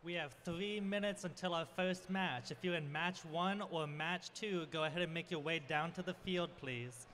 We have 3 minutes until our first match. If you're in match 1 or match 2, go ahead and make your way down to the field, please.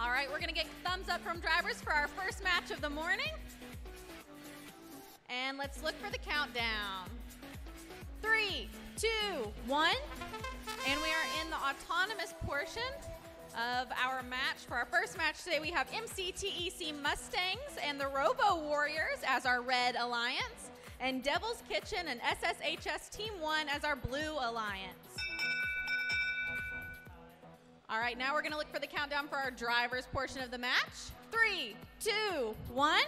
All right, we're gonna get thumbs up from drivers for our first match of the morning. And let's look for the countdown. 3, 2, 1. And we are in the autonomous portion of our match. For our first match today, we have MCTEC Mustangs and the Robo Warriors as our red alliance, and Devil's Kitchen and SSHS Team 1 as our blue alliance. All right, now we're gonna look for the countdown for our drivers portion of the match. 3, 2, 1.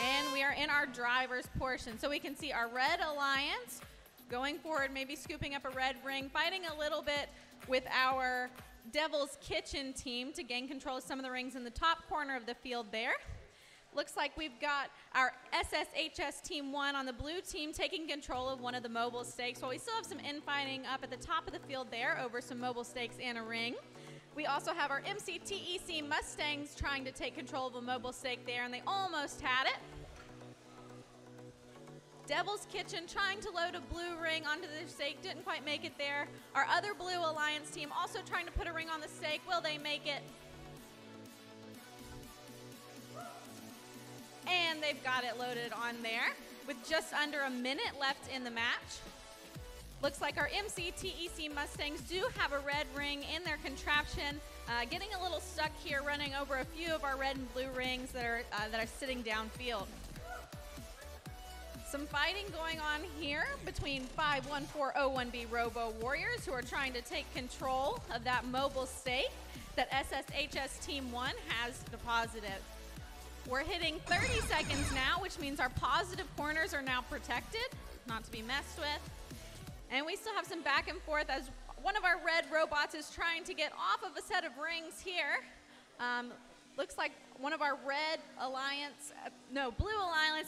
And we are in our drivers portion. So we can see our red alliance going forward, maybe scooping up a red ring, fighting a little bit with our Devil's Kitchen team to gain control of some of the rings in the top corner of the field there. Looks like we've got our SSHS Team 1 on the blue team taking control of one of the mobile stakes, while we still have some infighting up at the top of the field there over some mobile stakes and a ring. We also have our MCTEC Mustangs trying to take control of a mobile stake there, and they almost had it. Devil's Kitchen trying to load a blue ring onto the stake, didn't quite make it there. Our other blue alliance team also trying to put a ring on the stake. Will they make it? And they've got it loaded on there with just under a minute left in the match. Looks like our MCTEC Mustangs do have a red ring in their contraption, getting a little stuck here, running over a few of our red and blue rings that are sitting downfield. Some fighting going on here between 51401B Robo Warriors, who are trying to take control of that mobile stake that SSHS Team 1 has deposited. We're hitting 30 seconds now, which means our positive corners are now protected, not to be messed with. And we still have some back and forth as one of our red robots is trying to get off of a set of rings here. Looks like one of our blue alliance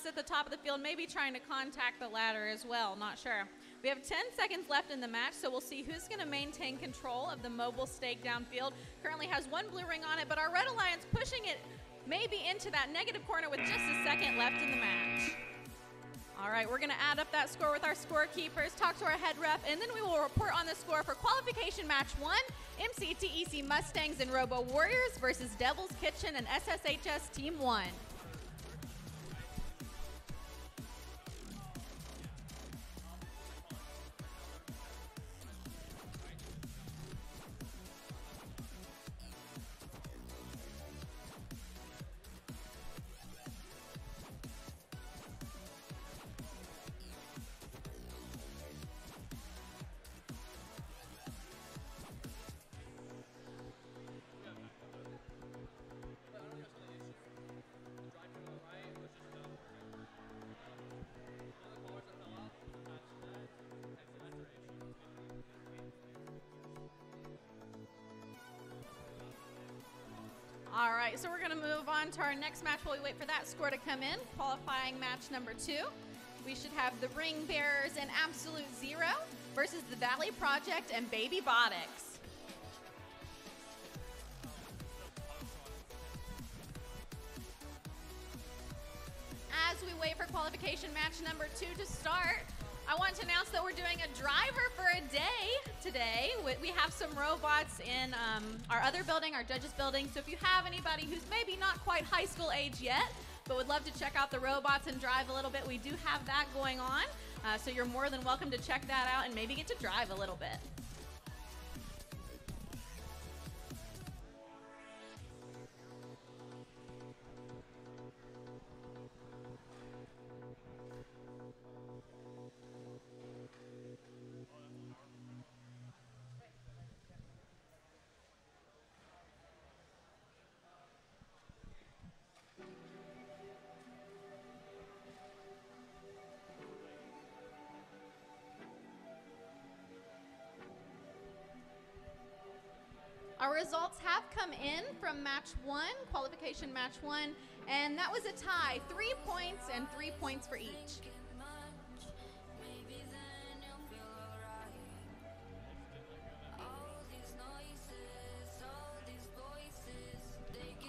at the top of the field, maybe trying to contact the ladder as well, not sure. We have 10 seconds left in the match, so we'll see who's gonna maintain control of the mobile stake downfield. Currently has one blue ring on it, but our red alliance pushing it maybe into that negative corner with just a second left in the match. All right, we're gonna add up that score with our scorekeepers, talk to our head ref, and then we will report on the score for qualification match 1, MCTEC Mustangs and Robo Warriors versus Devil's Kitchen and SSHS Team 1. All right, so we're gonna move on to our next match while we wait for that score to come in. Qualifying match number 2. We should have the Ring Bearers and Absolute Zero versus the Valley Project and Baby Botics. As we wait for qualification match number 2 to start, I want to announce that we're doing a driver for a day today. We have some robots in our other building, our judges building. So if you have anybody who's maybe not quite high school age yet, but would love to check out the robots and drive a little bit, we do have that going on. So you're more than welcome to check that out and maybe get to drive a little bit. Our results have come in from match 1, qualification match 1, and that was a tie, 3 points and 3 points for each.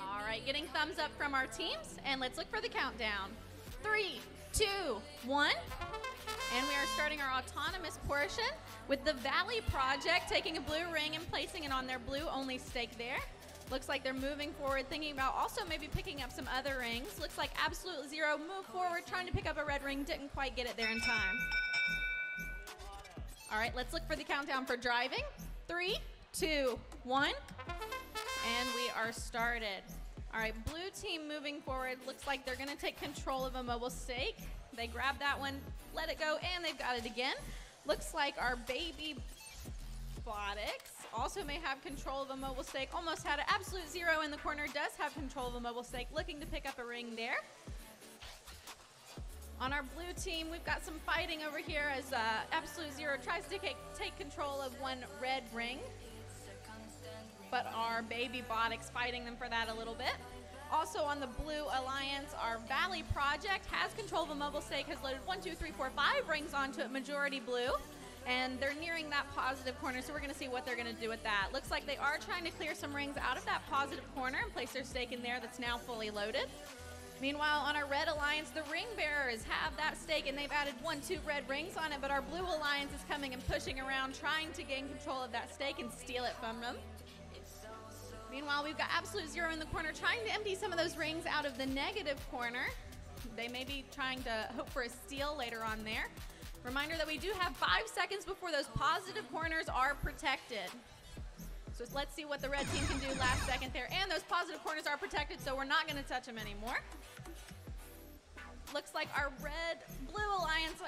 All right, getting thumbs up from our teams, and let's look for the countdown. 3, 2, 1. And we are starting our autonomous portion with the Valley Project taking a blue ring and placing it on their blue only stake there. Looks like they're moving forward, thinking about also maybe picking up some other rings. Looks like Absolute Zero moved forward, trying to pick up a red ring, didn't quite get it there in time. All right, let's look for the countdown for driving. 3, 2, 1, and we are started. All right, blue team moving forward. Looks like they're gonna take control of a mobile stake. They grab that one, let it go, and they've got it again. Looks like our baby Botics also may have control of a mobile stake. Almost had an Absolute Zero in the corner, does have control of a mobile stake, looking to pick up a ring there. On our blue team, we've got some fighting over here as Absolute Zero tries to take control of one red ring, but our baby Botics fighting them for that a little bit. Also on the blue alliance, our Valley Project has control of a mobile stake, has loaded 1, 2, 3, 4, 5 rings onto it, majority blue. And they're nearing that positive corner, so we're going to see what they're going to do with that. Looks like they are trying to clear some rings out of that positive corner and place their stake in there that's now fully loaded. Meanwhile, on our red alliance, the ring bearers have that stake, and they've added 1, 2 red rings on it, but our blue alliance is coming and pushing around, trying to gain control of that stake and steal it from them. Meanwhile, we've got Absolute Zero in the corner, trying to empty some of those rings out of the negative corner. They may be trying to hope for a steal later on there. Reminder that we do have 5 seconds before those positive corners are protected. So let's see what the red team can do last second there. And those positive corners are protected, so we're not going to touch them anymore. Looks like our blue alliance,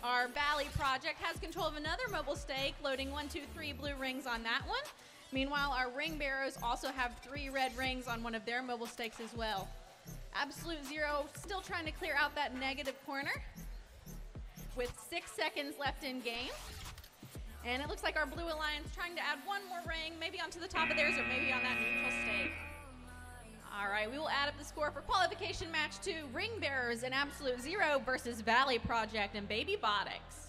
our Valley Project has control of another mobile stake, loading 1, 2, 3 blue rings on that one. Meanwhile, our ring bearers also have 3 red rings on one of their mobile stakes as well. Absolute Zero still trying to clear out that negative corner with 6 seconds left in game. And it looks like our blue alliance trying to add 1 more ring, maybe onto the top of theirs or maybe on that neutral stake. All right, we will add up the score for qualification match 2, ring bearers and Absolute Zero versus Valley Project and baby Botics.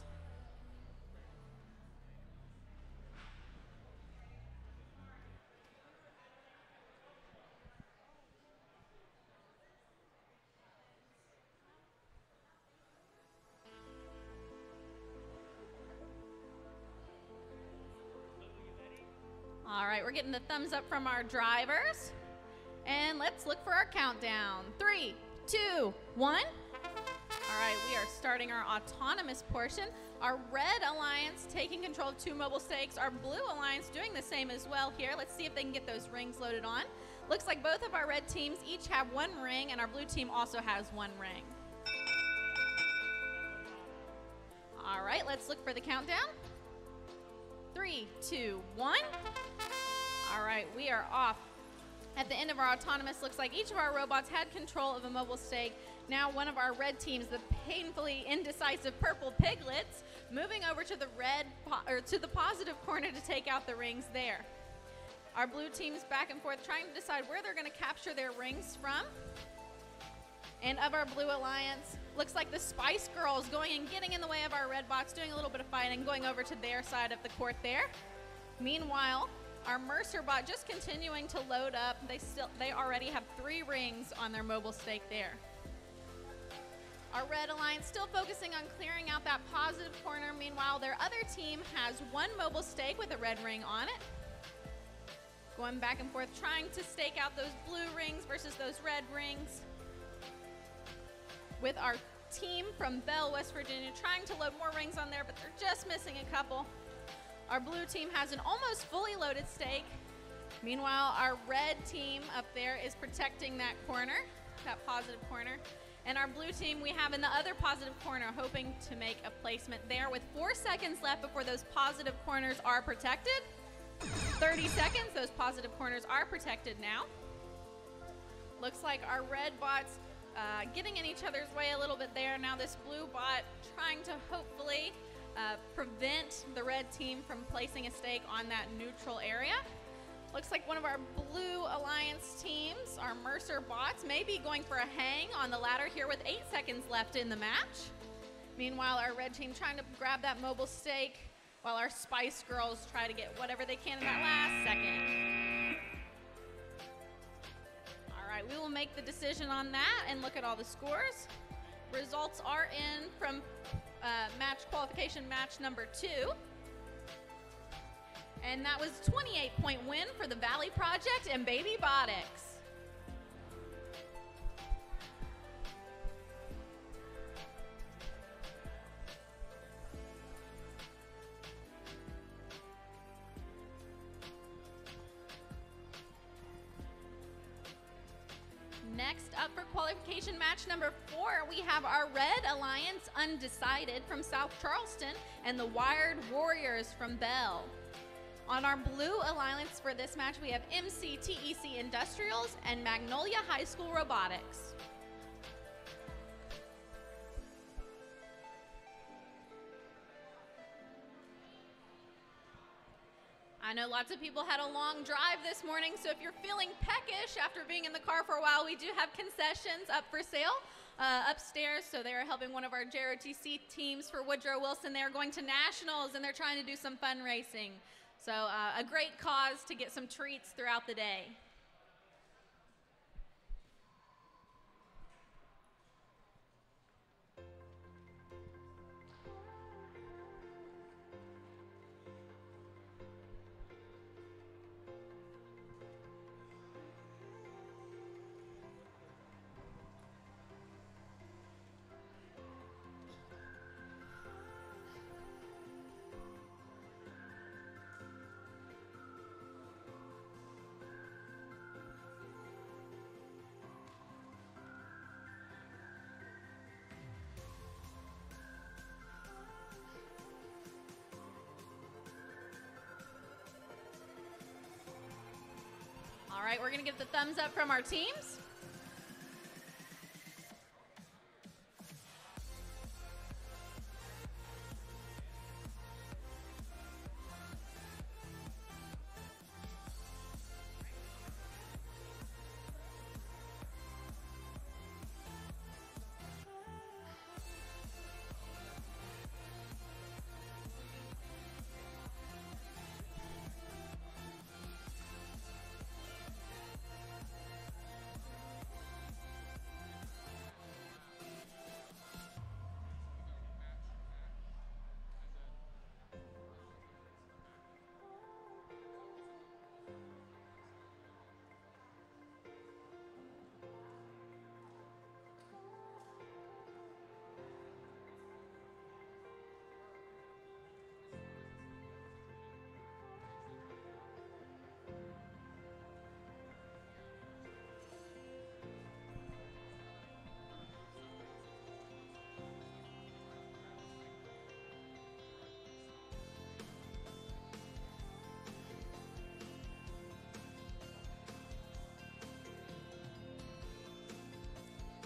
All right, we're getting the thumbs up from our drivers. And let's look for our countdown. 3, 2, 1. All right, we are starting our autonomous portion. Our red alliance taking control of 2 mobile stakes. Our blue alliance doing the same as well here. Let's see if they can get those rings loaded on. Looks like both of our red teams each have 1 ring, and our blue team also has 1 ring. All right, let's look for the countdown. 3, 2, 1. All right, we are off. At the end of our autonomous, looks like each of our robots had control of a mobile stake. Now one of our red teams, the painfully indecisive purple piglets, moving over to the to the positive corner to take out the rings there. Our blue team's back and forth trying to decide where they're going to capture their rings from. And of our blue alliance, looks like the Spice Girls going and getting in the way of our red bots, doing a little bit of fighting, going over to their side of the court there. Meanwhile, our Mercer bot just continuing to load up. They already have 3 rings on their mobile stake there. Our red alliance still focusing on clearing out that positive corner. Meanwhile, their other team has 1 mobile stake with a red ring on it. Going back and forth, trying to stake out those blue rings versus those red rings. With our team from Bell, West Virginia, trying to load more rings on there, but they're just missing a couple. Our blue team has an almost fully loaded stake. Meanwhile, our red team up there is protecting that corner, that positive corner. And our blue team we have in the other positive corner, hoping to make a placement there with 4 seconds left before those positive corners are protected. 30 seconds, those positive corners are protected now. Looks like our red bots getting in each other's way a little bit there. Now this blue bot trying to hopefully prevent the red team from placing a stake on that neutral area. Looks like one of our blue alliance teams, our Mercer bots, may be going for a hang on the ladder here with 8 seconds left in the match. Meanwhile, our red team trying to grab that mobile stake while our Spice Girls try to get whatever they can in that last second. All right, we will make the decision on that and look at all the scores. Results are in from qualification match number 2. And that was 28-point win for the Valley Project and Baby Botics. Next up for qualification match number 4, we have our Red Alliance Undecided from South Charleston and the Wired Warriors from Bell. On our Blue Alliance for this match, we have MCTEC Industrials and Magnolia High School Robotics. I know lots of people had a long drive this morning, so if you're feeling peckish after being in the car for a while, we do have concessions up for sale upstairs. So they are helping one of our JROTC teams for Woodrow Wilson. They are going to nationals and they're trying to do some fundraising. So a great cause to get some treats throughout the day. All right, we're going to give the thumbs up from our teams.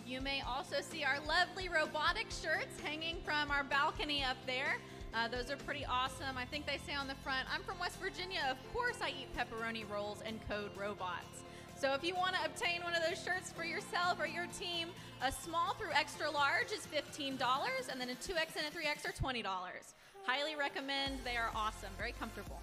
You may also see our lovely robotic shirts hanging from our balcony up there. Those are pretty awesome. I think they say on the front, I'm from West Virginia. Of course I eat pepperoni rolls and code robots. So if you want to obtain one of those shirts for yourself or your team, a small through extra large is $15, and then a 2X and a 3X are $20. Highly recommend. They are awesome, very comfortable.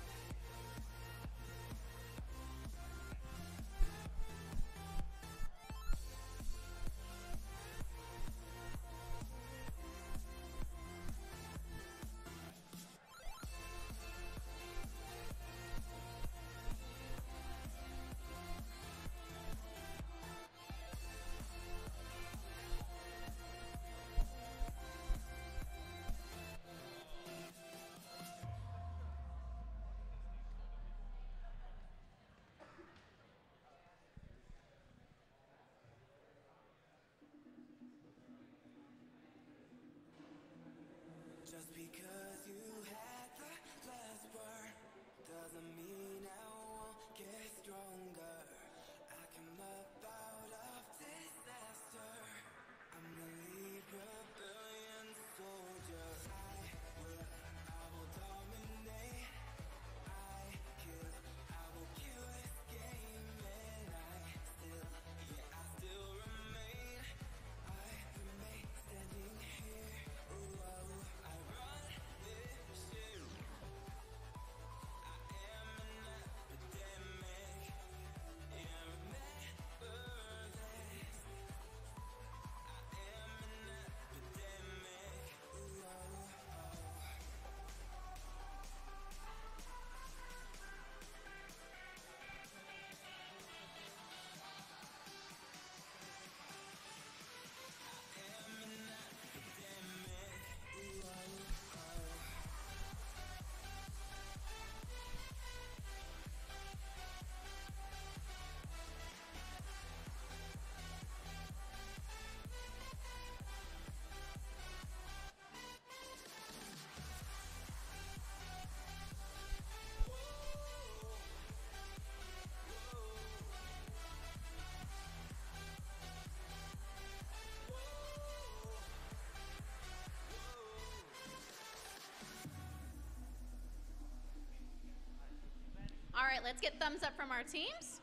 right, let's get thumbs up from our teams.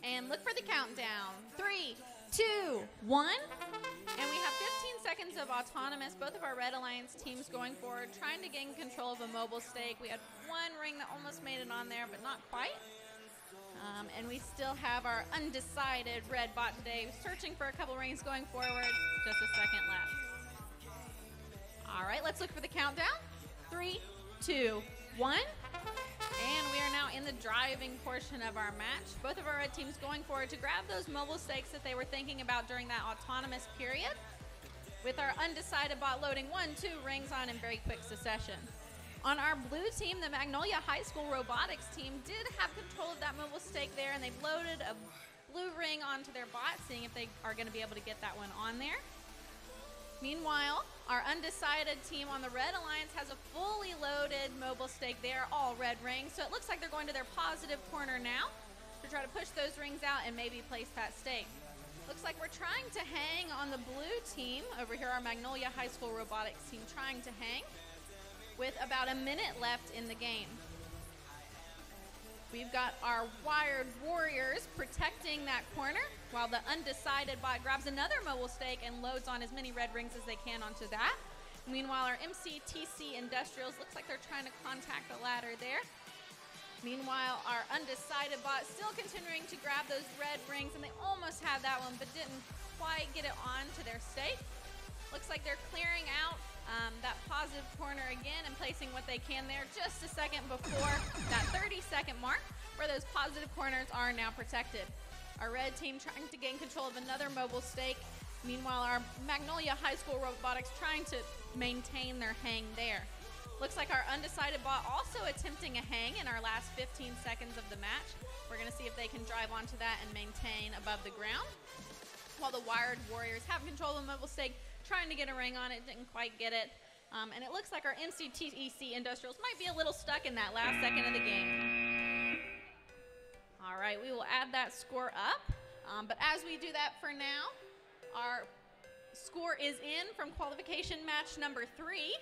And look for the countdown. 3, 2, 1. And we have 15 seconds of autonomous. Both of our Red Alliance teams going forward, trying to gain control of a mobile stake. We had one ring that almost made it on there, but not quite. And we still have our undecided red bot today, searching for a couple rings going forward. Just a second left. All right, let's look for the countdown. 3, 2, 1. And we are now in the driving portion of our match. Both of our red teams going forward to grab those mobile stakes that they were thinking about during that autonomous period. With our undecided bot loading 1, 2 rings on in very quick succession. On our blue team, the Magnolia High School Robotics team did have control of that mobile stake there, and they've loaded a blue ring onto their bot, seeing if they are going to be able to get that one on there. Meanwhile, our undecided team on the Red Alliance has a fully loaded mobile stake there, all red rings. So it looks like they're going to their positive corner now to try to push those rings out and maybe place that stake. Looks like we're trying to hang on the blue team. Over here, our Magnolia High School Robotics team trying to hang with about a minute left in the game. We've got our Wired Warriors protecting that corner while the undecided bot grabs another mobile stake and loads on as many red rings as they can onto that. Meanwhile, our MCTC Industrials looks like they're trying to contact the ladder there. Meanwhile, our undecided bot still continuing to grab those red rings, and they almost had that one but didn't quite get it onto their stake. Looks like they're clearing out that positive corner again and placing what they can there just a second before that 30-second mark where those positive corners are now protected. Our red team trying to gain control of another mobile stake. Meanwhile, our Magnolia High School Robotics trying to maintain their hang there. Looks like our undecided bot also attempting a hang in our last 15 seconds of the match. We're going to see if they can drive onto that and maintain above the ground. While the Wired Warriors have control of the mobile stake, trying to get a ring on it, didn't quite get it. And it looks like our MCTC Industrials might be a little stuck in that last second of the game. All right, we will add that score up. But as we do that for now, our score is in from qualification match number 3.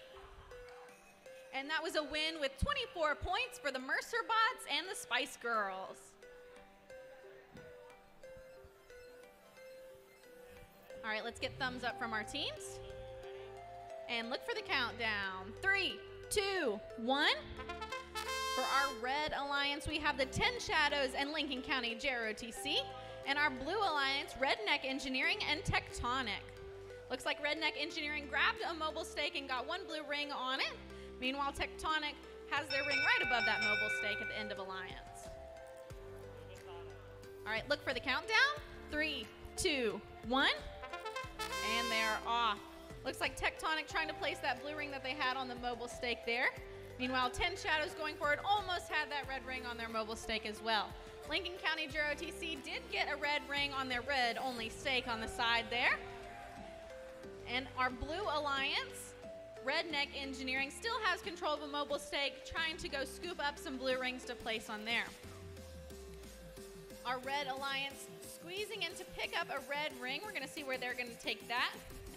And that was a win with 24 points for the Mercer Bots and the Spice Girls. All right, let's get thumbs up from our teams. And look for the countdown. 3, 2, 1. For our Red Alliance, we have the 10 Shadows and Lincoln County JROTC. And our Blue Alliance, Redneck Engineering and Tectonic. Looks like Redneck Engineering grabbed a mobile stake and got one blue ring on it. Meanwhile, Tectonic has their ring right above that mobile stake at the end of Alliance. All right, look for the countdown. 3, 2, 1. And they're off. Looks like Tectonic trying to place that blue ring that they had on the mobile stake there. Meanwhile, 10 Shadows going forward almost had that red ring on their mobile stake as well. Lincoln County JROTC did get a red ring on their red-only stake on the side there. And our Blue Alliance, Redneck Engineering, still has control of a mobile stake, trying to go scoop up some blue rings to place on there. Our Red Alliance squeezing in to pick up a red ring. We're going to see where they're going to take that.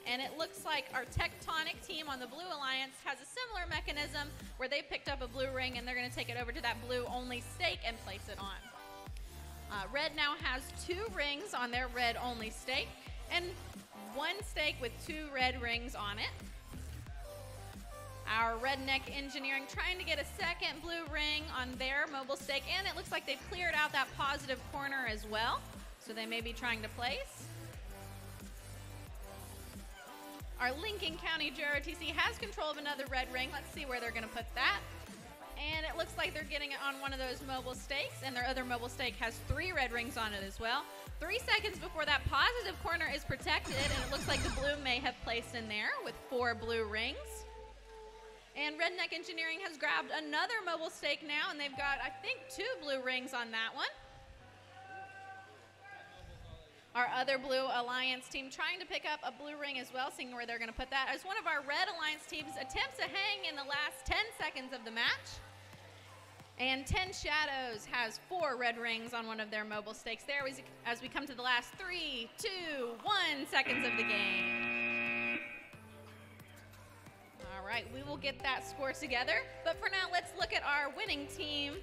And it looks like our Tectonic team on the Blue Alliance has a similar mechanism where they picked up a blue ring and they're going to take it over to that blue-only stake and place it on. Red now has 2 rings on their red-only stake and 1 stake with 2 red rings on it. Our Redneck Engineering trying to get a second blue ring on their mobile stake, and it looks like they've cleared out that positive corner as well, so they may be trying to place. Our Lincoln County JROTC has control of another red ring. Let's see where they're going to put that. And it looks like they're getting it on one of those mobile stakes, and their other mobile stake has 3 red rings on it as well. 3 seconds before that positive corner is protected, and it looks like the blue may have placed in there with 4 blue rings. And Redneck Engineering has grabbed another mobile stake now, and they've got, I think, 2 blue rings on that one. Our other Blue Alliance team trying to pick up a blue ring as well, seeing where they're going to put that, as one of our Red Alliance teams attempts to hang in the last 10 seconds of the match. And 10 Shadows has 4 red rings on one of their mobile stakes there as we come to the last 3, 2, 1 seconds of the game. All right, we will get that score together. But for now, let's look at our winning teams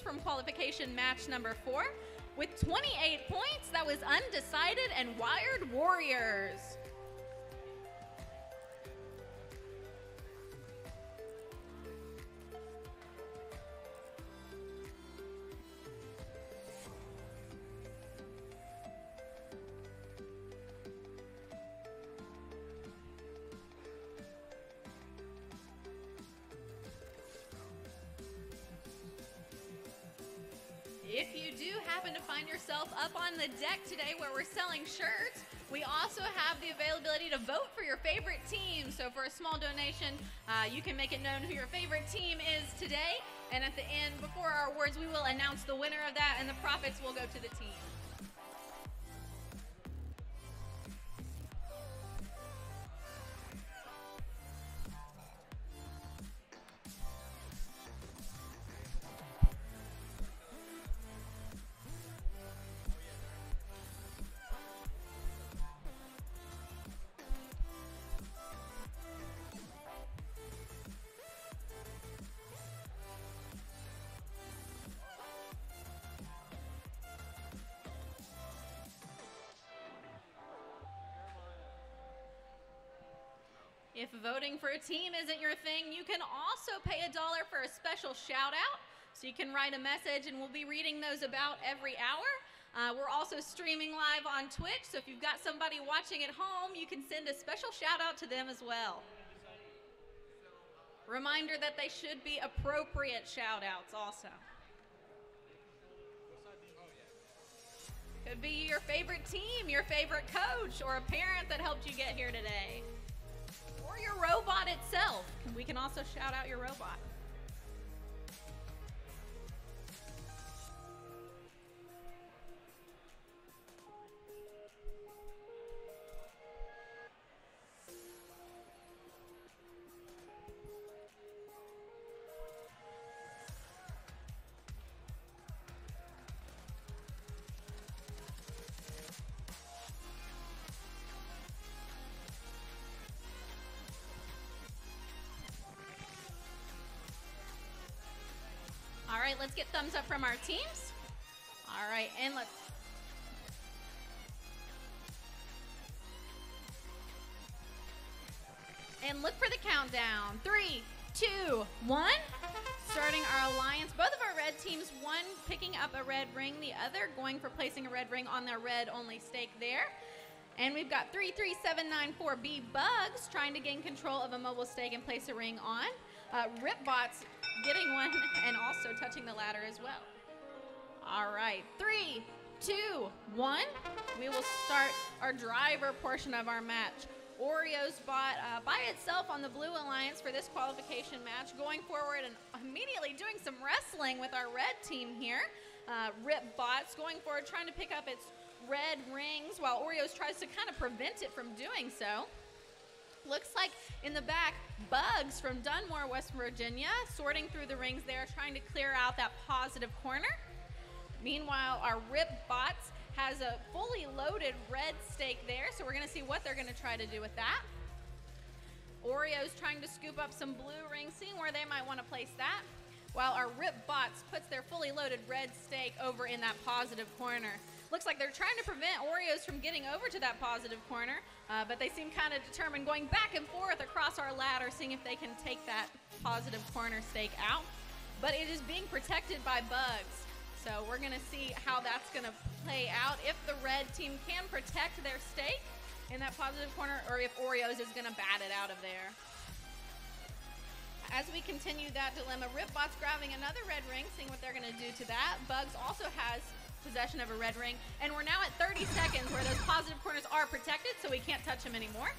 from qualification match number 4. With 28 points, that was Undecided and Wired Warriors. If you do happen to find yourself up on the deck today where we're selling shirts, we also have the availability to vote for your favorite team. So for a small donation, you can make it known who your favorite team is today. And at the end, before our awards, we will announce the winner of that, and the profits will go to the team. If voting for a team isn't your thing, you can also pay $1 for a special shout out. So you can write a message and we'll be reading those about every hour. We're also streaming live on Twitch, so if you've got somebody watching at home, you can send a special shout out to them as well. Reminder that they should be appropriate shout outs also. Could be your favorite team, your favorite coach, or a parent that helped you get here today. Or your robot itself. We can also shout out your robot. All right, let's get thumbs up from our teams. All right, and let's... And look for the countdown. 3, 2, 1. Starting our alliance. Both of our red teams, one picking up a red ring, the other going for placing a red ring on their red-only stake there. And we've got 33794B Bugs trying to gain control of a mobile stake and place a ring on. Ripbots getting one and also touching the ladder as well. All right, 3, 2, 1. We will start our driver portion of our match. Oreo's bot by itself on the blue alliance for this qualification match, going forward and immediately doing some wrestling with our red team here. Ripbots going forward, trying to pick up its red rings while Oreo's tries to kind of prevent it from doing so. Looks like in the back, Bugs from Dunmore, West Virginia, sorting through the rings there, trying to clear out that positive corner. Meanwhile, our Ripbots has a fully loaded red stake there, so we're going to see what they're going to try to do with that. Oreo's trying to scoop up some blue rings, seeing where they might want to place that, while our Ripbots puts their fully loaded red stake over in that positive corner. Looks like they're trying to prevent Oreos from getting over to that positive corner, but they seem kind of determined, going back and forth across our ladder, seeing if they can take that positive corner stake out. But it is being protected by Bugs. So we're going to see how that's going to play out, if the red team can protect their stake in that positive corner, or if Oreos is going to bat it out of there. As we continue that dilemma, Ripbot's grabbing another red ring, seeing what they're going to do to that. Bugs also has possession of a red ring, and we're now at 30 seconds where those positive corners are protected, so we can't touch them anymore.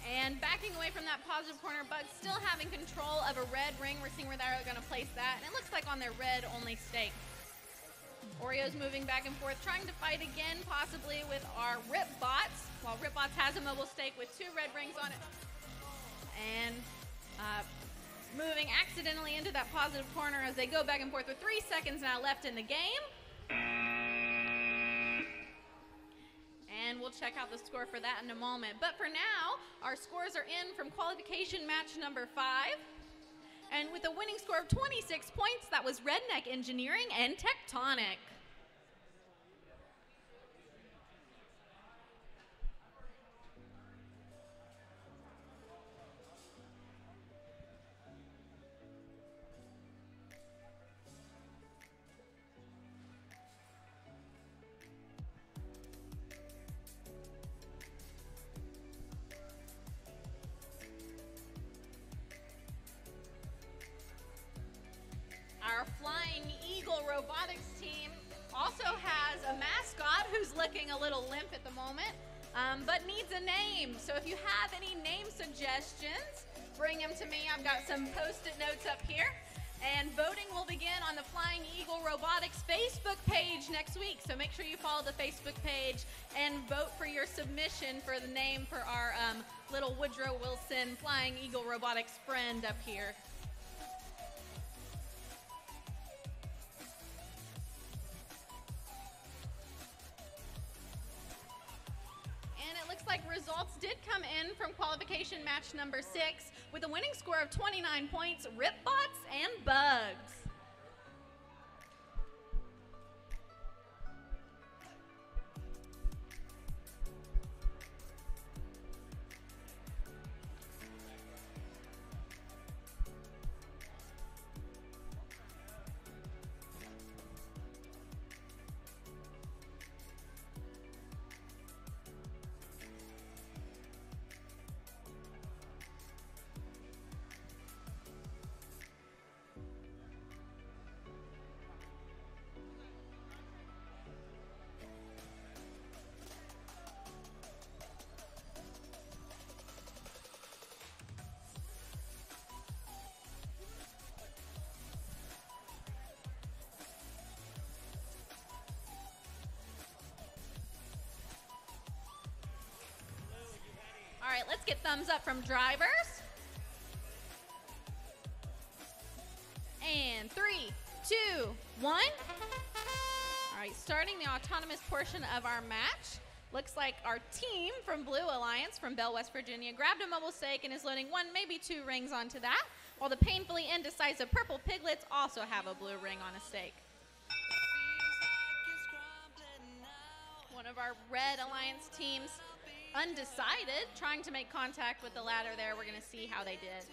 And backing away from that positive corner, Bugs still having control of a red ring. We're seeing where they're going to place that, and it looks like on their red-only stake. Oreo's moving back and forth, trying to fight again, possibly with our Ripbots, while Ripbots has a mobile stake with 2 red rings on it. And moving accidentally into that positive corner as they go back and forth with 3 seconds now left in the game. And we'll check out the score for that in a moment. But for now, our scores are in from qualification match number 5. And with a winning score of 26 points, that was Redneck Engineering and Tectonic. Our Flying Eagle Robotics team also has a mascot who's looking a little limp at the moment, but needs a name. So if you have any name suggestions, bring them to me. I've got some Post-it notes up here. And voting will begin on the Flying Eagle Robotics Facebook page next week. So make sure you follow the Facebook page and vote for your submission for the name for our little Woodrow Wilson Flying Eagle Robotics friend up here. Like results did come in from qualification match number 6 with a winning score of 29 points, Ripbots and Bugs. All right, let's get thumbs up from drivers. And 3, 2, 1. All right, starting the autonomous portion of our match. Looks like our team from Blue Alliance from Bell, West Virginia grabbed a mobile stake and is loading 1, maybe 2 rings onto that, while the painfully indecisive Purple Piglets also have a blue ring on a stake. One of our Red Alliance teams undecided, trying to make contact with the ladder there. We're going to see how they did.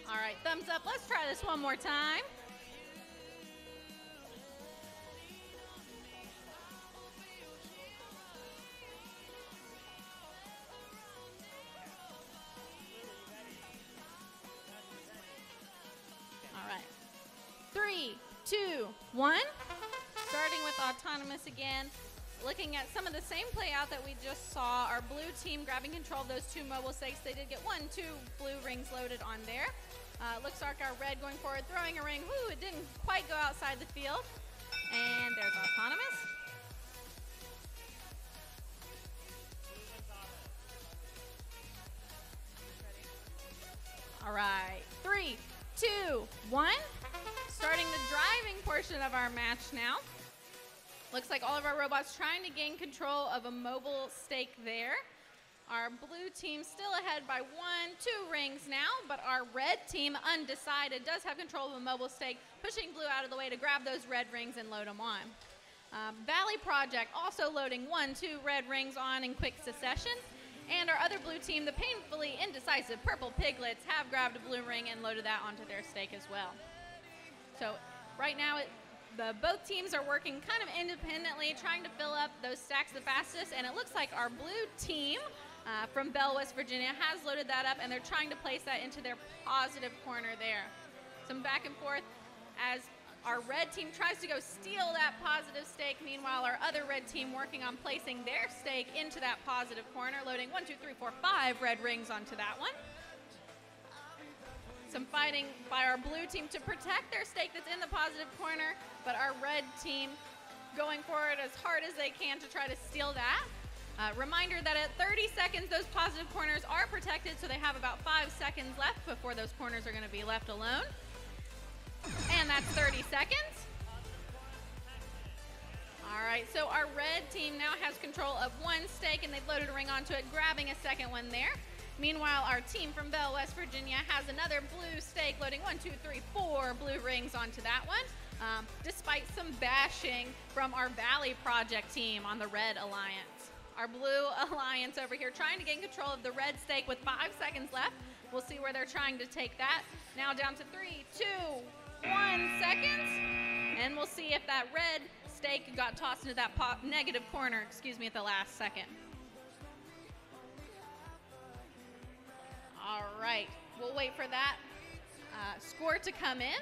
All right, thumbs up. Let's try this one more time. 2, 1. Starting with autonomous again. Looking at some of the same play out that we just saw. Our blue team grabbing control of those 2 mobile stakes. They did get 1, 2 blue rings loaded on there. Looks like our red going forward, throwing a ring. Woo, it didn't quite go outside the field. And there's autonomous. All right, 3, 2, 1. Starting the driving portion of our match now. Looks like all of our robots trying to gain control of a mobile stake there. Our blue team still ahead by 1, 2 rings now, but our red team, undecided, does have control of a mobile stake, pushing blue out of the way to grab those red rings and load them on. Valley Project also loading 1, 2 red rings on in quick succession. And our other blue team, the painfully indecisive Purple Piglets, have grabbed a blue ring and loaded that onto their stake as well. So right now, both teams are working kind of independently, trying to fill up those stacks the fastest, and it looks like our blue team from Bell, West Virginia has loaded that up, and they're trying to place that into their positive corner there. Some back and forth as our red team tries to go steal that positive stake. Meanwhile, our other red team working on placing their stake into that positive corner, loading 1, 2, 3, 4, 5 red rings onto that one. Some fighting by our blue team to protect their stake that's in the positive corner, but our red team going forward as hard as they can to try to steal that. Reminder that at 30 seconds, those positive corners are protected, so they have about 5 seconds left before those corners are going to be left alone. And that's 30 seconds. All right, so our red team now has control of 1 stake, and they've loaded a ring onto it, grabbing a second one there. Meanwhile, our team from Bell, West Virginia, has another blue stake, loading 1, 2, 3, 4 blue rings onto that one, despite some bashing from our Valley Project team on the Red Alliance. Our Blue Alliance over here trying to gain control of the red stake with 5 seconds left. We'll see where they're trying to take that. Now down to 3, 2, 1 seconds, and we'll see if that red stake got tossed into that negative corner, at the last second. All right, we'll wait for that score to come in.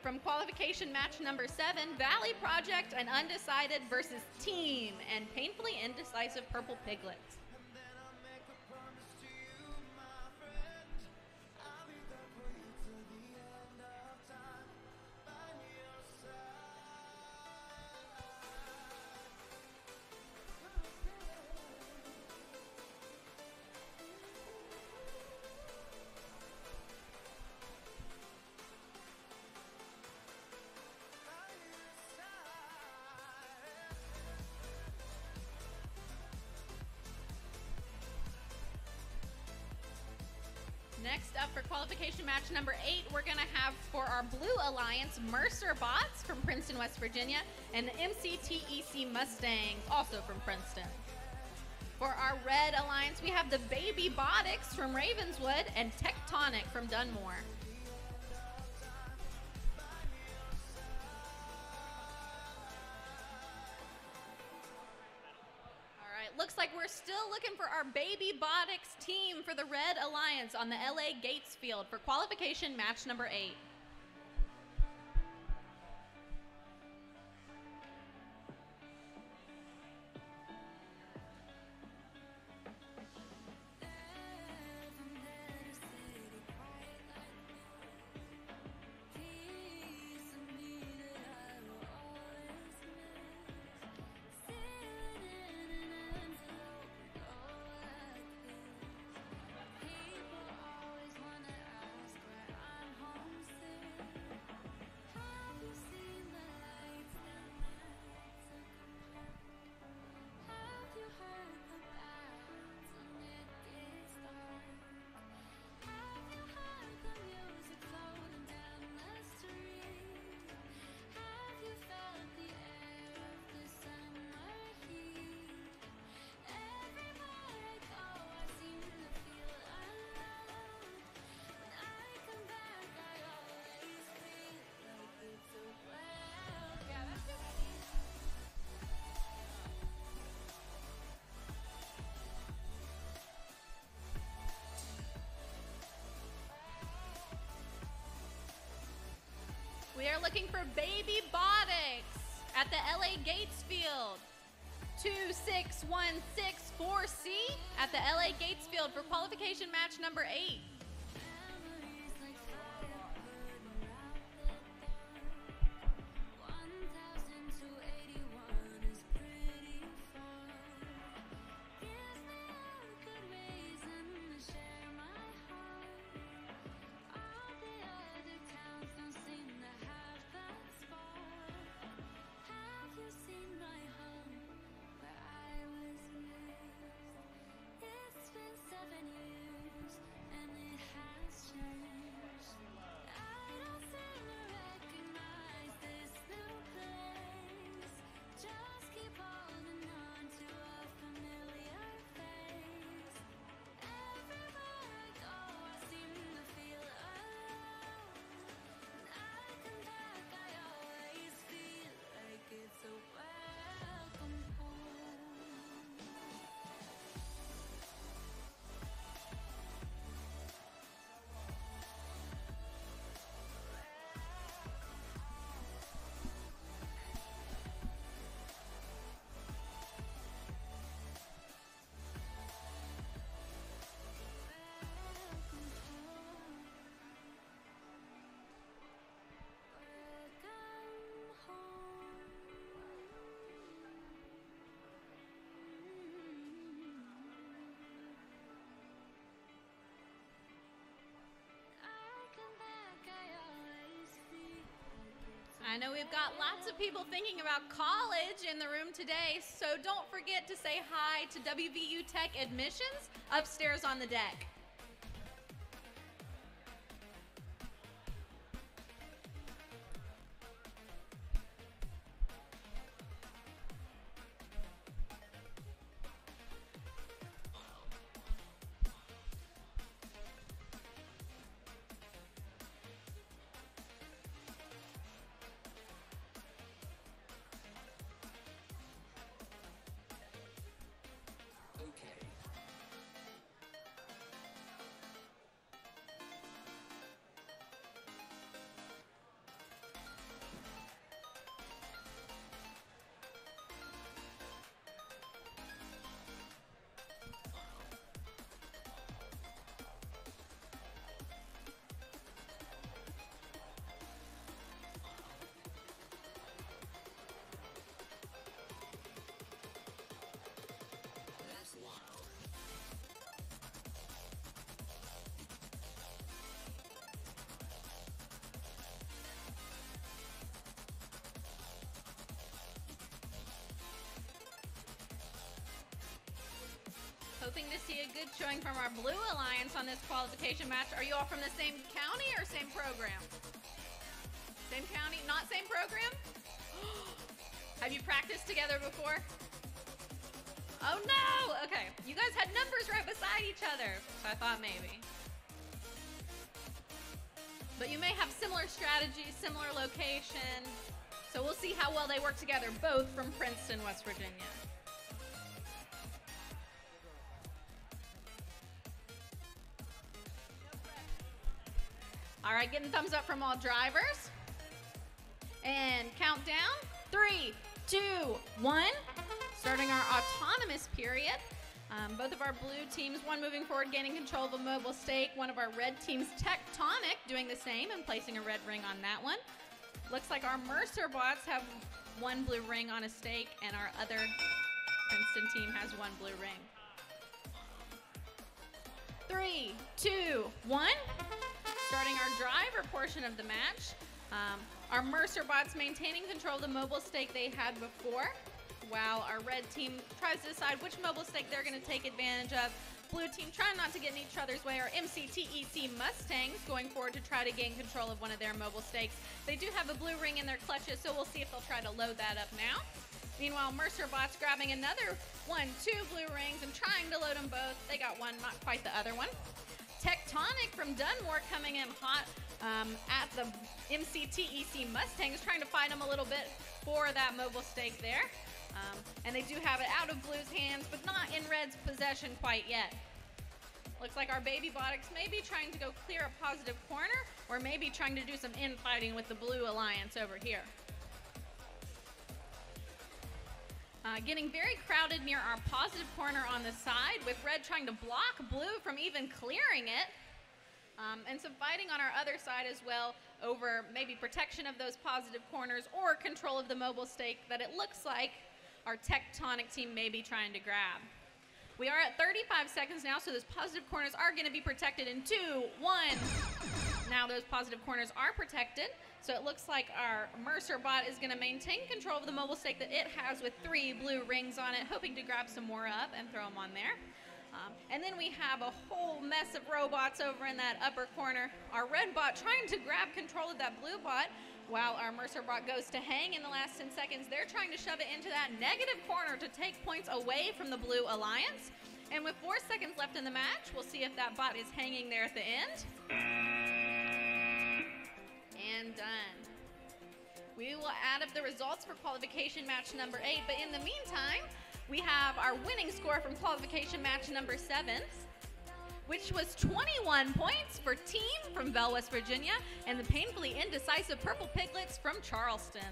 From qualification match number 7, Valley Project and Undecided versus Team and painfully indecisive Purple Piglets. Next up for qualification match number 8, we're going to have for our Blue Alliance, Mercer Bots from Princeton, West Virginia, and the MCTEC Mustangs, also from Princeton. For our Red Alliance, we have the Baby Botics from Ravenswood and Tectonic from Dunmore. Looks like we're still looking for our Baby Botics team for the Red Alliance on the LA Gates field for qualification match number 8. We are looking for Baby Botics at the LA Gates Field. 26164C at the LA Gates Field for qualification match number 8. I know we've got lots of people thinking about college in the room today, so don't forget to say hi to WVU Tech admissions upstairs on the deck. Hoping to see a good showing from our Blue Alliance on this qualification match. Are you all from the same county or same program? Same county, not same program? Have you practiced together before? Oh no! Okay, you guys had numbers right beside each other, so I thought maybe. But you may have similar strategies, similar location, so we'll see how well they work together, both from Princeton, West Virginia. All right, getting thumbs up from all drivers. And countdown, 3, 2, 1. Starting our autonomous period. Both of our blue teams, one moving forward, gaining control of a mobile stake. One of our red teams, Tectonic, doing the same and placing a red ring on that one. Looks like our Mercer bots have one blue ring on a stake, and our other Princeton team has one blue ring. 3, 2, 1. Starting our driver portion of the match. Our Mercer bots maintaining control of the mobile stake they had before, while our red team tries to decide which mobile stake they're going to take advantage of. Blue team trying not to get in each other's way. Our MCTEC Mustangs going forward to try to gain control of one of their mobile stakes. They do have a blue ring in their clutches, so we'll see if they'll try to load that up now. Meanwhile, Mercer bots grabbing another 1, 2 blue rings and trying to load them both. They got one, not quite the other one. Tectonic from Dunmore coming in hot at the MCTEC Mustangs, trying to fight them a little bit for that mobile stake there. And they do have it out of Blue's hands, but not in Red's possession quite yet. Looks like our baby botics may be trying to go clear a positive corner, or maybe trying to do some infighting with the Blue Alliance over here. Getting very crowded near our positive corner on the side, with red trying to block blue from even clearing it. And some fighting on our other side as well over maybe protection of those positive corners or control of the mobile stake that it looks like our Tectonic team may be trying to grab. We are at 35 seconds now, so those positive corners are going to be protected in 2, 1. Now those positive corners are protected, so it looks like our Mercer bot is going to maintain control of the mobile stake that it has with 3 blue rings on it, hoping to grab some more up and throw them on there. And then we have a whole mess of robots over in that upper corner. Our red bot trying to grab control of that blue bot, while our Mercer bot goes to hang in the last 10 seconds. They're trying to shove it into that negative corner to take points away from the Blue Alliance. And with 4 seconds left in the match, we'll see if that bot is hanging there at the end. And done. We will add up the results for qualification match number 8, but in the meantime, we have our winning score from qualification match number 7, which was 21 points for Team from Bell, West Virginia, and the painfully indecisive Purple Piglets from Charleston.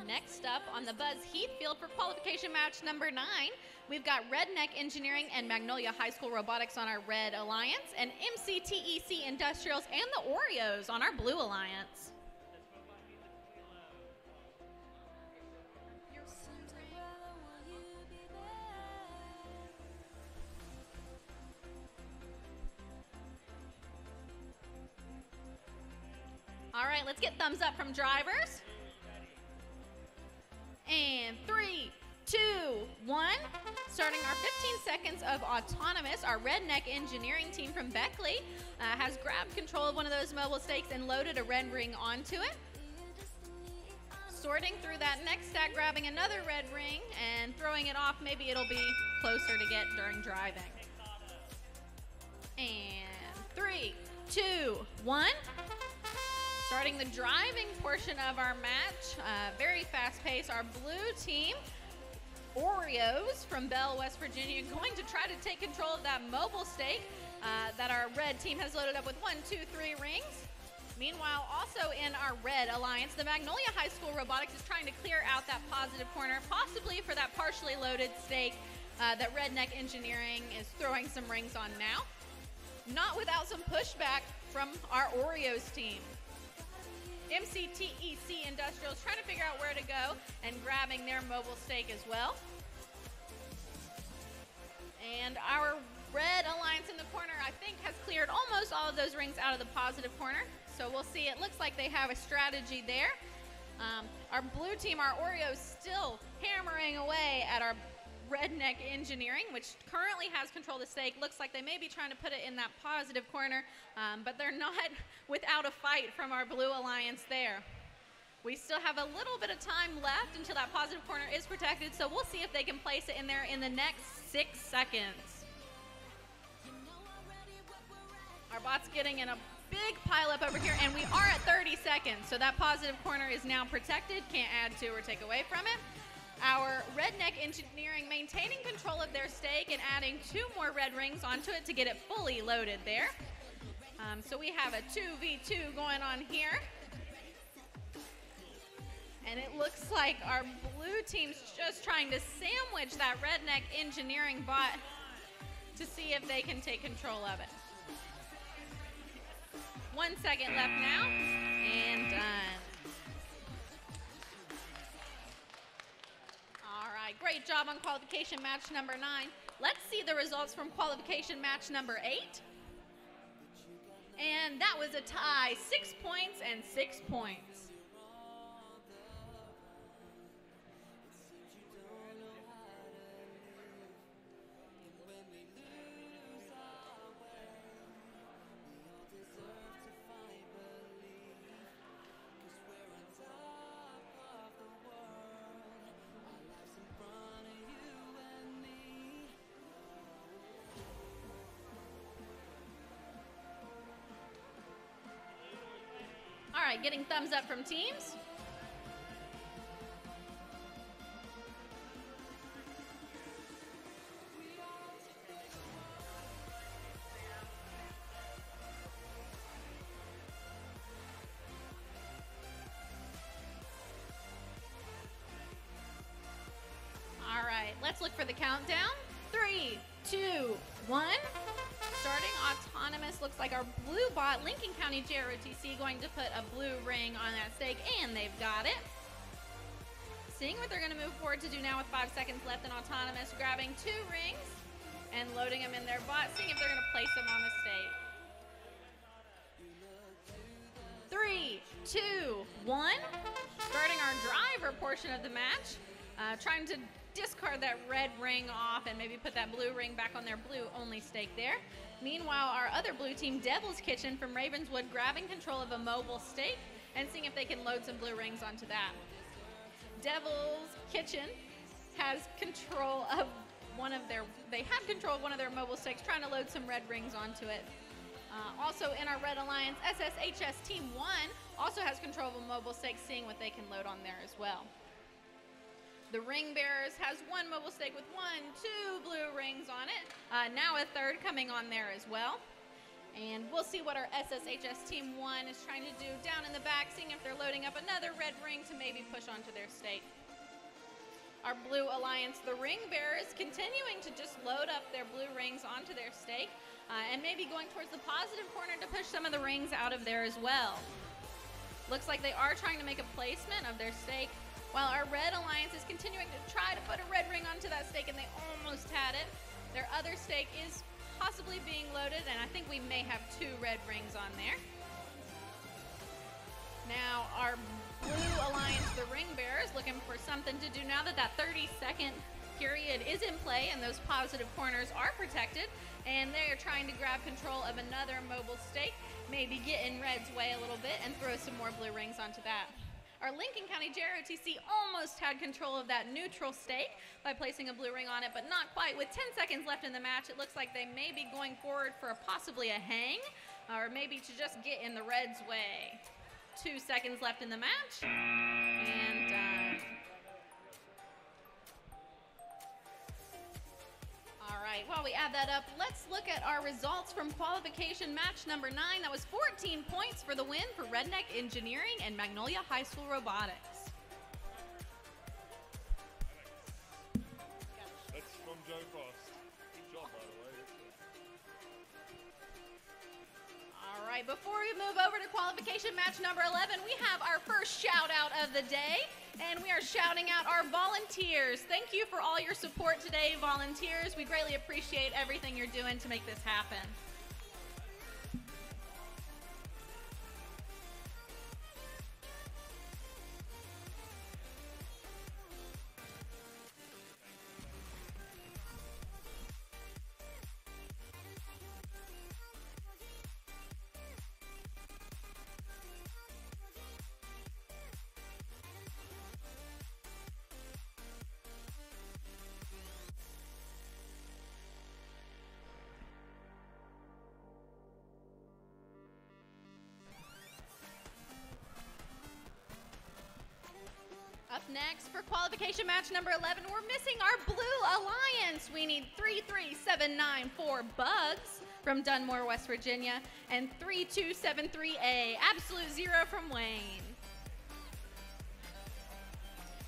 Next up on the Buzz Heath field for qualification match number 9, we've got Redneck Engineering and Magnolia High School Robotics on our Red Alliance, and MCTEC Industrials and the Oreos on our Blue Alliance. All right, let's get thumbs up from drivers. And 3, 2, 1. Starting our 15 seconds of autonomous, our Redneck Engineering team from Beckley has grabbed control of one of those mobile stakes and loaded a red ring onto it. Sorting through that next stack, grabbing another red ring and throwing it off. Maybe it'll be closer to get during driving. And 3, 2, 1. Starting the driving portion of our match, very fast pace. Our blue team, Oreos from Bell, West Virginia, going to try to take control of that mobile stake that our red team has loaded up with 1, 2, 3 rings. Meanwhile, also in our Red Alliance, the Magnolia High School Robotics is trying to clear out that positive corner, possibly for that partially loaded stake that Redneck Engineering is throwing some rings on now. Not without some pushback from our Oreos team. MCTEC Industrials trying to figure out where to go and grabbing their mobile stake as well. And our Red Alliance in the corner, I think, has cleared almost all of those rings out of the positive corner. So we'll see. It looks like they have a strategy there. Our blue team, our Oreos, still hammering away at our Redneck Engineering, which currently has control of the stake. Looks like they may be trying to put it in that positive corner, but they're not without a fight from our Blue Alliance there. We still have a little bit of time left until that positive corner is protected, so we'll see if they can place it in there in the next 6 seconds. Our bot's getting in a big pile up over here, and we are at 30 seconds, so that positive corner is now protected. Can't add to or take away from it. Our Redneck Engineering maintaining control of their stake and adding 2 more red rings onto it to get it fully loaded there. So we have a 2v2 going on here. And it looks like our blue team's just trying to sandwich that Redneck Engineering bot to see if they can take control of it. 1 second left now, and done. All right, great job on qualification match number 9. Let's see the results from qualification match number 8. And that was a tie, 6 points and 6 points. right, getting thumbs up from teams. All right, let's look for the countdown. 3, 2, 1. Starting autonomous, looks like our blue bot, Lincoln County JROTC, going to put a blue ring on that stake, and they've got it. Seeing what they're going to move forward to do now with 5 seconds left in autonomous, grabbing 2 rings and loading them in their bot, seeing if they're going to place them on the stake. 3, 2, 1. Starting our driver portion of the match, trying to discard that red ring off and maybe put that blue ring back on their blue only stake there. Meanwhile, our other blue team, Devil's Kitchen from Ravenswood, grabbing control of a mobile stake and seeing if they can load some blue rings onto that. Devil's Kitchen has control of one of their mobile stakes, trying to load some red rings onto it. Also in our Red Alliance, SSHS Team 1 also has control of a mobile stake, seeing what they can load on there as well. The Ring Bearers has 1 mobile stake with 2 blue rings on it. Now a 3rd coming on there as well. And we'll see what our SSHS Team 1 is trying to do down in the back, seeing if they're loading up another red ring to maybe push onto their stake. Our Blue Alliance, the Ring Bearers, continuing to just load up their blue rings onto their stake and maybe going towards the positive corner to push some of the rings out of there as well. Looks like they are trying to make a placement of their stake, while our Red Alliance is continuing to try to put a red ring onto that stake, and they almost had it. Their other stake is possibly being loaded, and I think we may have 2 red rings on there. Now our Blue Alliance, the Ring Bearers, looking for something to do now that that 30-second period is in play and those positive corners are protected, and they are trying to grab control of another mobile stake, maybe get in Red's way a little bit and throw some more blue rings onto that. Our Lincoln County JROTC almost had control of that neutral stake by placing a blue ring on it, but not quite. With 10 seconds left in the match, it looks like they may be going forward for possibly a hang, or maybe to just get in the Reds' way. 2 seconds left in the match, and all right, while we add that up, let's look at our results from qualification match number 9. That was 14 points for the win for Redneck Engineering and Magnolia High School Robotics. That's from Joe Frost. Good job, by the way. All right, before we move over to qualification match number 11, we have our first shout out of the day, and we are shouting out our volunteers. Thank you for all your support today, volunteers. We greatly appreciate everything you're doing to make this happen. Up next for qualification match number 11, we're missing our Blue Alliance. We need 33794 Bugs from Dunmore, West Virginia, and 3273A, Absolute Zero from Wayne.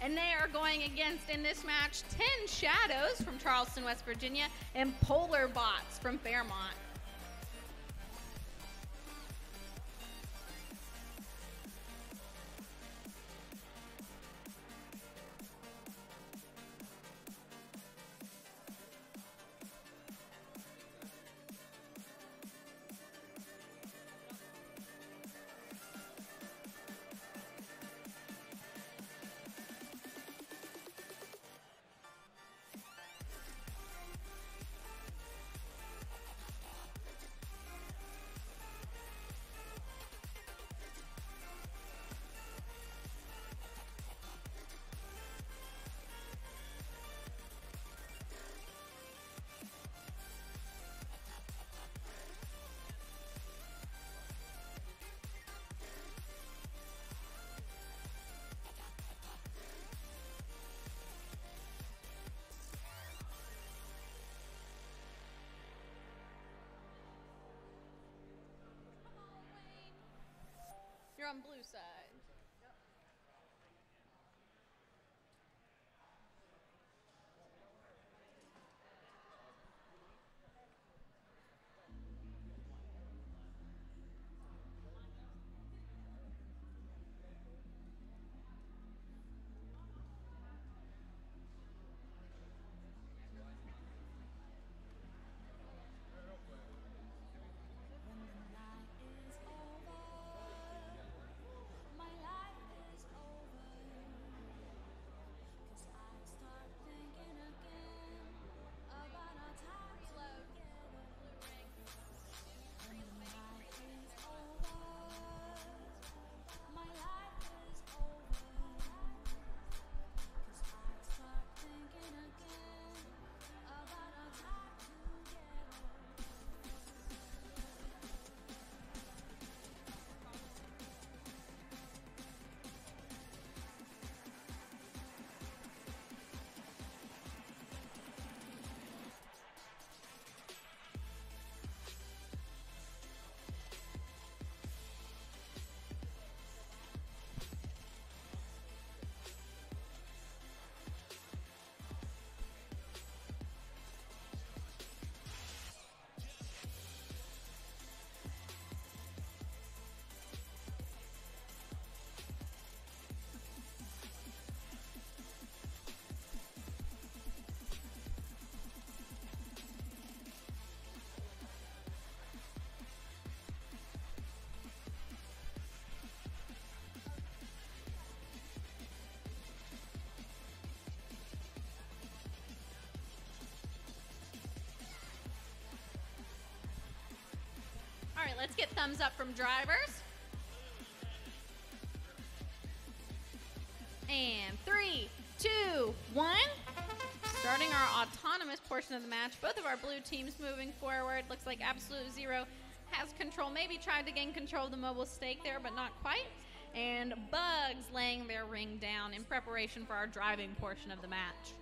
And they are going against, in this match, 10 Shadows from Charleston, West Virginia, and Polar Bots from Fairmont. let's get thumbs up from drivers. And 3, 2, 1. Starting our autonomous portion of the match. Both of our blue teams moving forward. Looks like Absolute Zero has control. Maybe tried to gain control of the mobile stake there, but not quite. And Bugs laying their ring down in preparation for our driving portion of the match.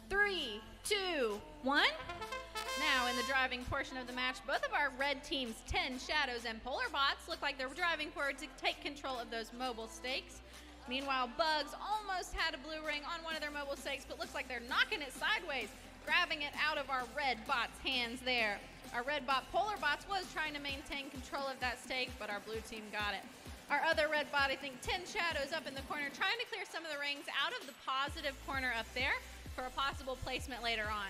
3, 2, 1. Now in the driving portion of the match, both of our red teams, 10 Shadows and Polar Bots, look like they're driving forward to take control of those mobile stakes. Meanwhile, Bugs almost had a blue ring on one of their mobile stakes, but looks like they're knocking it sideways, grabbing it out of our red bot's hands there. Our red bot, Polar Bots, was trying to maintain control of that stake, but our blue team got it. Our other red bot, I think 10 Shadows up in the corner, trying to clear some of the rings out of the positive corner up there for a possible placement later on.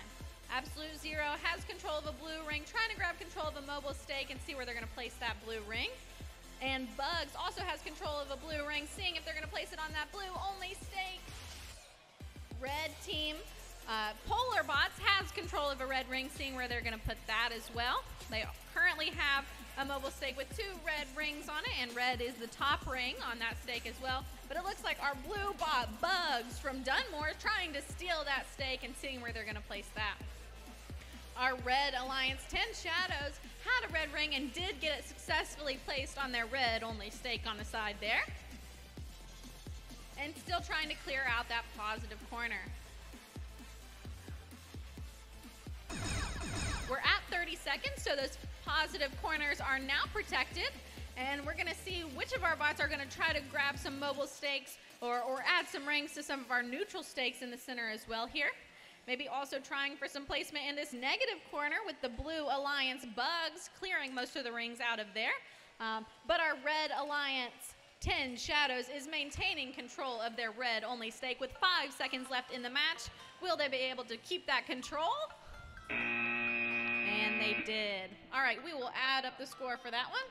Absolute Zero has control of a blue ring, trying to grab control of a mobile stake and see where they're going to place that blue ring. And Bugs also has control of a blue ring, seeing if they're going to place it on that blue-only stake. Red team, Polar Bots, has control of a red ring, seeing where they're going to put that as well. They currently have a mobile stake with 2 red rings on it, and red is the top ring on that stake as well. But it looks like our blue bot, Bugs from Dunmore, is trying to steal that stake and seeing where they're going to place that. Our red Alliance 10 Shadows had a red ring and did get it successfully placed on their red-only stake on the side there. And still trying to clear out that positive corner. We're at 30 seconds, so those positive corners are now protected. And we're going to see which of our bots are going to try to grab some mobile stakes or add some rings to some of our neutral stakes in the center as well here. Maybe also trying for some placement in this negative corner with the blue Alliance Bugs clearing most of the rings out of there. But our red Alliance 10 Shadows is maintaining control of their red-only stake with 5 seconds left in the match. Will they be able to keep that control? And they did. All right, we will add up the score for that one.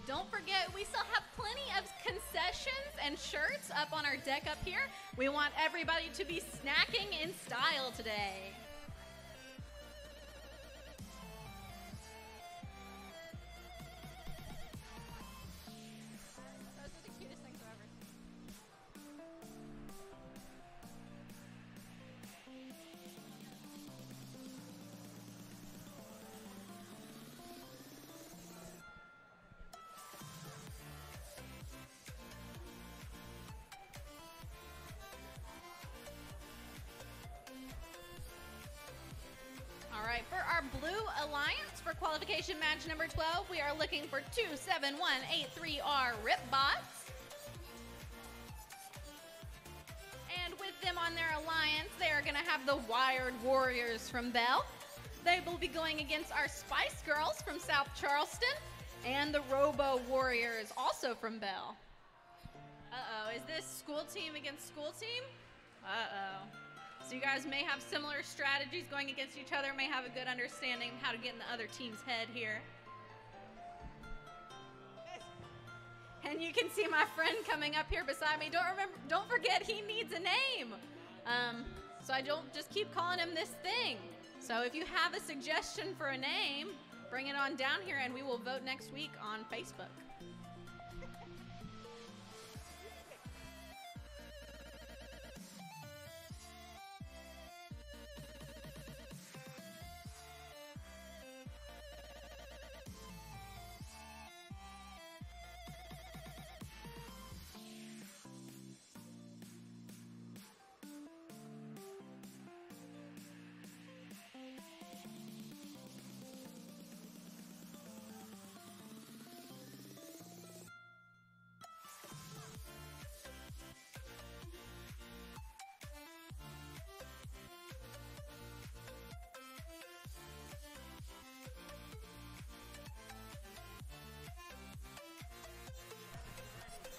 Don't forget, we still have plenty of concessions and shirts up on our deck up here. We want everybody to be snacking in style today. Those are the cutest things I've ever seen. All right, for our Blue Alliance for qualification match number 12, we are looking for 27183R Rip Bots. And with them on their alliance, they are going to have the Wired Warriors from Bell. They will be going against our Spice Girls from South Charleston and the Robo Warriors, also from Bell. Uh-oh, is this school team against school team? Uh-oh. So you guys may have similar strategies going against each other, may have a good understanding of how to get in the other team's head here. And you can see my friend coming up here beside me. Don't forget he needs a name. So I don't just keep calling him this thing. So if you have a suggestion for a name, bring it on down here and we will vote next week on Facebook.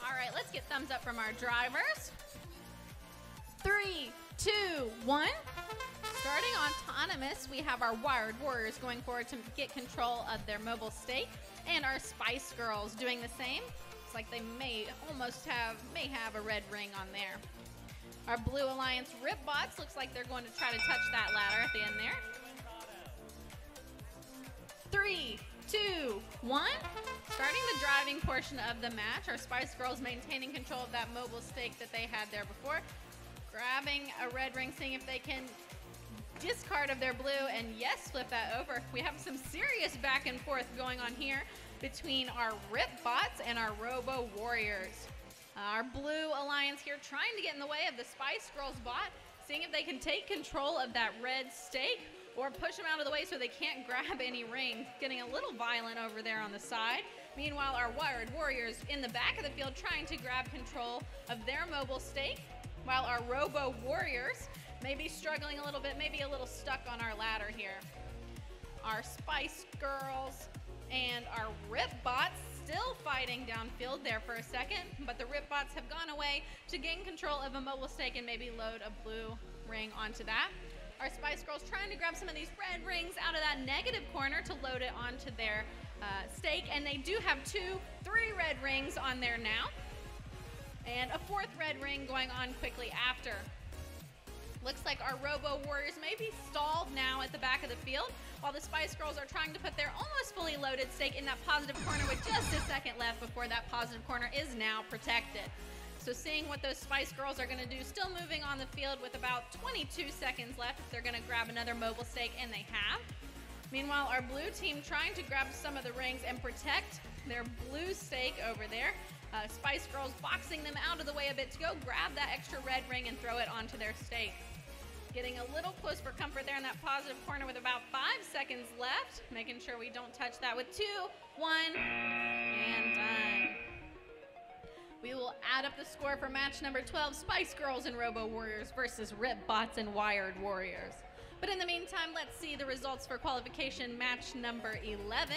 All right, let's get thumbs up from our drivers. 3, 2, 1. Starting autonomous, we have our Wired Warriors going forward to get control of their mobile stake, and our Spice Girls doing the same. It's like they may have a red ring on there. Our Blue Alliance Rip Bots looks like they're going to try to touch that ladder at the end there. 3, 2, 1. Starting the driving portion of the match, our Spice Girls maintaining control of that mobile stake that they had there before. Grabbing a red ring, seeing if they can discard of their blue, and yes, flip that over. We have some serious back and forth going on here between our Rip Bots and our Robo Warriors. Our Blue Alliance here trying to get in the way of the Spice Girls bot, seeing if they can take control of that red stake or push them out of the way so they can't grab any rings. Getting a little violent over there on the side. Meanwhile, our Wired Warriors in the back of the field trying to grab control of their mobile stake, while our Robo Warriors may be struggling a little bit, maybe a little stuck on our ladder here. Our Spice Girls and our Rip Bots still fighting downfield there for a second, but the Rip Bots have gone away to gain control of a mobile stake and maybe load a blue ring onto that. Our Spice Girls trying to grab some of these red rings out of that negative corner to load it onto their stake, and they do have 3 red rings on there now, and a 4th red ring going on quickly after. Looks like our Robo Warriors may be stalled now at the back of the field, while the Spice Girls are trying to put their almost fully loaded stake in that positive corner with just a second left before that positive corner is now protected. So seeing what those Spice Girls are going to do, still moving on the field with about 22 seconds left if they're going to grab another mobile stake, and they have. Meanwhile, our blue team trying to grab some of the rings and protect their blue stake over there. Spice Girls boxing them out of the way a bit to go grab that extra red ring and throw it onto their stake. Getting a little close for comfort there in that positive corner with about 5 seconds left. Making sure we don't touch that with 2, 1, and done. We will add up the score for match number 12, Spice Girls and Robo Warriors versus Rip Bots and Wired Warriors. But in the meantime, let's see the results for qualification match number 11.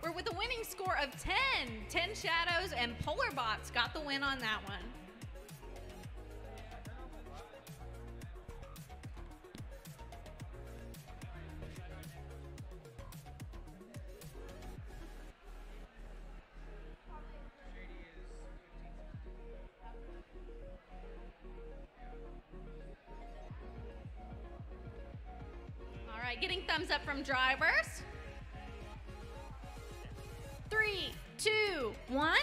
We're with a winning score of 10. 10 Shadows and Polar Bots got the win on that one. All right, getting thumbs up from drivers. 3, 2, 1.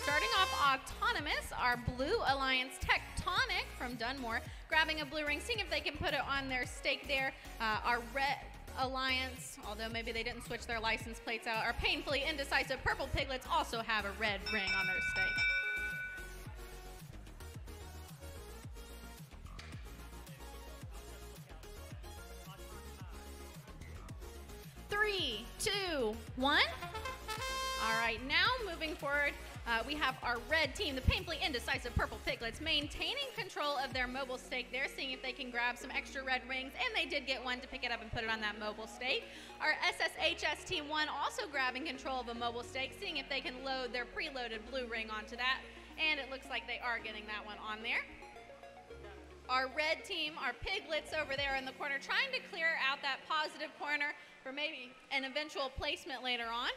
Starting off autonomous, our Blue Alliance Tectonic from Dunmore, grabbing a blue ring, seeing if they can put it on their stake there. Our Red Alliance, although maybe they didn't switch their license plates out, our Painfully Indecisive Purple Piglets also have a red ring on their stake. Three, 2, 1. All right, now moving forward, we have our red team, the Painfully Indecisive Purple Piglets, maintaining control of their mobile stake. They're seeing if they can grab some extra red rings, and they did get one to pick it up and put it on that mobile stake. Our SSHS Team 1 also grabbing control of a mobile stake, seeing if they can load their preloaded blue ring onto that, and it looks like they are getting that one on there. Our red team, our Piglets over there in the corner, trying to clear out that positive corner for maybe an eventual placement later on.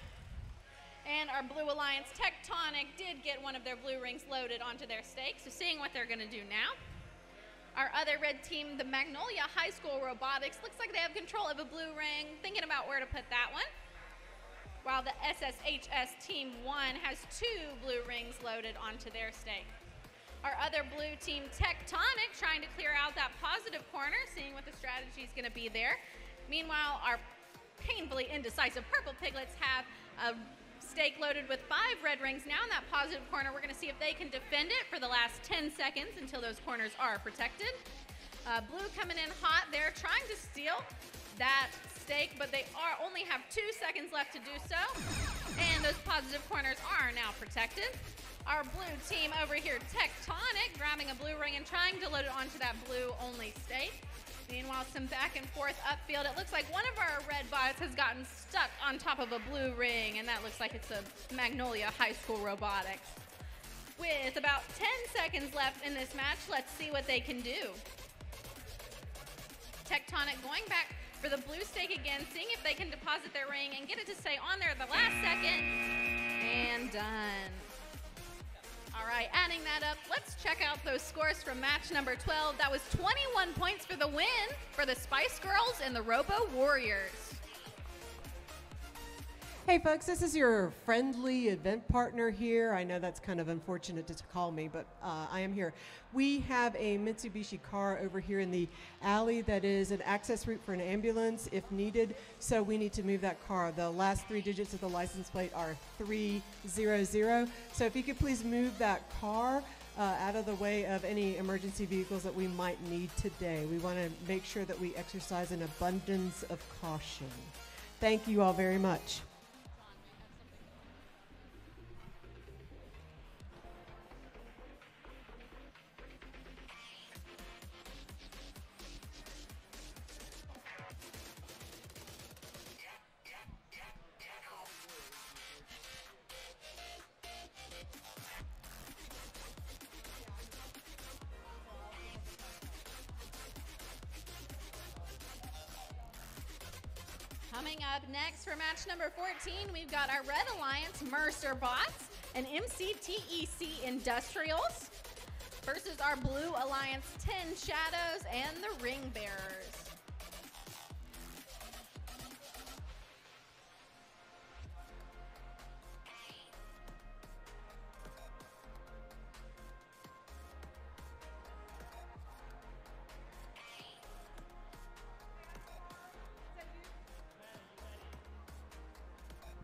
And our Blue Alliance Tectonic did get one of their blue rings loaded onto their stake, so seeing what they're going to do now. Our other red team, the Magnolia High School Robotics, looks like they have control of a blue ring, thinking about where to put that one. While the SSHS Team 1 has 2 blue rings loaded onto their stake. Our other blue team, Tectonic, trying to clear out that positive corner, seeing what the strategy is going to be there. Meanwhile, our Painfully Indecisive Purple Piglets have a stake loaded with 5 red rings now in that positive corner. We're going to see if they can defend it for the last 10 seconds until those corners are protected. Blue coming in hot there, trying to steal that stake, but they only have 2 seconds left to do so. And those positive corners are now protected. Our blue team over here, Tectonic, grabbing a blue ring and trying to load it onto that blue-only stake. Meanwhile, some back and forth upfield. It looks like one of our red bots has gotten stuck on top of a blue ring, and that looks like it's a Magnolia High School Robotics. With about 10 seconds left in this match, let's see what they can do. Tectonic going back for the blue stake again, seeing if they can deposit their ring and get it to stay on there at the last second. And done. All right, adding that up, let's check out those scores from match number 12. That was 21 points for the win for the Spice Girls and the Robo Warriors. Hey folks, this is your friendly event partner here. I know that's kind of unfortunate to call me, but I am here. We have a Mitsubishi car over here in the alley that is an access route for an ambulance if needed, so we need to move that car. The last 3 digits of the license plate are 300. So if you could please move that car out of the way of any emergency vehicles that we might need today. We want to make sure that we exercise an abundance of caution. Thank you all very much. Coming up next for match number 14, we've got our Red Alliance Mercer Bots and MCTEC Industrials versus our Blue Alliance 10 Shadows and the Ring Bearers.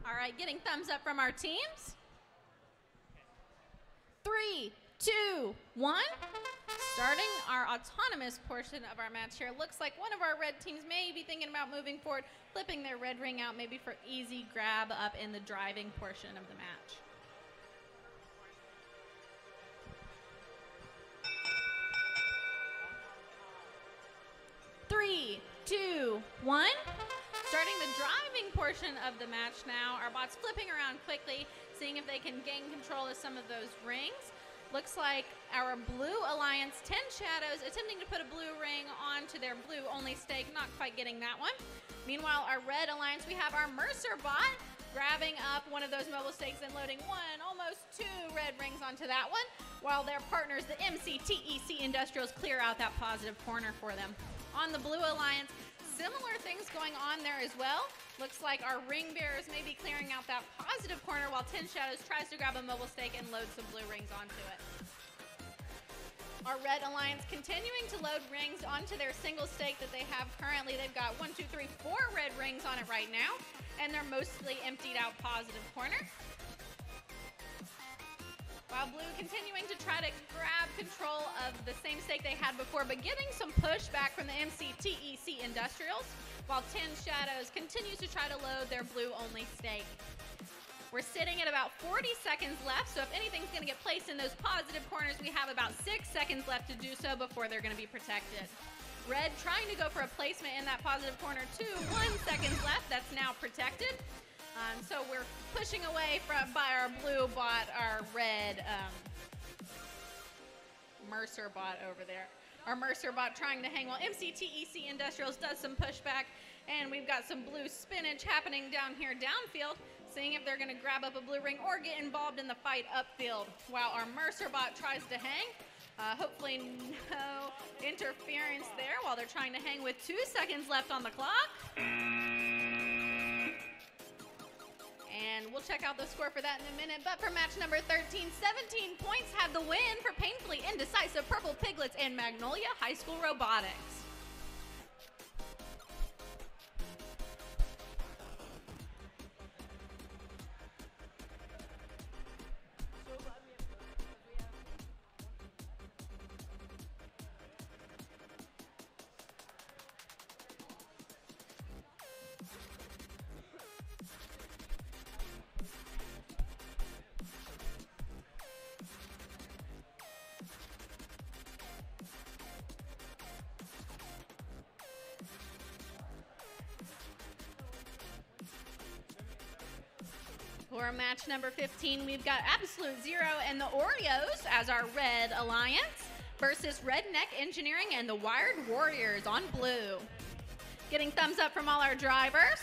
All right, getting thumbs up from our teams. 3, 2, 1. Starting our autonomous portion of our match here. Looks like one of our red teams may be thinking about moving forward, flipping their red ring out maybe for easy grab up in the driving portion of the match. Three, two, one. Starting the driving portion of the match now. Our bots flipping around quickly, seeing if they can gain control of some of those rings. Looks like our Blue Alliance 10 Shadows attempting to put a blue ring onto their blue only stake, not quite getting that one. Meanwhile, our Red Alliance, we have our Mercer bot grabbing up one of those mobile stakes and loading one, almost 2 red rings onto that one, while their partners, the MCTEC Industrials, clear out that positive corner for them. On the Blue Alliance, similar things going on there as well. Looks like our ring bearers may be clearing out that positive corner while 10 Shadows tries to grab a mobile stake and load some blue rings onto it. Our Red Alliance continuing to load rings onto their single stake that they have currently. They've got 1, 2, 3, 4 red rings on it right now, and they're mostly emptied out positive corner. While Blue continuing to try to grab control of the same stake they had before, but getting some pushback from the MCTEC Industrials, while 10 Shadows continues to try to load their blue-only stake. We're sitting at about 40 seconds left, so if anything's going to get placed in those positive corners, we have about 6 seconds left to do so before they're going to be protected. Red trying to go for a placement in that positive corner too. 1 second left, that's now protected. So we're pushing away by our blue bot, our red Mercer bot over there. Our Mercer bot trying to hang while MCTEC Industrials does some pushback, and we've got some blue spinach happening down here downfield, seeing if they're going to grab up a blue ring or get involved in the fight upfield, while our Mercer bot tries to hang. Hopefully no interference there while they're trying to hang with 2 seconds left on the clock. And we'll check out the score for that in a minute. But for match number 13, 17 points have the win for painfully indecisive Purple Piglets and Magnolia High School Robotics. For match number 15, we've got Absolute Zero and the Oreos as our red alliance versus Redneck Engineering and the Wired Warriors on blue. Getting thumbs up from all our drivers.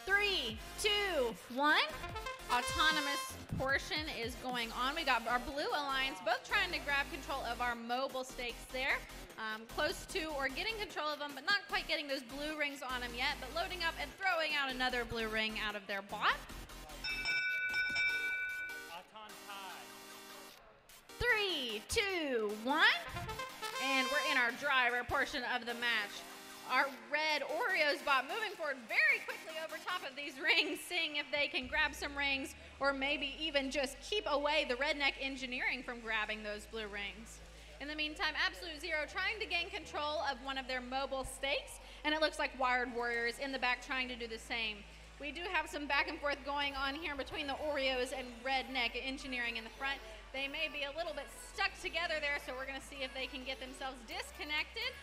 Three, two, one. Autonomous portion is going on. We got our blue alliance both trying to grab control of our mobile stakes there. Close to or getting control of them, but not quite getting those blue rings on them yet, but loading up and throwing out another blue ring out of their bot. Three, two, one. And we're in our driver portion of the match. Our red Oreos bot moving forward very quickly over top of these rings, seeing if they can grab some rings or maybe even just keep away the Redneck Engineering from grabbing those blue rings. In the meantime, Absolute Zero trying to gain control of one of their mobile stakes, and it looks like Wired Warriors in the back trying to do the same. We do have some back and forth going on here between the Oreos and Redneck Engineering in the front. They may be a little bit stuck together there, so we're going to see if they can get themselves disconnected.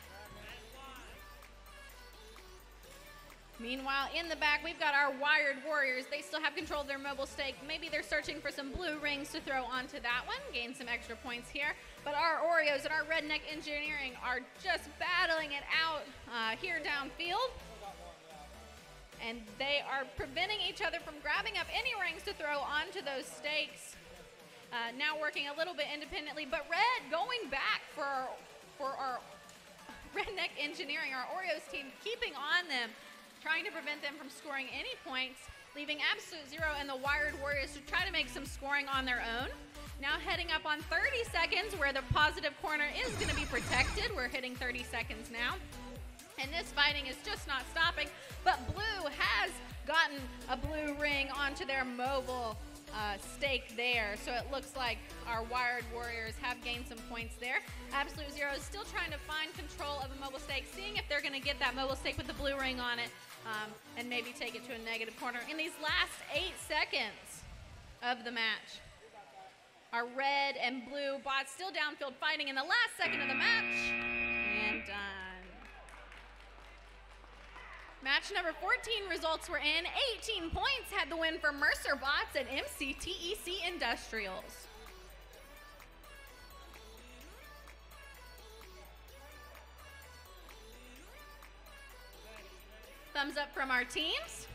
Meanwhile, in the back, we've got our Wired Warriors. They still have control of their mobile stake. Maybe they're searching for some blue rings to throw onto that one, gain some extra points here. But our Oreos and our Redneck Engineering are just battling it out here downfield. And they are preventing each other from grabbing up any rings to throw onto those stakes. Now working a little bit independently, but Red going back for our Redneck Engineering, our Oreos team, keeping on them, trying to prevent them from scoring any points, leaving Absolute Zero and the Wired Warriors to try to make some scoring on their own. Now heading up on 30 seconds where the positive corner is going to be protected. We're hitting 30 seconds now. And this fighting is just not stopping, but blue has gotten a blue ring onto their mobile stake there. So it looks like our Wired Warriors have gained some points there. Absolute Zero is still trying to find control of a mobile stake, seeing if they're going to get that mobile stake with the blue ring on it and maybe take it to a negative corner in these last 8 seconds of the match. Our red and blue bots still downfield fighting in the last second of the match. And done. Match number 14 results were in. 18 points had the win for Mercer Bots and MCTEC Industrials. Thumbs up from our teams.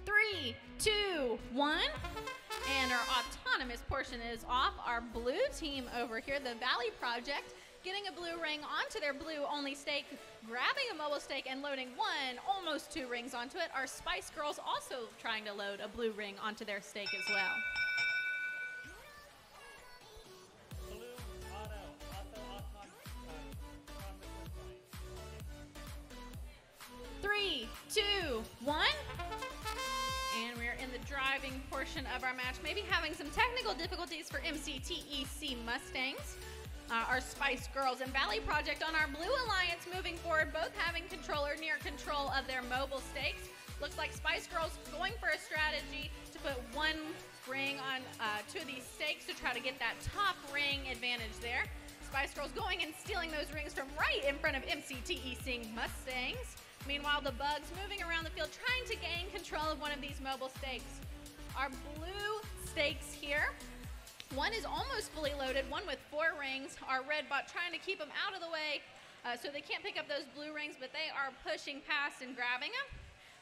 3, 2, 1. And our autonomous portion is off. Our blue team over here, the Valley Project, getting a blue ring onto their blue-only stake, grabbing a mobile stake and loading one, almost 2 rings onto it. Our Spice Girls also trying to load a blue ring onto their stake as well. Three, two, one. And we're in the driving portion of our match, maybe having some technical difficulties for MCTEC Mustangs. Our Spice Girls and Valley Project on our blue alliance moving forward, both having control or near control of their mobile stakes. Looks like Spice Girls going for a strategy to put 1 ring on 2 of these stakes to try to get that top ring advantage there. Spice Girls going and stealing those rings from right in front of MCTEC Mustangs. Meanwhile, the Bugs moving around the field trying to gain control of one of these mobile stakes. Our blue stakes here, one is almost fully loaded, one with 4 rings. Our red bot trying to keep them out of the way so they can't pick up those blue rings, but they are pushing past and grabbing them.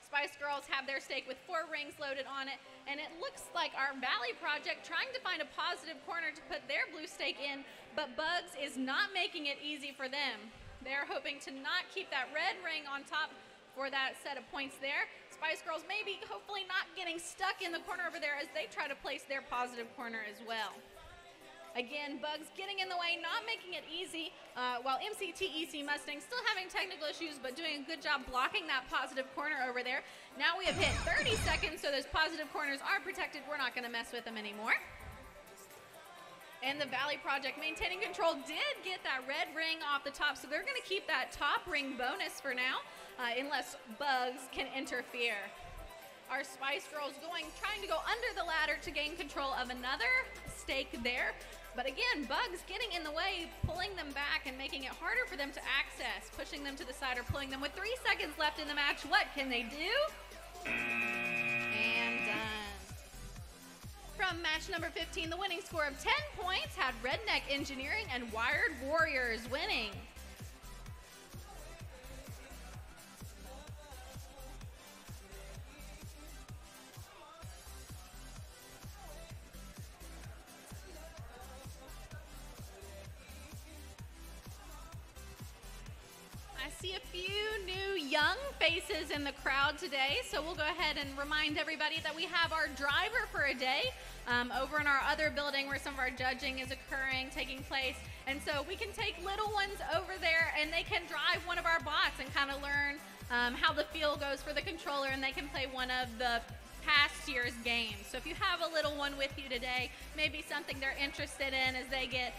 Spice Girls have their stake with 4 rings loaded on it, and it looks like our Valley Project trying to find a positive corner to put their blue stake in, but Bugs is not making it easy for them. They're hoping to not keep that red ring on top for that set of points there. Spice Girls maybe hopefully not getting stuck in the corner over there as they try to place their positive corner as well. Again, Bugs getting in the way, not making it easy, while MCTEC Mustangs still having technical issues, but doing a good job blocking that positive corner over there. Now we have hit 30 seconds, so those positive corners are protected. We're not going to mess with them anymore. And the Valley Project maintaining control did get that red ring off the top, so they're going to keep that top ring bonus for now, unless Bugs can interfere. our Spice Girls trying to go under the ladder to gain control of another stake there. But again, bugs getting in the way, pulling them back and making it harder for them to access, pushing them to the side or pulling them. With 3 seconds left in the match, what can they do? And done. From match number 15, the winning score of 10 points had Redneck Engineering and Wired Warriors winning. I see a few new young faces in the crowd today, so we'll go ahead and remind everybody that we have our driver for a day over in our other building where some of our judging is taking place. And so we can take little ones over there and they can drive one of our bots and kind of learn how the feel goes for the controller, and they can play one of the past year's games. So if you have a little one with you today, maybe something they're interested in as they get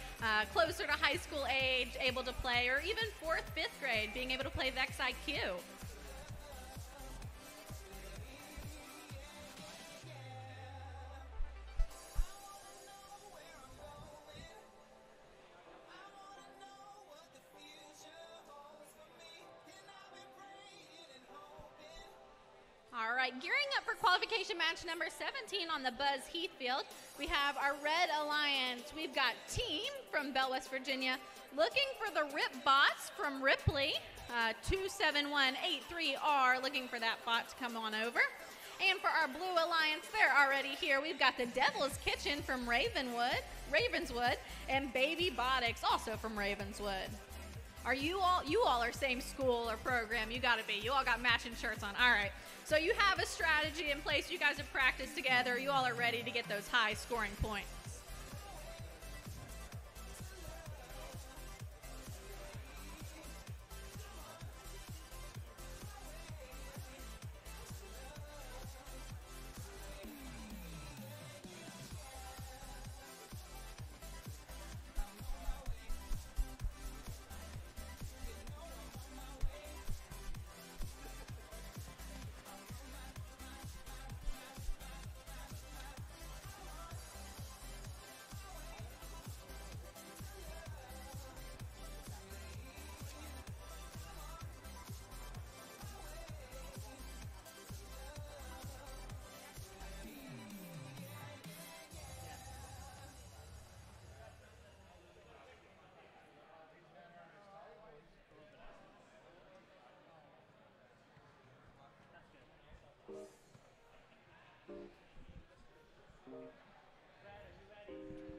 closer to high school age, able to play, or even 4th, 5th grade, being able to play Vex IQ. All right, gearing up for qualification match number 17 on the Buzz Heathfield. We have our Red Alliance. We've got Team from Bell, West Virginia, looking for the Rip Bots from Ripley, 27183R, looking for that bot to come on over. And for our Blue Alliance, they're already here. We've got the Devil's Kitchen from Ravenswood, and Baby Botics, also from Ravenswood. Are you all are same school or program? You gotta be. You all got matching shirts on. All right. So you have a strategy in place. You guys have practiced together. You all are ready to get those high scoring points.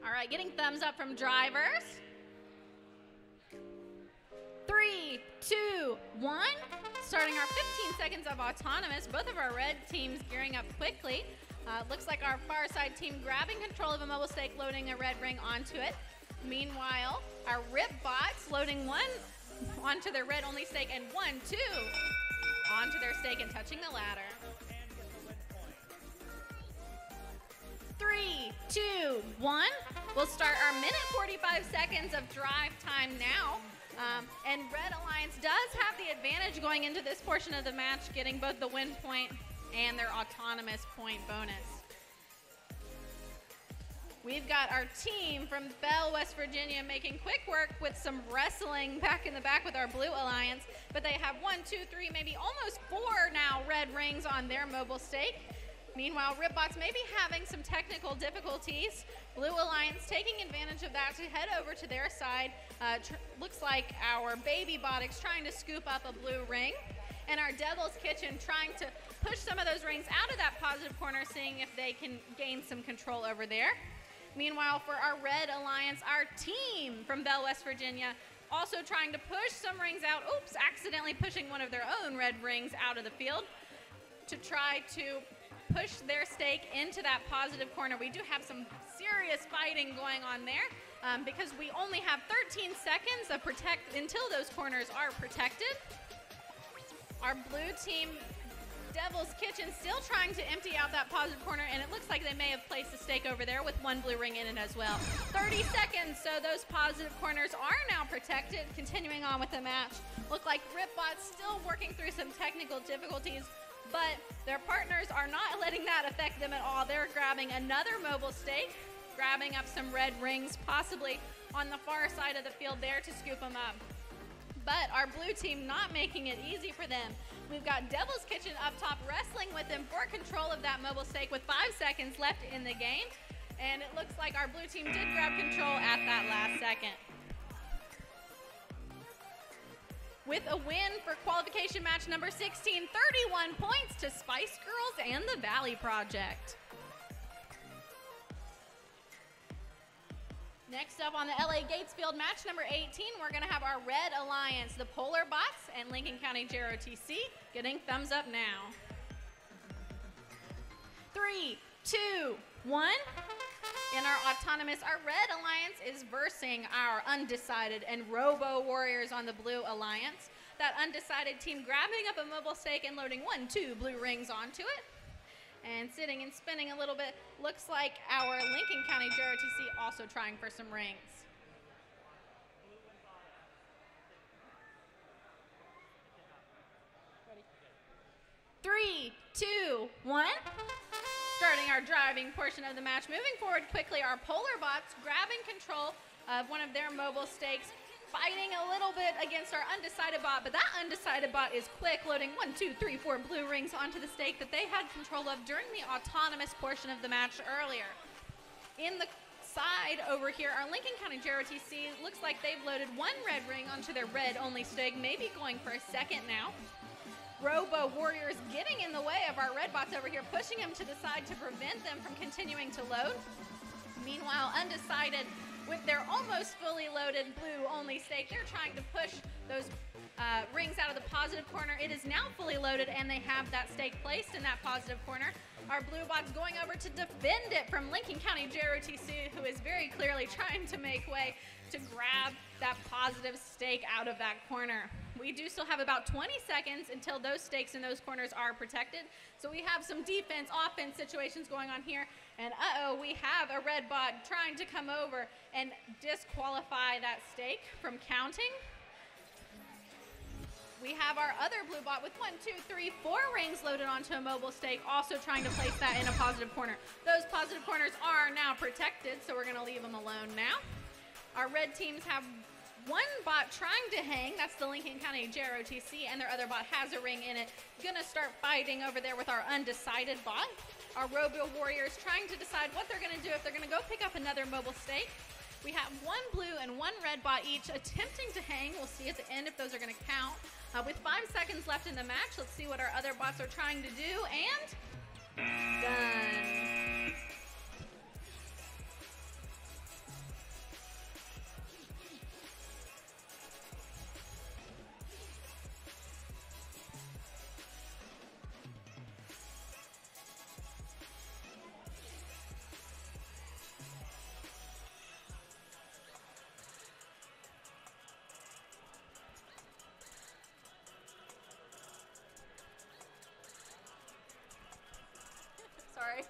All right, getting thumbs up from drivers. 3, 2, 1. Starting our 15 seconds of autonomous. Both of our red teams gearing up quickly. Looks like our far side team grabbing control of a mobile stake, loading a red ring onto it. Meanwhile, our Rip Bots loading one onto their red only stake and 1, 2 onto their stake and touching the ladder. 3, 2, 1. We'll start our minute 45 seconds of drive time now. And Red Alliance does have the advantage going into this portion of the match, getting both the win point and their autonomous point bonus. We've got our team from Bell, West Virginia, making quick work with some wrestling back in the back with our Blue Alliance, but they have 1, 2, 3, maybe almost 4 now red rings on their mobile stake. Meanwhile, Ripbots may be having some technical difficulties. Blue Alliance taking advantage of that to head over to their side. Looks like our Baby Botics trying to scoop up a blue ring. And our Devil's Kitchen trying to push some of those rings out of that positive corner, seeing if they can gain some control over there. Meanwhile, for our Red Alliance, our team from Bell, West Virginia, also trying to push some rings out. Oops, accidentally pushing one of their own red rings out of the field to try to push their stake into that positive corner. We do have some serious fighting going on there because we only have 13 seconds of until those corners are protected. Our blue team, Devil's Kitchen, still trying to empty out that positive corner, and it looks like they may have placed a stake over there with one blue ring in it as well. 30 seconds, so those positive corners are now protected. Continuing on with the match. Look like Ripbot's still working through some technical difficulties, but Their partners are not letting that affect them at all. They're grabbing another mobile stake, grabbing up some red rings, possibly on the far side of the field there to scoop them up. But our blue team not making it easy for them. We've got Devil's Kitchen up top wrestling with them for control of that mobile stake with 5 seconds left in the game. And it looks like our blue team did grab control at that last second. With a win for qualification match number 16, 31 points to Spice Girls and the Valley Project. Next up on the LA Gatesfield match number 18, we're gonna have our Red Alliance, the Polar Bots and Lincoln County JROTC getting thumbs up now. 3, 2, 1. In our autonomous, our Red Alliance is versing our Undecided and Robo Warriors on the Blue Alliance. That Undecided team grabbing up a mobile stake and loading 1, 2 blue rings onto it. And sitting and spinning a little bit, looks like our Lincoln County JROTC also trying for some rings. Ready? 3, 2, 1. Starting our driving portion of the match. Moving forward quickly, our Polar Bots grabbing control of one of their mobile stakes, fighting a little bit against our Undecided Bot, but that Undecided Bot is quick, loading 1, 2, 3, 4 blue rings onto the stake that they had control of during the autonomous portion of the match earlier. In the side over here, our Lincoln County JROTC looks like they've loaded 1 red ring onto their red-only stake, maybe going for a second now. Robo Warriors getting in the way of our red bots over here, pushing them to the side to prevent them from continuing to load. Meanwhile, Undecided, with their almost fully loaded blue-only stake, they're trying to push those rings out of the positive corner. It is now fully loaded, and they have that stake placed in that positive corner. Our blue bot's going over to defend it from Lincoln County JROTC, who is very clearly trying to make way to grab that positive stake out of that corner. We do still have about 20 seconds until those stakes in those corners are protected. So we have some defense, offense situations going on here. And we have a red bot trying to come over and disqualify that stake from counting. We have our other blue bot with 1, 2, 3, 4 rings loaded onto a mobile stake, also trying to place that in a positive corner. Those positive corners are now protected, so we're gonna leave them alone now. Our red teams have 1 bot trying to hang, that's the Lincoln County JROTC, and their other bot has a ring in it. Gonna start fighting over there with our Undecided bot. Our Robo Warriors trying to decide what they're gonna do, if they're gonna go pick up another mobile stake. We have 1 blue and 1 red bot each attempting to hang. We'll see at the end if those are gonna count. With 5 seconds left in the match, let's see what our other bots are trying to do, and done. Sorry.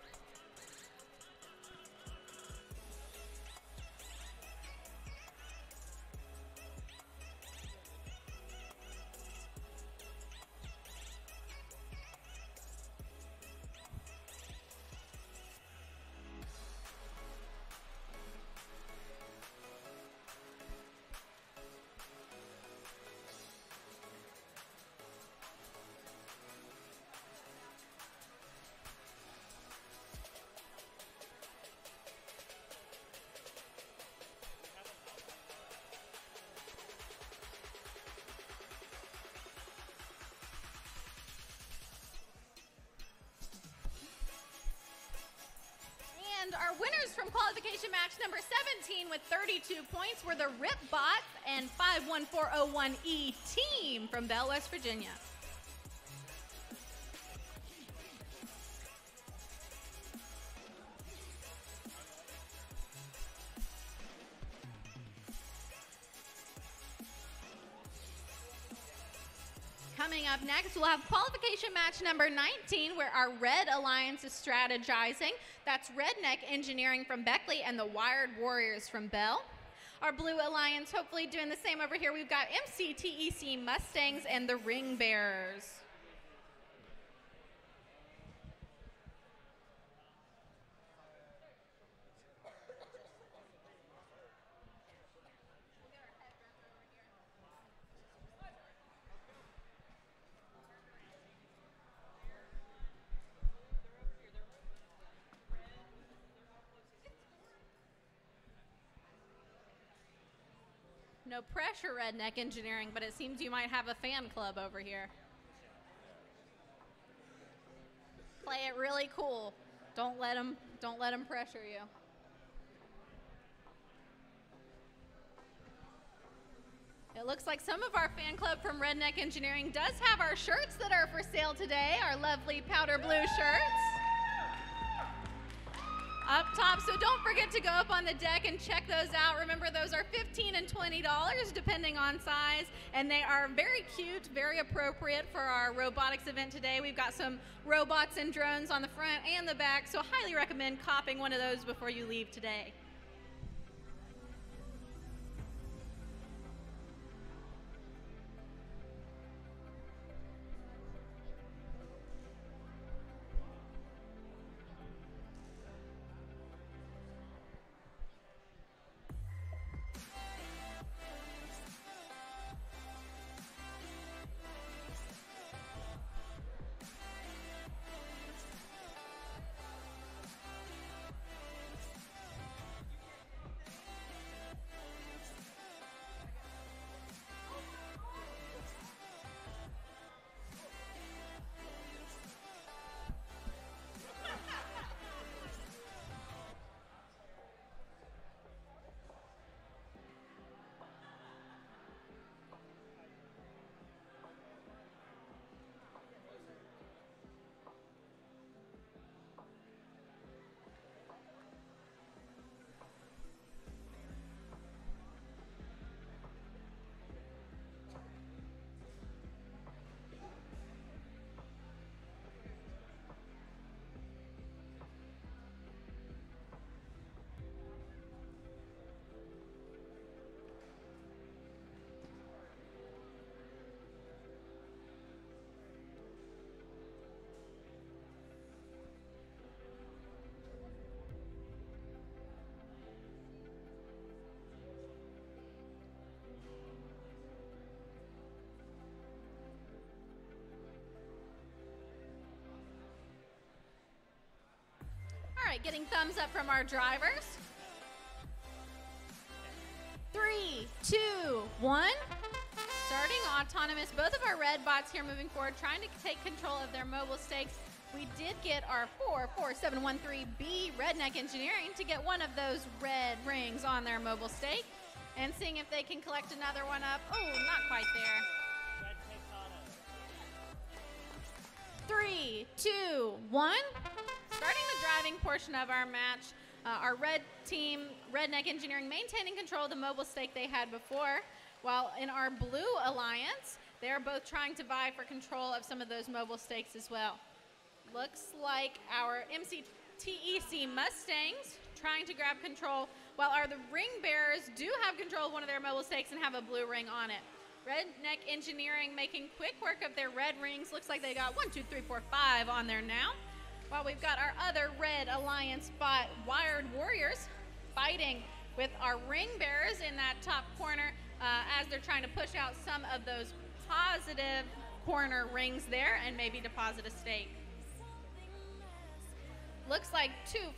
And our winners from qualification match number 17 with 32 points were the Rip Bots and 51401E team from Bell, West Virginia. Coming up next, we'll have qualification match number 19, where our Red Alliance is strategizing. That's Redneck Engineering from Beckley and the Wired Warriors from Bell. Our Blue Alliance hopefully doing the same over here. We've got MCTEC Mustangs and the Ring Bearers. No pressure, Redneck Engineering, but it seems you might have a fan club over here. Play it really cool. Don't let them pressure you. It looks like some of our fan club from Redneck Engineering does have our shirts that are for sale today, our lovely powder blue shirts. Up top, so don't forget to go up on the deck and check those out. Remember, those are $15 and $20 depending on size, and they are very cute, very appropriate for our robotics event today. We've got some robots and drones on the front and the back, so I highly recommend copping one of those before you leave today. All right, getting thumbs up from our drivers. 3, 2, 1. Starting autonomous. Both of our red bots here moving forward, trying to take control of their mobile stakes. We did get our 44713B Redneck Engineering to get one of those red rings on their mobile stake. And seeing if they can collect another one up. Oh, not quite there. 3, 2, 1. Starting the driving portion of our match, our red team, Redneck Engineering, maintaining control of the mobile stake they had before, while in our blue alliance, they're both trying to vie for control of some of those mobile stakes as well. Looks like our MCTEC Mustangs trying to grab control, while the ring bearers do have control of one of their mobile stakes and have a blue ring on it. Redneck Engineering making quick work of their red rings. Looks like they got 1, 2, 3, 4, 5 on there now. While we've got our other red alliance bot, Wired Warriors, fighting with our ring bearers in that top corner as they're trying to push out some of those positive corner rings there and maybe deposit a stake. Looks like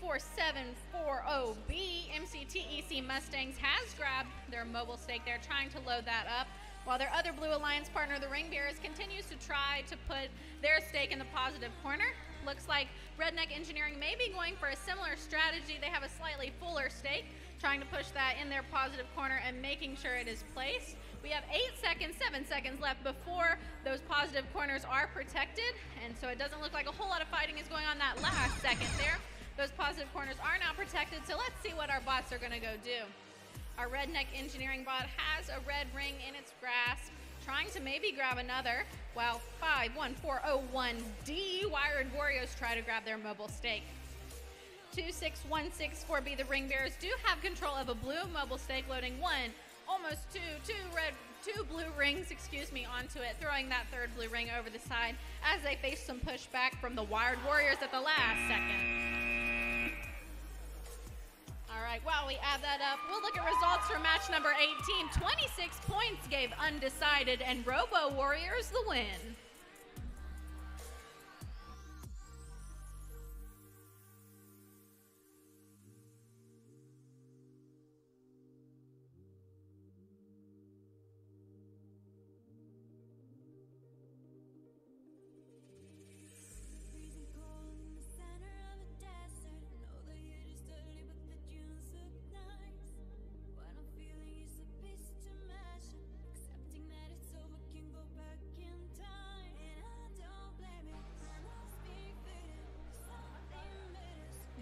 24740B MCTEC Mustangs has grabbed their mobile stake there, trying to load that up, while their other blue alliance partner, the ring bearers, continues to try to put their stake in the positive corner. Looks like Redneck Engineering may be going for a similar strategy. They have a slightly fuller stake, trying to push that in their positive corner and making sure it is placed. We have 8 seconds, 7 seconds left before those positive corners are protected, and so it doesn't look like a whole lot of fighting is going on that last second there. Those positive corners are now protected, so let's see what our bots are going to go do. Our Redneck Engineering bot has a red ring in its grasp, trying to maybe grab another, while 51401D Wired Warriors try to grab their mobile stake. 26164B, the ring bearers, do have control of a blue mobile stake, loading almost two blue rings, onto it, throwing that third blue ring over the side as they face some pushback from the Wired Warriors at the last second. All right, while we add that up, we'll look at results for match number 18. 26 points gave Undecided and Robo Warriors the win.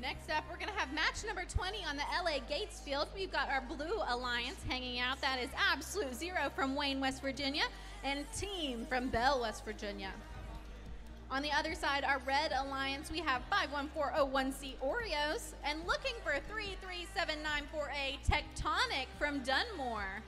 Next up, we're going to have match number 20 on the LA Gates field. We've got our Blue Alliance hanging out. That is Absolute Zero from Wayne, West Virginia, and Team from Bell, West Virginia. On the other side, our Red Alliance, we have 51401C Oreos, and looking for 33794A Tectonic from Dunmore.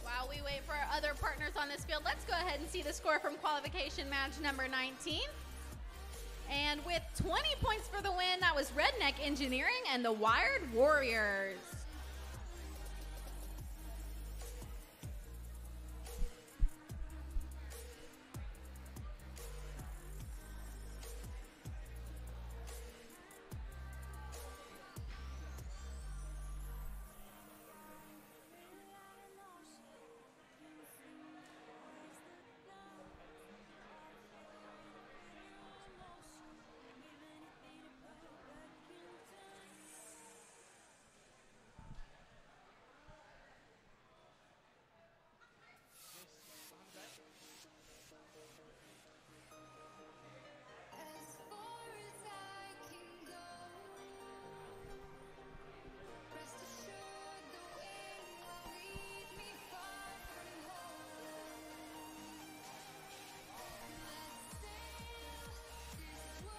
While we wait for our other partners on this field, let's go ahead and see the score from qualification match number 19. And with 20 points for the win, that was Redneck Engineering and the Wired Warriors.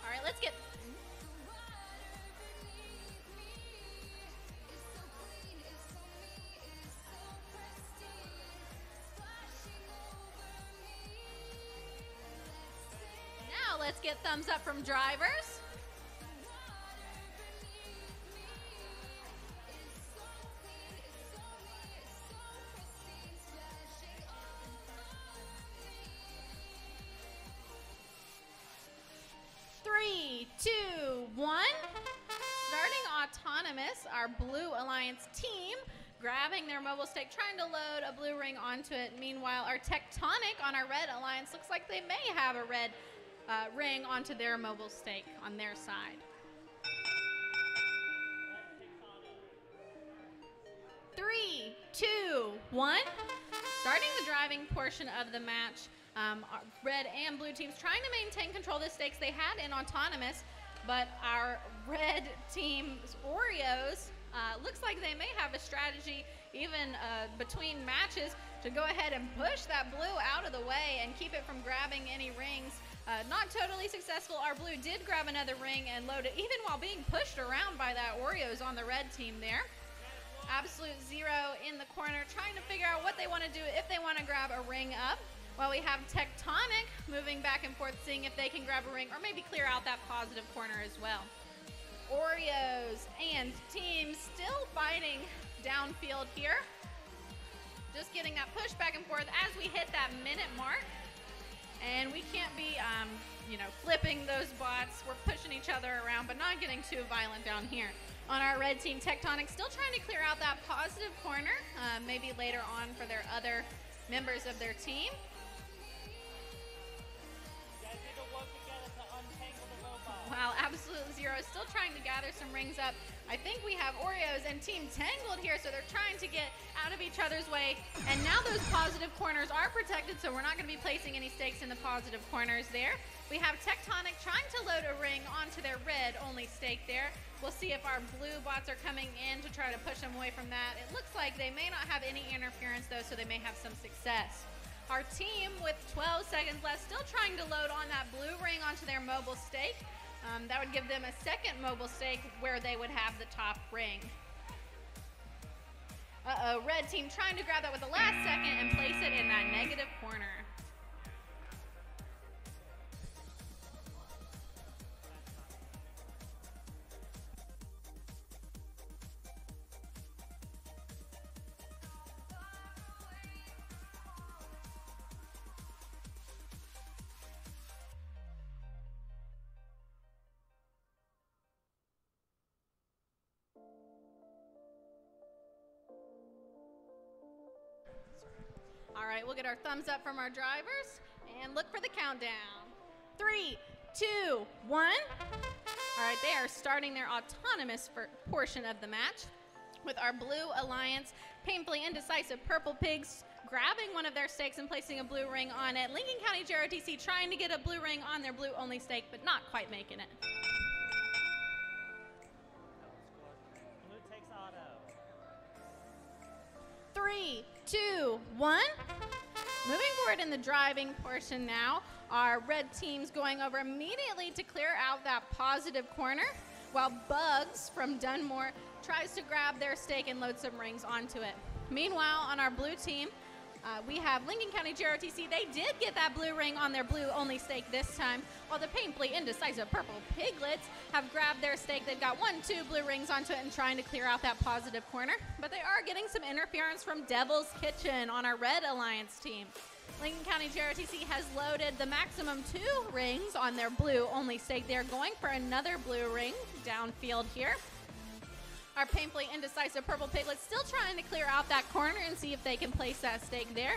All right, let's get... Now let's get thumbs up from drivers. Three, two, one. Starting autonomous, our Blue Alliance team grabbing their mobile stake, trying to load a blue ring onto it. Meanwhile, our Tectonic on our Red Alliance looks like they may have a red ring onto their mobile stake on their side. 3, 2, 1. Starting the driving portion of the match. Our red and blue teams trying to maintain control of the stakes they had in autonomous, but our red team's Oreos looks like they may have a strategy even between matches to go ahead and push that blue out of the way and keep it from grabbing any rings. Not totally successful. Our blue did grab another ring and load it even while being pushed around by that Oreos on the red team there. Absolute Zero in the corner trying to figure out what they want to do if they want to grab a ring up. While we have Tectonic moving back and forth, seeing if they can grab a ring or maybe clear out that positive corner as well. Oreos and team still fighting downfield here. Just getting that push back and forth as we hit that minute mark. And we can't be, flipping those bots. We're pushing each other around, but not getting too violent down here. On our red team, Tectonic still trying to clear out that positive corner, maybe later on for their other members of their team. While Absolute Zero is still trying to gather some rings up. I think we have Oreos and Team Tangled here, so they're trying to get out of each other's way. And now those positive corners are protected, so we're not going to be placing any stakes in the positive corners there. We have Tectonic trying to load a ring onto their red-only stake there. We'll see if our blue bots are coming in to try to push them away from that. It looks like they may not have any interference, though, so they may have some success. Our team, with 12 seconds left, still trying to load on that blue ring onto their mobile stake. That would give them a second mobile stake where they would have the top ring. Red team trying to grab that with the last second and place it in that negative corner. All right, we'll get our thumbs up from our drivers and look for the countdown. 3, 2, 1. All right, they are starting their autonomous portion of the match with our Blue Alliance painfully indecisive Purple Pigs grabbing one of their stakes and placing a blue ring on it. Lincoln County JROTC trying to get a blue ring on their blue only stake, but not quite making it. Blue takes auto. 3, 2, 1. Moving forward in the driving portion now, our red team's going over immediately to clear out that positive corner, while Bugs from Dunmore tries to grab their stake and load some rings onto it. Meanwhile, on our blue team, we have Lincoln County JROTC. They did get that blue ring on their blue only stake this time, while the painfully indecisive Purple Piglets have grabbed their stake. They've got 1, 2 blue rings onto it and trying to clear out that positive corner, but they are getting some interference from Devil's Kitchen on our Red Alliance team. Lincoln County JROTC has loaded the maximum 2 rings on their blue only stake. They're going for another blue ring downfield here. Our painfully indecisive Purple Piglets still trying to clear out that corner and see if they can place that stake there.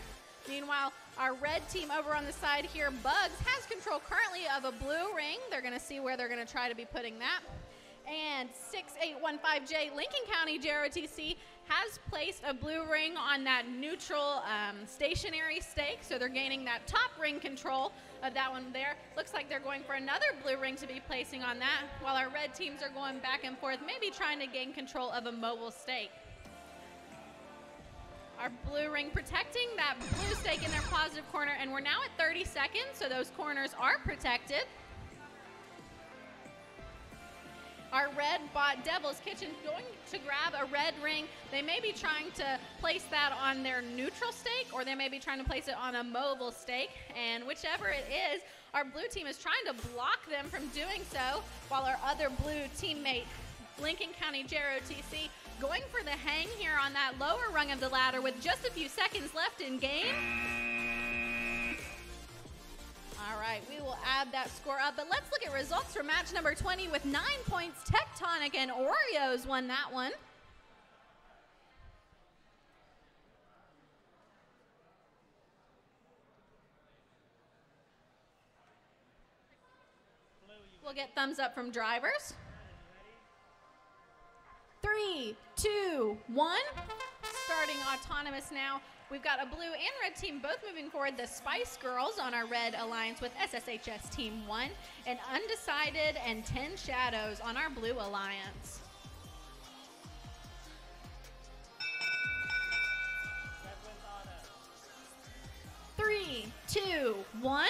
Meanwhile, our red team over on the side here, Bugs, has control currently of a blue ring. They're going to see where they're going to try to be putting that. And 6815J Lincoln County JROTC has placed a blue ring on that neutral stationary stake, so they're gaining that top ring control of that one there. Looks like they're going for another blue ring to be placing on that, while our red teams are going back and forth, maybe trying to gain control of a mobile stake. Our blue ring protecting that blue stake in their positive corner, and we're now at 30 seconds, so those corners are protected. Our red bot Devil's Kitchen going to grab a red ring. They may be trying to place that on their neutral stake, or they may be trying to place it on a mobile stake. And whichever it is, our blue team is trying to block them from doing so, while our other blue teammate, Lincoln County JROTC, going for the hang here on that lower rung of the ladder with just a few seconds left in game. All right, we will add that score up, but let's look at results for match number 20 with 9 points. Tectonic and Oreos won that one. We'll get thumbs up from drivers. 3, 2, 1. Starting autonomous now. We've got a blue and red team both moving forward. The Spice Girls on our Red Alliance with SSHS Team 1, and Undecided and 10 Shadows on our Blue Alliance. Three, 2, 1.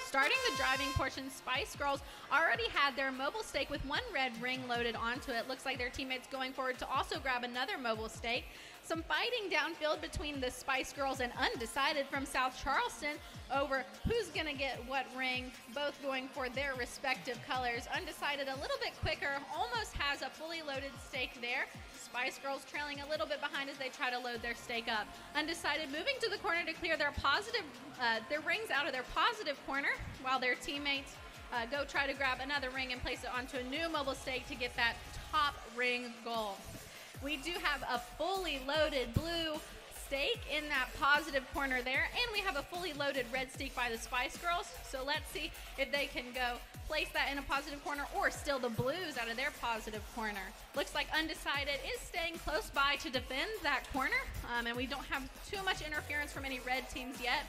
Starting the driving portion, Spice Girls already had their mobile stake with 1 red ring loaded onto it. Looks like their teammates going forward to also grab another mobile stake. Some fighting downfield between the Spice Girls and Undecided from South Charleston over who's going to get what ring, both going for their respective colors. Undecided a little bit quicker, almost has a fully loaded stake there. Spice Girls trailing a little bit behind as they try to load their stake up. Undecided moving to the corner to clear their rings out of their positive corner, while their teammates go try to grab another ring and place it onto a new mobile stake to get that top ring goal. We do have a fully loaded blue stake in that positive corner there, and we have a fully loaded red stake by the Spice Girls. So let's see if they can go place that in a positive corner or steal the blues out of their positive corner. Looks like Undecided is staying close by to defend that corner, and we don't have too much interference from any red teams yet.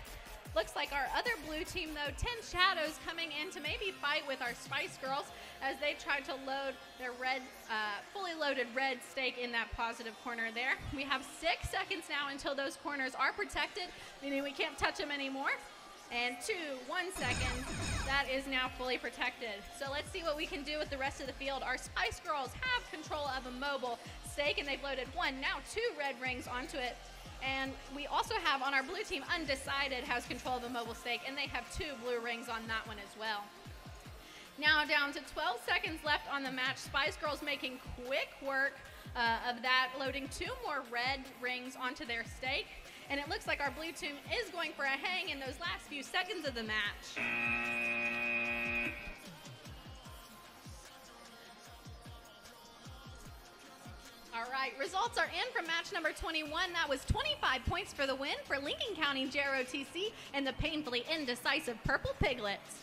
Looks like our other blue team, though, 10 Shadows, coming in to maybe fight with our Spice Girls as they try to load their red, fully loaded red stake in that positive corner there. We have 6 seconds now until those corners are protected, meaning we can't touch them anymore. And 1 second, that is now fully protected. So let's see what we can do with the rest of the field. Our Spice Girls have control of a mobile stake, and they've loaded 1, now 2 red rings onto it. And we also have on our blue team, Undecided has control of a mobile stake, and they have 2 blue rings on that one as well. Now down to 12 seconds left on the match. Spice Girls making quick work of that, loading 2 more red rings onto their stake. And it looks like our blue team is going for a hang in those last few seconds of the match. All right. right, results are in from match number 21. That was 25 points for the win for Lincoln County JROTC and the painfully indecisive Purple Piglets.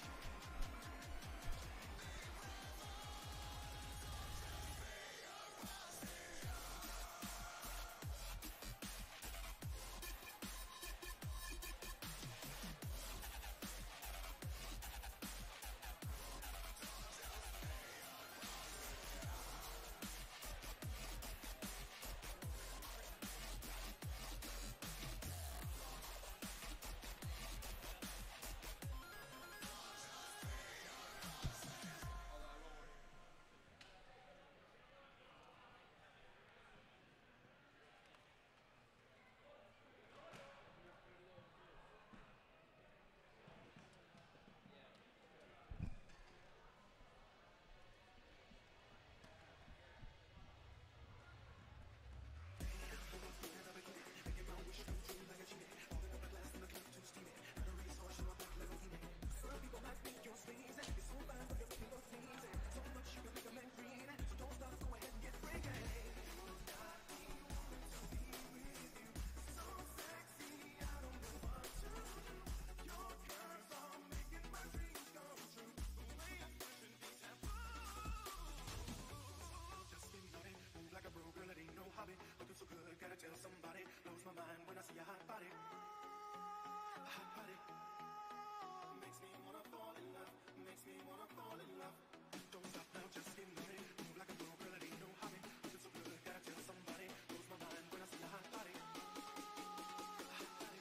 Tell somebody, blows my mind when I see a hot body. A hot body makes me wanna fall in love, makes me wanna fall in love. Don't stop now, just get ready. Move like a pro girl, it ain't no hobby. Looking so good, gotta tell somebody, blows my mind when I see a hot body. A hot body.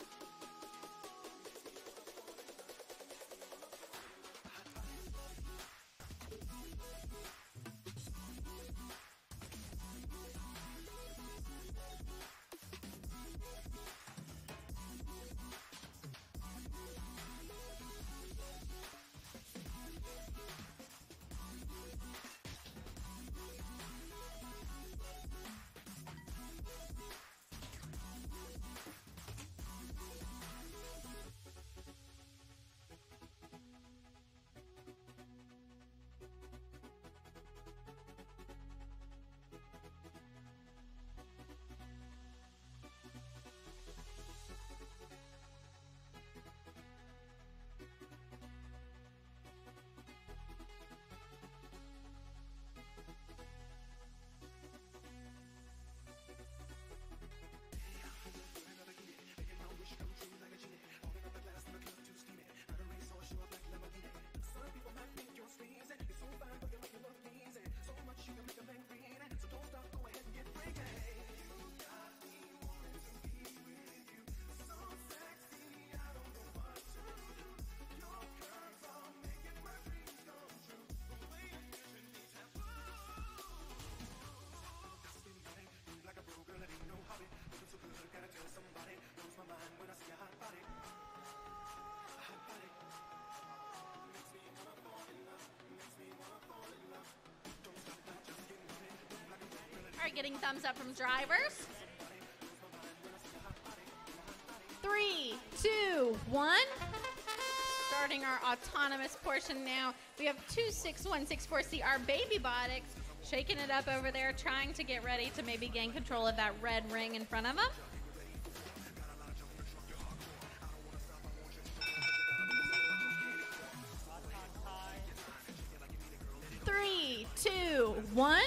All right, getting thumbs up from drivers. 3, 2, 1. Starting our autonomous portion now. We have 26164C, our baby botics, shaking it up over there, trying to get ready to maybe gain control of that red ring in front of them. Three, two, one.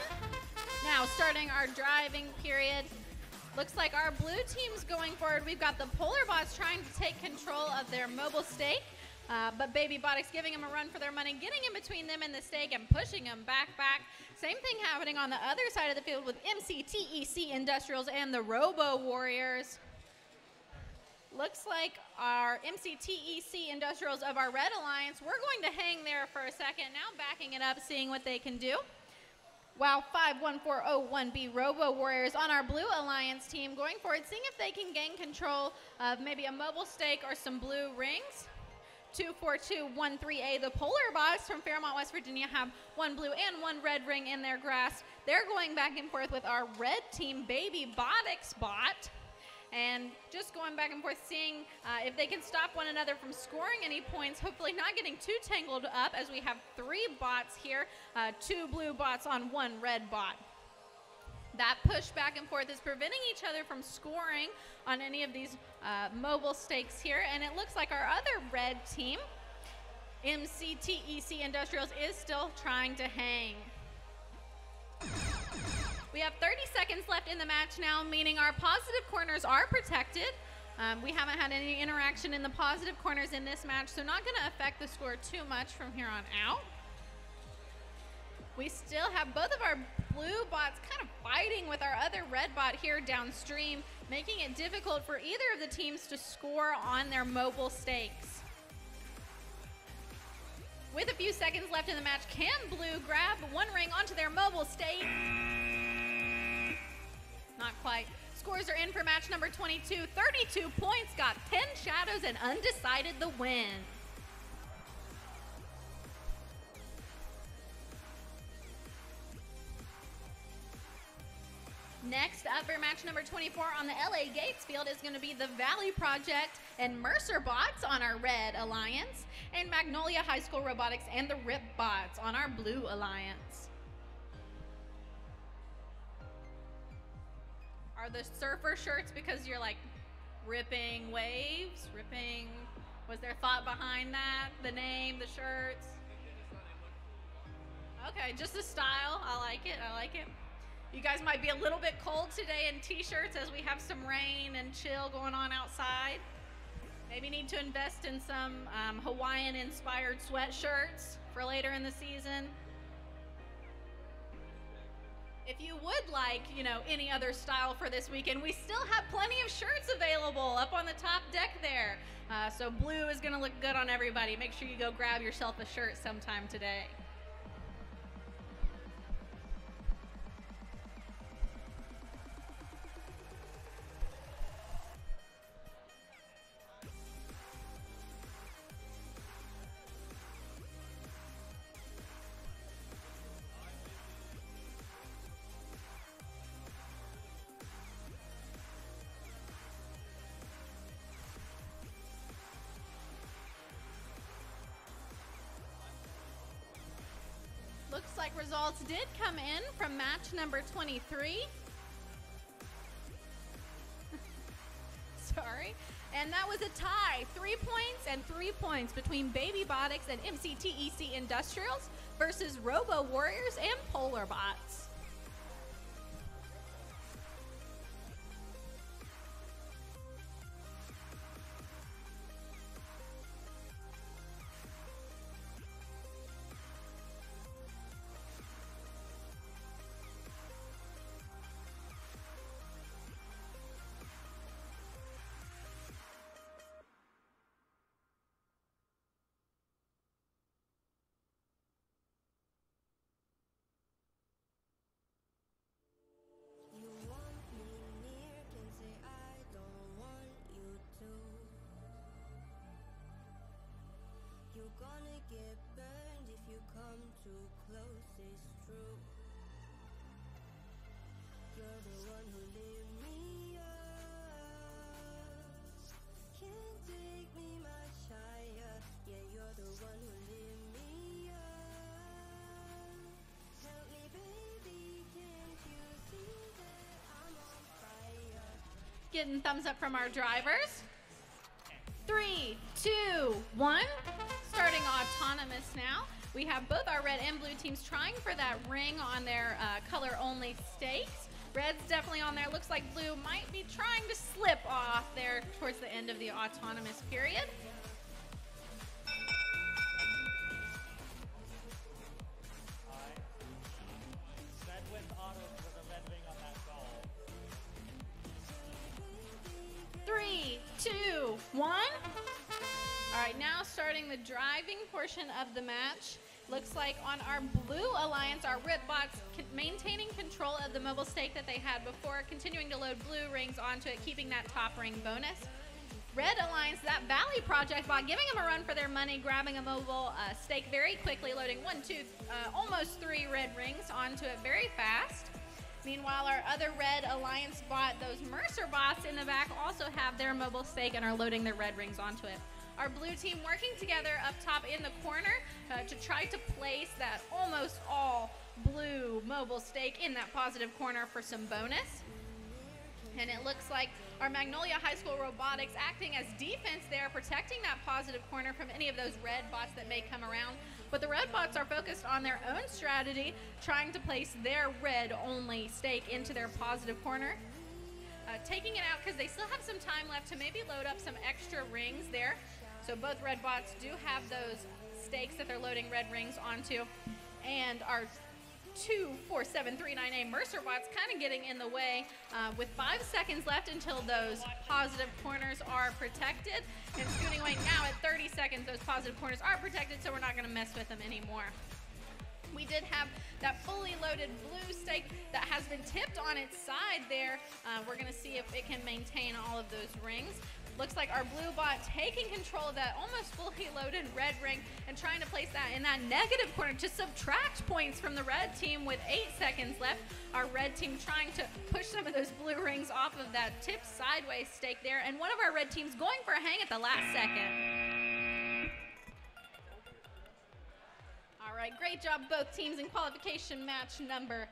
Now starting our driving period. Looks like our blue team's going forward. We've got the Polar Bots trying to take control of their mobile stake, but Baby Botics giving them a run for their money, getting in between them and the stake and pushing them back. Same thing happening on the other side of the field with MCTEC Industrials and the Robo Warriors. Looks like our MCTEC Industrials of our Red Alliance, we're going to hang there for a second, now backing it up, seeing what they can do. While 51401B Robo Warriors on our Blue Alliance team going forward, seeing if they can gain control of maybe a mobile stake or some blue rings. 24213A, the Polar Bots from Fairmont, West Virginia, have one blue and one red ring in their grasp. They're going back and forth with our red team, Baby Botics bot. And just going back and forth, seeing if they can stop one another from scoring any points, hopefully not getting too tangled up, as we have 3 bots here, 2 blue bots on 1 red bot. That push back and forth is preventing each other from scoring on any of these mobile stakes here. And it looks like our other red team, MCTEC Industrials, is still trying to hang. We have 30 seconds left in the match now, meaning our positive corners are protected. We haven't had any interaction in the positive corners in this match, so not going to affect the score too much from here on out. We still have both of our blue bots kind of fighting with our other red bot here downstream, making it difficult for either of the teams to score on their mobile stakes. With a few seconds left in the match, can blue grab one ring onto their mobile stake? Not quite. Scores are in for match number 22. 32 points, got 10 shadows, and undecided the win. Next up for match number 24 on the LA Gates field is going to be the Valley Project and Mercer bots on our red alliance, and Magnolia High School Robotics and the RIP bots on our blue alliance. Are the surfer shirts because you're like ripping waves? Ripping, was there thought behind that? The name, the shirts? Okay, just the style. I like it, I like it. You guys might be a little bit cold today in t-shirts as we have some rain and chill going on outside. Maybe need to invest in some Hawaiian-inspired sweatshirts for later in the season. If you would like, you know, any other style for this weekend, we still have plenty of shirts available up on the top deck there. So blue is gonna look good on everybody. Make sure you go grab yourself a shirt sometime today. Looks like results did come in from match number 23. Sorry. And that was a tie. 3 points and 3 points between Baby Botics and MCTEC Industrials versus Robo Warriors and Polar Bots. Gonna get burned if you come too close, it's true. You're the one who lit me up. Can't take me much higher. Yeah, you're the one who lit me up. Help me, baby, can't you see that I'm on fire? Getting thumbs up from our drivers. 3, 2, 1. Starting autonomous now. We have both our red and blue teams trying for that ring on their color-only stakes. Red's definitely on there. Looks like blue might be trying to slip off there towards the end of the autonomous period. Red with auto with a red ring on that goal. 3, 2, 1. All right, now starting the driving portion of the match. Looks like on our blue alliance, our RIP bots maintaining control of the mobile stake that they had before, continuing to load blue rings onto it, keeping that top ring bonus. Red alliance, that Valley Project bot, giving them a run for their money, grabbing a mobile stake very quickly, loading 1, 2, almost 3 red rings onto it very fast. Meanwhile, our other red alliance bot, those Mercer bots in the back, also have their mobile stake and are loading their red rings onto it. Our blue team working together up top in the corner to try to place that almost all blue mobile stake in that positive corner for some bonus. And it looks like our Magnolia High School Robotics acting as defense there, protecting that positive corner from any of those red bots that may come around. But the red bots are focused on their own strategy, trying to place their red-only stake into their positive corner. Taking it out because they still have some time left to maybe load up some extra rings there. So both red bots do have those stakes that they're loading red rings onto. And our 24739A Mercer bots kind of getting in the way with 5 seconds left until those positive corners are protected. And scooting away now at 30 seconds, those positive corners are protected, so we're not going to mess with them anymore. We did have that fully loaded blue stake that has been tipped on its side there. We're going to see if it can maintain all of those rings. Looks like our blue bot taking control of that almost fully loaded red ring and trying to place that in that negative corner to subtract points from the red team with 8 seconds left. Our red team trying to push some of those blue rings off of that tipped sideways stake there, and one of our red teams going for a hang at the last second. All right, great job both teams in qualification match number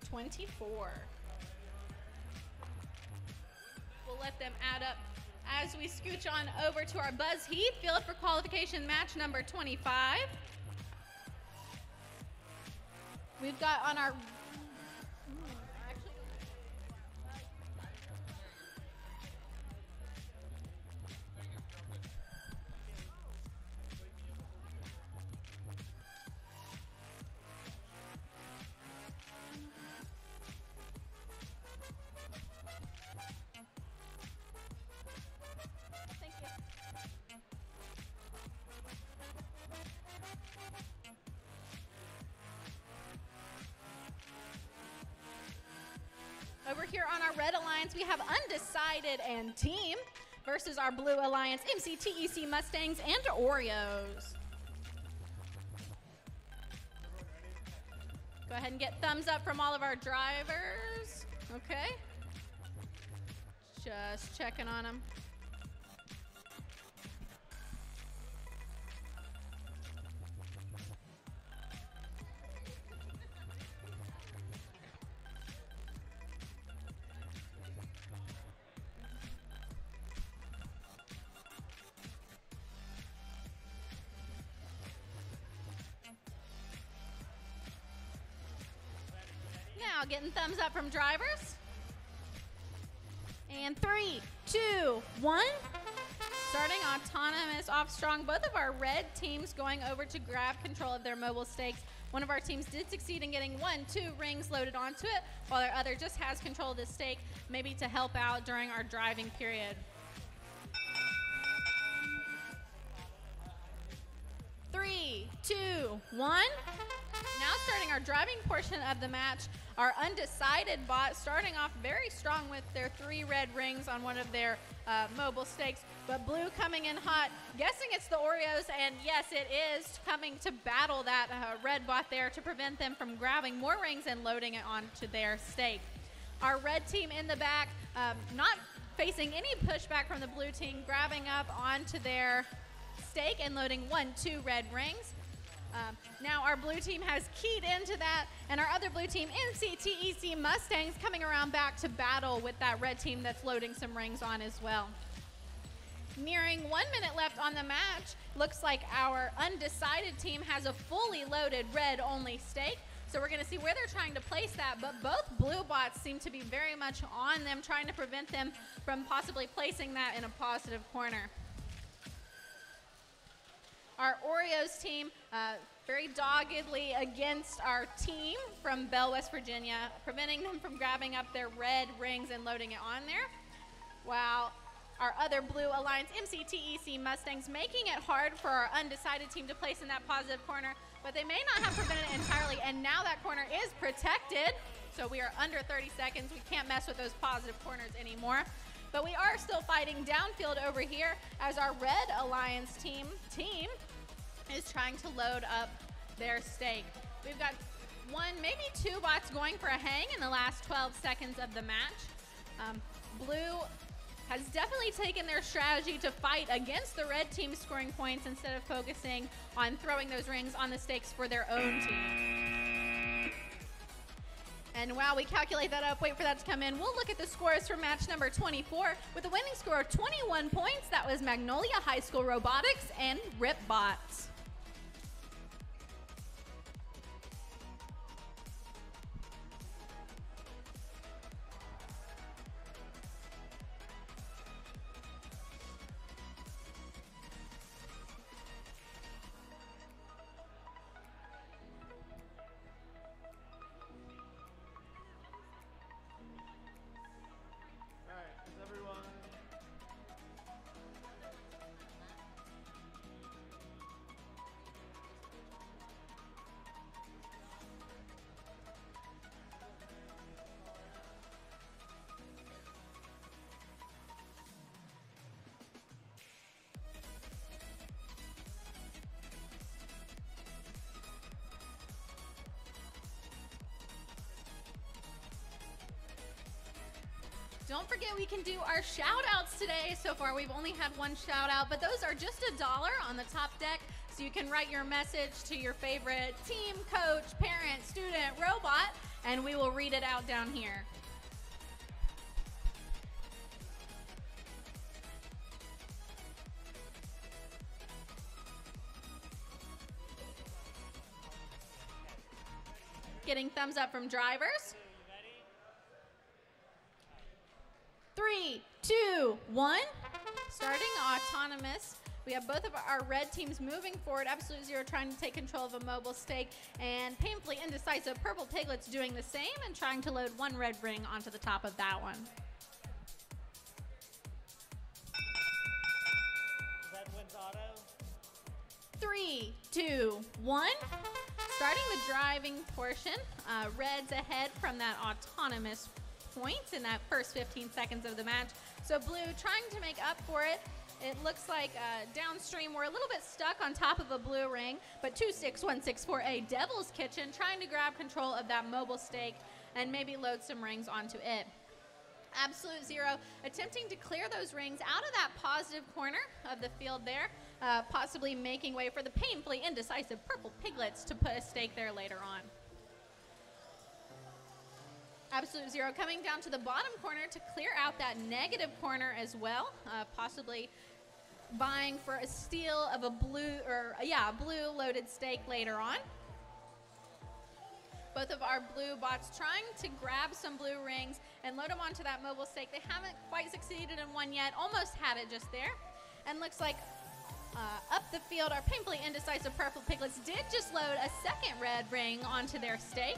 24. We'll let them add up as we scooch on over to our Buzz Heath field for qualification match number 25. We've got on our over here on our red alliance, we have Undecided and Team versus our blue alliance, MCTEC Mustangs and Oreos. Go ahead and get thumbs up from all of our drivers. Okay. Just checking on them. Now getting thumbs up from drivers. And 3, 2, 1. Starting autonomous off strong. Both of our red teams going over to grab control of their mobile stakes. One of our teams did succeed in getting 1, 2 rings loaded onto it, while our other just has control of the stake, maybe to help out during our driving period. 3, 2, 1. Now starting our driving portion of the match, our Undecided bot starting off very strong with their 3 red rings on one of their mobile stakes, but blue coming in hot, guessing it's the Oreos, and yes, it is, coming to battle that red bot there to prevent them from grabbing more rings and loading it onto their stake. Our red team in the back, not facing any pushback from the blue team, grabbing up onto their stake and loading 1, 2 red rings. Now our blue team has keyed into that, and our other blue team, MCTEC Mustangs, coming around back to battle with that red team that's loading some rings on as well. Nearing 1 minute left on the match, looks like our Undecided team has a fully loaded red-only stake, so we're going to see where they're trying to place that, but both blue bots seem to be very much on them, trying to prevent them from possibly placing that in a positive corner. Our Oreos team very doggedly against our team from Bell, West Virginia, preventing them from grabbing up their red rings and loading it on there. While our other blue alliance, MCTEC Mustangs, making it hard for our Undecided team to place in that positive corner, but they may not have prevented it entirely, and now that corner is protected, so we are under 30 seconds. We can't mess with those positive corners anymore. But we are still fighting downfield over here as our red alliance team is trying to load up their stake. We've got 1, maybe 2 bots going for a hang in the last 12 seconds of the match. Blue has definitely taken their strategy to fight against the red team scoring points instead of focusing on throwing those rings on the stakes for their own team. And while we calculate that up, wait for that to come in, we'll look at the scores for match number 24 with a winning score of 21 points. That was Magnolia High School Robotics and RipBots. Alright, is everyone? Don't forget we can do our shout outs today. So far we've only had one shout out, but those are just $1 on the top deck. So you can write your message to your favorite team, coach, parent, student, robot, and we will read it out down here. Getting thumbs up from drivers. 3, 2, 1. Starting autonomous. We have both of our red teams moving forward. Absolute Zero trying to take control of a mobile stake, and painfully indecisive Purple Piglets doing the same and trying to load one red ring onto the top of that one. Red wins auto. 3, 2, 1. Starting the driving portion. Red's ahead from that autonomous points in that first 15 seconds of the match. So blue trying to make up for it. It looks like downstream we're a little bit stuck on top of a blue ring, but 26164A Devil's Kitchen trying to grab control of that mobile stake and maybe load some rings onto it. Absolute Zero attempting to clear those rings out of that positive corner of the field there, possibly making way for the painfully indecisive Purple Piglets to put a stake there later on. Absolute Zero coming down to the bottom corner to clear out that negative corner as well, possibly vying for a steal of a blue, blue loaded stake later on. Both of our blue bots trying to grab some blue rings and load them onto that mobile stake. They haven't quite succeeded in one yet, almost had it just there. And looks like up the field, our painfully indecisive Purple Piglets did just load a second red ring onto their stake.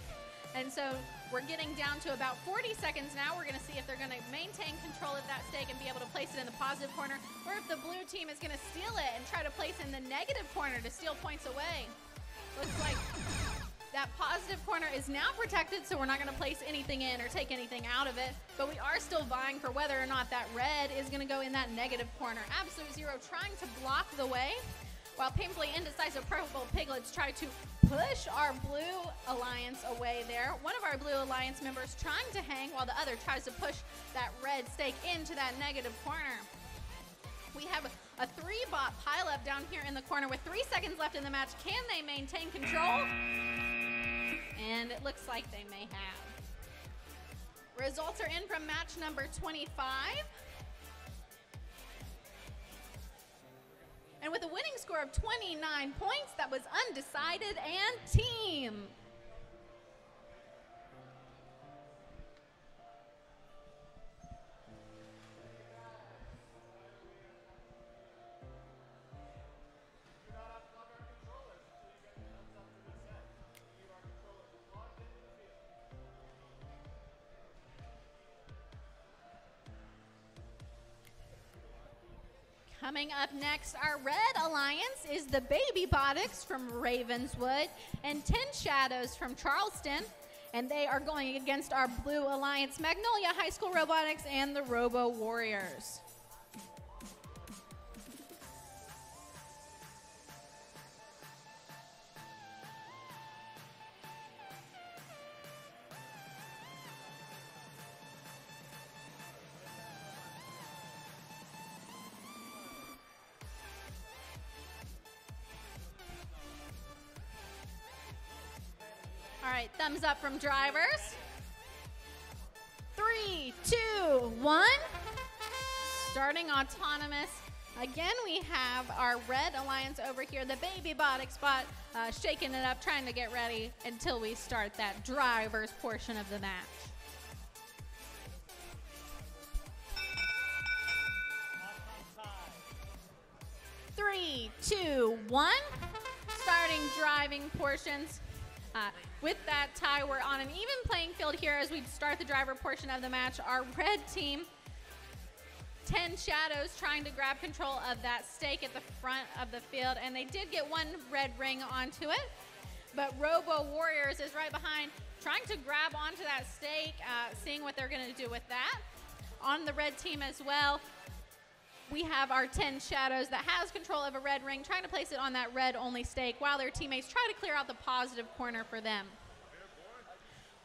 And so we're getting down to about 40 seconds now. We're going to see if they're going to maintain control of that stake and be able to place it in the positive corner, or if the blue team is going to steal it and try to place in the negative corner to steal points away. Looks like that positive corner is now protected, so we're not going to place anything in or take anything out of it. But we are still vying for whether or not that red is going to go in that negative corner. Absolute Zero trying to block the way, while painfully indecisive Purple Piglets try to push our blue alliance away there. One of our blue alliance members trying to hang while the other tries to push that red stake into that negative corner. We have a 3-bot pileup down here in the corner with 3 seconds left in the match. Can they maintain control? And it looks like they may have. Results are in from match number 25. And with a winning score of 29 points, that was undecided and team. Coming up next, our red alliance is the Baby Botics from Ravenswood and 10 Shadows from Charleston. And they are going against our blue alliance, Magnolia High School Robotics and the Robo Warriors. All right, thumbs up from drivers. Starting autonomous. Again, we have our red alliance over here, the baby botic spot, shaking it up, trying to get ready until we start that driver's portion of the match. Three, two, one. Starting driving portions. With that tie, we're on an even playing field here as we start the driver portion of the match. Our red team, 10 Shadows, trying to grab control of that stake at the front of the field, and they did get one red ring onto it, but Robo Warriors is right behind, trying to grab onto that stake, seeing what they're going to do with that. On the red team as well, we have our 10 Shadows that has control of a red ring, trying to place it on that red only stake while their teammates try to clear out the positive corner for them.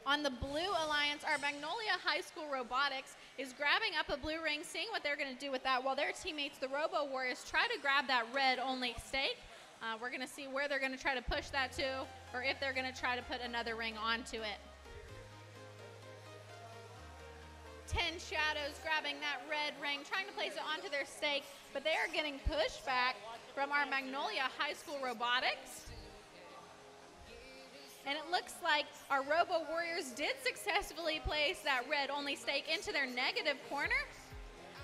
On the blue alliance, our Magnolia High School Robotics is grabbing up a blue ring, seeing what they're going to do with that, while their teammates, the Robo Warriors, try to grab that red only stake. We're going to see where they're going to try to push that to, or if they're going to try to put another ring onto it. 10 Shadows grabbing that red ring, trying to place it onto their stake, but they are getting pushback from our Magnolia High School Robotics. And it looks like our Robo Warriors did successfully place that red only stake into their negative corner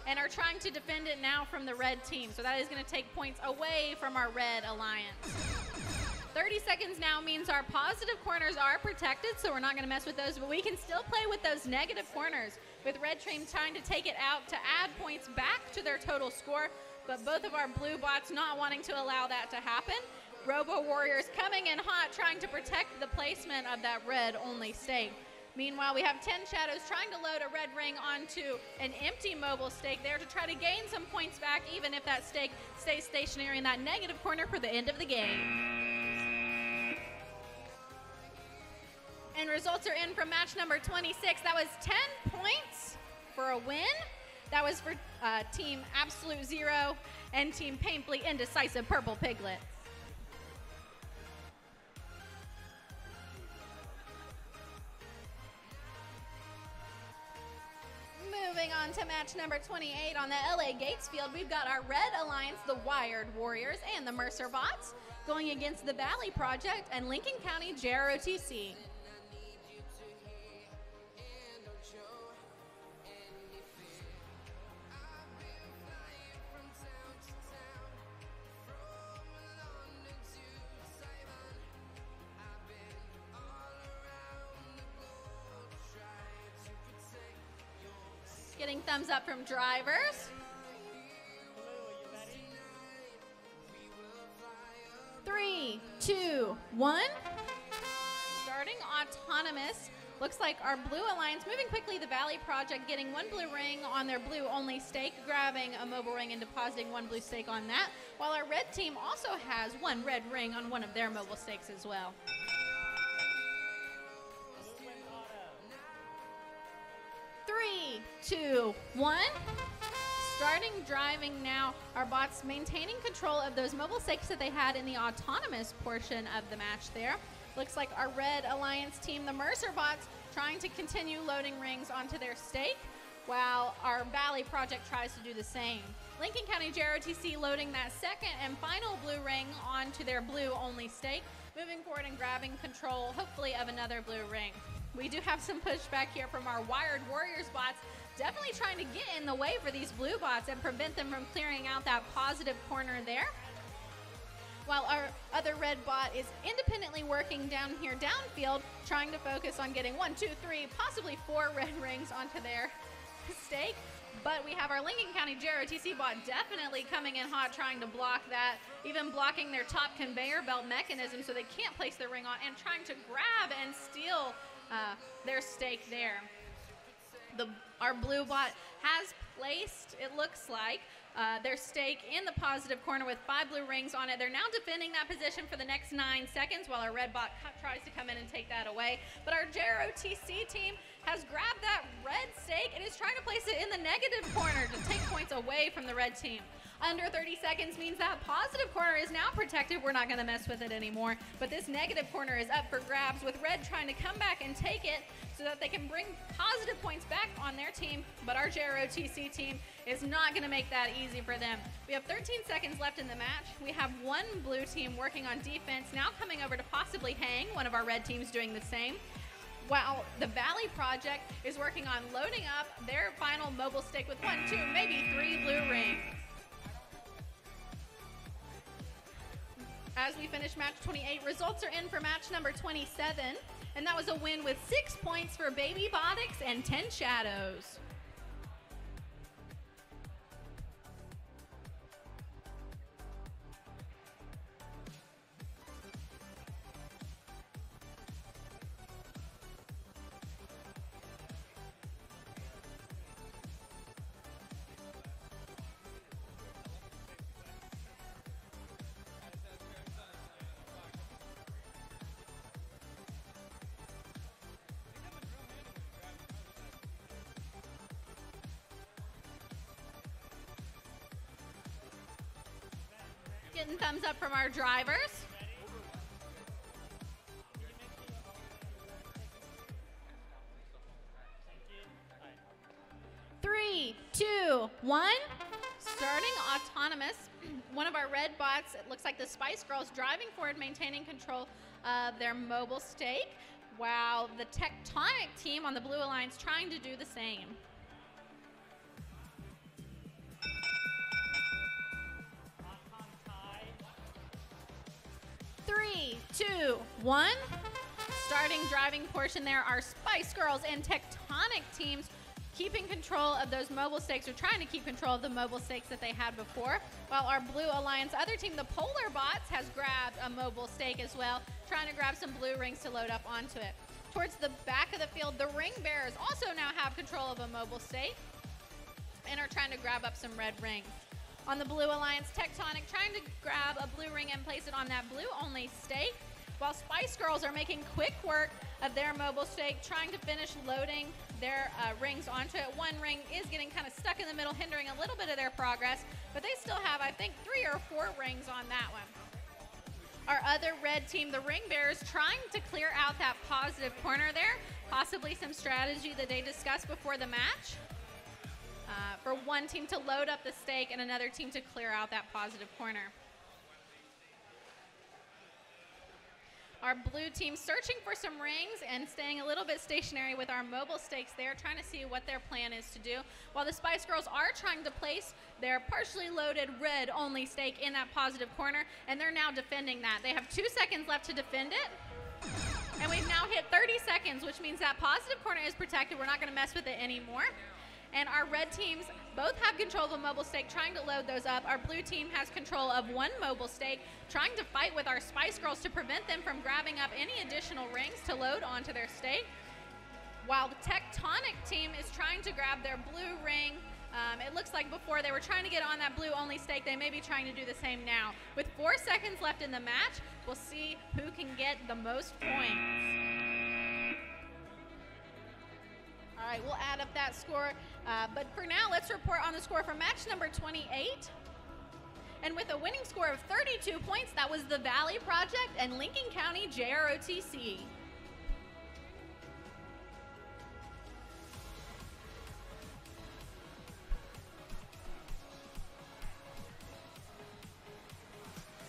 and are trying to defend it now from the red team. So that is going to take points away from our red alliance. 30 seconds now means our positive corners are protected, so we're not going to mess with those, but we can still play with those negative corners, with red team trying to take it out to add points back to their total score, but both of our blue bots not wanting to allow that to happen. Robo Warriors coming in hot, trying to protect the placement of that red only stake. Meanwhile, we have 10 Shadows trying to load a red ring onto an empty mobile stake there to try to gain some points back, even if that stake stays stationary in that negative corner for the end of the game. And results are in from match number 26. That was 10 points for a win. That was for Team Absolute Zero and Team Painfully Indecisive Purple Piglet. Moving on to match number 28 on the LA Gates field, we've got our Red Alliance, the Wired Warriors, and the Mercer Bots going against the Valley Project and Lincoln County JROTC. Getting thumbs up from drivers. 3, 2, 1. Starting autonomous. Looks like our blue alliance moving quickly. The Valley Project getting one blue ring on their blue only stake, grabbing a mobile ring and depositing one blue stake on that, while our red team also has one red ring on one of their mobile stakes as well. 3, 2, 1. Starting driving now. Our bots maintaining control of those mobile stakes that they had in the autonomous portion of the match there. Looks like our Red Alliance team, the Mercer bots, trying to continue loading rings onto their stake, while our Valley Project tries to do the same. Lincoln County JROTC loading that second and final blue ring onto their blue only stake, moving forward and grabbing control, hopefully, of another blue ring. We do have some pushback here from our Wired Warriors bots, definitely trying to get in the way for these blue bots and prevent them from clearing out that positive corner there. While our other red bot is independently working down here downfield, trying to focus on getting 1, 2, 3, possibly 4 red rings onto their stake. But we have our Lincoln County JROTC bot definitely coming in hot, trying to block that, even blocking their top conveyor belt mechanism so they can't place their ring on, and trying to grab and steal their stake there. Our blue bot has placed, it looks like, their stake in the positive corner with 5 blue rings on it. They're now defending that position for the next 9 seconds while our red bot tries to come in and take that away. But our JROTC team has grabbed that red stake and is trying to place it in the negative corner to take points away from the red team. Under 30 seconds means that positive corner is now protected. We're not going to mess with it anymore. But this negative corner is up for grabs with red trying to come back and take it so that they can bring positive points back on their team. But our JROTC team is not going to make that easy for them. We have 13 seconds left in the match. We have one blue team working on defense, now coming over to possibly hang. One of our red teams doing the same. While the Valley Project is working on loading up their final mobile stake with 1, 2, maybe 3 blue rings. As we finish match 28, results are in for match number 27, and that was a win with 6 points for Baby Botics and 10 Shadows. Getting thumbs up from our drivers. Three, two, one. Starting autonomous. One of our red bots, it looks like the Spice Girls, driving forward, maintaining control of their mobile stake, while the Tectonic team on the Blue Alliance trying to do the same. Three, two, one. Starting driving portion there, our Spice Girls and Tectonic teams keeping control of those mobile stakes, or trying to keep control of the mobile stakes that they had before, while our Blue Alliance other team, the Polar Bots, has grabbed a mobile stake as well, trying to grab some blue rings to load up onto it. Towards the back of the field, the Ring Bearers also now have control of a mobile stake and are trying to grab up some red rings. On the Blue Alliance, Tectonic trying to grab a blue ring and place it on that blue-only stake, while Spice Girls are making quick work of their mobile stake, trying to finish loading their rings onto it. One ring is getting kind of stuck in the middle, hindering a little bit of their progress, but they still have, I think, 3 or 4 rings on that one. Our other red team, the Ring Bearers, trying to clear out that positive corner there, possibly some strategy that they discussed before the match. For one team to load up the stake and another team to clear out that positive corner. Our blue team searching for some rings and staying a little bit stationary with our mobile stakes there, trying to see what their plan is to do, while the Spice Girls are trying to place their partially loaded red-only stake in that positive corner, and they're now defending that. They have 2 seconds left to defend it, and we've now hit 30 seconds, which means that positive corner is protected. We're not going to mess with it anymore. And our red teams both have control of a mobile stake, trying to load those up. Our blue team has control of one mobile stake, trying to fight with our Spice Girls to prevent them from grabbing up any additional rings to load onto their stake. While the Tectonic team is trying to grab their blue ring. It looks like before they were trying to get on that blue-only stake. They may be trying to do the same now. With 4 seconds left in the match, we'll see who can get the most points. All right, we'll add up that score. But for now, let's report on the score for match number 28. And with a winning score of 32 points, that was the Valley Project and Lincoln County JROTC.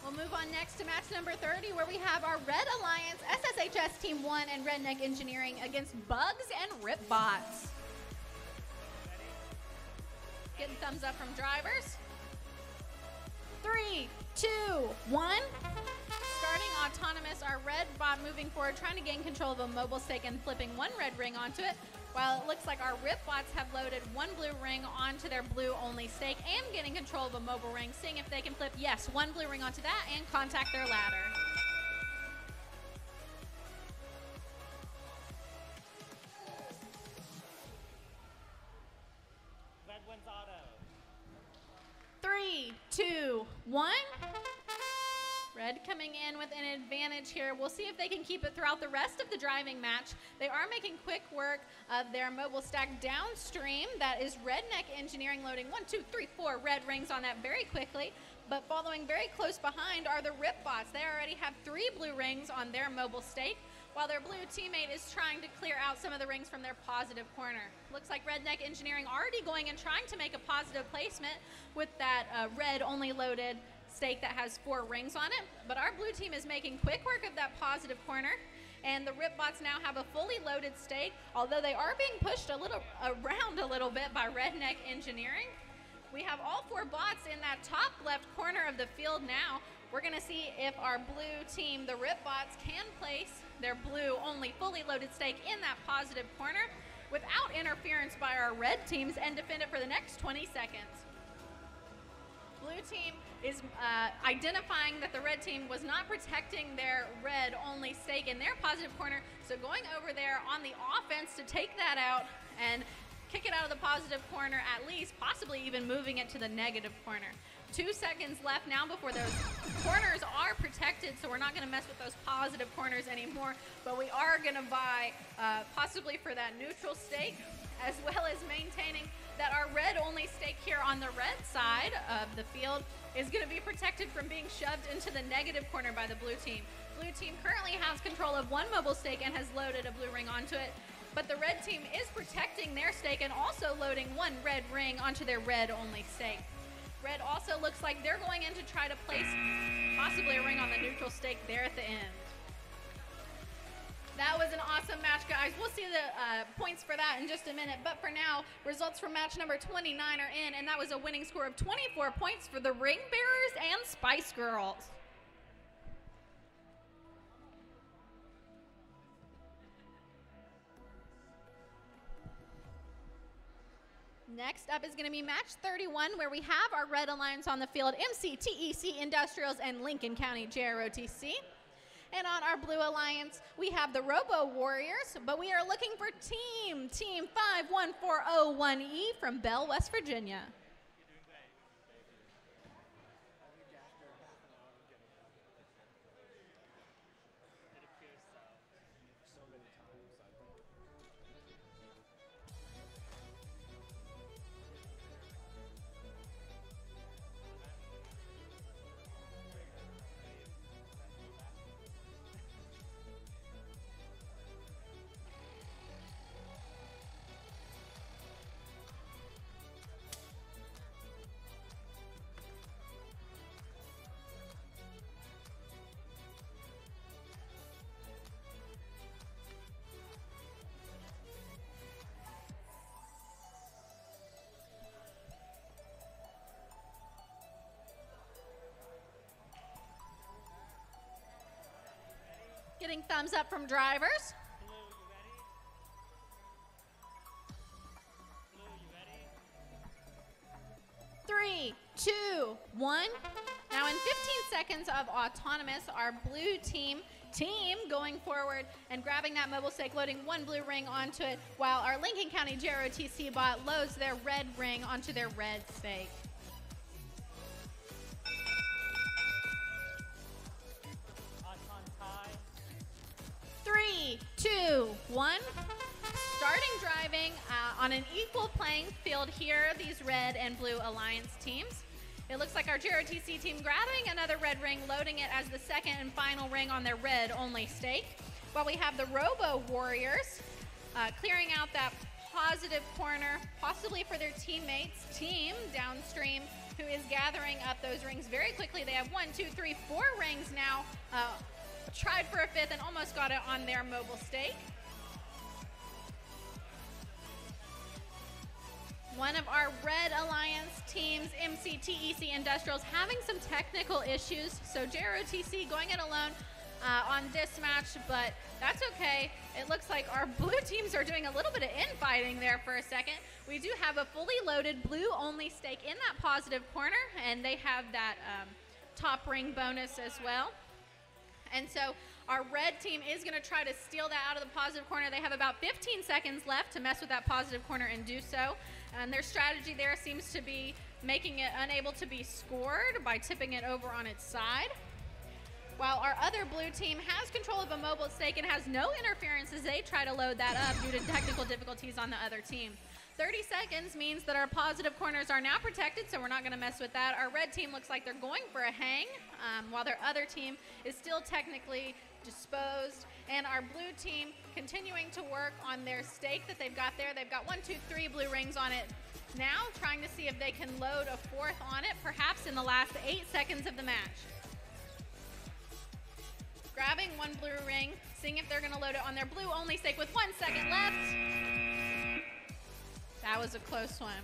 We'll move on next to match number 30, where we have our Red Alliance SSHS Team 1 and Redneck Engineering against Bugs and Ripbots. Getting thumbs up from drivers. 3, 2, 1. Starting autonomous, our red bot moving forward, trying to gain control of a mobile stake and flipping one red ring onto it, while it looks like our rip bots have loaded one blue ring onto their blue-only stake and getting control of a mobile ring, seeing if they can flip, yes, one blue ring onto that and contact their ladder. Red wins auto. 3, 2, 1. Red coming in with an advantage here. We'll see if they can keep it throughout the rest of the driving match. They are making quick work of their mobile stack downstream. That is Redneck Engineering loading 1, 2, 3, 4 red rings on that very quickly. But following very close behind are the Rip Bots. They already have 3 blue rings on their mobile stake, while their blue teammate is trying to clear out some of the rings from their positive corner. Looks like Redneck Engineering already going and trying to make a positive placement with that red only loaded stake that has 4 rings on it, but our blue team is making quick work of that positive corner, and the Rip Bots now have a fully loaded stake, although they are being pushed around a little bit by Redneck Engineering. We have all 4 bots in that top left corner of the field now. We're gonna see if our blue team, the Rip Bots, can place their blue only fully loaded stake in that positive corner without interference by our red teams and defend it for the next 20 seconds. Blue team is identifying that the red team was not protecting their red only stake in their positive corner, so going over there on the offense to take that out and kick it out of the positive corner at least, possibly even moving it to the negative corner. 2 seconds left now before those corners are protected, so we're not going to mess with those positive corners anymore, but we are going to vie possibly for that neutral stake, as well as maintaining that our red only stake here on the red side of the field is going to be protected from being shoved into the negative corner by the blue team. Blue team currently has control of 1 mobile stake and has loaded a blue ring onto it, but the red team is protecting their stake and also loading 1 red ring onto their red only stake. Red also looks like they're going in to try to place possibly a ring on the neutral stake there at the end. That was an awesome match, guys. We'll see the points for that in just a minute. But for now, results from match number 29 are in, and that was a winning score of 24 points for the Ring Bearers and Spice Girls. Next up is going to be match 31, where we have our Red Alliance on the field, MCTEC Industrials and Lincoln County JROTC. And on our Blue Alliance, we have the Robo Warriors, but we are looking for Team 51401E from Bell, West Virginia. Getting thumbs up from drivers. Blue, you ready? Blue, you ready? 3, 2, 1. Now in 15 seconds of autonomous, our blue team going forward and grabbing that mobile stake, loading 1 blue ring onto it, while our Lincoln County JROTC bot loads their red ring onto their red stake. Auton tie. 3, 2, 1. Starting driving on an equal playing field here, these red and blue alliance teams. It looks like our JROTC team grabbing another red ring, loading it as the second and final ring on their red only stake. While we have the Robo Warriors clearing out that positive corner, possibly for their teammates, team downstream, who is gathering up those rings very quickly. They have 1, 2, 3, 4 rings now. Tried for a 5th and almost got it on their mobile stake. One of our Red Alliance teams, MCTEC Industrials, having some technical issues. So JROTC going it alone on this match, but that's okay. It looks like our blue teams are doing a little bit of infighting there for a second. We do have a fully loaded blue only stake in that positive corner, and they have that top ring bonus as well. And so our red team is going to try to steal that out of the positive corner. They have about 15 seconds left to mess with that positive corner and do so. And their strategy there seems to be making it unable to be scored by tipping it over on its side. while our other blue team has control of a mobile stake and has no interference as they try to load that up due to technical difficulties on the other team. 30 seconds means that our positive corners are now protected, so we're not going to mess with that. Our red team looks like they're going for a hang, while their other team is still technically disposed. And our blue team continuing to work on their stake that they've got there. They've got 1, 2, 3 blue rings on it now, trying to see if they can load a fourth on it, perhaps in the last 8 seconds of the match. Grabbing one blue ring, seeing if they're going to load it on their blue only stake with 1 second left. That was a close one.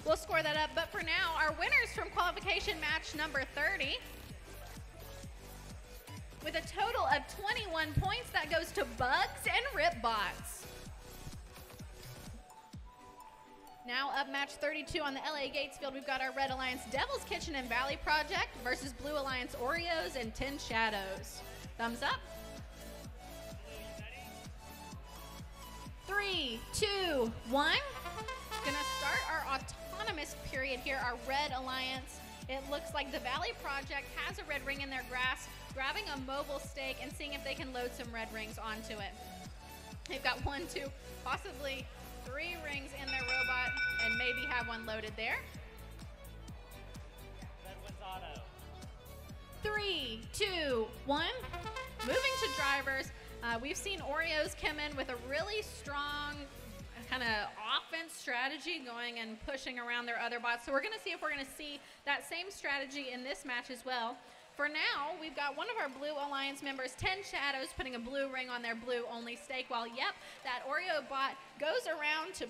We'll score that up, but for now, our winners from qualification match number 30, with a total of 21 points, that goes to Bugs and Ripbots. Now up match 32 on the LA Gates field, we've got our Red Alliance Devil's Kitchen and Valley Project versus Blue Alliance Oreos and 10 Shadows. Thumbs up. 3, 2, 1. Gonna start our autonomous period here, our Red Alliance. It looks like the Valley Project has a red ring in their grasp, grabbing a mobile stake and seeing if they can load some red rings onto it. They've got 1, 2, possibly 3 rings in their robot and maybe have one loaded there. Red one's auto. 3, 2, 1. Moving to drivers, we've seen Oreos come in with a really strong kind of offense strategy, going and pushing around their other bots. So we're going to see if we're going to see that same strategy in this match as well. For now, we've got one of our Blue Alliance members, 10 Shadows, putting a blue ring on their blue only stake, while, yep, that Oreo bot goes around to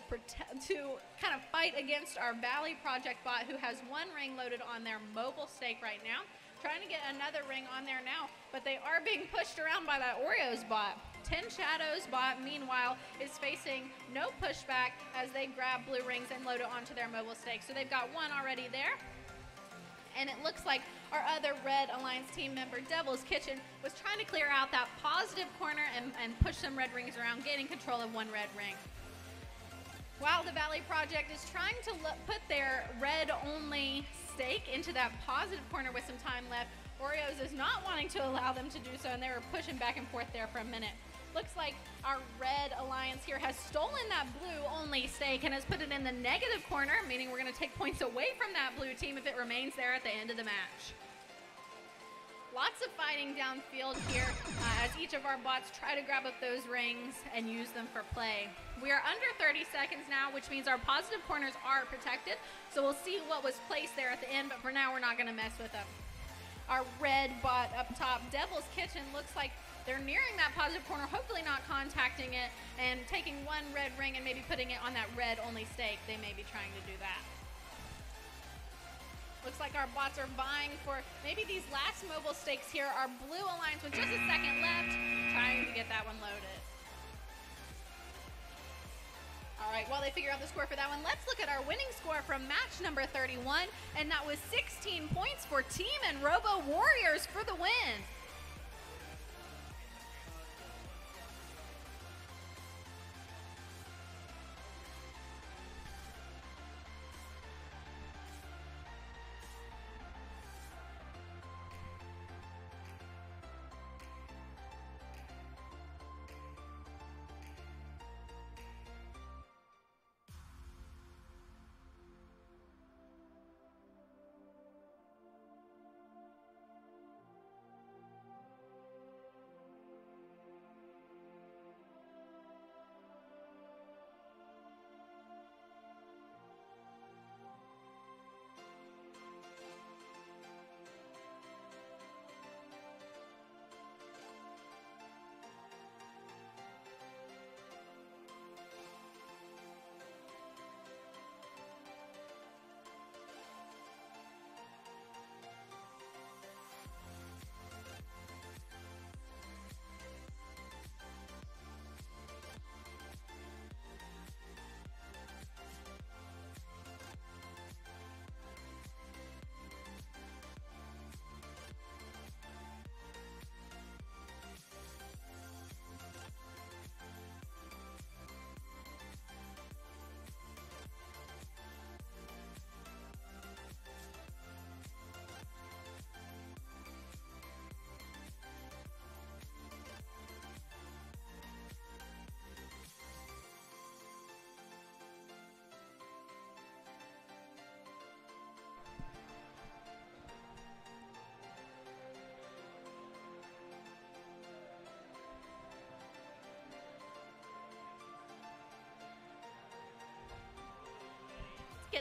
kind of fight against our Valley Project bot, who has 1 ring loaded on their mobile stake right now, trying to get another ring on there now, but they are being pushed around by that Oreos bot. 10 Shadows bot, meanwhile, is facing no pushback as they grab blue rings and load it onto their mobile stake. So they've got 1 already there. And it looks like our other Red Alliance team member, Devil's Kitchen, was trying to clear out that positive corner and push some red rings around, gaining control of 1 red ring. While the Valley Project is trying to put their red-only stake into that positive corner with some time left, Oreos is not wanting to allow them to do so, and they were pushing back and forth there for a minute. Looks like our Red Alliance here has stolen that blue-only stake and has put it in the negative corner, meaning we're going to take points away from that blue team if it remains there at the end of the match. Lots of fighting downfield here as each of our bots try to grab up those rings and use them for play. We are under 30 seconds now, which means our positive corners are protected, so we'll see what was placed there at the end, but for now we're not going to mess with them. Our red bot up top, Devil's Kitchen, looks like they're nearing that positive corner, hopefully not contacting it, and taking 1 red ring and maybe putting it on that red-only stake. They may be trying to do that. Looks like our bots are vying for maybe these last mobile stakes here. Our Blue Alliance with just a second left, trying to get that one loaded. All right, while they figure out the score for that one, let's look at our winning score from match number 31, and that was 16 points for Team and Robo Warriors for the win.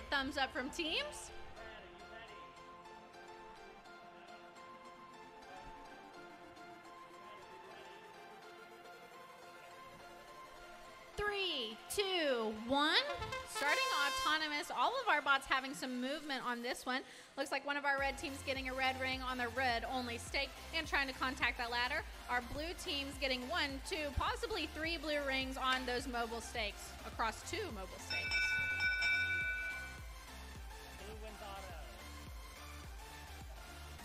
get thumbs up from teams. Three, two, one. Starting autonomous. All of our bots having some movement on this one. Looks like one of our red teams getting a red ring on the red only stake and trying to contact that ladder. Our blue team's getting 1, 2, possibly 3 blue rings on those mobile stakes across 2 mobile stakes. Blue wins auto.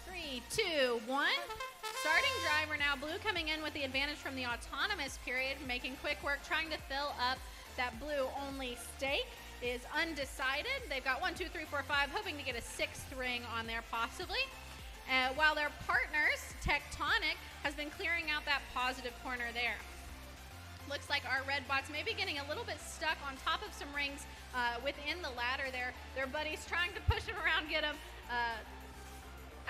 3, 2, 1. Starting driver now. Blue coming in with the advantage from the autonomous period, making quick work, trying to fill up that blue only stake. Is undecided. They've got 1, 2, 3, 4, 5, hoping to get a 6th ring on there possibly. While their partners, Tectonic, has been clearing out that positive corner there. Looks like our red bots may be getting a little bit stuck on top of some rings within the ladder there. Their buddies trying to push them around, get them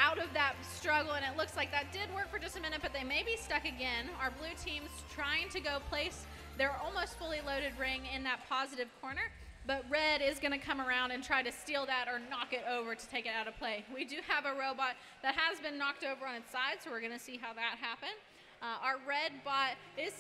out of that struggle, and it looks like that did work for just a minute, but they may be stuck again. Our blue team's trying to go place their almost fully loaded ring in that positive corner, but red is going to come around and try to steal that or knock it over to take it out of play. We do have a robot that has been knocked over on its side, so we're going to see how that happened. Our red bot is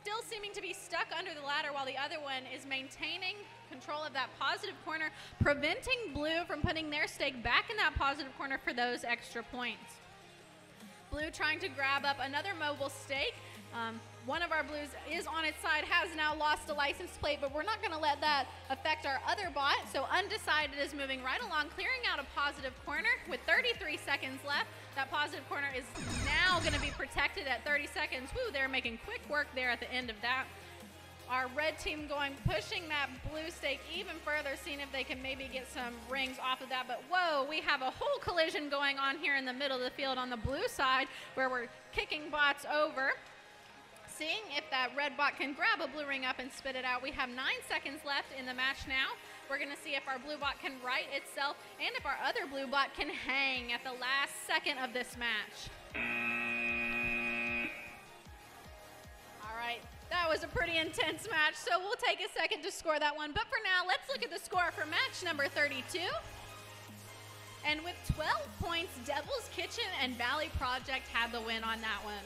still seeming to be stuck under the ladder while the other one is maintaining control of that positive corner, preventing blue from putting their stake back in that positive corner for those extra points. Blue trying to grab up another mobile stake. One of our blues is on its side, has now lost a license plate, but we're not going to let that affect our other bot. So undecided is moving right along, clearing out a positive corner with 33 seconds left. That positive corner is now going to be protected at 30 seconds. Woo, they're making quick work there at the end of that. Our red team pushing that blue stake even further, seeing if they can maybe get some rings off of that. But whoa, we have a whole collision going on here in the middle of the field on the blue side where we're kicking bots over. Seeing if that red bot can grab a blue ring up and spit it out. We have 9 seconds left in the match now. We're going to see if our blue bot can right itself and if our other blue bot can hang at the last second of this match. All right, that was a pretty intense match, so we'll take a second to score that one. But for now, let's look at the score for match number 32. And with 12 points, Devil's Kitchen and Valley Project had the win on that one.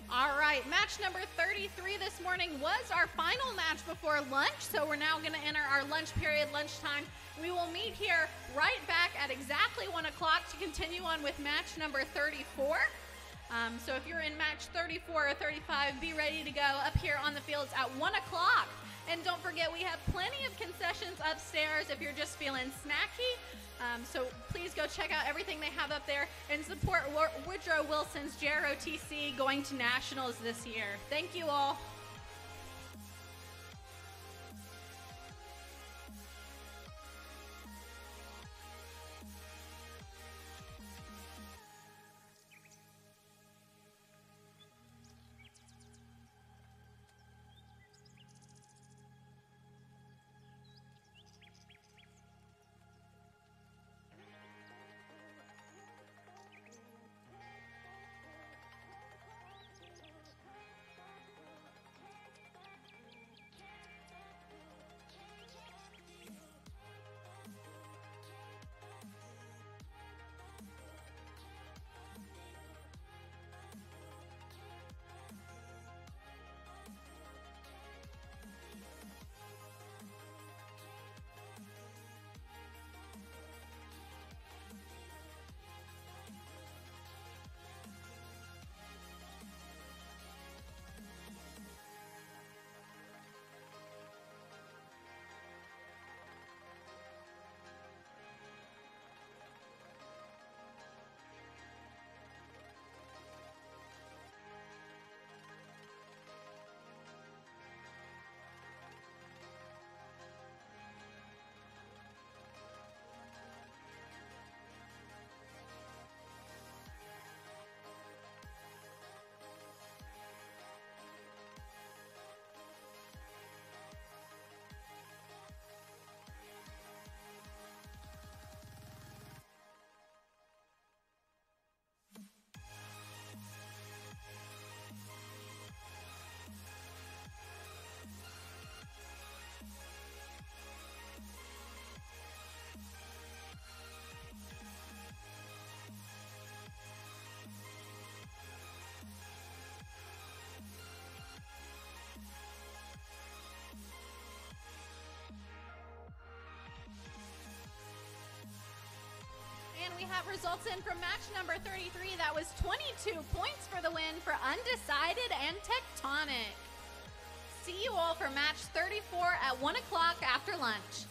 All right, match number 33 this morning was our final match before lunch, so we're now going to enter our lunch period, lunchtime. We will meet here right back at exactly 1 o'clock to continue on with match number 34. So if you're in match 34 or 35, be ready to go up here on the fields at 1 o'clock. And don't forget, we have plenty of concessions upstairs if you're just feeling snacky. So please go check out everything they have up there and support Woodrow Wilson's JROTC going to nationals this year. Thank you all. we have results in from match number 33. That was 22 points for the win for Undecided and Tectonic. See you all for match 34 at 1 o'clock after lunch.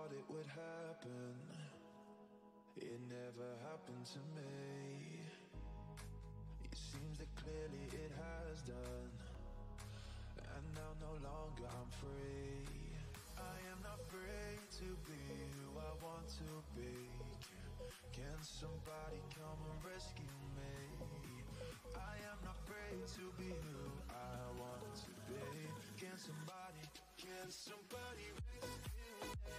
thought it would happen. It never happened to me. It seems that clearly it has done. And now no longer I'm free. I am not free to be who I want to be. Can somebody come and rescue me? I am not free to be who I want to be. Can somebody rescue me?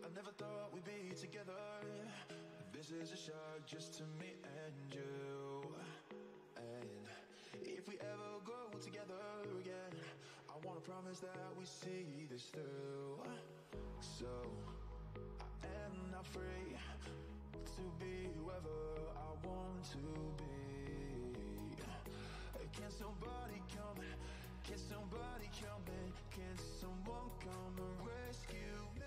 I never thought we'd be together. This is a shock just to me and you. And if we ever go together again, I wanna promise that we see this through. So I am not free to be whoever I want to be. Can somebody come? Can somebody come in? Can someone come and rescue me?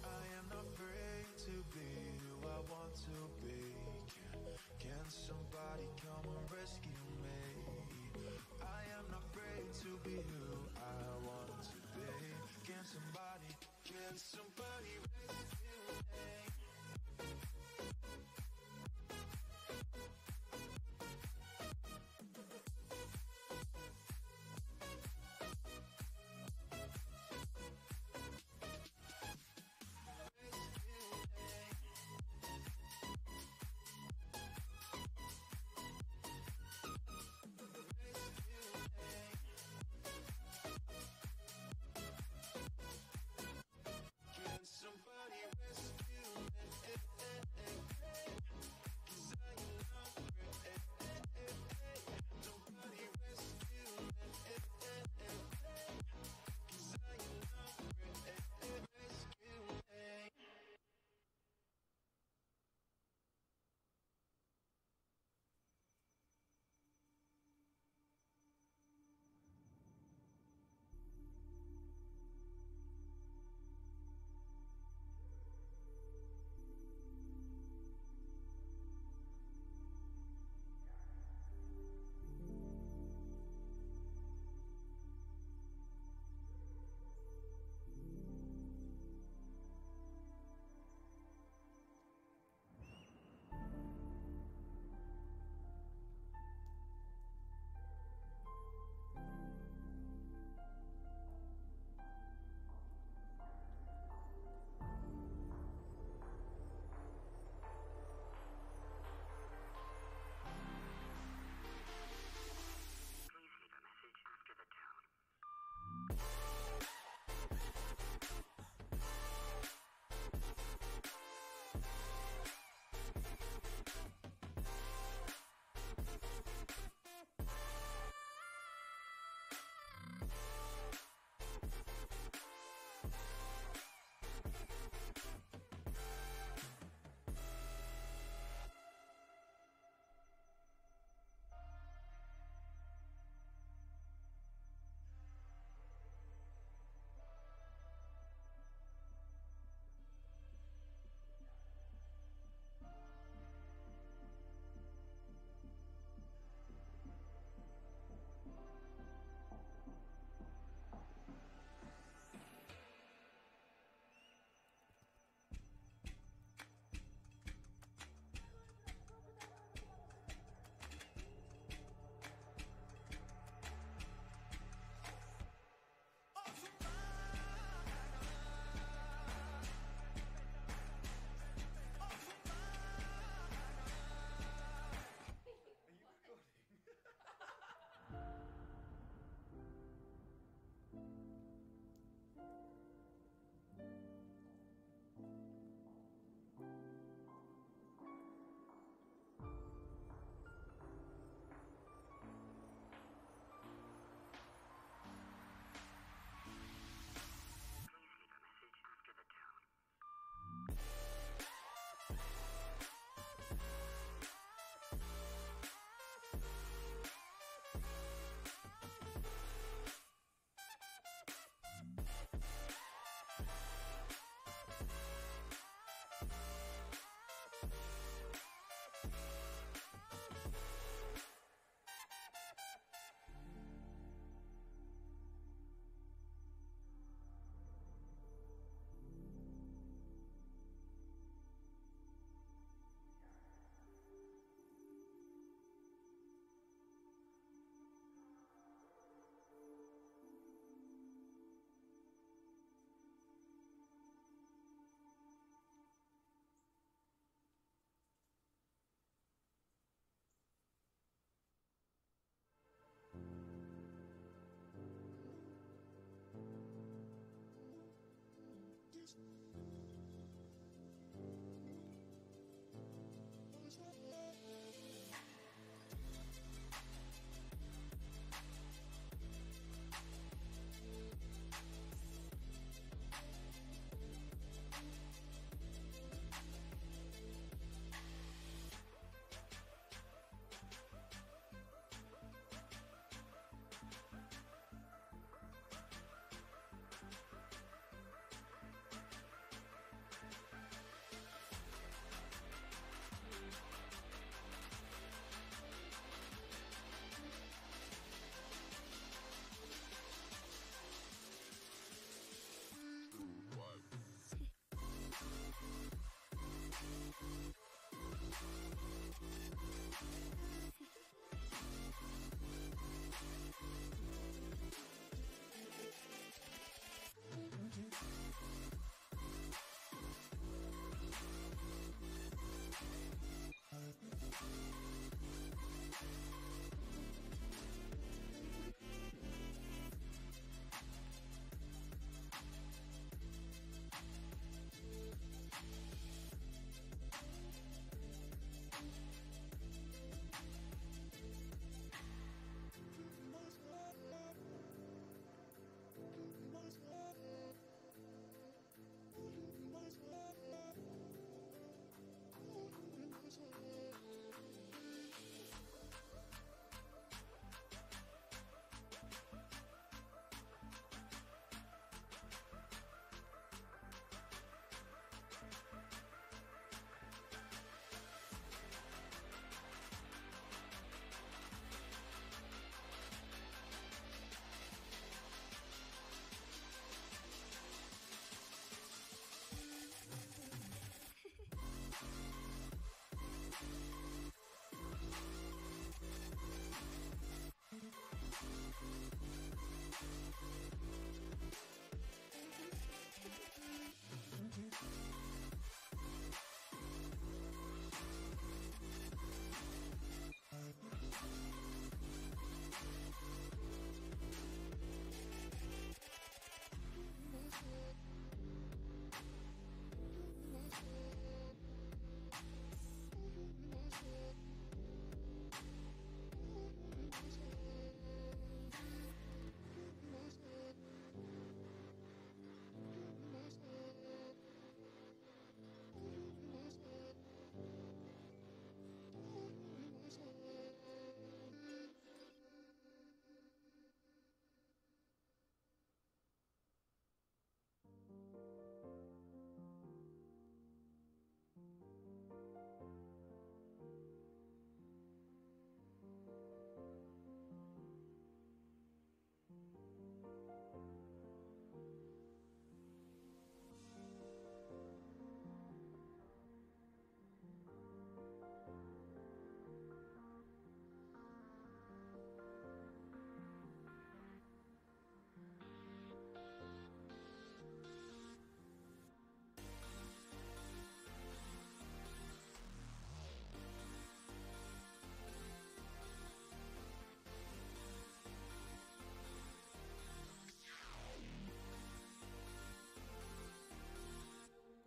I am not afraid to be who I want to be. Can somebody come and rescue me? I am not afraid to be who I want to be. Can somebody rescue me?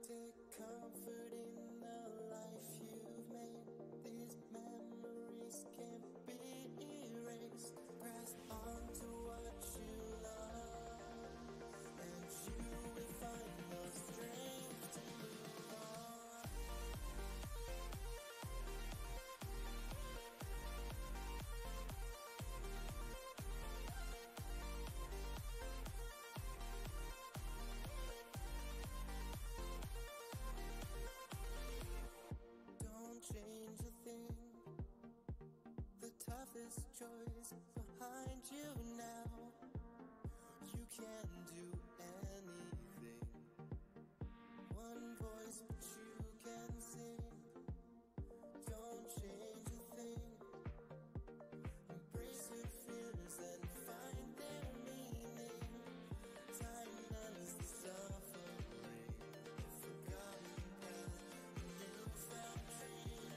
Take comfort in the life you've made. These memories can't be erased. Grasp onto what you love, and you will find the strength to move on. Don't change a thing. The toughest choice behind you now. You can do anything. One voice, but you can sing. Don't change a thing. Embrace your fears and find their meaning. Time numbs the suffering. Forgotten path, newfound dream.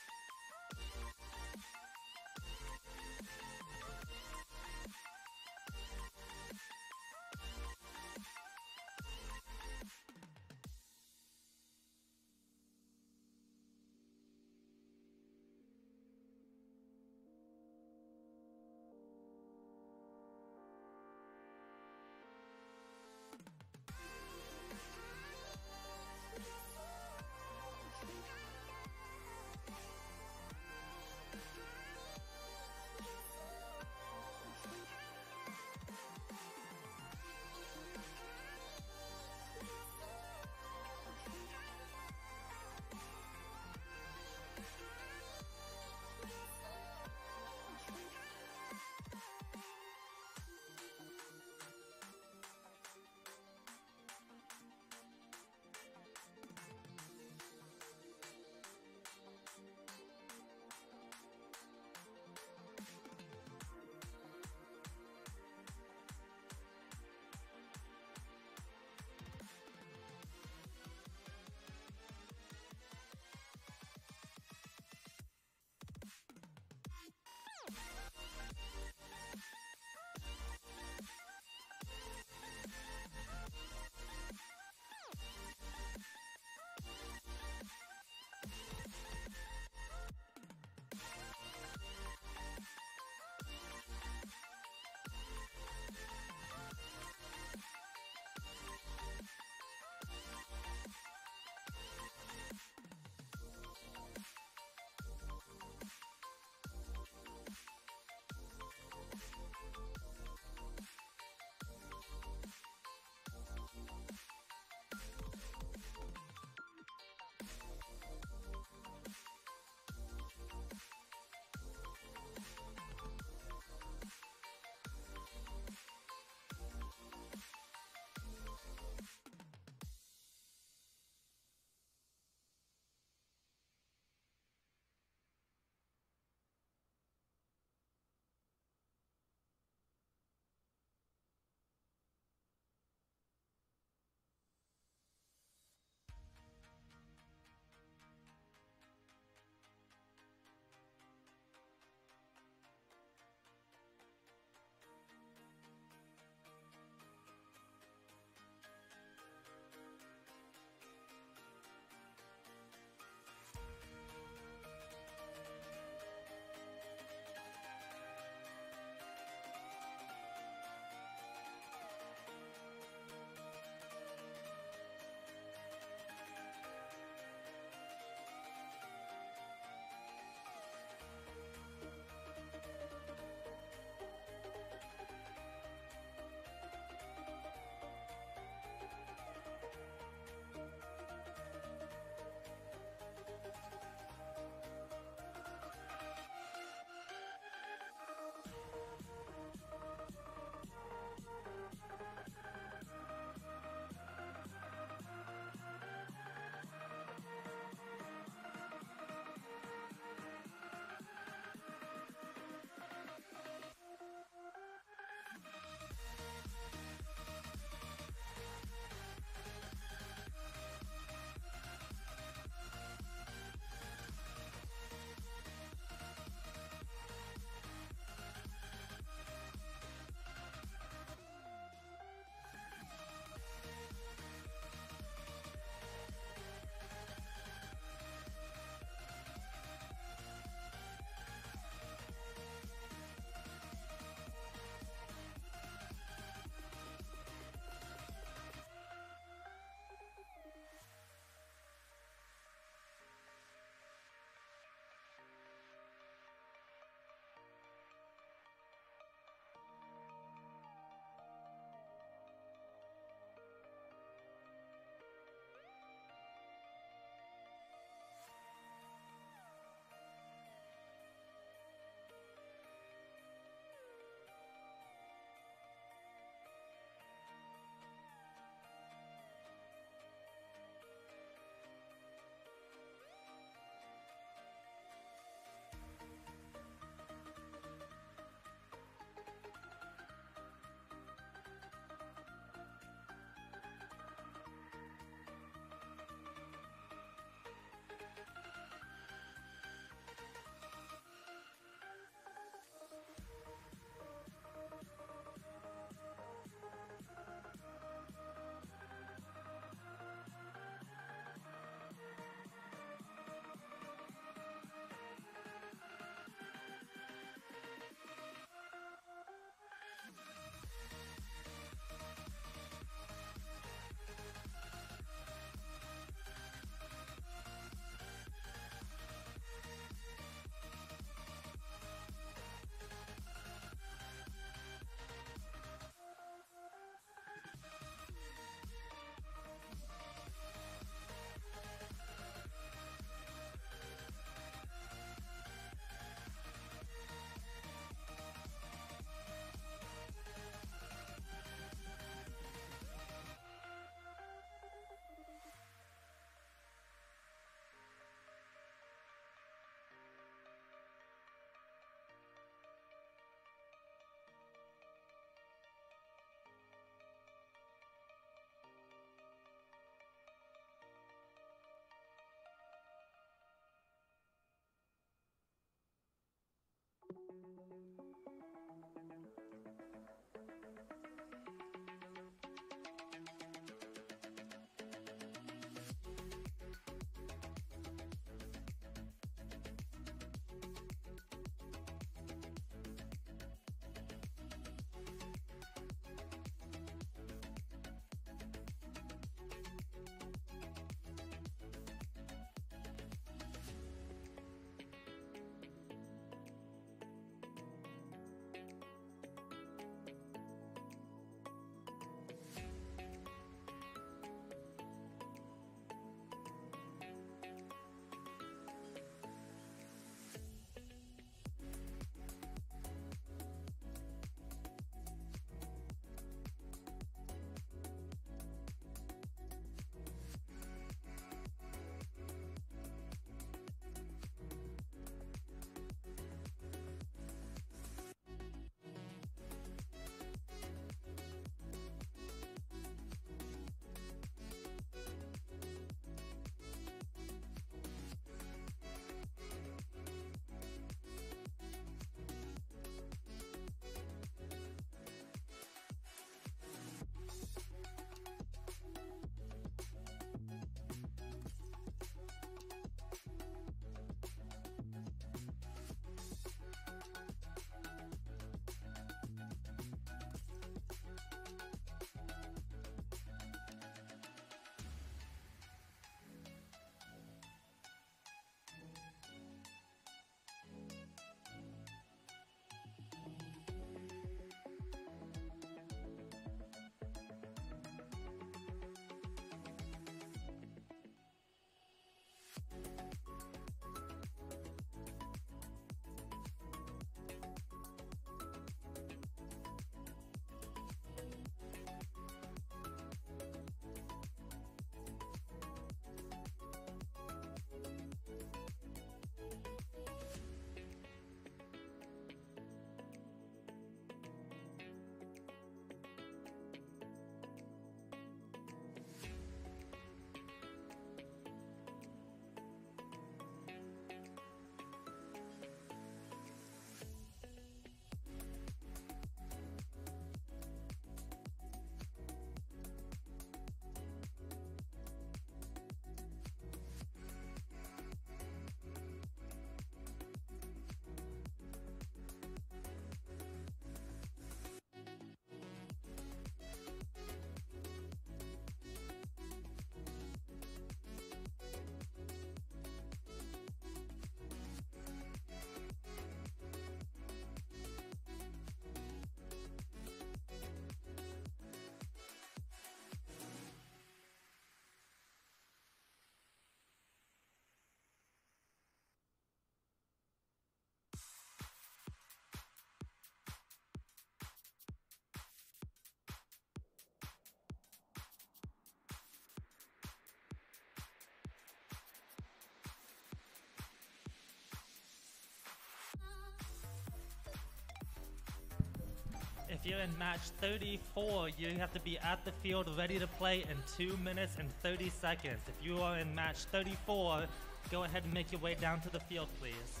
If you're in match 34, you have to be at the field ready to play in 2 minutes and 30 seconds. If you are in match 34, go ahead and make your way down to the field, please.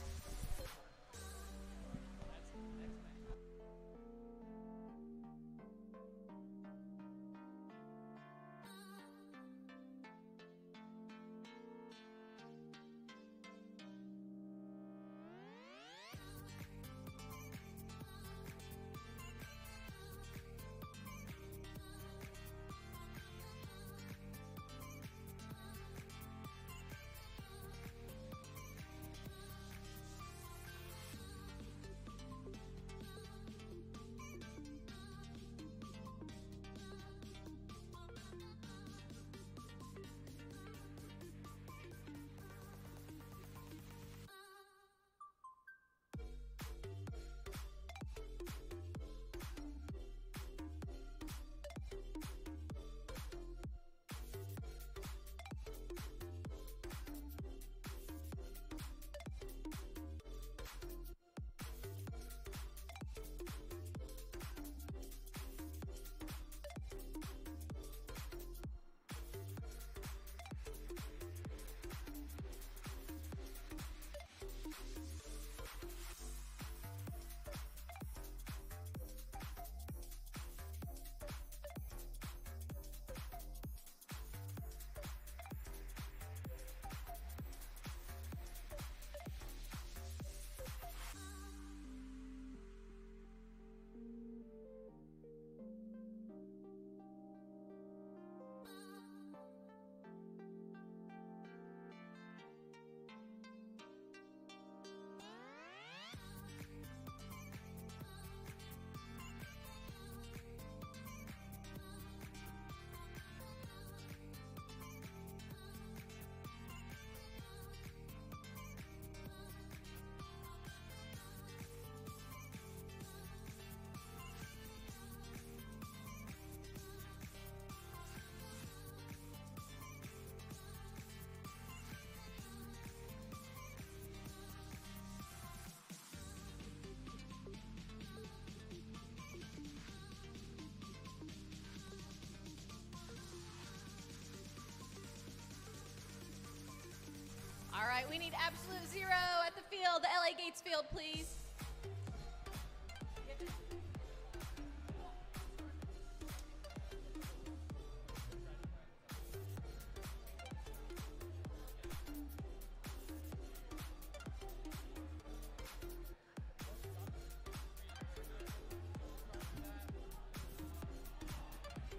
All right, we need absolute zero at the field, the LA Gates field, please.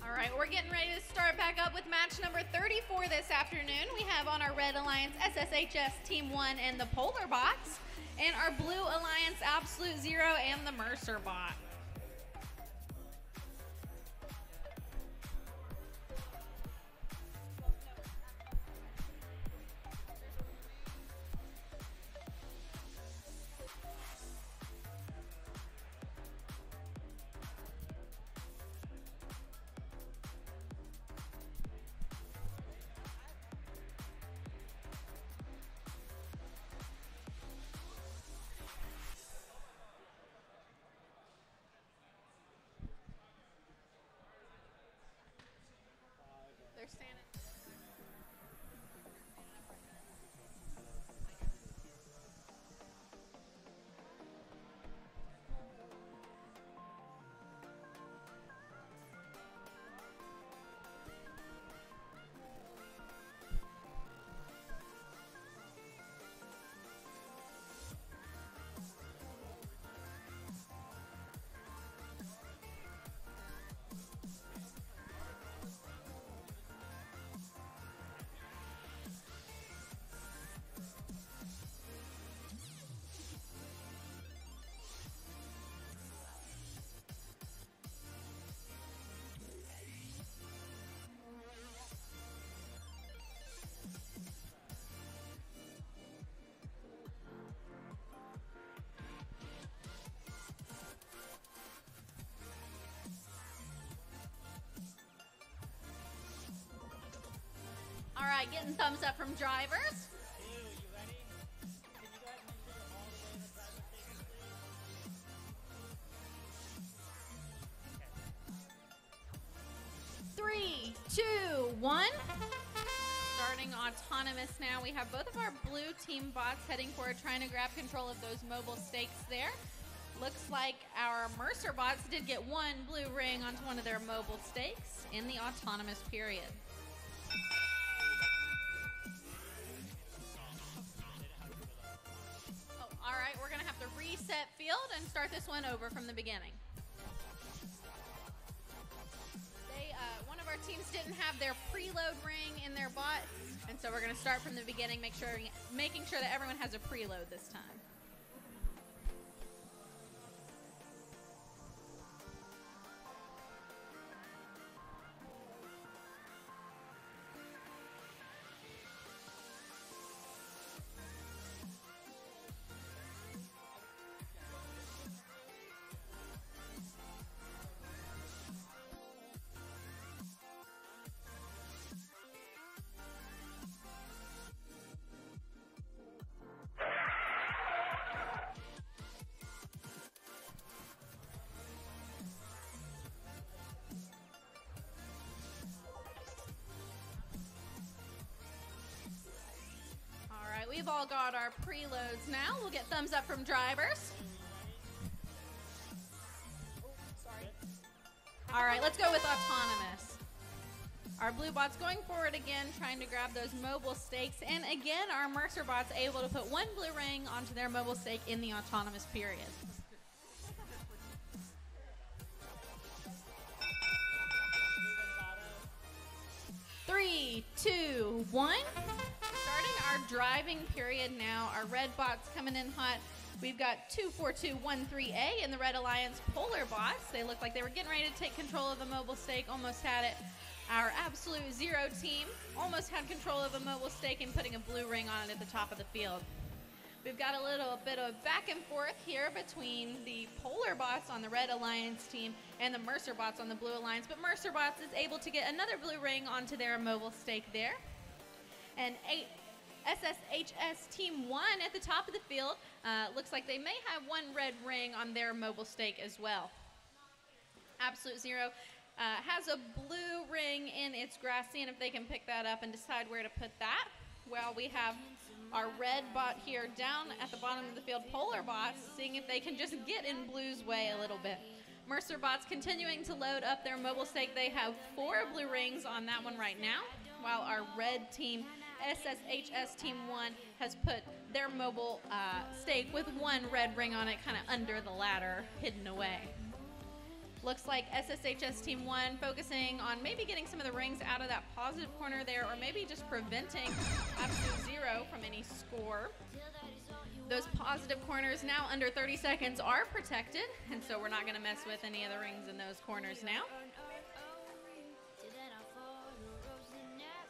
All right, we're getting ready to start back up with match number 34 this afternoon. We have on our Red Alliance SSHS Team 1 and the Polar Bots, and our Blue Alliance Absolute Zero and the Mercer Bot. They're standing. All right, getting thumbs up from drivers. 2, 1. Starting autonomous now. We have both of our blue team bots heading forward, trying to grab control of those mobile stakes there. Looks like our Mercer bots did get one blue ring onto one of their mobile stakes in the autonomous period. Oh, all right, we're gonna have to reset field and start this one over from the beginning. One of our teams didn't have their preload ring in their bot, and so we're gonna start from the beginning, making sure that everyone has a preload this time. We've all got our preloads now. We'll get thumbs up from drivers. All right, let's go with autonomous. Our blue bot's going forward again, trying to grab those mobile stakes. And again, our Mercer bot's able to put one blue ring onto their mobile stake in the autonomous period. Three, 2, 1. Starting our driving period now. Our red bot's coming in hot. We've got 24213A in the Red Alliance Polar bots. They look like they were getting ready to take control of the mobile stake, almost had it. Our Absolute Zero team almost had control of a mobile stake and putting a blue ring on it at the top of the field. We've got a little bit of back and forth here between the Polar bots on the Red Alliance team and the Mercer bots on the Blue Alliance, but Mercer bots is able to get another blue ring onto their mobile stake there. And SSHS Team 1 at the top of the field. Looks like they may have one red ring on their mobile stake as well. Absolute Zero has a blue ring in its grass, seeing if they can pick that up and decide where to put that. Well, we have our red bot here down at the bottom of the field, Polar bots, seeing if they can just get in blue's way a little bit. Mercer bots continuing to load up their mobile stake. They have 4 blue rings on that one right now, while our red team, SSHS Team 1, has put their mobile stake with one red ring on it kind of under the ladder, hidden away. Looks like SSHS Team 1 focusing on maybe getting some of the rings out of that positive corner there, or maybe just preventing Absolute Zero from any score. Those positive corners now under 30 seconds are protected, and so we're not going to mess with any of the rings in those corners now.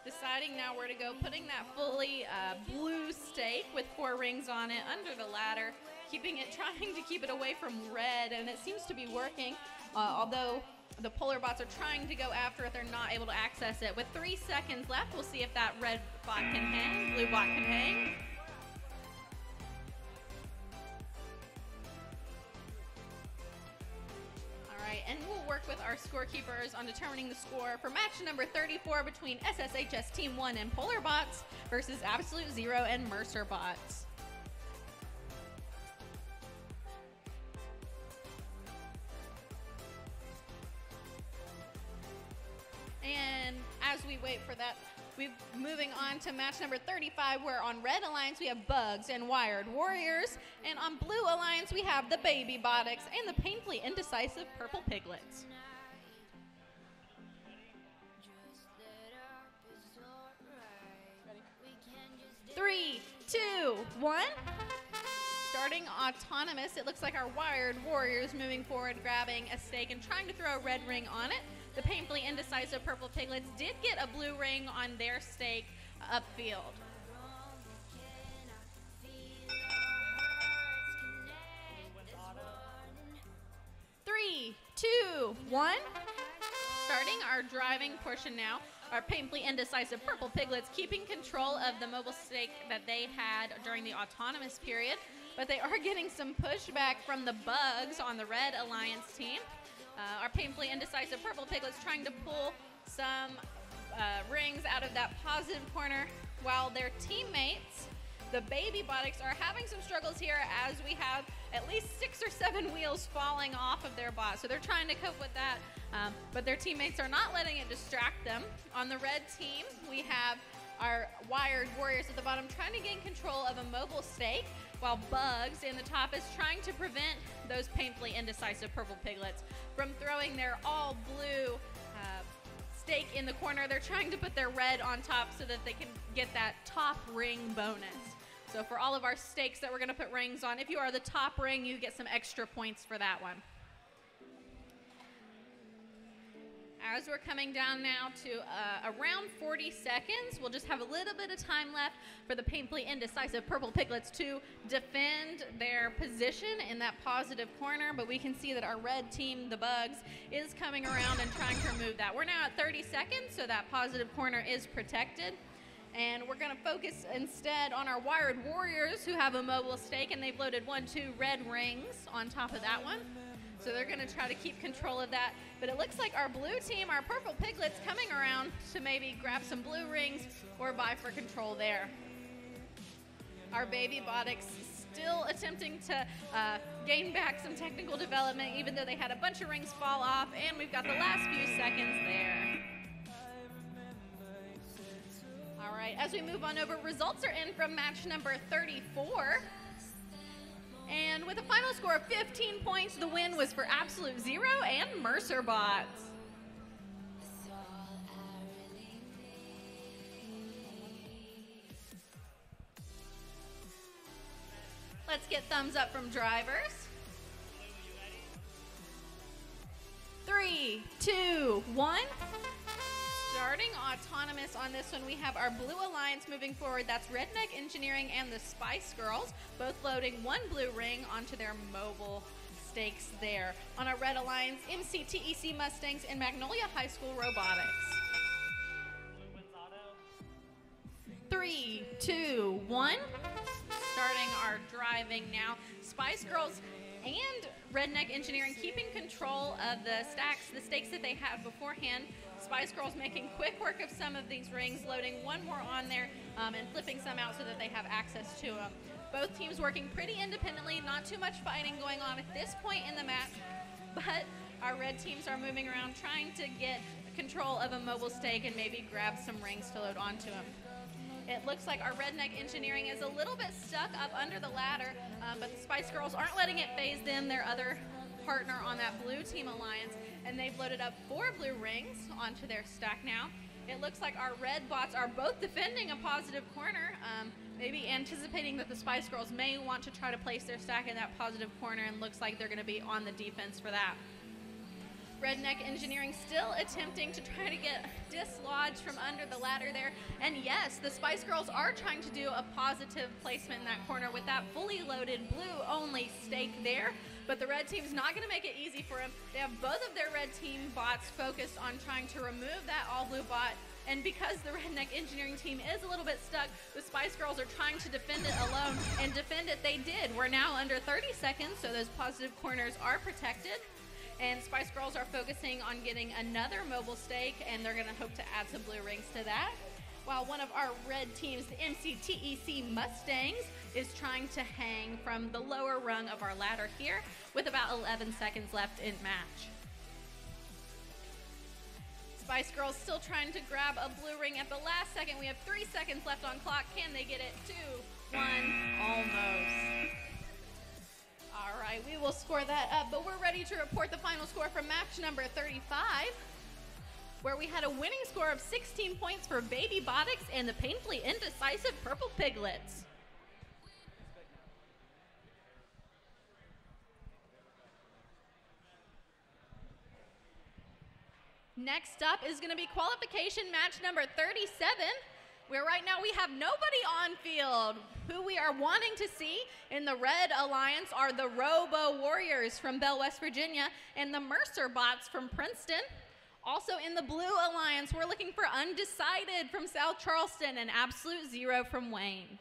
Deciding now where to go, putting that fully blue stake with 4 rings on it under the ladder, trying to keep it away from red, and it seems to be working. Although the Polar bots are trying to go after it, they're not able to access it. With 3 seconds left, we'll see if that red bot can hang, blue bot can hang. And we'll work with our scorekeepers on determining the score for match number 34 between SSHS Team 1 and Polar bots versus Absolute Zero and Mercer bots. And as we wait for that, we're moving on to match number 35, where on Red Alliance we have Bugs and Wired Warriors, and on Blue Alliance we have the Baby Botics and the painfully indecisive Purple Piglets. Three, 2, 1. Starting autonomous, it looks like our Wired Warriors moving forward, grabbing a stake and trying to throw a red ring on it. The painfully indecisive Purple Piglets did get a blue ring on their stake upfield. Three, 2, 1. Starting our driving portion now. Our painfully indecisive Purple Piglets keeping control of the mobile stake that they had during the autonomous period, but they are getting some pushback from the Bugs on the Red Alliance team. Our painfully indecisive Purple Piglets trying to pull some rings out of that positive corner, while their teammates, the baby Botics, are having some struggles here as we have at least 6 or 7 wheels falling off of their bot. So they're trying to cope with that, but their teammates are not letting it distract them. On the red team, we have our wired warriors at the bottom trying to gain control of a mobile stake, while Bugs in the top is trying to prevent those painfully indecisive purple piglets from throwing their all blue stake in the corner. They're trying to put their red on top so that they can get that top ring bonus. So for all of our stakes that we're going to put rings on, if you are the top ring, you get some extra points for that one. As we're coming down now to around 40 seconds, we'll just have a little bit of time left for the painfully indecisive purple piglets to defend their position in that positive corner, but we can see that our red team, the Bugs, is coming around and trying to remove that. We're now at 30 seconds, so that positive corner is protected. And we're going to focus instead on our wired warriors who have a mobile stake, and they've loaded 2 red rings on top of that one. So they're going to try to keep control of that. But it looks like our blue team, our purple piglets, coming around to maybe grab some blue rings or vie for control there. Our baby Botics still attempting to gain back some technical development, even though they had a bunch of rings fall off, and we've got the last few seconds there. All right, as we move on over, results are in from match number 34. And with a final score of 15 points, the win was for Absolute Zero and Mercer Bots. Let's get thumbs up from drivers. 3, 2, 1. Starting autonomous on this one, we have our Blue Alliance moving forward. That's Redneck Engineering and the Spice Girls, both loading 1 blue ring onto their mobile stakes there. On our Red Alliance, MCTEC Mustangs and Magnolia High School Robotics. 3, 2, 1. Starting our driving now. Spice Girls and Redneck Engineering keeping control of the stakes that they had beforehand. Spice Girls making quick work of some of these rings, loading 1 more on there and flipping some out so that they have access to them. Both teams working pretty independently, not too much fighting going on at this point in the match, but our red teams are moving around trying to get control of a mobile stake and maybe grab some rings to load onto them. It looks like our Redneck Engineering is a little bit stuck up under the ladder, but the Spice Girls aren't letting it phase them, their other partner on that blue team alliance, and they've loaded up 4 blue rings onto their stack now. It looks like our red bots are both defending a positive corner, maybe anticipating that the Spice Girls may want to try to place their stack in that positive corner, and looks like they're going to be on the defense for that. Redneck Engineering still attempting to try to get dislodged from under the ladder there. And yes, the Spice Girls are trying to do a positive placement in that corner with that fully loaded blue-only stake there. But the red team's not going to make it easy for them. They have both of their red team bots focused on trying to remove that all-blue bot. And because the Redneck Engineering team is a little bit stuck, the Spice Girls are trying to defend it alone, and defend it they did. We're now under 30 seconds, so those positive corners are protected. And Spice Girls are focusing on getting another mobile stake, and they're going to hope to add some blue rings to that. While one of our red teams, the MCTEC Mustangs, is trying to hang from the lower rung of our ladder here with about 11 seconds left in match. Spice Girls still trying to grab a blue ring at the last second. We have 3 seconds left on clock. Can they get it? 2, 1, almost. All right, we will score that up, but we're ready to report the final score from match number 35, where we had a winning score of 16 points for Baby Botics and the painfully indecisive Purple Piglets. Next up is going to be qualification match number 37, where right now we have nobody on field. Who we are wanting to see in the Red Alliance are the Robo Warriors from Bell, West Virginia, and the Mercer Bots from Princeton. Also in the Blue Alliance, we're looking for Undecided from South Charleston and Absolute Zero from Wayne.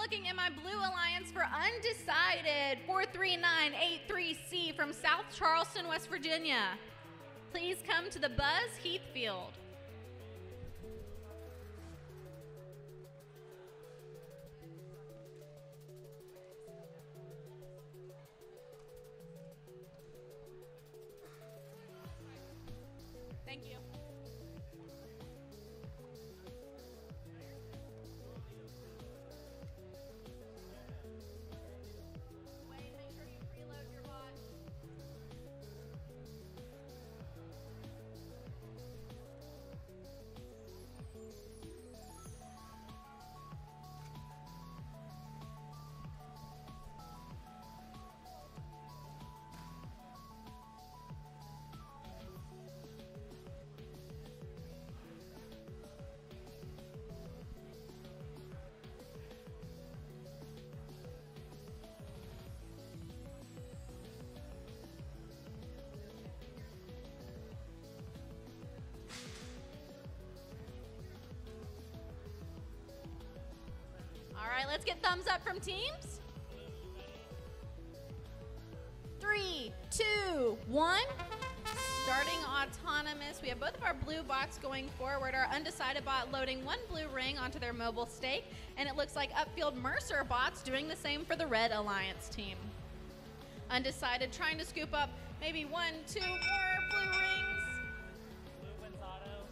looking in my blue alliance for undecided 43983C from South Charleston, West Virginia. Please come to the Buzz Heathfield. Thank you. Wait, make sure you preload your bot. All right, let's get thumbs up from teams. 3, 2, 1. Starting autonomous. We have both of our blue bots going forward. Our undecided bot loading one blue ring onto their mobile stake. And it looks like upfield Mercer bots doing the same for the red alliance team. Undecided trying to scoop up maybe 1, 2 more blue rings. Blue wins auto.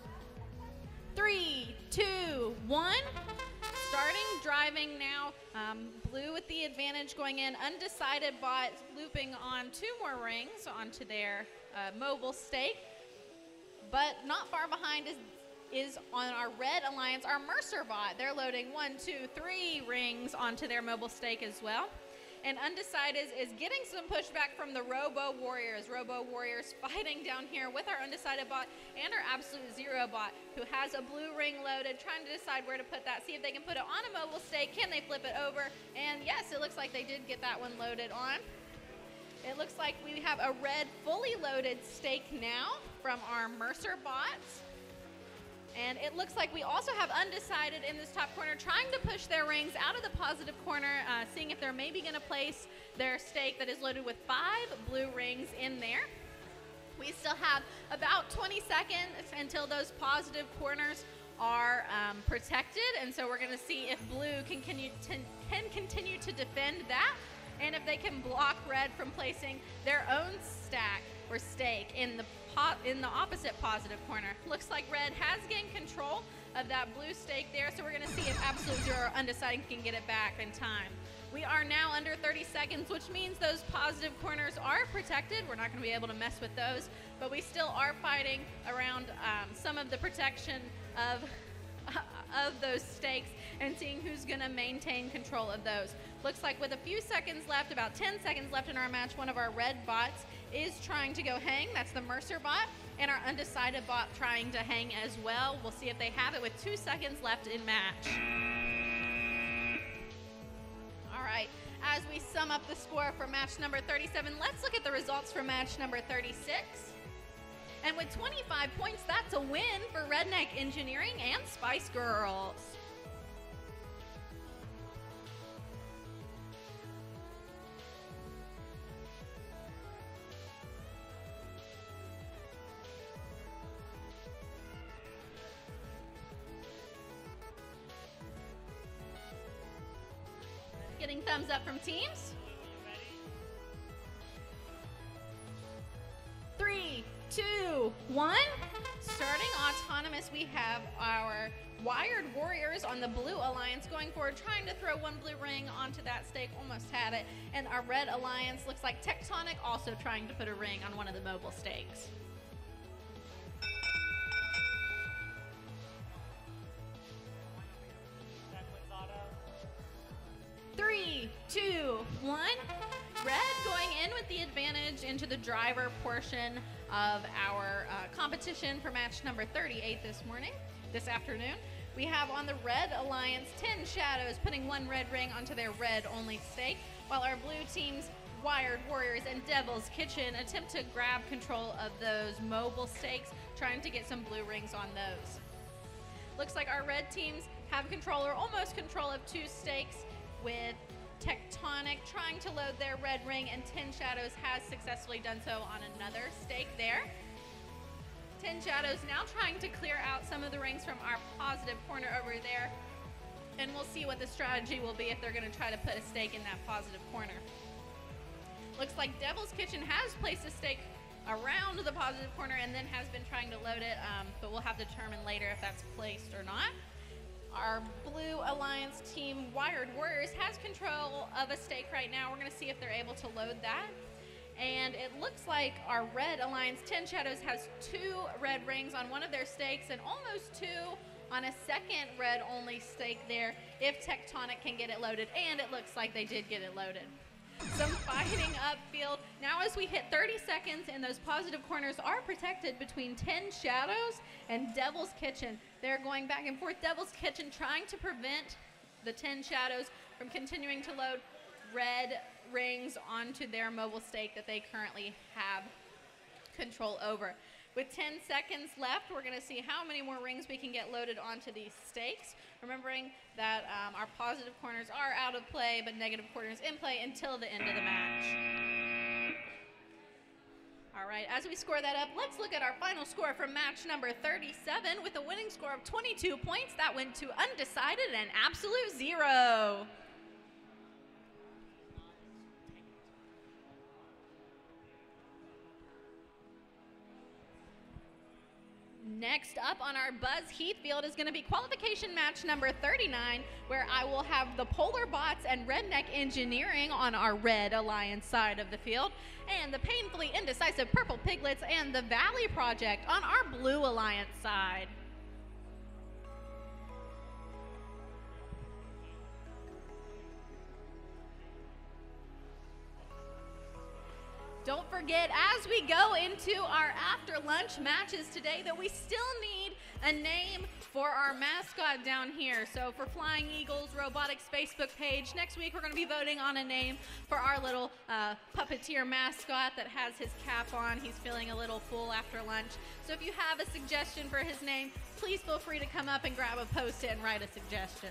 3, 2, 1. Starting driving now. Blue with the advantage going in. Undecided bot looping on 2 more rings onto their mobile stake. But not far behind is on our red alliance, our Mercer bot. They're loading 1, 2, 3 rings onto their mobile stake as well. And Undecided is getting some pushback from the Robo Warriors. Robo Warriors fighting down here with our Undecided bot and our Absolute Zero bot, who has a blue ring loaded, trying to decide where to put that, see if they can put it on a mobile stake. Can they flip it over? And yes, it looks like they did get that one loaded on. It looks like we have a red fully loaded stake now from our Mercer bots. And it looks like we also have Undecided in this top corner trying to push their rings out of the positive corner, seeing if they're maybe going to place their stake that is loaded with 5 blue rings in there. We still have about 20 seconds until those positive corners are protected, and so we're going to see if blue can continue to defend that, and if they can block red from placing their own stack or stake in the opposite positive corner. Looks like red has gained control of that blue stake there, so we're going to see if Absolute Zero or Undecided can get it back in time. We are now under 30 seconds, which means those positive corners are protected. We're not going to be able to mess with those, but we still are fighting around some of the protection of those stakes and seeing who's going to maintain control of those. Looks like with a few seconds left, about 10 seconds left in our match, one of our red bots is trying to go hang. That's the Mercer bot, and our Undecided bot trying to hang as well. We'll see if they have it with 2 seconds left in match. All right, as we sum up the score for match number 37, let's look at the results for match number 36. And with 25 points, that's a win for Redneck Engineering and Spice Girls. Getting thumbs up from teams. 3, 2, 1. Starting autonomous, we have our Wired Warriors on the blue alliance going forward, trying to throw one blue ring onto that stake. Almost had it. And our red alliance looks like Tectonic also trying to put a ring on one of the mobile stakes. That wins auto. 3, 2, 1. Red going in with the advantage into the driver portion of our competition for match number 38 this afternoon. We have on the red alliance 10 Shadows putting one red ring onto their red only stake, while our blue teams Wired Warriors and Devil's Kitchen attempt to grab control of those mobile stakes, trying to get some blue rings on those. Looks like our red teams have control or almost control of 2 stakes with Tectonic trying to load their red ring, and 10 Shadows has successfully done so on another stake there. 10 Shadows now trying to clear out some of the rings from our positive corner over there, and we'll see what the strategy will be if they're going to try to put a stake in that positive corner. Looks like Devil's Kitchen has placed a stake around the positive corner and then has been trying to load it, but we'll have to determine later if that's placed or not. Our Blue Alliance team, Wired Warriors, has control of a stake right now. We're going to see if they're able to load that. And it looks like our Red Alliance, 10 Shadows, has 2 red rings on one of their stakes and almost 2 on a second red-only stake there if Tectonic can get it loaded. And it looks like they did get it loaded. Some fighting upfield. Now as we hit 30 seconds and those positive corners are protected between 10 Shadows and Devil's Kitchen. They're going back and forth. Devil's Kitchen trying to prevent the 10 Shadows from continuing to load red rings onto their mobile stake that they currently have control over. With 10 seconds left, we're going to see how many more rings we can get loaded onto these stakes. Remembering that our positive corners are out of play, but negative corners in play until the end of the match. All right, as we score that up, let's look at our final score from match number 37 with a winning score of 22 points. That went to undecided and absolute 0. Next up on our Buzz Heath field is going to be qualification match number 39, where I will have the Polar Bots and Redneck Engineering on our Red Alliance side of the field, and the painfully indecisive Purple Piglets and the Valley Project on our Blue Alliance side. Don't forget, as we go into our after lunch matches today, that we still need a name for our mascot down here. So for Flying Eagles Robotics Facebook page, next week we're going to be voting on a name for our little puppeteer mascot that has his cap on. He's feeling a little full after lunch. So if you have a suggestion for his name, please feel free to come up and grab a Post-it and write a suggestion.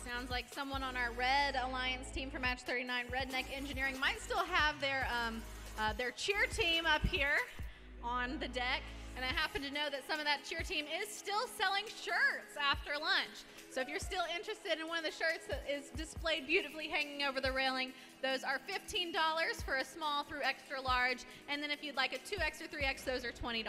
Sounds like someone on our Red Alliance team for match 39, Redneck Engineering, might still have their cheer team up here on the deck. And I happen to know that some of that cheer team is still selling shirts after lunch. So if you're still interested in one of the shirts that is displayed beautifully hanging over the railing, those are $15 for a small through extra large. And then if you'd like a 2X or 3X, those are $20.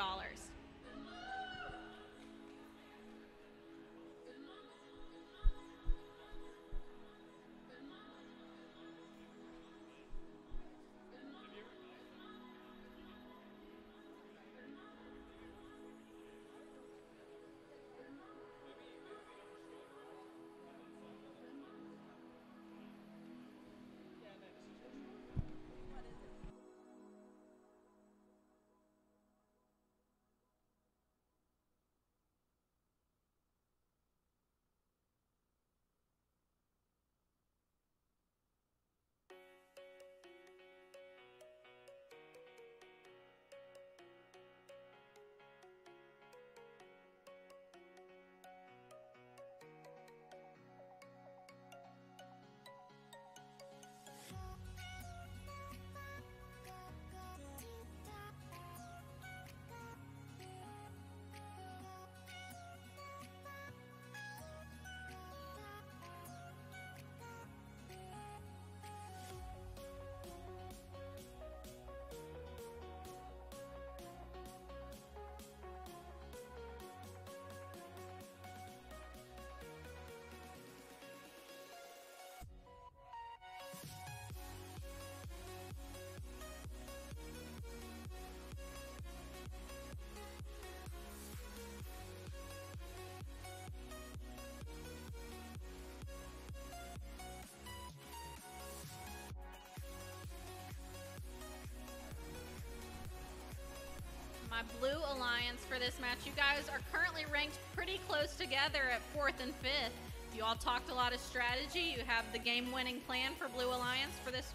got Blue Alliance for this match. You guys are currently ranked pretty close together at 4th and 5th. You all talked a lot of strategy. You have the game-winning plan for Blue Alliance for this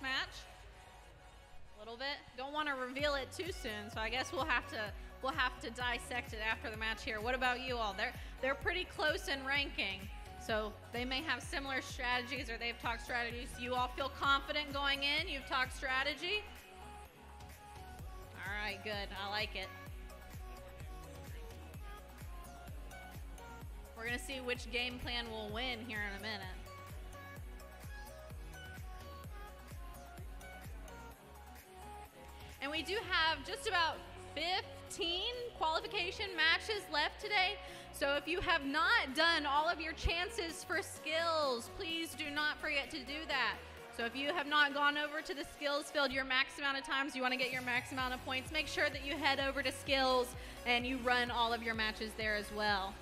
match. A little bit. Don't want to reveal it too soon, so I guess we'll have to dissect it after the match here. What about you all? They're pretty close in ranking, so they may have similar strategies, or they've talked strategies. You all feel confident going in? You've talked strategy? All right, good. I like it. We're going to see which game plan will win here in a minute. And we do have just about 15 qualification matches left today. So if you have not done all of your chances for skills, please do not forget to do that. So if you have not gone over to the skills field your max amount of times, you want to get your max amount of points, make sure that you head over to skills and you run all of your matches there as well.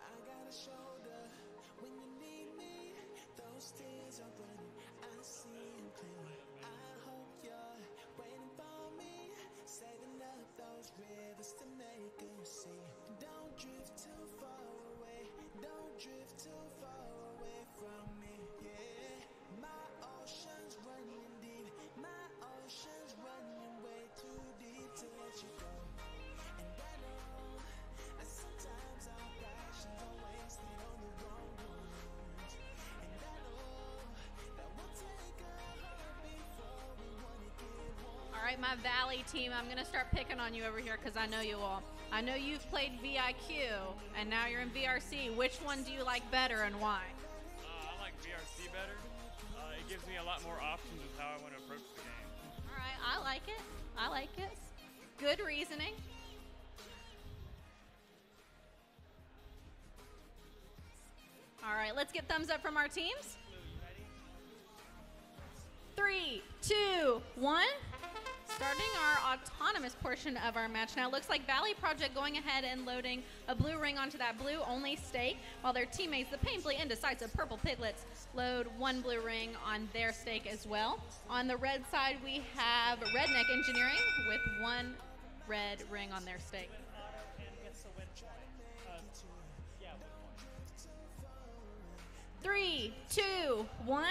I got a shoulder when you need me. Those tears are running, I see them clearly. I hope you're waiting for me, saving up those rivers to make them see. Don't drift too far away, don't drift too far away from me. Yeah, my ocean's running deep, my ocean's running way too deep to let you go. And I know that sometimes our passions are wasted on the wrong ones. And I know that we'll take a heart before we want to get one. All right, my Valley team, I'm going to start picking on you over here because I know you all. I know you've played VIQ, and now you're in VRC. Which one do you like better and why? I like VRC better. It gives me a lot more options with how I want to approach the game. All right, I like it. I like it. Good reasoning. All right, let's get thumbs up from our teams. 3, 2, 1. Starting our autonomous portion of our match now. Looks like Valley Project going ahead and loading a blue ring onto that blue only stake, while their teammates, the painfully indecisive Purple Piglets, load one blue ring on their stake as well. On the red side, we have Redneck Engineering with one red ring on their stake. 3, 2, 1.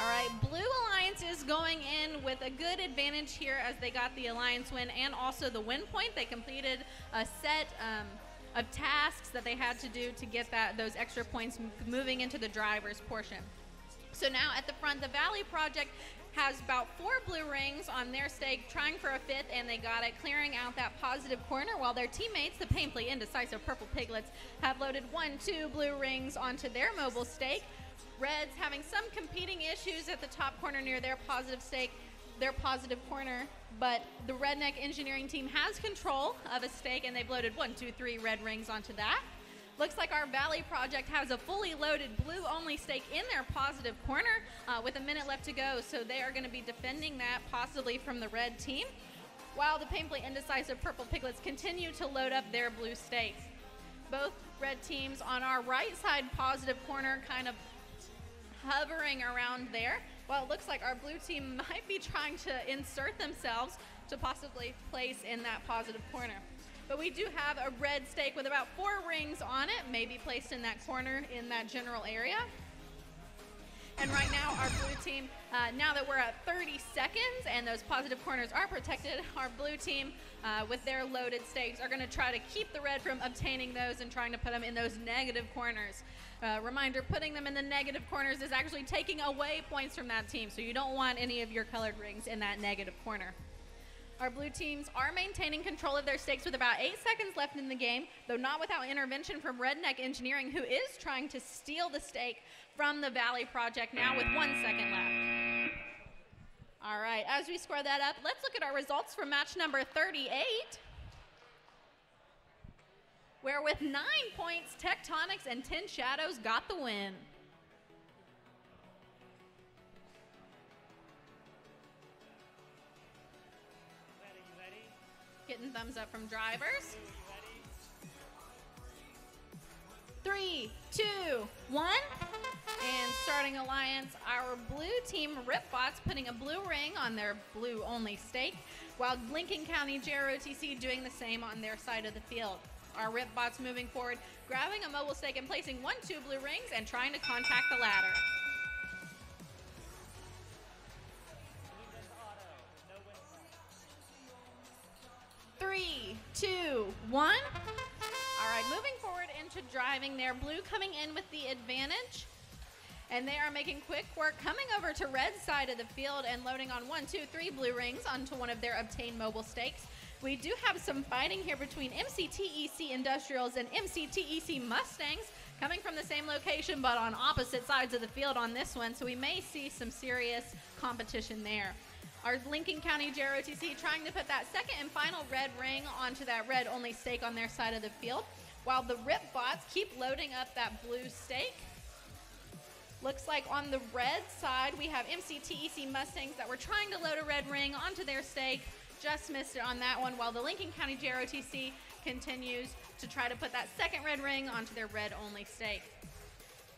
All right, Blue Alliance is going in with a good advantage here as they got the Alliance win and also the win point. They completed a set of tasks that they had to do to get those extra points moving into the driver's portion. So now at the front, the Valley Project has about 4 blue rings on their stake, trying for a 5th, and they got it, clearing out that positive corner, while their teammates, the painfully indecisive Purple Piglets, have loaded 1, 2 blue rings onto their mobile stake. Reds having some competing issues at the top corner near their positive stake, their positive corner, but the Redneck Engineering team has control of a stake, and they've loaded 1, 2, 3 red rings onto that. Looks like our Valley Project has a fully loaded blue-only stake in their positive corner with a minute left to go, so they are going to be defending that possibly from the red team, while the painfully indecisive Purple Piglets continue to load up their blue stakes. Both red teams on our right side positive corner kind of hovering around there, while it looks like our blue team might be trying to insert themselves to possibly place in that positive corner. but we do have a red stake with about 4 rings on it, maybe placed in that corner in that general area. And right now, our blue team, now that we're at 30 seconds and those positive corners are protected, our blue team with their loaded stakes are going to try to keep the red from obtaining those and trying to put them in those negative corners. Reminder, putting them in the negative corners is actually taking away points from that team, so you don't want any of your colored rings in that negative corner. Our blue teams are maintaining control of their stakes with about 8 seconds left in the game, though not without intervention from Redneck Engineering, who is trying to steal the stake from the Valley Project now with 1 second left. All right, as we score that up, let's look at our results from match number 38, where with 9 points, Tectonics and 10 Shadows got the win. Getting thumbs up from drivers. 3, 2, 1. And starting alliance, our blue team Ripbots putting a blue ring on their blue only stake, while Lincoln County JROTC doing the same on their side of the field. Our Ripbots moving forward, grabbing a mobile stake and placing 1, 2 blue rings and trying to contact the ladder. 3, 2, 1. All right, moving forward into driving there. Blue coming in with the advantage. And they are making quick work, coming over to red side of the field and loading on 1, 2, 3 blue rings onto one of their obtained mobile stakes. We do have some fighting here between MCTEC Industrials and MCTEC Mustangs, coming from the same location but on opposite sides of the field on this one, so we may see some serious competition there. Our Lincoln County JROTC trying to put that second and final red ring onto that red only stake on their side of the field, while the Ripbots keep loading up that blue stake. Looks like on the red side we have MCTEC Mustangs that were trying to load a red ring onto their stake, just missed it on that one, while the Lincoln County JROTC continues to try to put that second red ring onto their red only stake.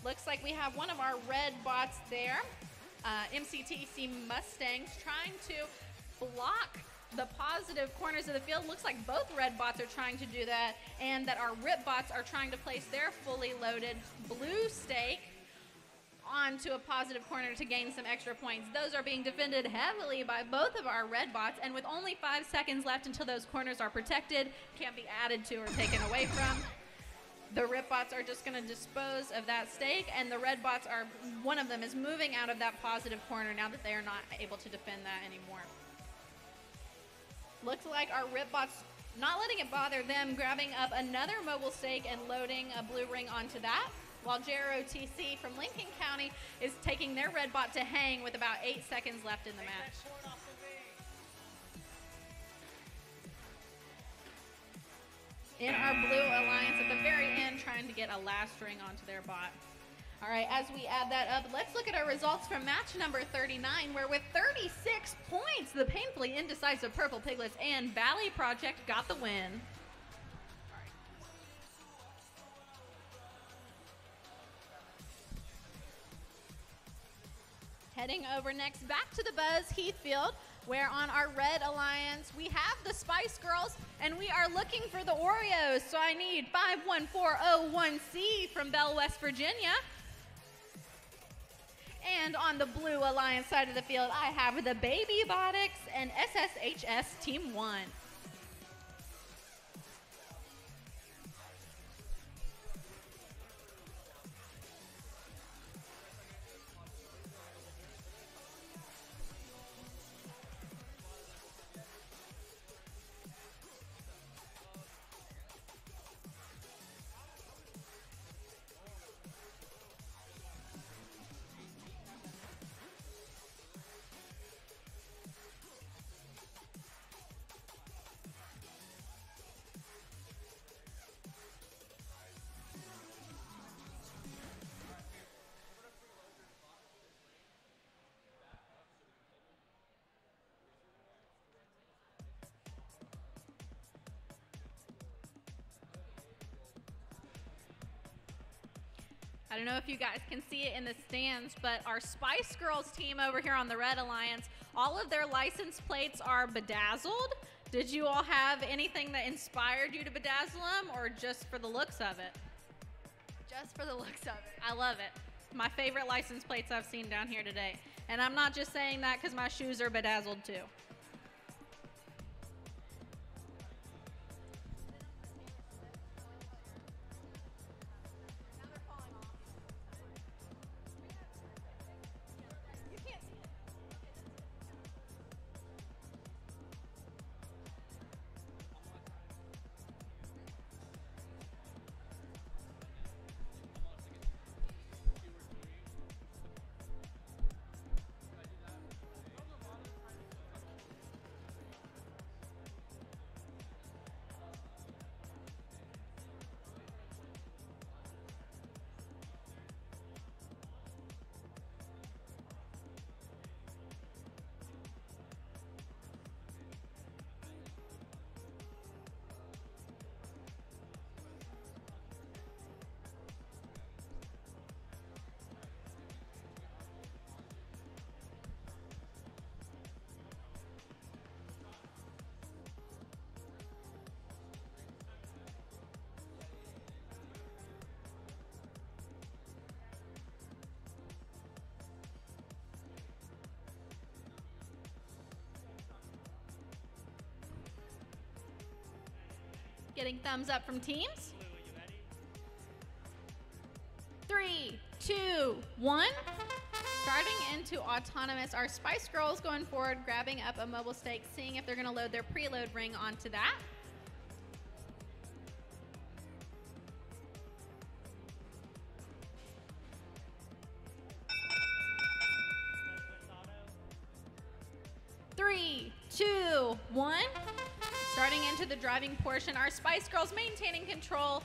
Looks like we have one of our red bots there. MCTEC Mustangs trying to block the positive corners of the field. Looks like both red bots are trying to do that, and that our Rip bots are trying to place their fully loaded blue stake onto a positive corner to gain some extra points. Those are being defended heavily by both of our red bots, and with only 5 seconds left until those corners are protected, can't be added to or taken away from. The Rip bots are just going to dispose of that stake, and the red bots are, one of them is moving out of that positive corner now that they are not able to defend that anymore. Looks like our Rip bots not letting it bother them, grabbing up another mobile stake and loading a blue ring onto that, while JROTC from Lincoln County is taking their red bot to hang with about 8 seconds left in the match. In our blue alliance at the very end, trying to get a last ring onto their bot. All right, as we add that up, let's look at our results from match number 39, where with 36 points, the painfully indecisive Purple Piglets and Valley Project got the win. Heading over next back to the Buzz Heathfield, where on our red alliance we have the Spice Girls and we are looking for the Oreos. So I need 51401C from Bell, West Virginia. And on the blue alliance side of the field, I have the Baby Botics and SSHS Team 1. I don't know if you guys can see it in the stands, but our Spice Girls team over here on the Red Alliance, all of their license plates are bedazzled, Did you all have anything that inspired you to bedazzle them, or just for the looks of it? Just for the looks of it. I love it. My favorite license plates I've seen down here today. And I'm not just saying that because my shoes are bedazzled too. Getting thumbs up from teams. 3, 2, 1. Starting into autonomous, our Spice Girls going forward, grabbing up a mobile stake, seeing if they're going to load their preload ring onto that. Three, two, one. Starting into the driving portion, our Spice Girls maintaining control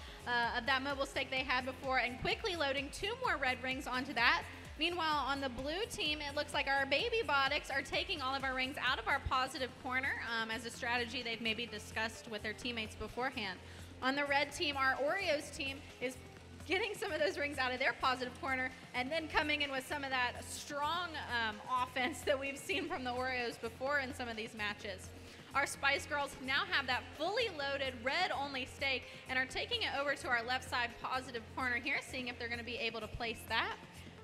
of that mobile stake they had before and quickly loading 2 more red rings onto that. Meanwhile, on the blue team, it looks like our Baby Botics are taking all of our rings out of our positive corner as a strategy they've maybe discussed with their teammates beforehand. On the red team, our Oreos team is getting some of those rings out of their positive corner and then coming in with some of that strong offense that we've seen from the Oreos before in some of these matches. Our Spice Girls now have that fully loaded red-only stake and are taking it over to our left side positive corner here, seeing if they're going to be able to place that.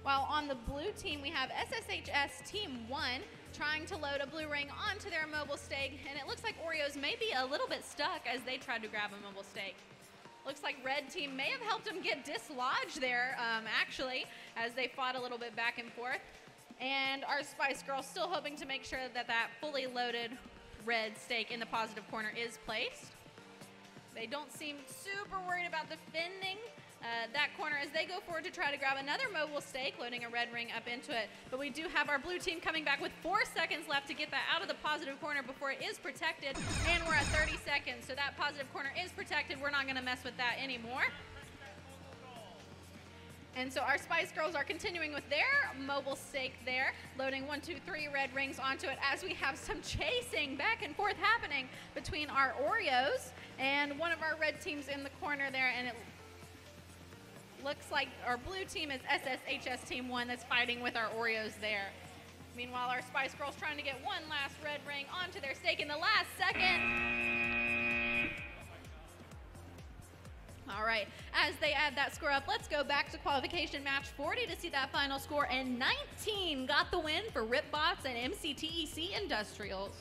While on the blue team, we have SSHS Team 1 trying to load a blue ring onto their mobile stake, and it looks like Oreos may be a little bit stuck as they tried to grab a mobile stake. Looks like red team may have helped them get dislodged there, actually, as they fought a little bit back and forth. And our Spice Girls still hoping to make sure that that fully loaded red stake in the positive corner is placed. They don't seem super worried about defending that corner as they go forward to try to grab another mobile stake, loading a red ring up into it. But we do have our blue team coming back with 4 seconds left to get that out of the positive corner before it is protected. And we're at 30 seconds, so that positive corner is protected. We're not going to mess with that anymore. And so our Spice Girls are continuing with their mobile stake there, loading 1, 2, 3 red rings onto it as we have some chasing back and forth happening between our Oreos and one of our red teams in the corner there. And it looks like our blue team is SSHS Team 1 that's fighting with our Oreos there. Meanwhile, our Spice Girls trying to get one last red ring onto their stake in the last second. All right, as they add that score up, let's go back to qualification match 40 to see that final score, and 19 got the win for Ripbots and MCTEC Industrials.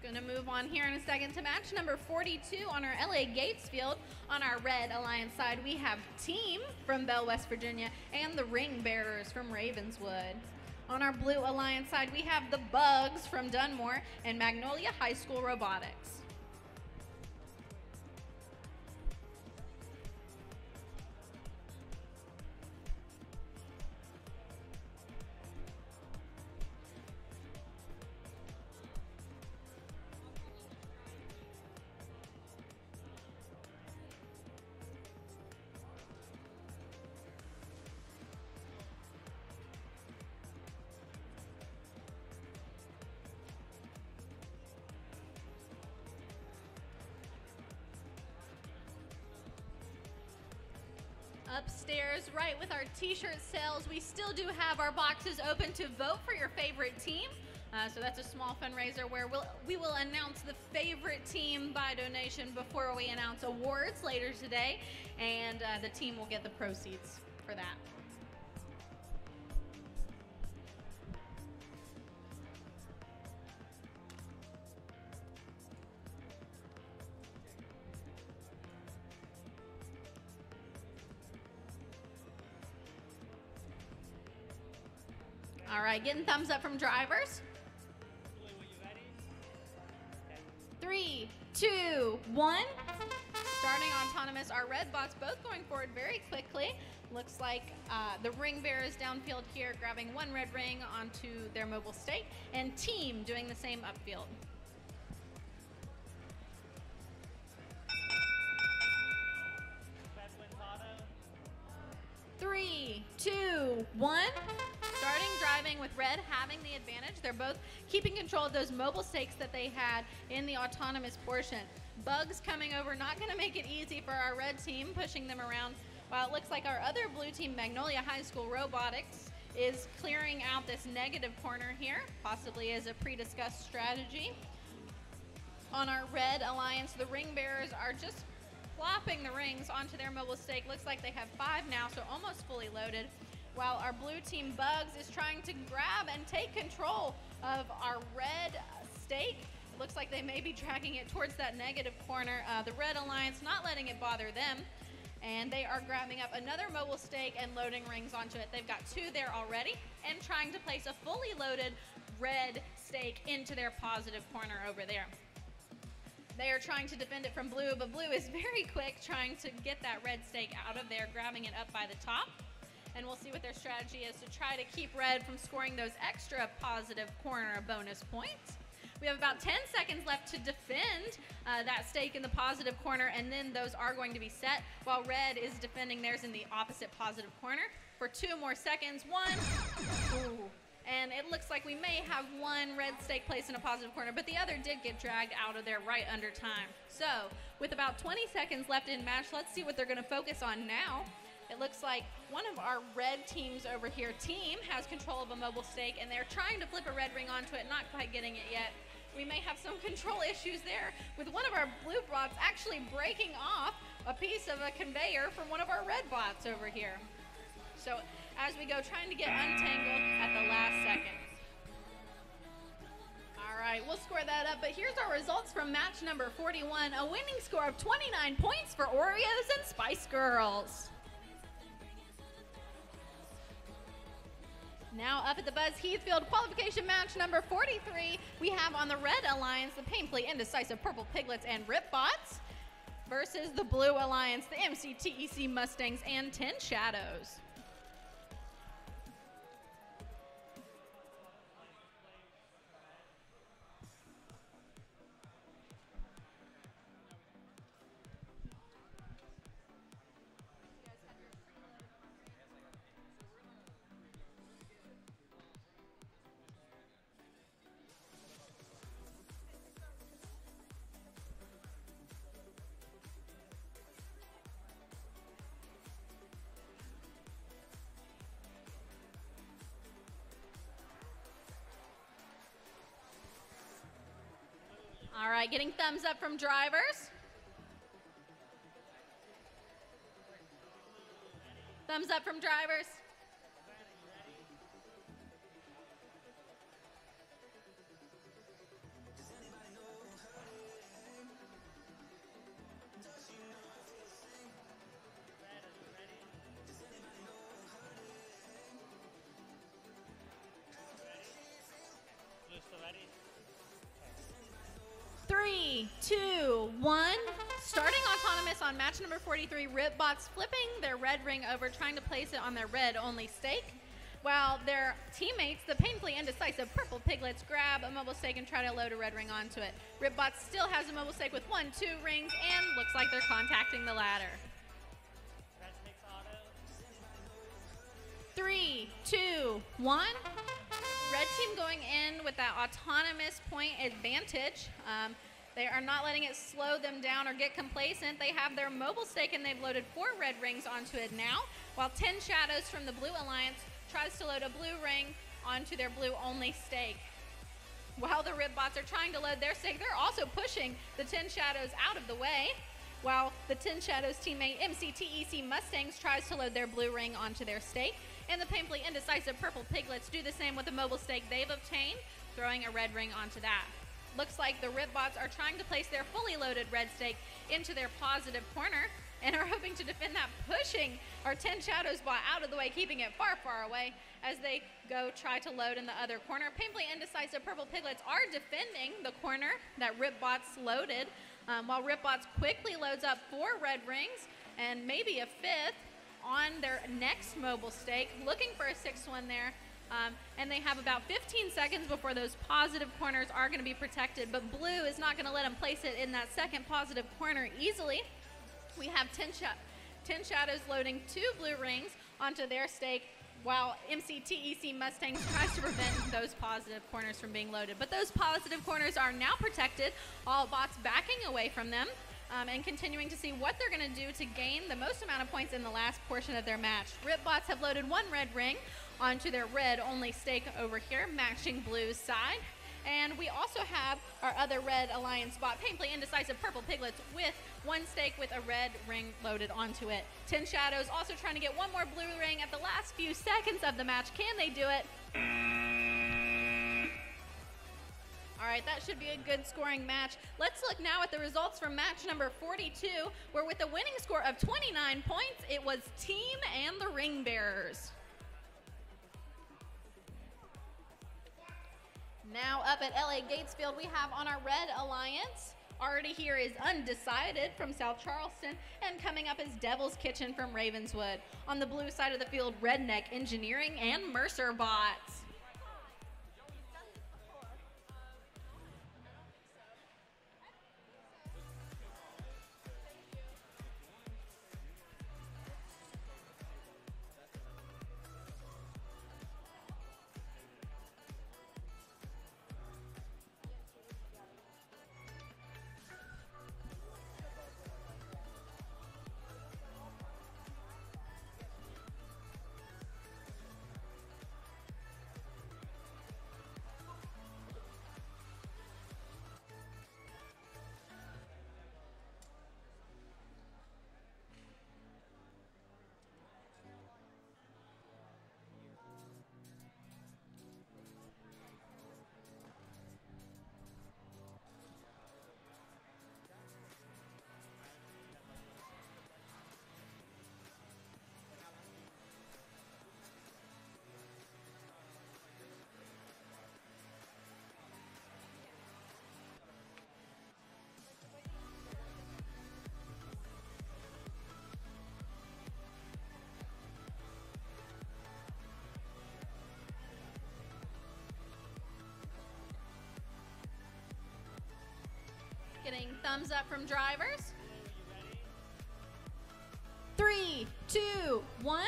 Going to move on here in a second to match number 42 on our LA Gates field. On our Red Alliance side, we have Team from Bell, West Virginia, and the Ring Bearers from Ravenswood. On our Blue Alliance side, we have the Bugs from Dunmore and Magnolia High School Robotics. Upstairs, right with our t-shirt sales, we still do have our boxes open to vote for your favorite team. So that's a small fundraiser where we will announce the favorite team by donation before we announce awards later today, and the team will get the proceeds for that. All right, getting thumbs up from drivers. 3, 2, 1. Starting autonomous, our red bots both going forward very quickly. Looks like the ring bearers downfield here grabbing one red ring onto their mobile stake, and team doing the same upfield. Three, 2, 1. Starting driving with red having the advantage. They're both keeping control of those mobile stakes that they had in the autonomous portion. Bugs coming over, not going to make it easy for our red team, pushing them around. While it looks like our other blue team, Magnolia High School Robotics, is clearing out this negative corner here, possibly as a pre-discussed strategy. On our red alliance, the ring bearers are just flopping the rings onto their mobile stake. Looks like they have 5 now, so almost fully loaded. While our blue team Bugs is trying to grab and take control of our red stake. It looks like they may be dragging it towards that negative corner. The red alliance not letting it bother them. And they are grabbing up another mobile stake and loading rings onto it. They've got 2 there already and trying to place a fully loaded red stake into their positive corner over there. They are trying to defend it from blue, but blue is very quick trying to get that red stake out of there, grabbing it up by the top. And we'll see what their strategy is to try to keep red from scoring those extra positive corner bonus points. We have about 10 seconds left to defend that stake in the positive corner, and then those are going to be set, while red is defending theirs in the opposite positive corner for 2 more seconds. 1. Ooh. And it looks like we may have one red stake placed in a positive corner, but the other did get dragged out of there right under time. So with about 20 seconds left in match, let's see what they're going to focus on now. It looks like one of our red teams over here, team, has control of a mobile stake, and they're trying to flip a red ring onto it, not quite getting it yet. We may have some control issues there with one of our blue bots actually breaking off a piece of a conveyor from one of our red bots over here. So as we go, trying to get untangled at the last second. All right, we'll score that up, but here's our results from match number 41, a winning score of 29 points for Oreos and Spice Girls. Now up at the Buzz Heathfield qualification match number 43, we have on the red alliance the painfully indecisive Purple Piglets and Rip Bots versus the blue alliance, the MCTEC Mustangs and 10 Shadows. All right, getting thumbs up from drivers. Thumbs up from drivers. Three, 2, 1. Starting autonomous on match number 43, Rip Bots flipping their red ring over, trying to place it on their red only stake, while their teammates, the painfully indecisive Purple Piglets, grab a mobile stake and try to load a red ring onto it. Rip Bots still has a mobile stake with 1, 2 rings, and looks like they're contacting the ladder. 3, 2, 1. Red team going in with that autonomous point advantage. They are not letting it slow them down or get complacent. They have their mobile stake and they've loaded 4 red rings onto it now, while 10 Shadows from the Blue Alliance tries to load a blue ring onto their blue only stake. While the Ripbots are trying to load their stake, they're also pushing the 10 Shadows out of the way, while the 10 Shadows teammate MCTEC Mustangs tries to load their blue ring onto their stake. And the painfully indecisive Purple Piglets do the same with the mobile stake they've obtained, throwing a red ring onto that. Looks like the Ripbots are trying to place their fully loaded red stake into their positive corner and are hoping to defend that, pushing our 10 Shadows bot out of the way, keeping it far, far away as they go try to load in the other corner. Painfully indecisive Purple Piglets are defending the corner that Ripbots loaded, while Ripbots quickly loads up 4 red rings and maybe a 5th on their next mobile stake, looking for a 6th one there. And they have about 15 seconds before those positive corners are going to be protected, but Blue is not going to let them place it in that second positive corner easily. We have 10 Shadows loading 2 blue rings onto their stake, while MCTEC Mustangs tries to prevent those positive corners from being loaded. But those positive corners are now protected, all bots backing away from them, and continuing to see what they're going to do to gain the most amount of points in the last portion of their match. Ripbots have loaded 1 red ring onto their red-only stake over here, matching Blue's side. And we also have our other Red Alliance bot, painfully indecisive Purple Piglets, with 1 stake with a red ring loaded onto it. 10 Shadows also trying to get 1 more blue ring at the last few seconds of the match. Can they do it? All right, that should be a good scoring match. Let's look now at the results from match number 42, where with a winning score of 29 points, it was Team and the Ring Bearers. Now up at LA Gatesfield, we have on our Red Alliance, already here is Undecided from South Charleston, and coming up is Devil's Kitchen from Ravenswood. On the blue side of the field, Redneck Engineering and Mercer Bots. Getting thumbs up from drivers. 3, 2, 1.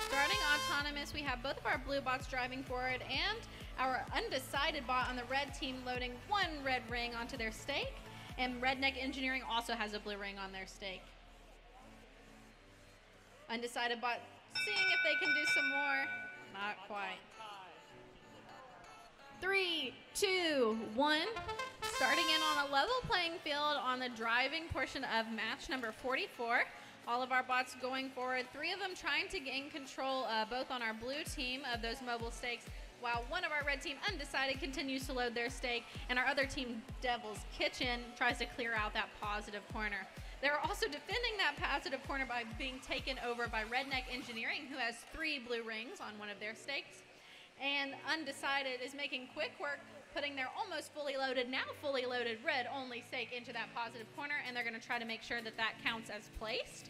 Starting autonomous, we have both of our blue bots driving forward and our Undecided bot on the red team loading 1 red ring onto their stake. And Redneck Engineering also has a blue ring on their stake. Undecided bot seeing if they can do some more. Not quite. 3, 2, 1. Starting in on a level playing field on the driving portion of match number 44. All of our bots going forward, 3 of them trying to gain control both on our blue team of those mobile stakes, while one of our red team, Undecided, continues to load their stake, and our other team, Devil's Kitchen, tries to clear out that positive corner. They're also defending that positive corner by being taken over by Redneck Engineering, who has 3 blue rings on one of their stakes. And Undecided is making quick work, putting their almost fully loaded, now fully loaded red-only stake into that positive corner, and they're going to try to make sure that that counts as placed.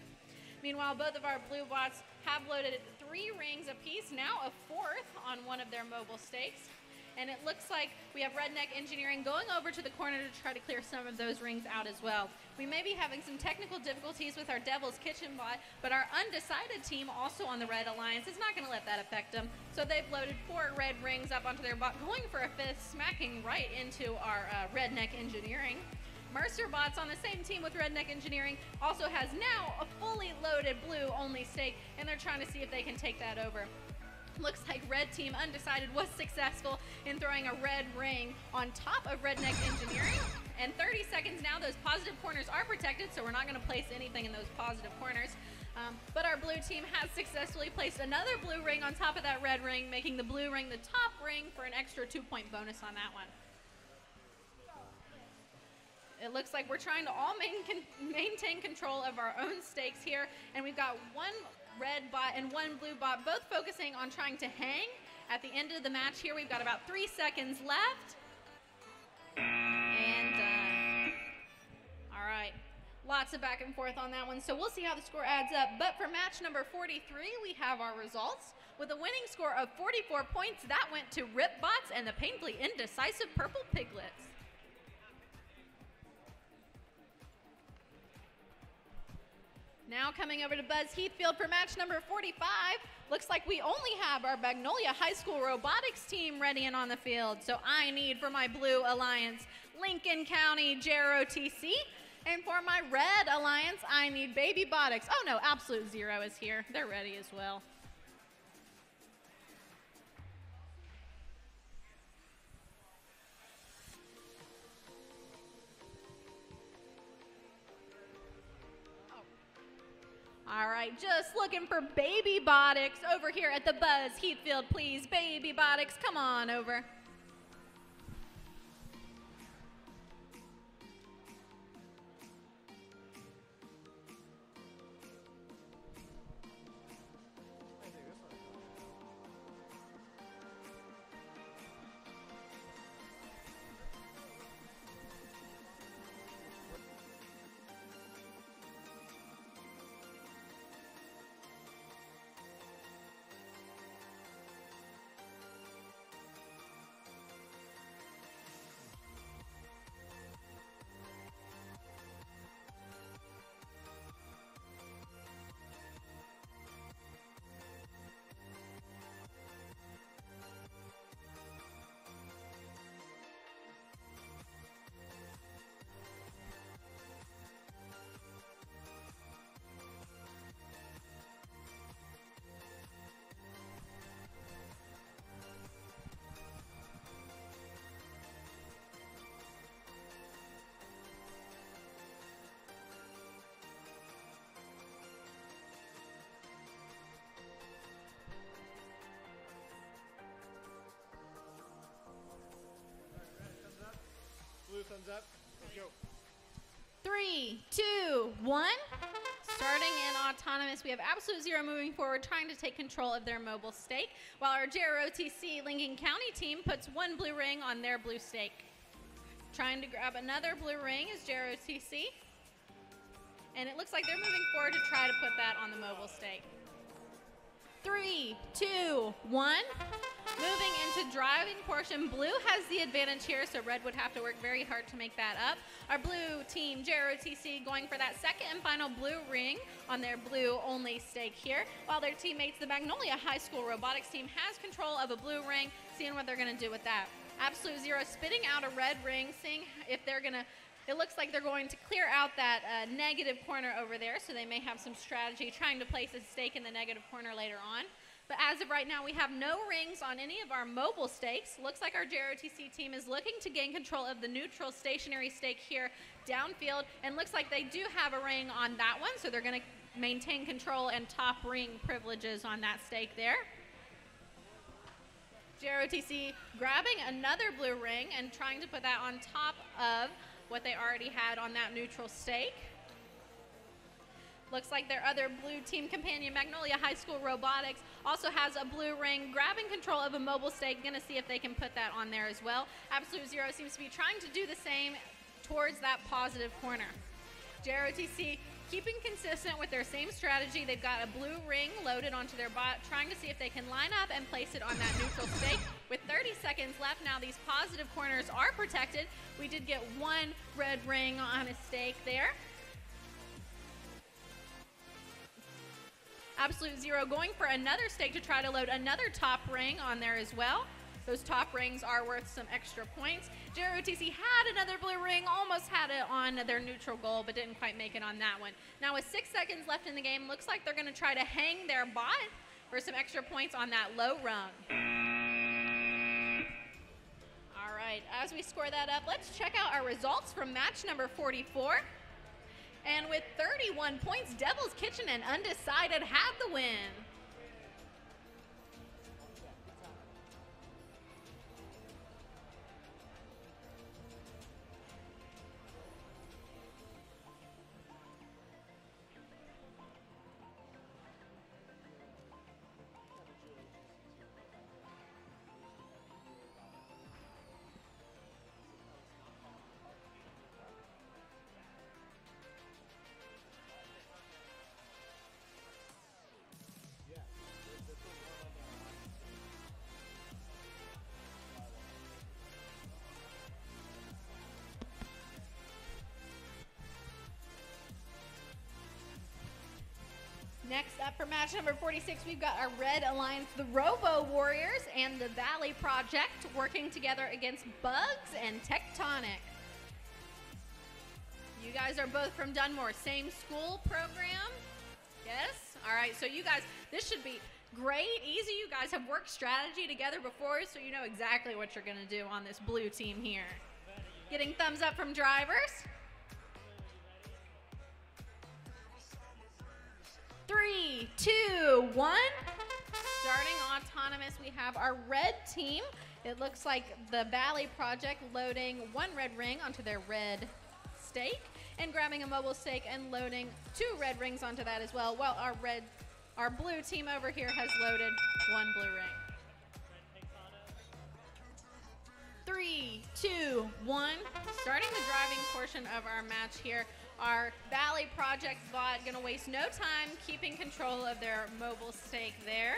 Meanwhile, both of our blue bots have loaded 3 rings apiece, now a 4th on one of their mobile stakes. And it looks like we have Redneck Engineering going over to the corner to try to clear some of those rings out as well. We may be having some technical difficulties with our Devil's Kitchen bot, but our undecided team also on the Red Alliance is not going to let that affect them. So they've loaded 4 red rings up onto their bot, going for a 5th, smacking right into our Redneck Engineering. Mercer Bots on the same team with Redneck Engineering also has now a fully loaded blue only stake, and they're trying to see if they can take that over. Looks like Red Team Undecided was successful in throwing a red ring on top of Redneck Engineering. And 30 seconds now, those positive corners are protected, so we're not going to place anything in those positive corners. But our blue team has successfully placed another blue ring on top of that red ring, making the blue ring the top ring for an extra 2-point bonus on that one. It looks like we're trying to all maintain control of our own stakes here, and we've got 1 red bot and 1 blue bot, both focusing on trying to hang. At the end of the match here, we've got about 3 seconds left. And all right, lots of back and forth on that one, so we'll see how the score adds up. But for match number 43, we have our results. With a winning score of 44 points, that went to Rip Bots and the painfully indecisive Purple Piglets. Now coming over to Buzz Heathfield for match number 45. Looks like we only have our Magnolia High School robotics team ready and on the field. So I need for my Blue Alliance, Lincoln County JROTC. And for my Red Alliance, I need Baby Botics. Oh no, Absolute Zero is here. They're ready as well. All right, just looking for Baby Botics over here at the Buzz Heathfield, please. Baby Botics, come on over. Blue thumbs up. Let's go. 3, 2, 1. Starting in autonomous, we have Absolute Zero moving forward, trying to take control of their mobile stake, while our JROTC Lincoln County team puts 1 blue ring on their blue stake. Trying to grab another blue ring is JROTC. And it looks like they're moving forward to try to put that on the mobile stake. 3, 2, 1. Moving into driving portion, blue has the advantage here, so red would have to work very hard to make that up. Our blue team, JROTC, going for that second and final blue ring on their blue only stake here, while their teammates, the Magnolia High School robotics team, has control of a blue ring, seeing what they're going to do with that. Absolute Zero spitting out a red ring, seeing if they're going to, it looks like they're going to clear out that negative corner over there, so they may have some strategy trying to place a stake in the negative corner later on. But as of right now, we have no rings on any of our mobile stakes. Looks like our JROTC team is looking to gain control of the neutral stationary stake here downfield, and looks like they do have a ring on that one, so they're going to maintain control and top ring privileges on that stake there. JROTC grabbing another blue ring and trying to put that on top of what they already had on that neutral stake. Looks like their other blue team companion, Magnolia High School Robotics, also has a blue ring, grabbing control of a mobile stake. Going to see if they can put that on there as well. Absolute Zero seems to be trying to do the same towards that positive corner. JROTC keeping consistent with their same strategy. They've got a blue ring loaded onto their bot, trying to see if they can line up and place it on that neutral stake. With 30 seconds left now, these positive corners are protected. We did get one red ring on a stake there. Absolute Zero going for another stake to try to load another top ring on there as well. Those top rings are worth some extra points. JROTC had another blue ring, almost had it on their neutral goal, but didn't quite make it on that one. Now with 6 seconds left in the game, looks like they're going to try to hang their bot for some extra points on that low rung. All right, as we score that up, let's check out our results from match number 44. And with 31 points, Devil's Kitchen and Undecided have the win. Next up for match number 46, we've got our Red Alliance, the Robo Warriors, and the Valley Project working together against Bugs and Tectonic. You guys are both from Dunmore, same school program? Yes? All right, so you guys, this should be great, easy. You guys have worked strategy together before, so you know exactly what you're going to do on this blue team here. Getting thumbs up from drivers. 3, 2, 1. Starting autonomous, we have our red team. It looks like the Valley Project loading one red ring onto their red stake and grabbing a mobile stake and loading 2 red rings onto that as well, while our blue team over here has loaded 1 blue ring. 3, 2, 1. Starting the driving portion of our match here. Our Valley Project bot gonna waste no time keeping control of their mobile stake there,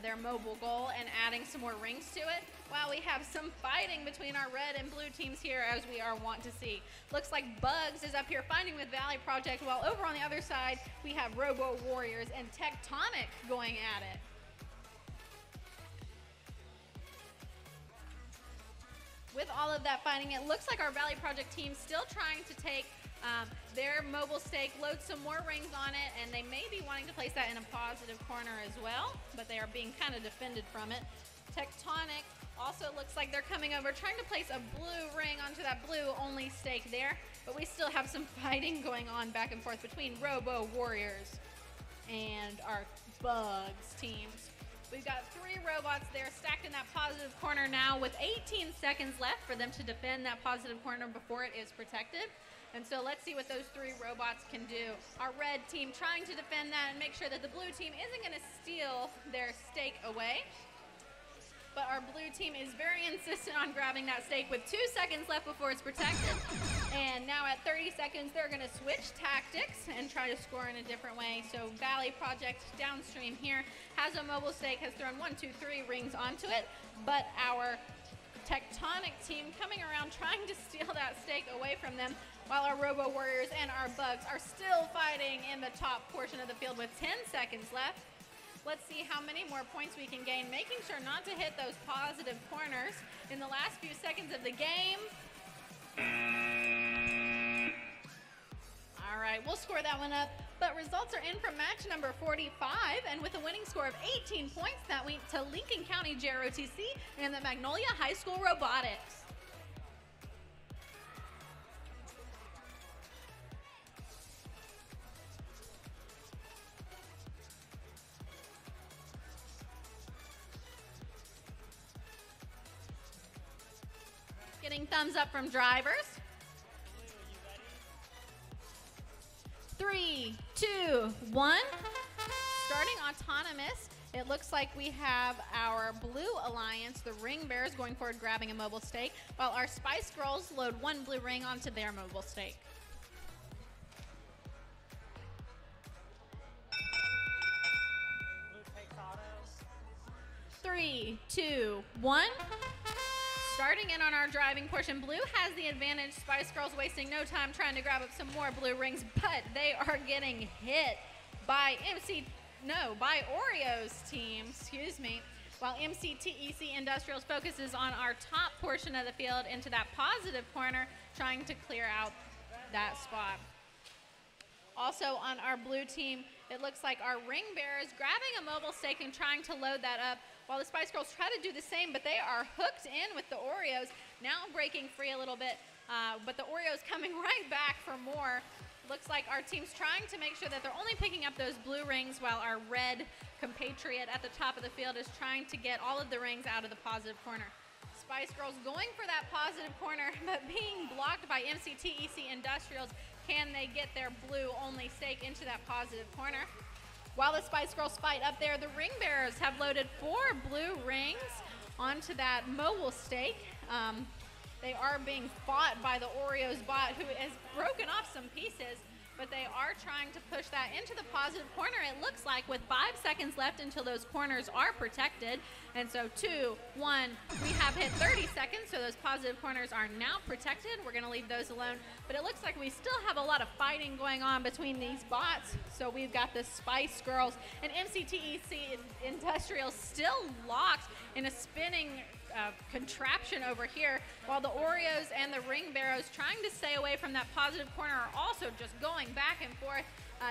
their mobile goal, and adding some more rings to it. While we have some fighting between our red and blue teams here, as we are wont to see. Looks like Bugs is up here fighting with Valley Project, while over on the other side, we have Robo Warriors and Tectonic going at it. With all of that fighting, it looks like our Valley Project team still trying to take their mobile stake, load some more rings on it, and they may be wanting to place that in a positive corner as well, but they are being kind of defended from it. Tectonic also looks like they're coming over, trying to place a blue ring onto that blue-only stake there, but we still have some fighting going on back and forth between Robo Warriors and our Bugs teams. We've got 3 robots there stacked in that positive corner now with 18 seconds left for them to defend that positive corner before it is protected. And so let's see what those 3 robots can do. Our red team trying to defend that and make sure that the blue team isn't going to steal their stake away. But our blue team is very insistent on grabbing that stake with 2 seconds left before it's protected. And now at 30 seconds, they're going to switch tactics and try to score in a different way. So Valley Project downstream here has a mobile stake, has thrown 1, 2, 3 rings onto it. But our Tectonic team coming around trying to steal that stake away from them, while our Robo Warriors and our Bugs are still fighting in the top portion of the field with 10 seconds left. Let's see how many more points we can gain, making sure not to hit those positive corners in the last few seconds of the game. All right, we'll score that one up. But results are in from match number 45, and with a winning score of 18 points, that went to Lincoln County JROTC and the Magnolia High School Robotics. Getting thumbs up from drivers. 3, 2, 1. Starting autonomous, it looks like we have our Blue Alliance, the Ring Bears, going forward grabbing a mobile stake, while our Spice Girls load 1 blue ring onto their mobile stake. 3, 2, 1. Starting in on our driving portion, blue has the advantage. Spice Girls wasting no time trying to grab up some more blue rings, but they are getting hit by by Oreo's team, excuse me, while MCTEC Industrials focuses on our top portion of the field into that positive corner, trying to clear out that spot. Also on our blue team, it looks like our ring bearers grabbing a mobile stake and trying to load that up, while the Spice Girls try to do the same, but they are hooked in with the Oreos, now breaking free a little bit, but the Oreos coming right back for more. Looks like our team's trying to make sure that they're only picking up those blue rings, while our red compatriot at the top of the field is trying to get all of the rings out of the positive corner. Spice Girls going for that positive corner, but being blocked by MCTEC Industrials. Can they get their blue only stake into that positive corner? While the Spice Girls fight up there, the ring bearers have loaded 4 blue rings onto that mobile stake. They are being fought by the Oreos bot, who has broken off some pieces, but they are trying to push that into the positive corner, it looks like, with 5 seconds left until those corners are protected. And so 2, 1, we have hit 30 seconds, so those positive corners are now protected. We're gonna leave those alone, but it looks like we still have a lot of fighting going on between these bots. So we've got the Spice Girls and MCTEC Industrials still locked in a spinning contraption over here, while the Oreos and the ring barrows trying to stay away from that positive corner are also just going back and forth,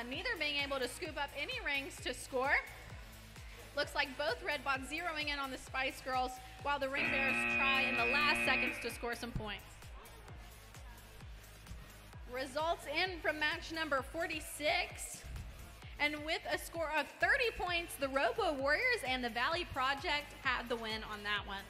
neither being able to scoop up any rings to score. Looks like both red bots zeroing in on the Spice Girls, while the ring bearers try in the last seconds to score some points. Results in from match number 46. And with a score of 30 points, the Robo Warriors and the Valley Project had the win on that one.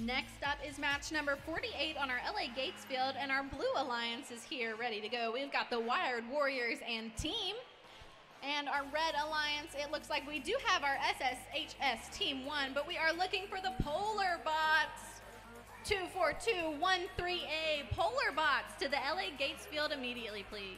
Next up is match number 48 on our LA Gates field, and our blue alliance is here ready to go. We've got the Wired Warriors and team. And our red alliance, it looks like we do have our SSHS Team 1, but we are looking for the Polar Bots. 24213A Polar Bots to the LA Gates field immediately, please.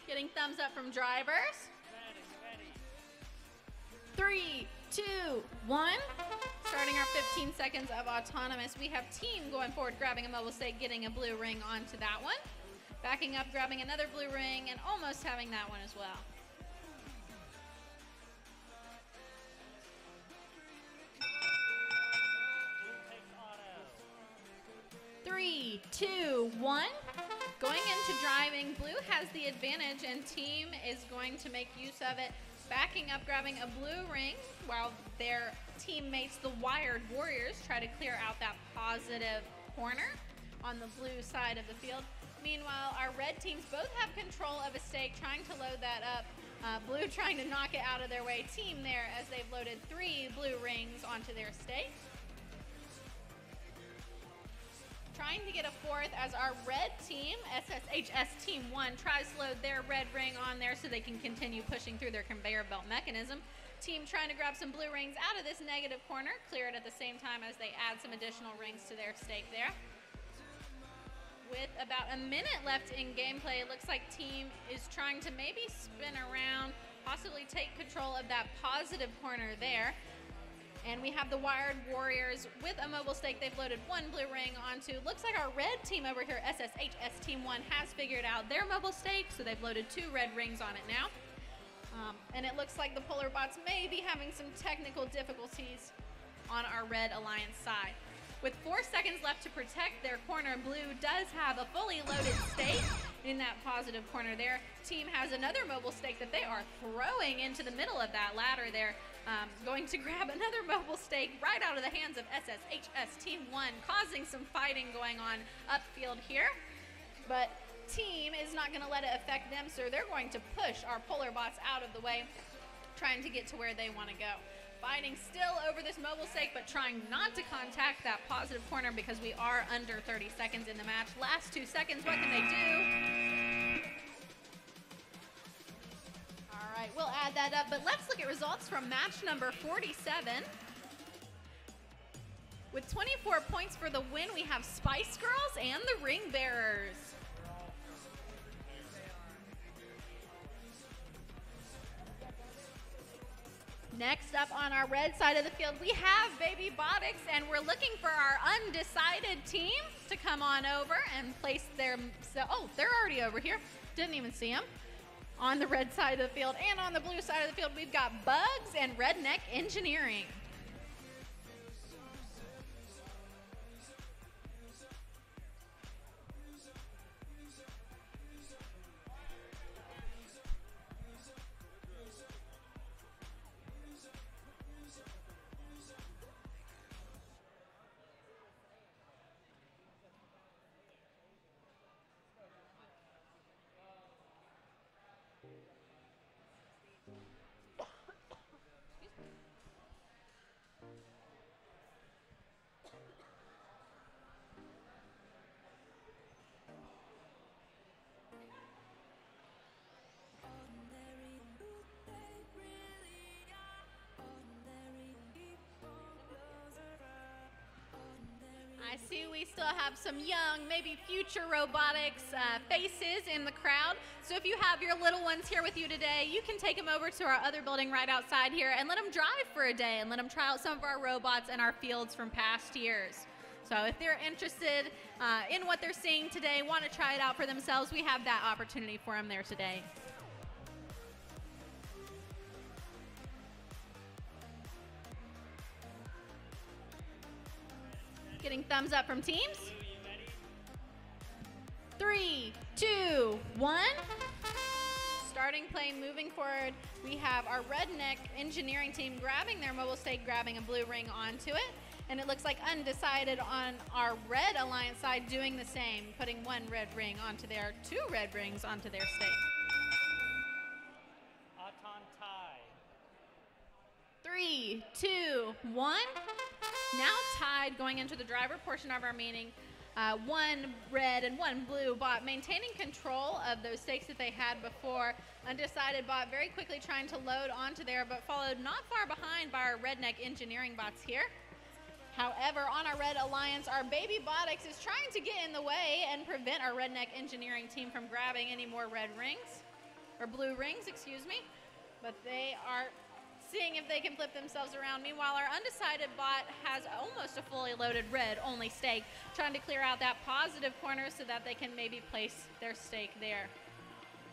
Getting thumbs up from drivers. 3, 2, 1. Starting our 15 seconds of autonomous. We have team going forward, grabbing a mobile stake, getting a blue ring onto that one. Backing up, grabbing another blue ring, and almost having that one as well. Three, 2, 1. Going into driving, blue has the advantage and team is going to make use of it. Backing up, grabbing a blue ring, while their teammates, the Wired Warriors, try to clear out that positive corner on the blue side of the field. Meanwhile, our red teams both have control of a stake, trying to load that up. Blue trying to knock it out of their way. Team there as they've loaded 3 blue rings onto their stake. Trying to get a 4th as our red team, SSHS Team 1, tries to load their red ring on there so they can continue pushing through their conveyor belt mechanism. Team trying to grab some blue rings out of this negative corner, clear it at the same time as they add some additional rings to their stake there. With about a minute left in gameplay, it looks like team is trying to maybe spin around, possibly take control of that positive corner there. And we have the Wired Warriors with a mobile stake. They've loaded 1 blue ring onto. Looks like our red team over here, SSHS Team 1, has figured out their mobile stake, so they've loaded 2 red rings on it now. And it looks like the Polar Bots may be having some technical difficulties on our Red Alliance side. With 4 seconds left to protect their corner, Blue does have a fully loaded stake in that positive corner there. Team has another mobile stake that they are throwing into the middle of that ladder there. Going to grab another mobile stake right out of the hands of SSHS Team 1, causing some fighting going on upfield here. But Team is not going to let it affect them, so they're going to push our Polar Bots out of the way, trying to get to where they want to go. Fighting still over this mobile stake, but trying not to contact that positive corner because we are under 30 seconds in the match. Last 2 seconds, what can they do? All right, we'll add that up, but let's look at results from match number 47. With 24 points for the win, we have Spice Girls and the Ring Bearers. Next up on our red side of the field, we have Baby Botics, and we're looking for our undecided team to come on over and place their, oh, they're already over here. Didn't even see them. On the red side of the field and on the blue side of the field, we've got Bugs and Redneck Engineering. I see we still have some young, maybe future robotics faces in the crowd. So if you have your little ones here with you today, you can take them over to our other building right outside here and let them drive for a day and let them try out some of our robots and our fields from past years. So if they're interested in what they're seeing today, want to try it out for themselves, we have that opportunity for them there today. Getting thumbs up from teams. 3, 2, 1. Starting play, moving forward. We have our Redneck Engineering team grabbing their mobile stake, grabbing a blue ring onto it. And it looks like undecided on our Red Alliance side doing the same, putting 1 red ring onto their, 2 red rings onto their stake. Auton tie. 3, 2, 1. Now tied going into the driver portion of our meeting. 1 red and 1 blue bot maintaining control of those stakes that they had before. Undecided bot very quickly trying to load onto there, but followed not far behind by our Redneck Engineering bots here. However, on our Red Alliance, our Baby Botics is trying to get in the way and prevent our Redneck Engineering team from grabbing any more red rings, or blue rings, excuse me. But they are seeing if they can flip themselves around. Meanwhile, our undecided bot has almost a fully loaded red-only stake, trying to clear out that positive corner so that they can maybe place their stake there.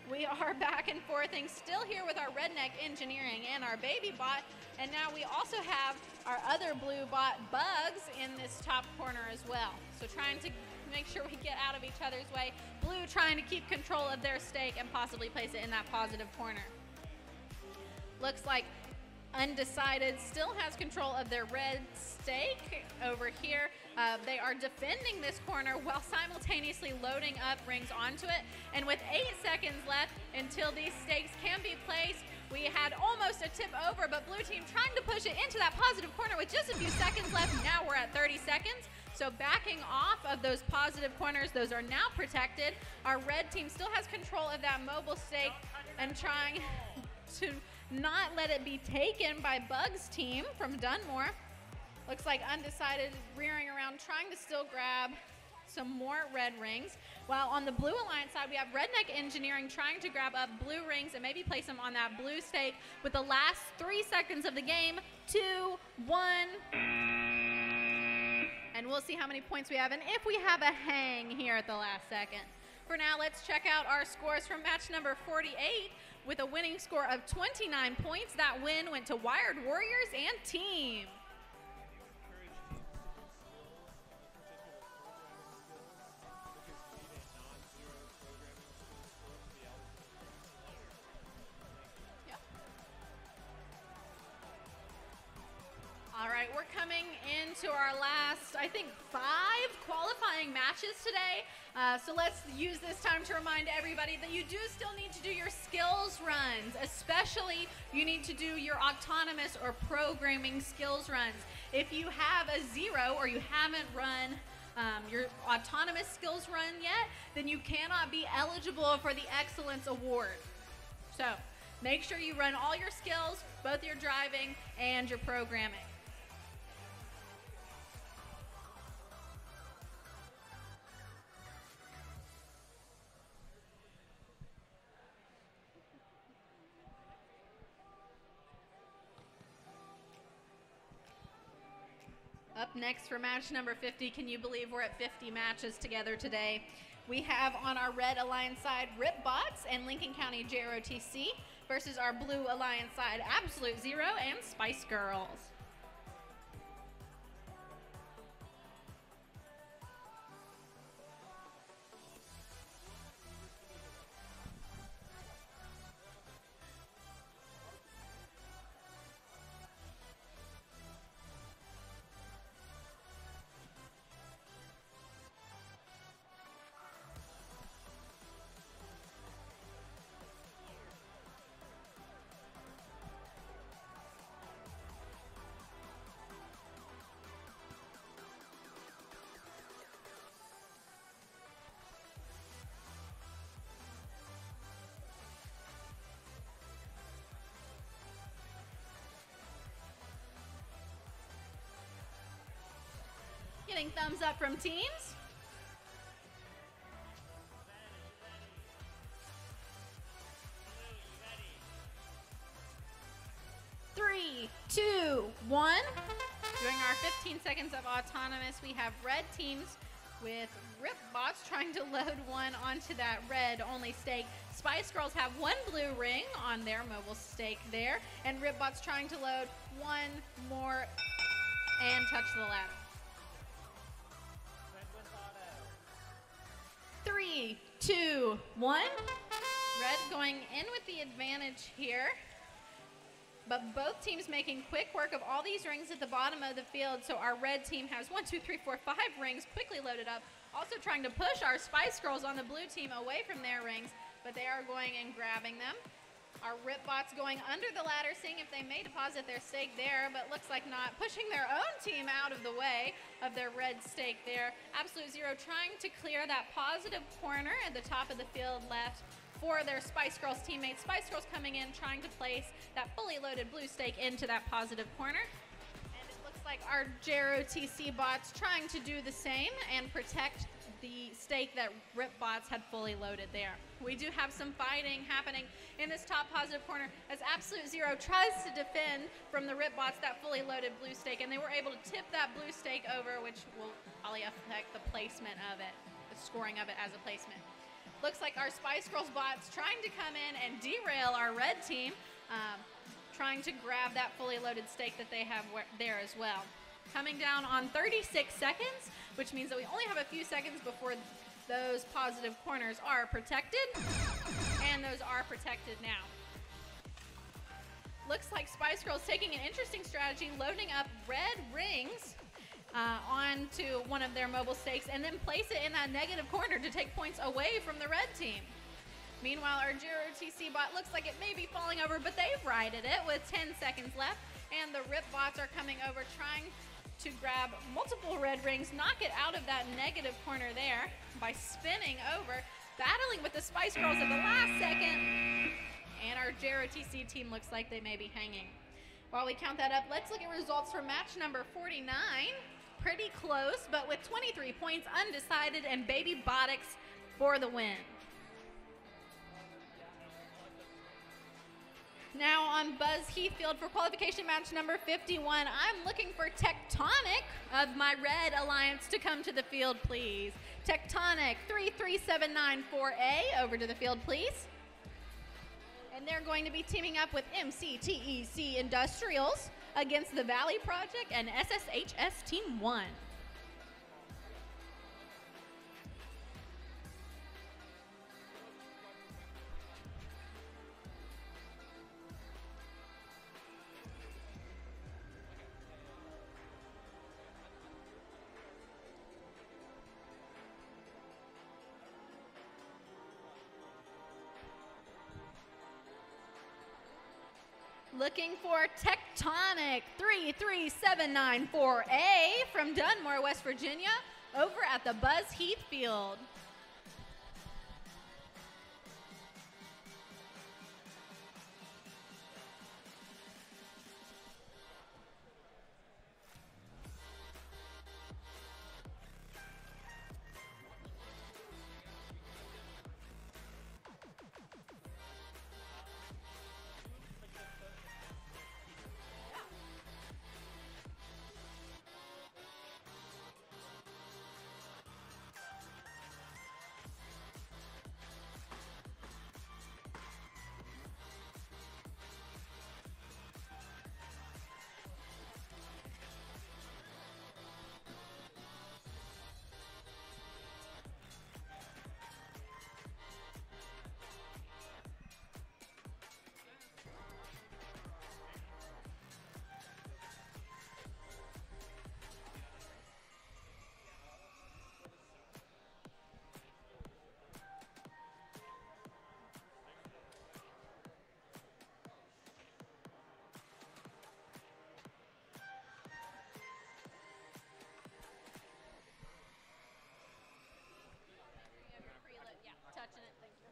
We are back and forthing, still here with our Redneck Engineering and our Baby Bot, and now we also have our other blue bot, Bugs, in this top corner as well. So trying to make sure we get out of each other's way. Blue trying to keep control of their stake and possibly place it in that positive corner. Looks like Undecided still has control of their red stake over here. They are defending this corner while simultaneously loading up rings onto it. And with 8 seconds left until these stakes can be placed, we had almost a tip over, but blue team trying to push it into that positive corner with just a few seconds left. Now we're at 30 seconds. So backing off of those positive corners, those are now protected. Our red team still has control of that mobile stake and trying to not let it be taken by Bug's team from Dunmore. Looks like Undecided rearing around, trying to still grab some more red rings. While on the Blue Alliance side, we have Redneck Engineering trying to grab up blue rings and maybe place them on that blue stake with the last 3 seconds of the game. 2, 1. And we'll see how many points we have and if we have a hang here at the last second. For now, let's check out our scores from match number 48 with a winning score of 29 points. That win went to Wired Warriors and team. All right, we're coming into our last, I think, 5 qualifying matches today. So let's use this time to remind everybody that you do still need to do your skills runs, especially you need to do your autonomous or programming skills runs. If you have a 0 or you haven't run your autonomous skills run yet, then you cannot be eligible for the Excellence Award. So make sure you run all your skills, both your driving and your programming. Up next for match number 50, can you believe we're at 50 matches together today? We have on our Red Alliance side, Ripbots and Lincoln County JROTC versus our Blue Alliance side, Absolute Zero and Spice Girls. Getting thumbs up from teams. Three, 2, 1. During our 15 seconds of autonomous, we have red teams with Ripbots trying to load one onto that red only stake. Spice Girls have 1 blue ring on their mobile stake there, and Ripbots trying to load 1 more and touch the ladder. 3, 2, 1. Red going in with the advantage here. But both teams making quick work of all these rings at the bottom of the field. So our red team has 1, 2, 3, 4, 5 rings quickly loaded up. Also trying to push our Spice Girls on the blue team away from their rings, but they are going and grabbing them. Our Ripbots going under the ladder, seeing if they may deposit their stake there, but looks like not. Pushing their own team out of the way of their red stake there. Absolute Zero trying to clear that positive corner at the top of the field left for their Spice Girls teammates. Spice Girls coming in, trying to place that fully loaded blue stake into that positive corner. And it looks like our JROTC bots trying to do the same and protect the stake that Ripbots had fully loaded there. We do have some fighting happening in this top positive corner as Absolute Zero tries to defend from the Ripbots that fully loaded blue stake, and they were able to tip that blue stake over, which will probably affect the placement of it, the scoring of it as a placement. Looks like our Spice Girls bots trying to come in and derail our red team, trying to grab that fully loaded stake that they have there as well. Coming down on 36 seconds, which means that we only have a few seconds before those positive corners are protected, and those are protected now. Looks like Spice Girls taking an interesting strategy, loading up red rings onto one of their mobile stakes and then place it in that negative corner to take points away from the red team. Meanwhile, our GROTC bot looks like it may be falling over, but they've righted it with 10 seconds left. And the RIP bots are coming over, trying to grab multiple red rings, knock it out of that negative corner there by spinning over, battling with the Spice Girls at the last second. And our GROTC team looks like they may be hanging. While we count that up, let's look at results for match number 49. Pretty close, but with 23 points, undecided, and Baby Botics for the win. Now on Buzz Heathfield for qualification match number 51, I'm looking for Tectonic of my Red Alliance to come to the field, please. Tectonic 33794A, over to the field, please. And they're going to be teaming up with MCTEC Industrials against the Valley Project and SSHS Team 1. Looking for Tectonic 33794A from Dunmore, West Virginia, over at the Buzz Heathfield. Touching it, thank you.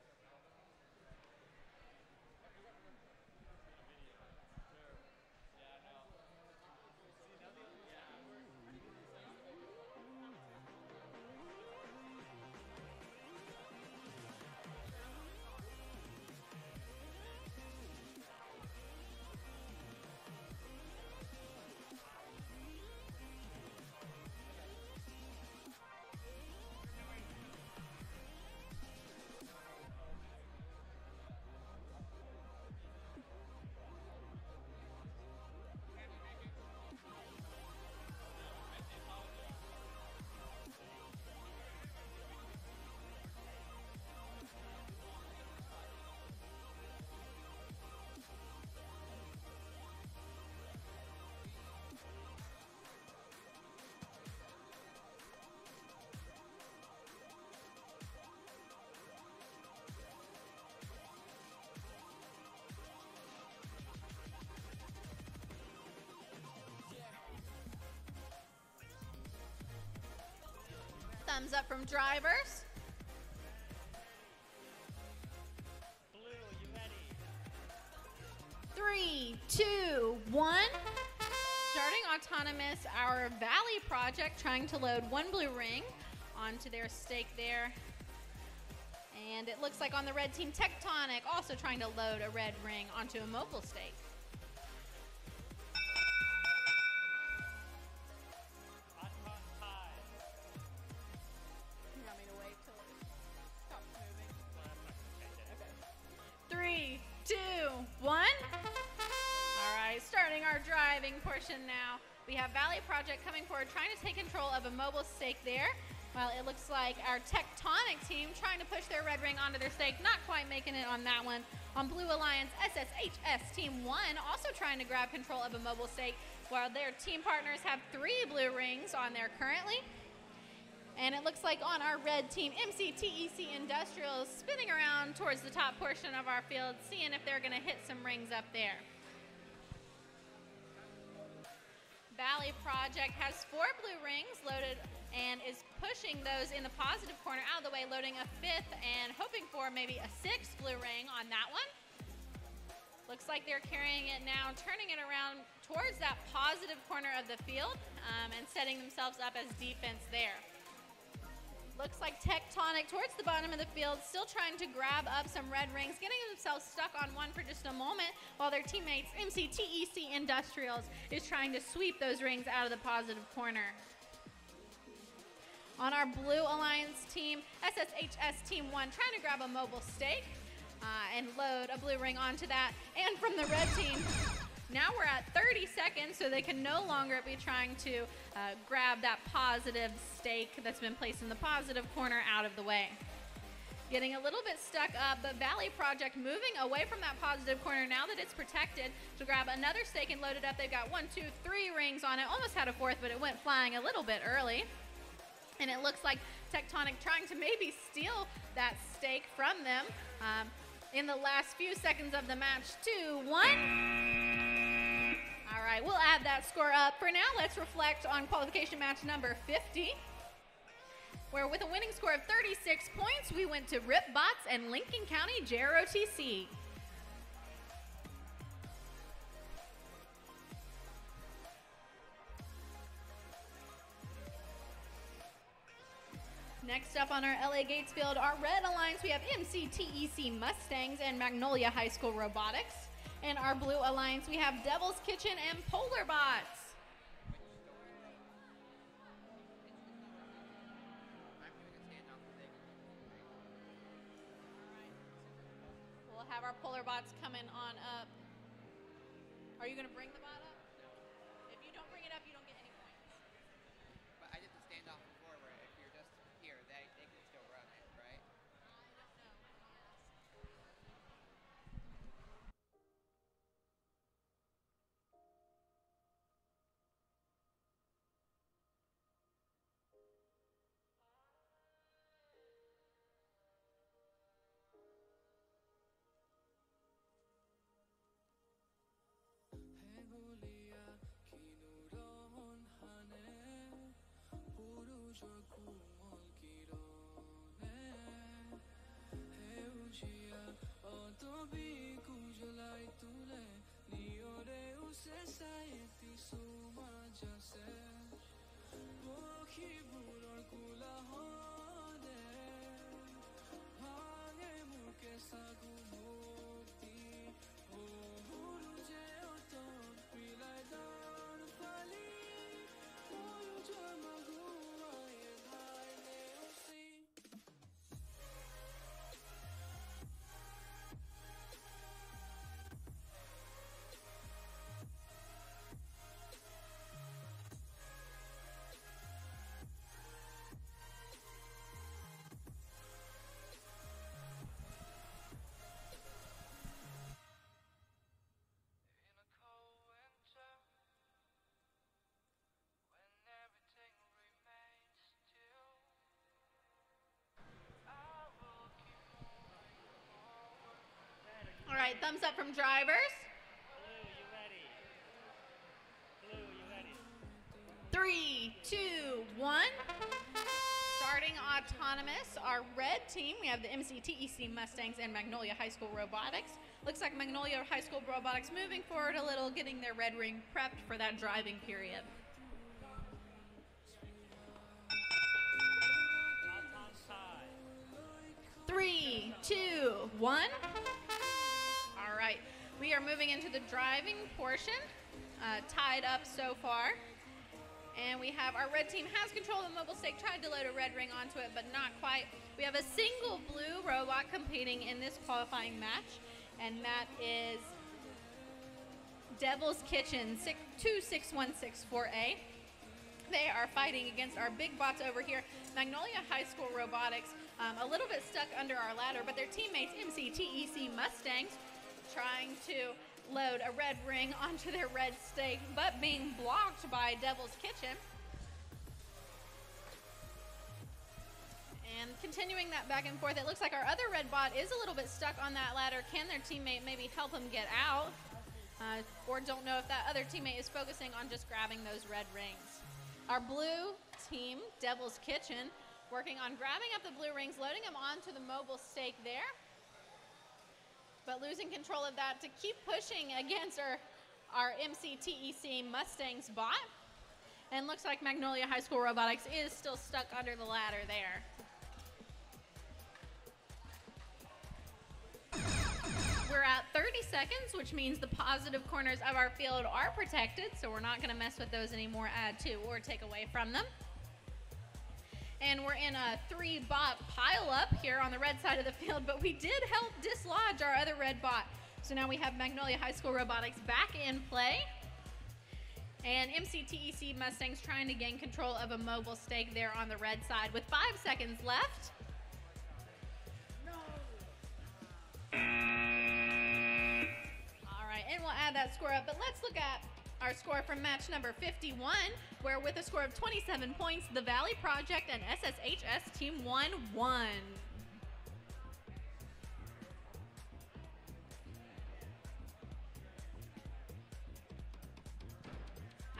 Thumbs up from drivers. Blue, you ready? 3, 2, 1. Starting autonomous, our Valley Project trying to load one blue ring onto their stake there. And it looks like on the red team, Tectonic also trying to load a red ring onto a mobile stake. You want me to wait till it stops moving? 3, 2, 1. All right, starting our driving portion now. We have Valley Project coming forward, trying to take control of a mobile stake there. Well, it looks like our Tectonic team trying to push their red ring onto their stake, not quite making it on that one. On Blue Alliance, SSHS Team 1 also trying to grab control of a mobile stake, while their team partners have 3 blue rings on there currently. And it looks like on our red team, MCTEC Industrials spinning around towards the top portion of our field, seeing if they're gonna hit some rings up there. Valley Project has 4 blue rings loaded and is pushing those in the positive corner out of the way, loading a 5th and hoping for maybe a 6th blue ring on that one. Looks like they're carrying it now, turning it around towards that positive corner of the field and setting themselves up as defense there. Looks like Tectonic towards the bottom of the field, still trying to grab up some red rings, getting themselves stuck on one for just a moment, while their teammates MCTEC Industrials is trying to sweep those rings out of the positive corner. On our Blue Alliance team, SSHS Team 1 trying to grab a mobile stake and load a blue ring onto that. And from the red team, now we're at 30 seconds, so they can no longer be trying to grab that positive stake that's been placed in the positive corner out of the way. Getting a little bit stuck up, but Valley Project moving away from that positive corner now that it's protected to grab another stake and load it up. They've got 1, 2, 3 rings on it. Almost had a 4th, but it went flying a little bit early. And it looks like Tectonic trying to maybe steal that stake from them in the last few seconds of the match. 2, 1. All right, we'll add that score up. For now, let's reflect on qualification match number 50, where with a winning score of 36 points, we went to Rip Bots and Lincoln County JROTC. Next up on our LA Gates field, our Red Alliance, we have MCTEC Mustangs and Magnolia High School Robotics. And our Blue Alliance, we have Devil's Kitchen and Polar Bots. We'll have our Polar Bots coming on up. Are you going to bring the bot up? If you don't bring it up, you don't get any points. But I did the standoff before where if you're just here, they can still run it, right? All right, thumbs up from drivers. Blue, you ready? Blue, you ready? 3, 2, 1. Starting autonomous, our red team, we have the MCTEC Mustangs and Magnolia High School Robotics. Looks like Magnolia High School Robotics moving forward a little, getting their red ring prepped for that driving period. Time. 3, 2, 1. All right, we are moving into the driving portion, tied up so far. And we have our red team has control of the mobile stake, tried to load a red ring onto it, but not quite. We have a single blue robot competing in this qualifying match, and that is Devil's Kitchen 26164A. they are fighting against our big bots over here. Magnolia High School Robotics, a little bit stuck under our ladder, but their teammates, MCTEC Mustangs, trying to load a red ring onto their red stake, but being blocked by Devil's Kitchen. And continuing that back and forth, it looks like our other red bot is a little bit stuck on that ladder. Can their teammate maybe help him get out? Or don't know if that other teammate is focusing on just grabbing those red rings. Our blue team, Devil's Kitchen, working on grabbing up the blue rings, loading them onto the mobile stake there, but losing control of that to keep pushing against our MCTEC Mustangs bot. And looks like Magnolia High School Robotics is still stuck under the ladder there. We're at 30 seconds, which means the positive corners of our field are protected, so we're not going to mess with those anymore, add to or take away from them. And we're in a 3-bot pile-up here on the red side of the field, but we did help dislodge our other red bot. So now we have Magnolia High School Robotics back in play. And MCTEC Mustangs trying to gain control of a mobile stake there on the red side with 5 seconds left. All right, and we'll add that score up, but let's look at our score from match number 51, where with a score of 27 points, the Valley Project and SSHS team won.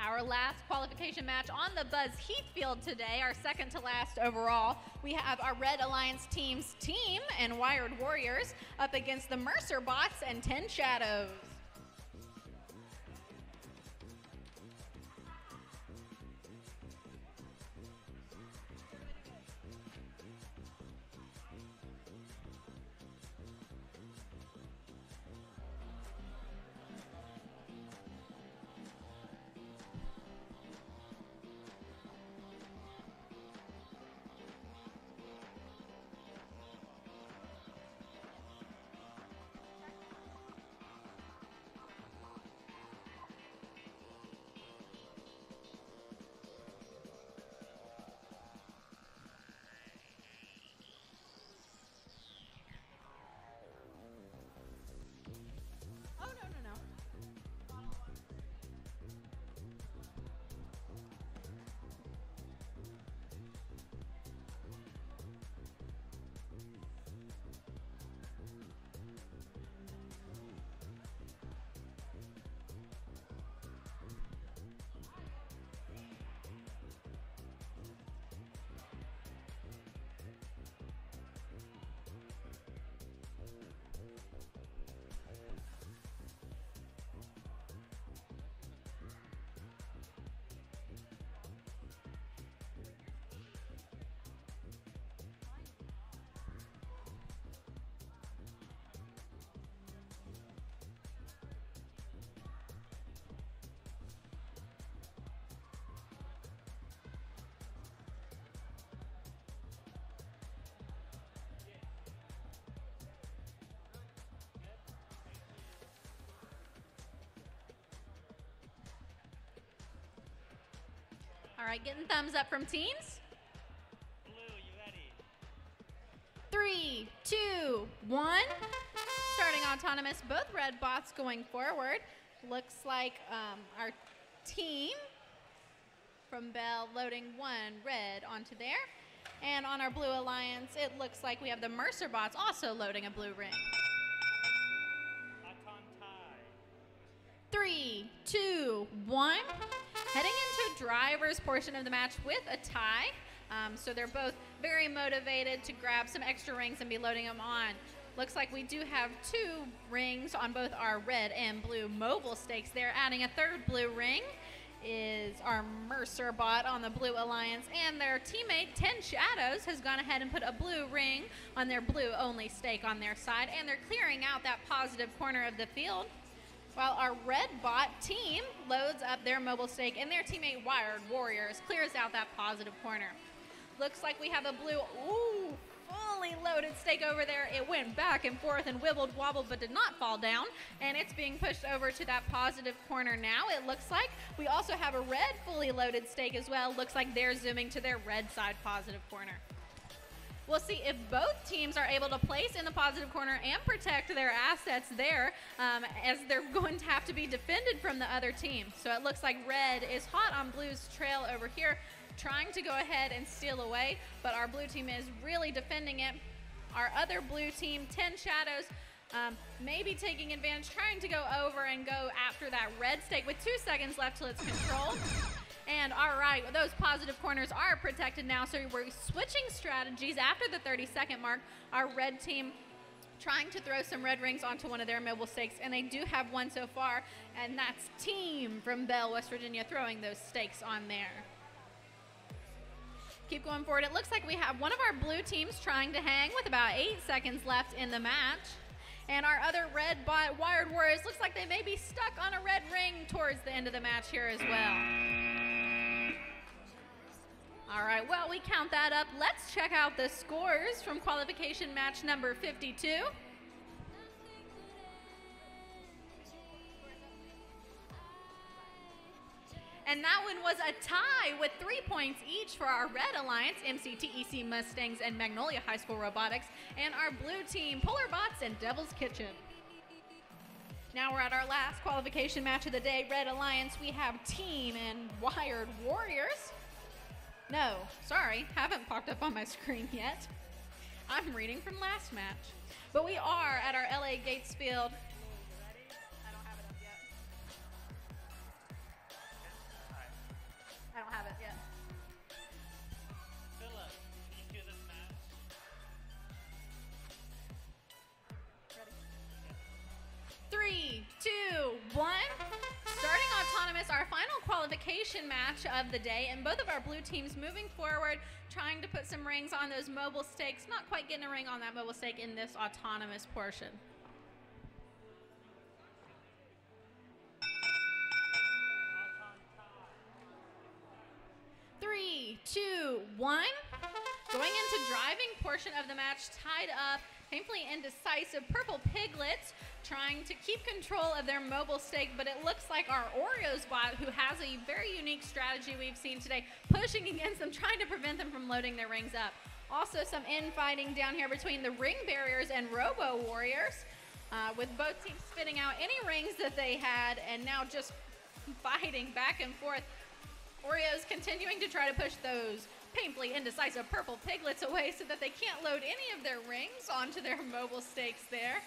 Our last qualification match on the Buzz Heath field today, our second to last overall. We have our Red Alliance team's team and Wired Warriors up against the Mercer Bots and 10 Shadows. All right, getting thumbs up from teams. Blue, you ready? 3, 2, 1. Starting autonomous, both red bots going forward. Looks like our team from Bell loading one red onto there. And on our Blue Alliance, it looks like we have the Mercer bots also loading a blue ring. Icon tie. 3, 2, 1. Heading into driver's portion of the match with a tie. So they're both very motivated to grab some extra rings and be loading them on. Looks like we do have 2 rings on both our red and blue mobile stakes there. Adding a third blue ring is our Mercer bot on the Blue Alliance, and their teammate 10 Shadows has gone ahead and put a blue ring on their blue only stake on their side, and they're clearing out that positive corner of the field. While our red bot team loads up their mobile stake, and their teammate Wired Warriors clears out that positive corner. Looks like we have a blue, fully loaded stake over there. It went back and forth and wibbled, wobbled, but did not fall down. And it's being pushed over to that positive corner now, it looks like. We also have a red fully loaded stake as well. Looks like they're zooming to their red side positive corner. We'll see if both teams are able to place in the positive corner and protect their assets there, as they're going to have to be defended from the other team. So it looks like red is hot on blue's trail over here, trying to go ahead and steal away, but our blue team is really defending it. Our other blue team, 10 Shadows, maybe taking advantage, trying to go over and go after that red stake with 2 seconds left till it's controlled. And all right, those positive corners are protected now, so we're switching strategies after the 30-second mark. Our red team trying to throw some red rings onto one of their mobile stakes, and they do have one so far, and that's Team from Bell, West Virginia, throwing those stakes on there. Keep going forward. It looks like we have one of our blue teams trying to hang with about 8 seconds left in the match. And our other red wired warriors, looks like they may be stuck on a red ring towards the end of the match here as well. All right, well, we count that up. Let's check out the scores from qualification match number 52. And that one was a tie with 3 points each for our red alliance, MCTEC Mustangs and Magnolia High School Robotics, and our blue team, Polar Bots and Devil's Kitchen. Now we're at our last qualification match of the day. Red Alliance, we have Team and Wired Warriors. No, sorry, haven't popped up on my screen yet. I'm reading from last match. But we are at our LA Gates field. I don't have it up yet. I don't have it yet. Philip, can you cue this match? Ready? 3, 2, 1. Starting autonomous, our final qualification match of the day, and both of our blue teams moving forward, trying to put some rings on those mobile stakes. Not quite getting a ring on that mobile stake in this autonomous portion. Three, 2, 1. Going into driving portion of the match, tied up, painfully indecisive purple piglets, trying to keep control of their mobile stake, but it looks like our Oreos bot, who has a very unique strategy we've seen today, pushing against them, trying to prevent them from loading their rings up. Also some infighting down here between the ring barriers and Robo Warriors, with both teams spitting out any rings that they had, and now just fighting back and forth. Oreos continuing to try to push those painfully indecisive purple piglets away so that they can't load any of their rings onto their mobile stakes there.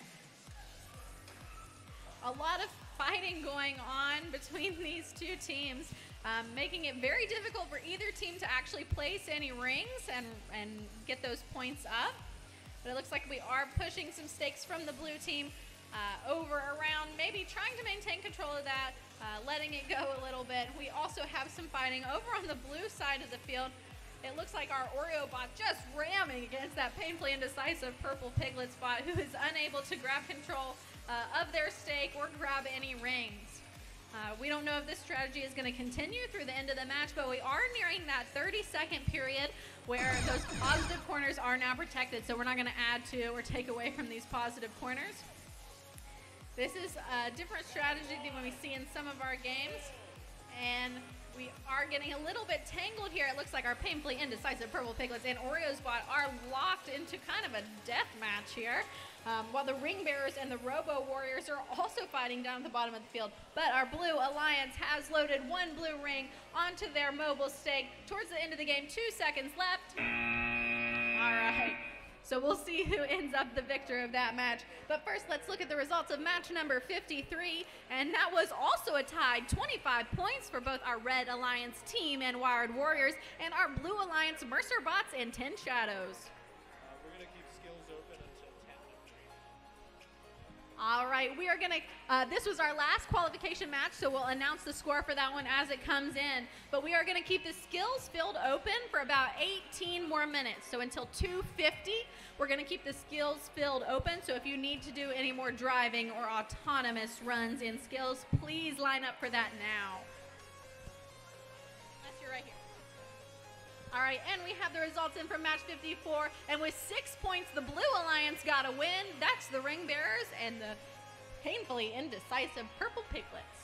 A lot of fighting going on between these two teams, making it very difficult for either team to actually place any rings and get those points up. But it looks like we are pushing some stakes from the blue team over, around, maybe trying to maintain control of that, letting it go a little bit. We also have some fighting over on the blue side of the field. It looks like our Oreo bot just ramming against that painfully indecisive purple piglet spot, who is unable to grab control of their stake or grab any rings. We don't know if this strategy is going to continue through the end of the match, but we are nearing that 30-second period where those positive corners are now protected, so we're not going to add to or take away from these positive corners. This is a different strategy than we see in some of our games, and we are getting a little bit tangled here. It looks like our painfully indecisive purple piglets and Oreos bot are locked into kind of a death match here, while the ring bearers and the Robo Warriors are also fighting down at the bottom of the field. But our blue alliance has loaded one blue ring onto their mobile stake towards the end of the game. 2 seconds left. All right. So we'll see who ends up the victor of that match. But first, let's look at the results of match number 53. And that was also a tie, 25 points for both our Red Alliance team and Wired Warriors, and our Blue Alliance Mercer Bots and 10 Shadows. We're going to keep skills open until 10. All right, we are going to, this was our last qualification match, so we'll announce the score for that one as it comes in. But we are going to keep the skills field open for about 18 more minutes. So until 2:50, we're going to keep the skills field open. So if you need to do any more driving or autonomous runs in skills, please line up for that now. Unless you're right here. All right, and we have the results in from match 54. And with 6 points, the Blue Alliance got a win. That's the Ring Bearers and the painfully indecisive Purple Piglets.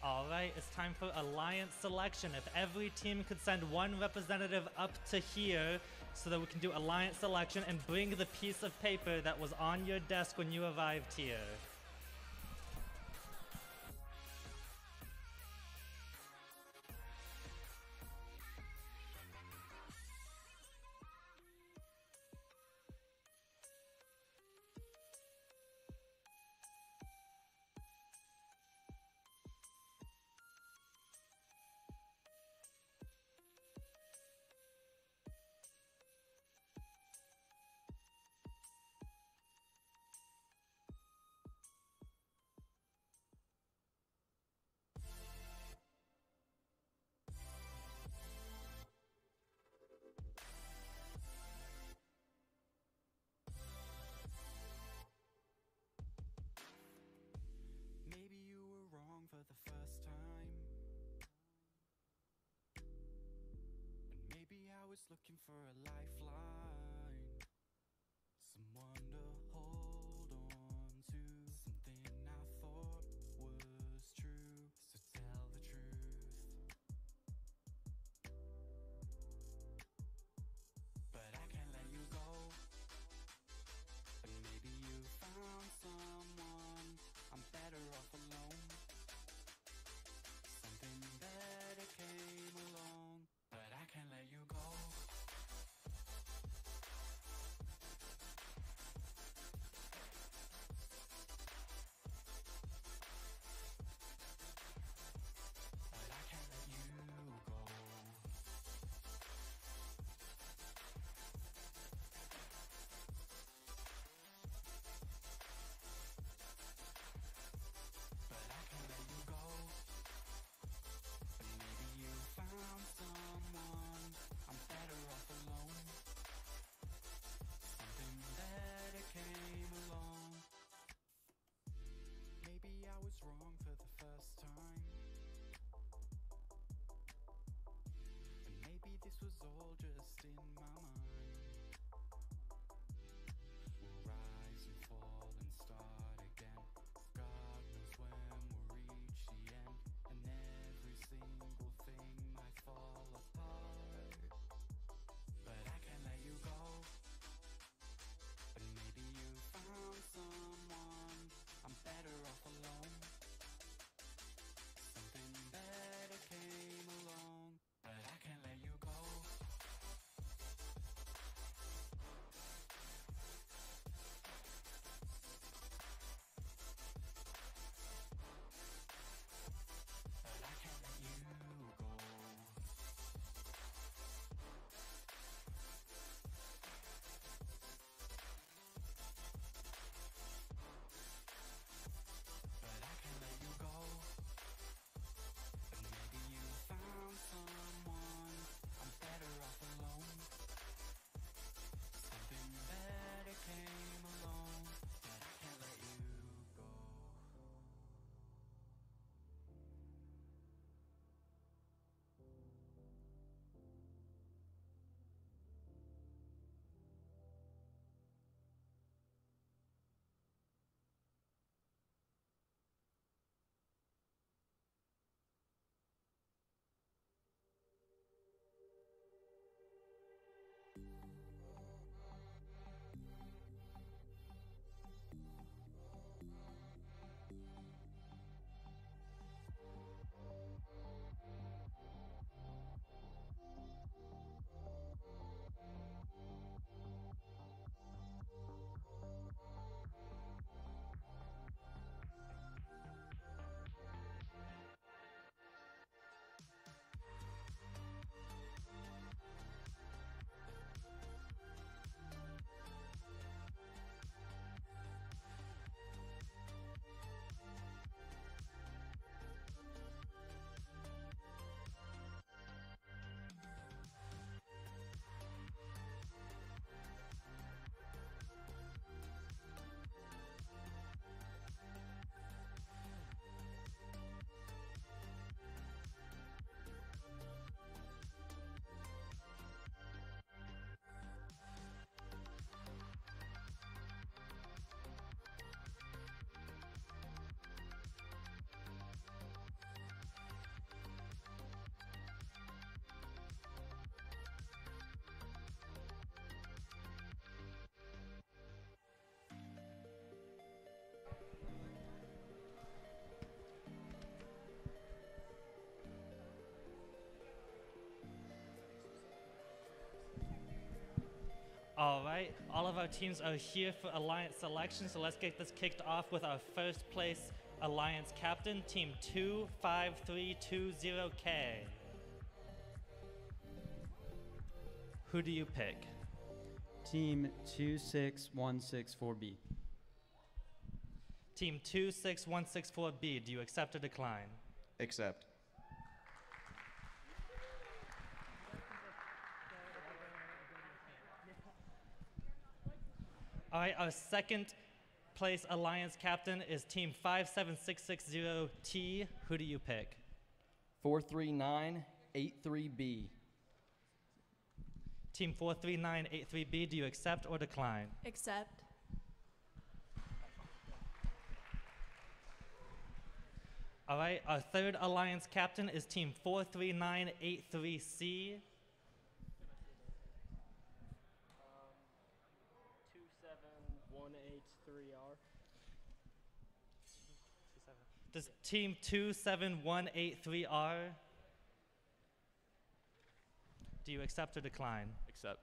All right, it's time for alliance selection. If every team could send one representative up to here so that we can do alliance selection and bring the piece of paper that was on your desk when you arrived here. Maybe you were wrong for the first time, and maybe I was looking for a lifeline, someone to hold on to, something I thought was true. So tell the truth, but I can't let you go. And maybe you found someone, I'm better off alone. Something better came along, but I can't let you go. But I can't let you go. But I can't let you go. And maybe you found someone, I'm better off alone. Something better came along. Maybe I was wrong for the first time, and maybe this was all just in my mind. We'll rise and fall and start again. God knows when we'll reach the end, and every single thing might fall apart. But I can't let you go. And maybe you found someone, I'm better off alone. Something better came along, but I can't let you go. right, all of our teams are here for alliance selection, so let's get this kicked off with our first place alliance captain, Team 25320K. Who do you pick? Team 26164B. Team 26164B, do you accept or decline? Accept. All right, our second place alliance captain is Team 57660T. Who do you pick? 43983B. Team 43983B, do you accept or decline? Accept. All right, our third alliance captain is Team 43983C. 27183R. Does Team 27183R, do you accept or decline? Accept.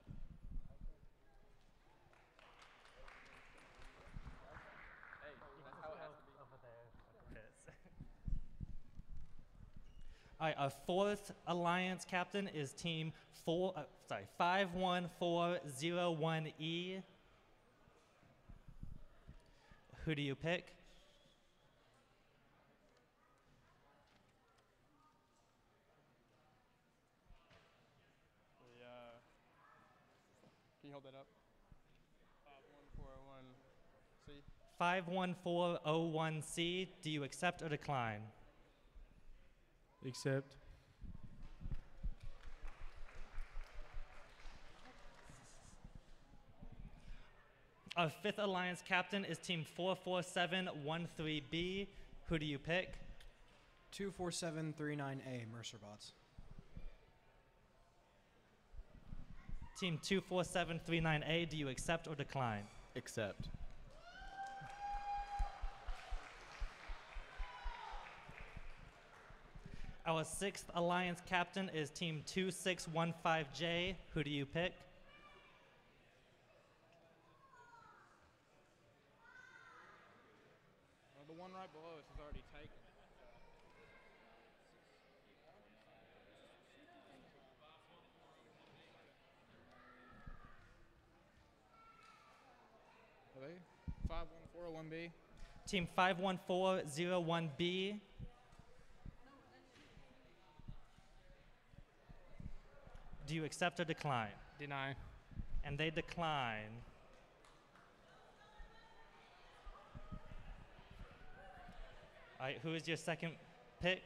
All right, our fourth alliance captain is Team 51401E. Who do you pick? Can you hold that up? 51401C. Do you accept or decline? Accept. Our fifth alliance captain is Team 44713B. Who do you pick? 24739A, Mercer bots. Team 24739A, do you accept or decline? Accept. Our sixth alliance captain is Team 2615J. Who do you pick? The one right below us is already taken. Are they? 51401B. Team 51401B. Do you accept or decline? Deny. And they decline. All right, who is your second pick?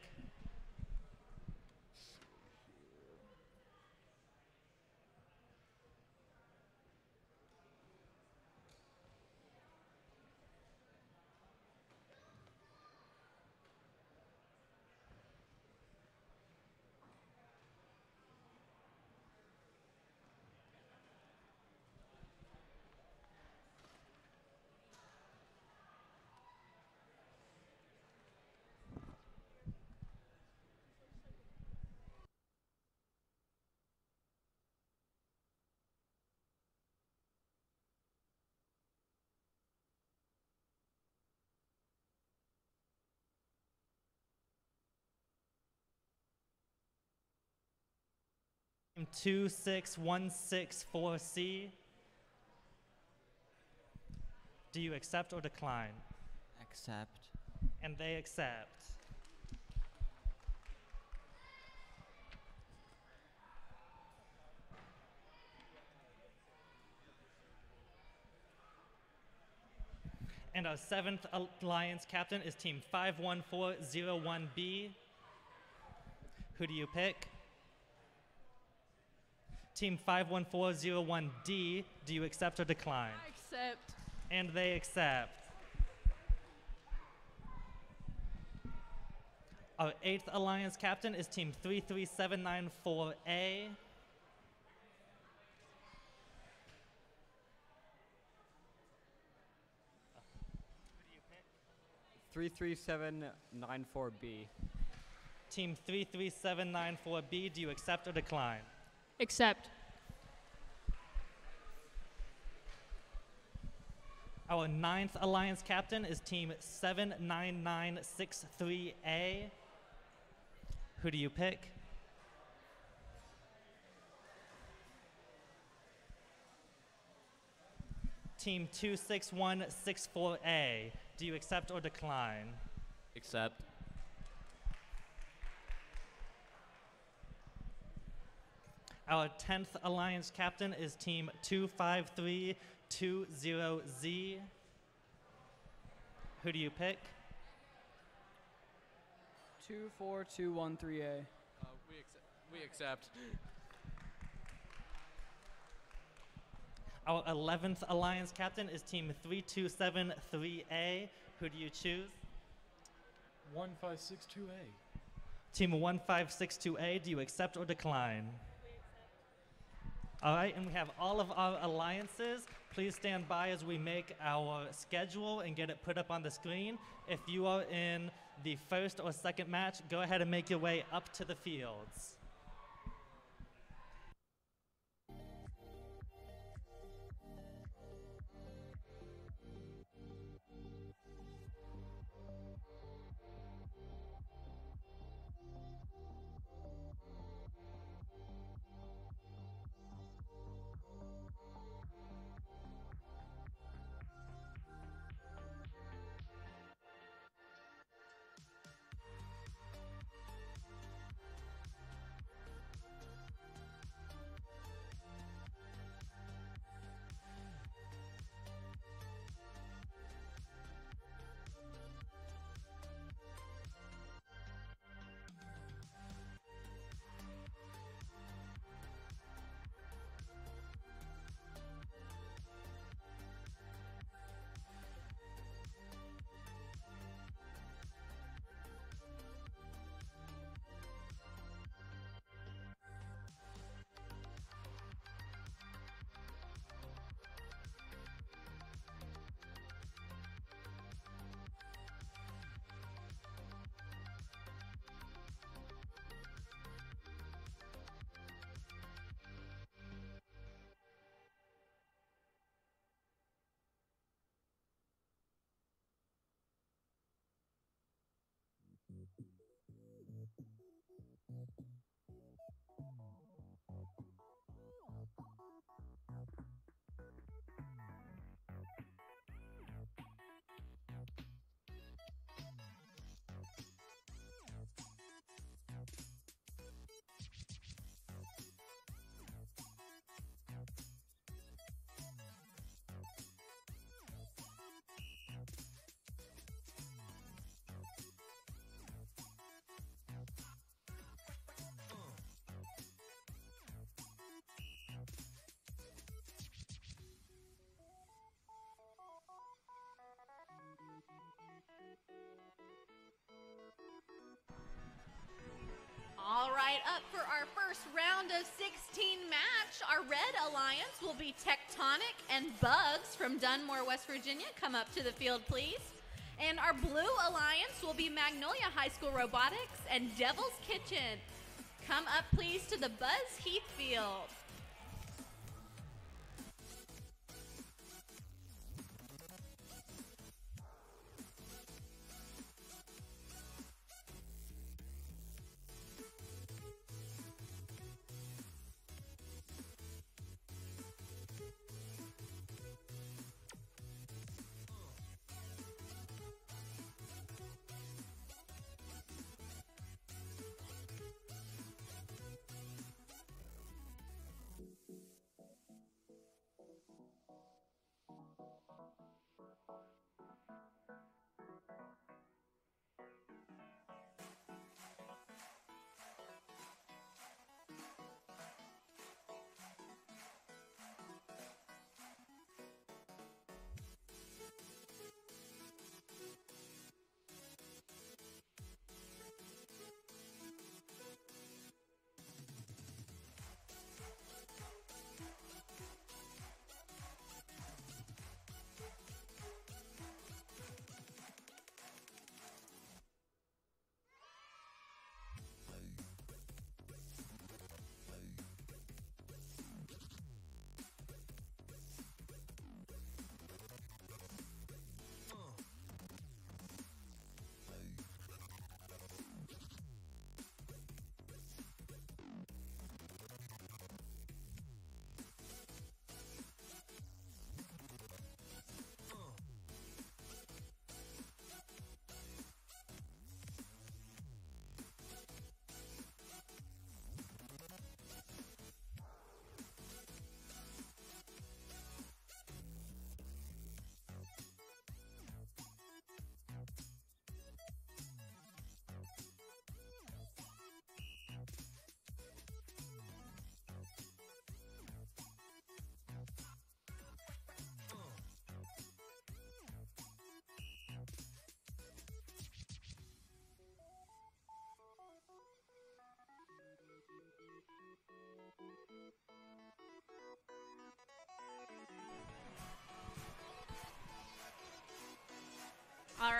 Team 26164C. Do you accept or decline? Accept. And they accept. And our seventh alliance captain is Team 51401B. Who do you pick? Team 51401D, do you accept or decline? I accept. And they accept. Our eighth alliance captain is Team 33794A. 33794B. Team 33794B, do you accept or decline? Accept. Our 9th Alliance captain is Team 79963A. Who do you pick? Team 26164A. Do you accept or decline? Accept. Our 10th Alliance captain is Team 25320Z. Who do you pick? 24213A. We accept. Our 11th Alliance captain is Team 3273A. Who do you choose? 1562A. Team 1562A, do you accept or decline? All right, and we have all of our alliances. Please stand by as we make our schedule and get it put up on the screen. If you are in the first or second match, go ahead and make your way up to the fields. All right, up for our first round of 16 match, our Red Alliance will be Tectonic and Bugs from Dunmore, West Virginia. Come up to the field, please. And our Blue Alliance will be Magnolia High School Robotics and Devil's Kitchen. Come up, please, to the Buzz Heath field.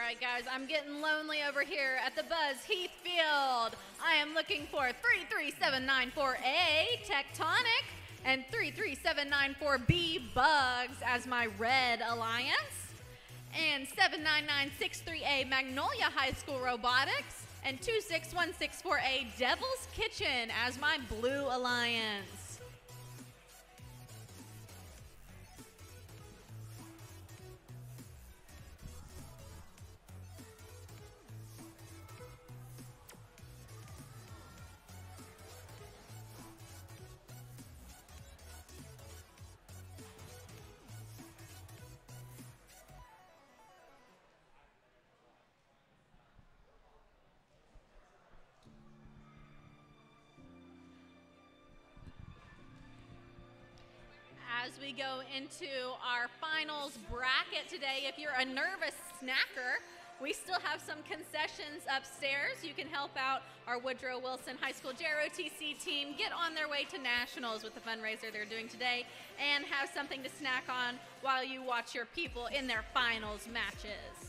right, guys, I'm getting lonely over here at the Buzz Heath Field. I am looking for 33794A Tectonic and 33794B Bugs as my red alliance, and 79963A Magnolia High School Robotics, and 26164A Devil's Kitchen as my blue alliance. As we go into our finals bracket today, if you're a nervous snacker, we still have some concessions upstairs. You can help out our Woodrow Wilson High School JROTC team get on their way to nationals with the fundraiser they're doing today and have something to snack on while you watch your people in their finals matches.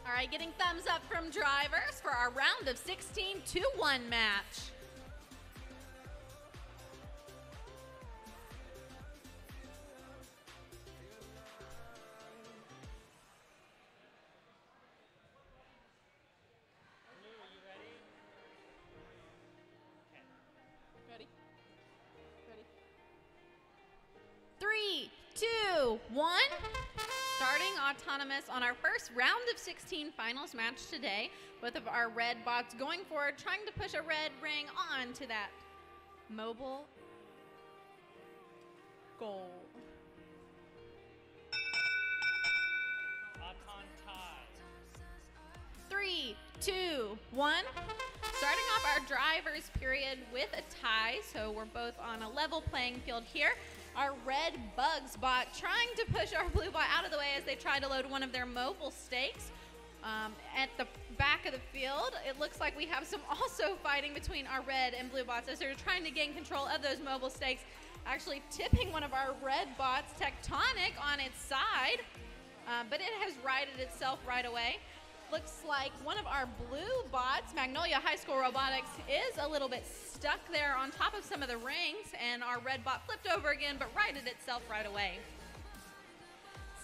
All right, getting thumbs up from drivers for our round of 16 2-1 match. Ready? Ready? 3, 2, 1. Starting autonomous on our first round of 16 finals match today. Both of our red bots going forward, trying to push a red ring onto that mobile goal. Auton tie. 3, 2, 1. Starting off our drivers period with a tie, so we're both on a level playing field here. Our red Bugs bot trying to push our blue bot out of the way as they try to load one of their mobile stakes. At the back of the field, it looks like we have some also fighting between our red and blue bots as they're trying to gain control of those mobile stakes, actually tipping one of our red bots, Tectonic, on its side, but it has righted itself right away. Looks like one of our blue bots, Magnolia High School Robotics, is a little bit stuck there on top of some of the rings, and our red bot flipped over again, but righted itself right away.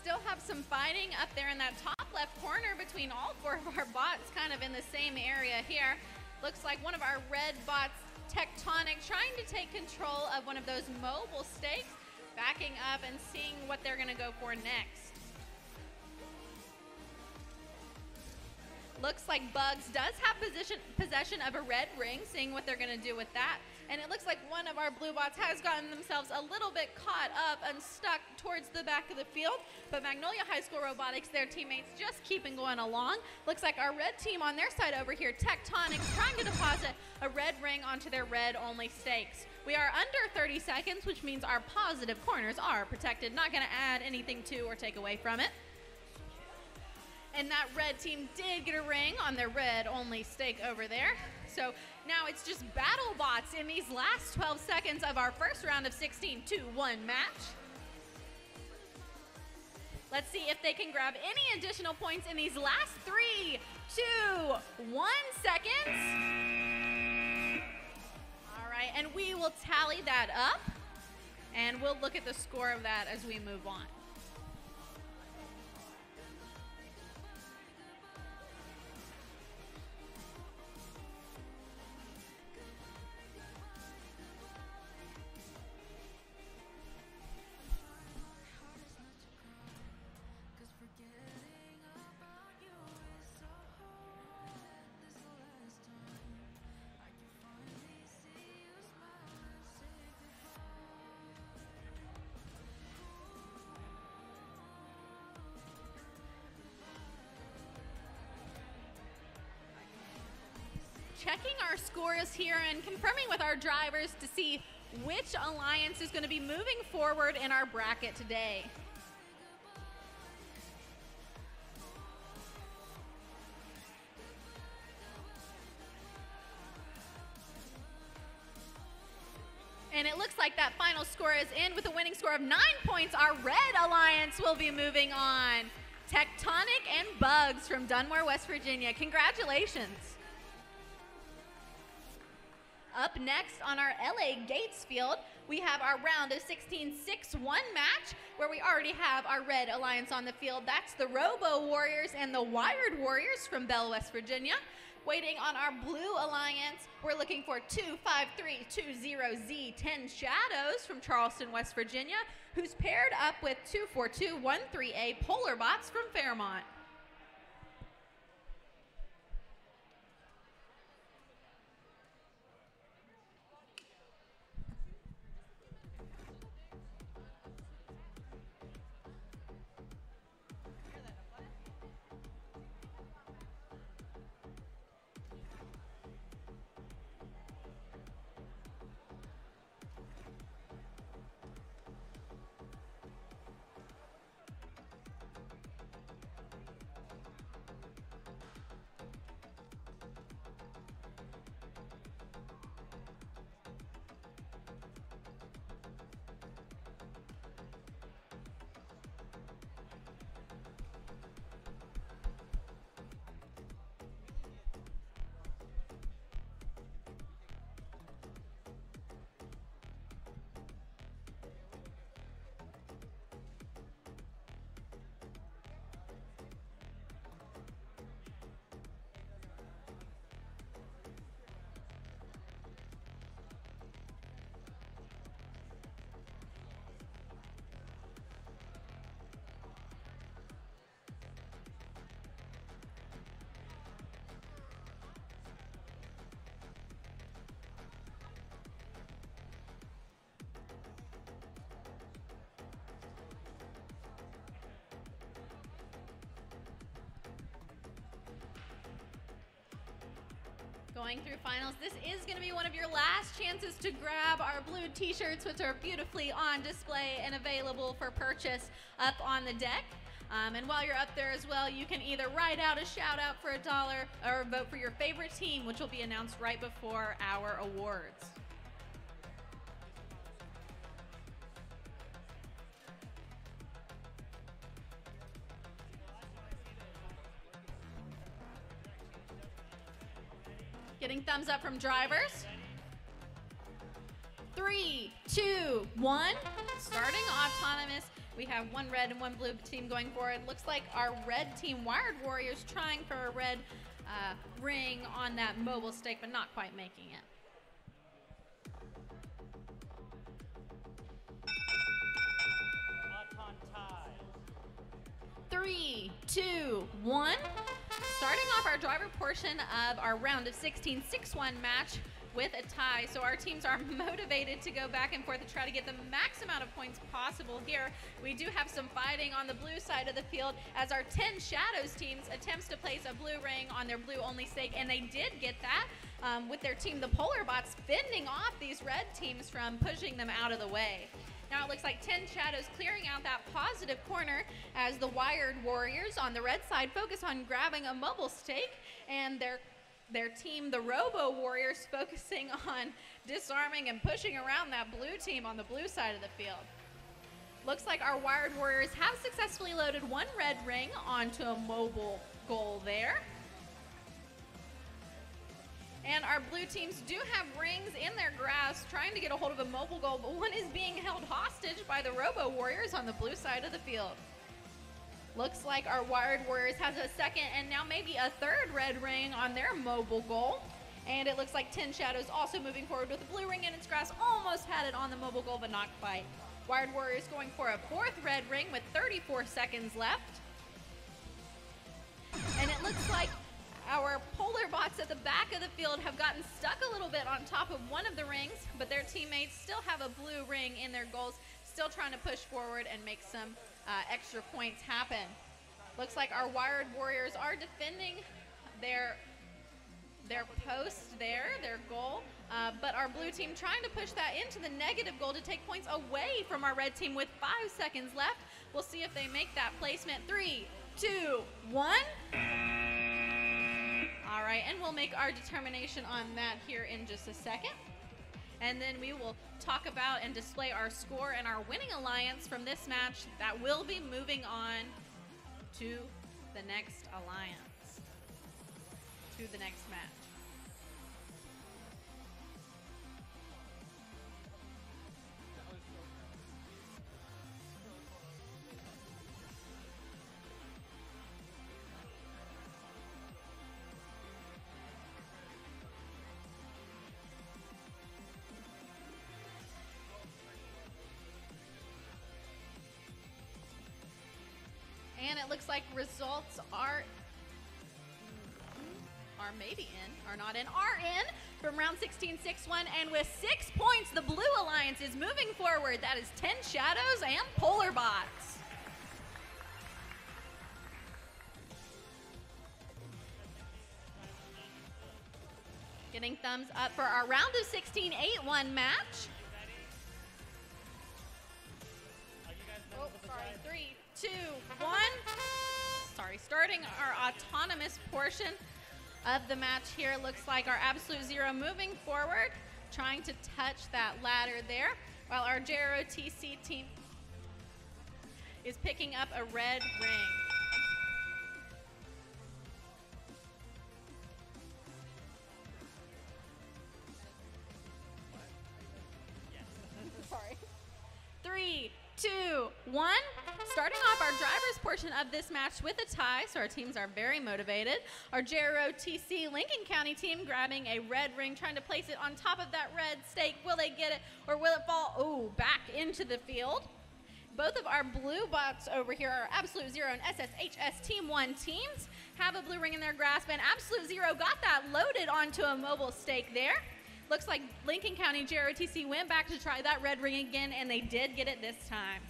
Still have some fighting up there in that top left corner between all four of our bots, kind of in the same area here. Looks like one of our red bots, Tectonic, trying to take control of one of those mobile stakes, backing up and seeing what they're going to go for next. Looks like Bugs does have possession of a red ring, seeing what they're going to do with that. And it looks like one of our blue bots has gotten themselves a little bit caught up and stuck towards the back of the field. But Magnolia High School Robotics, their teammates, just keeping going along. Looks like our red team on their side over here, Tectonics, trying to deposit a red ring onto their red-only stakes. We are under 30 seconds, which means our positive corners are protected. Not going to add anything to or take away from it. And that red team did get a ring on their red-only stake over there. So now it's just battle bots in these last 12 seconds of our first round of 16 2-1 match. Let's see if they can grab any additional points in these last 3, 2, 1 seconds. All right, and we will tally that up, and we'll look at the score of that as we move on. Checking our scores here and confirming with our drivers to see which alliance is going to be moving forward in our bracket today. And it looks like that final score is in with a winning score of 9 points. Our red alliance will be moving on. Tectonic and Bugs from Dunmore, West Virginia. Congratulations. Up next on our LA Gates field, we have our round of 16 6-1 match, where we already have our red alliance on the field. That's the Robo Warriors and the Wired Warriors from Bell, West Virginia. Waiting on our blue alliance, we're looking for 25320Z10 Shadows from Charleston, West Virginia, who's paired up with 24213A Polar Bots from Fairmont. Going through finals, this is going to be one of your last chances to grab our blue t-shirts, which are beautifully on display and available for purchase up on the deck. And while you're up there as well, you can either write out a shout out for $1 or vote for your favorite team, which will be announced right before our awards. Getting thumbs up from drivers. 3, 2, 1. Starting autonomous. We have one red and one blue team going forward. Looks like our red team, Wired Warriors, trying for a red ring on that mobile stake, but not quite making it. Auton tie. 3, 2, 1. Starting off our driver portion of our round of 16 6-1 match with a tie. So our teams are motivated to go back and forth to try to get the max amount of points possible here. We do have some fighting on the blue side of the field as our 10 Shadows teams attempts to place a blue ring on their blue only stake, and they did get that with their team, the Polar Bots, fending off these red teams from pushing them out of the way. Now it looks like 10 Shadows clearing out that positive corner as the Wired Warriors on the red side focus on grabbing a mobile stake, and their team, the Robo Warriors, focusing on disarming and pushing around that blue team on the blue side of the field. Looks like our Wired Warriors have successfully loaded one red ring onto a mobile goal there. And our blue teams do have rings in their grasp trying to get a hold of a mobile goal, but one is being held hostage by the Robo Warriors on the blue side of the field. Looks like our Wired Warriors has a second and now maybe a third red ring on their mobile goal. And it looks like 10 Shadows also moving forward with a blue ring in its grasp. Almost had it on the mobile goal, but not quite. Wired Warriors going for a fourth red ring with 34 seconds left. And it looks like our Polar Bots at the back of the field have gotten stuck a little bit on top of one of the rings, but their teammates still have a blue ring in their goals, still trying to push forward and make some extra points happen. Looks like our Wired Warriors are defending their post there, their goal, but our blue team trying to push that into the negative goal to take points away from our red team with 5 seconds left. We'll see if they make that placement. 3, 2, 1. All right, and we'll make our determination on that here in just a second. And then we will talk about and display our score and our winning alliance from this match that will be moving on to the next alliance, to the next match. And it looks like results are maybe in, are not in, are in from round 16 6-1. And with 6 points, the Blue Alliance is moving forward. That is 10 Shadows and Polar Bots. Getting thumbs up for our round of 16 8-1 match. Oh, sorry. 3, 2, 1. Sorry, starting our autonomous portion of the match here. Looks like our Absolute Zero moving forward, trying to touch that ladder there, while our JROTC team is picking up a red ring. Sorry. 3, 2, 1. Starting off our driver's portion of this match with a tie, so our teams are very motivated. Our JROTC Lincoln County team grabbing a red ring, trying to place it on top of that red stake. Will they get it, or will it fall back into the field? Both of our blue bots over here, our Absolute Zero and SSHS Team 1 teams, have a blue ring in their grasp, and Absolute Zero got that loaded onto a mobile stake there. Looks like Lincoln County JROTC went back to try that red ring again, and they did get it this time.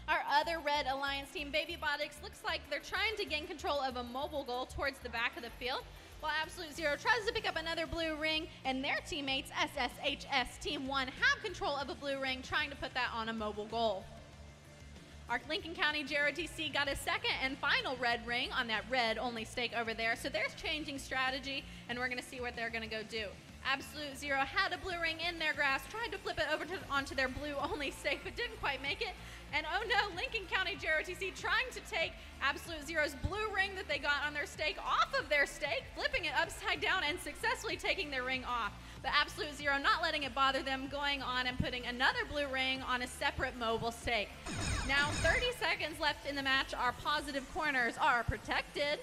Our other red alliance team, Baby Botics, looks like they're trying to gain control of a mobile goal towards the back of the field, while Absolute Zero tries to pick up another blue ring, and their teammates, SSHS Team 1, have control of a blue ring, trying to put that on a mobile goal. Our Lincoln County JROTC got a second and final red ring on that red-only stake over there, so they're changing strategy, and we're going to see what they're going to go do. Absolute Zero had a blue ring in their grasp, tried to flip it over onto their blue-only stake, but didn't quite make it. And oh no, Lincoln County JROTC trying to take Absolute Zero's blue ring that they got on their stake off of their stake, flipping it upside down and successfully taking their ring off. But Absolute Zero not letting it bother them, going on and putting another blue ring on a separate mobile stake. Now 30 seconds left in the match. Our positive corners are protected.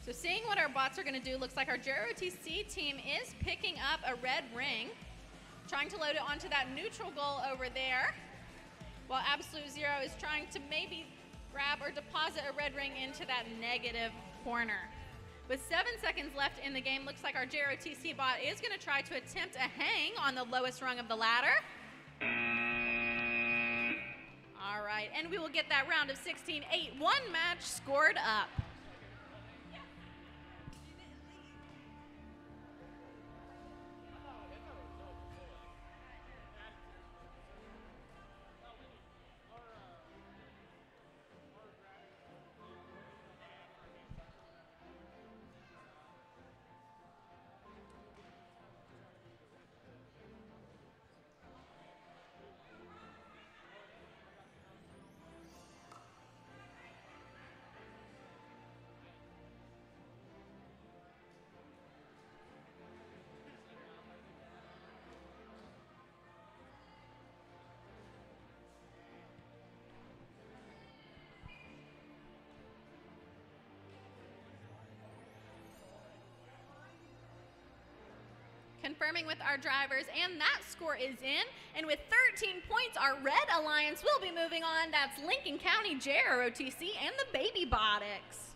So seeing what our bots are going to do, looks like our JROTC team is picking up a red ring, trying to load it onto that neutral goal over there, while Absolute Zero is trying to maybe grab or deposit a red ring into that negative corner. With 7 seconds left in the game, looks like our JROTC bot is going to try to attempt a hang on the lowest rung of the ladder. All right, and we will get that round of 16 8-1 match scored up. Confirming with our drivers, and that score is in. And with 13 points, our Red Alliance will be moving on. That's Lincoln County JROTC and the Baby Botics.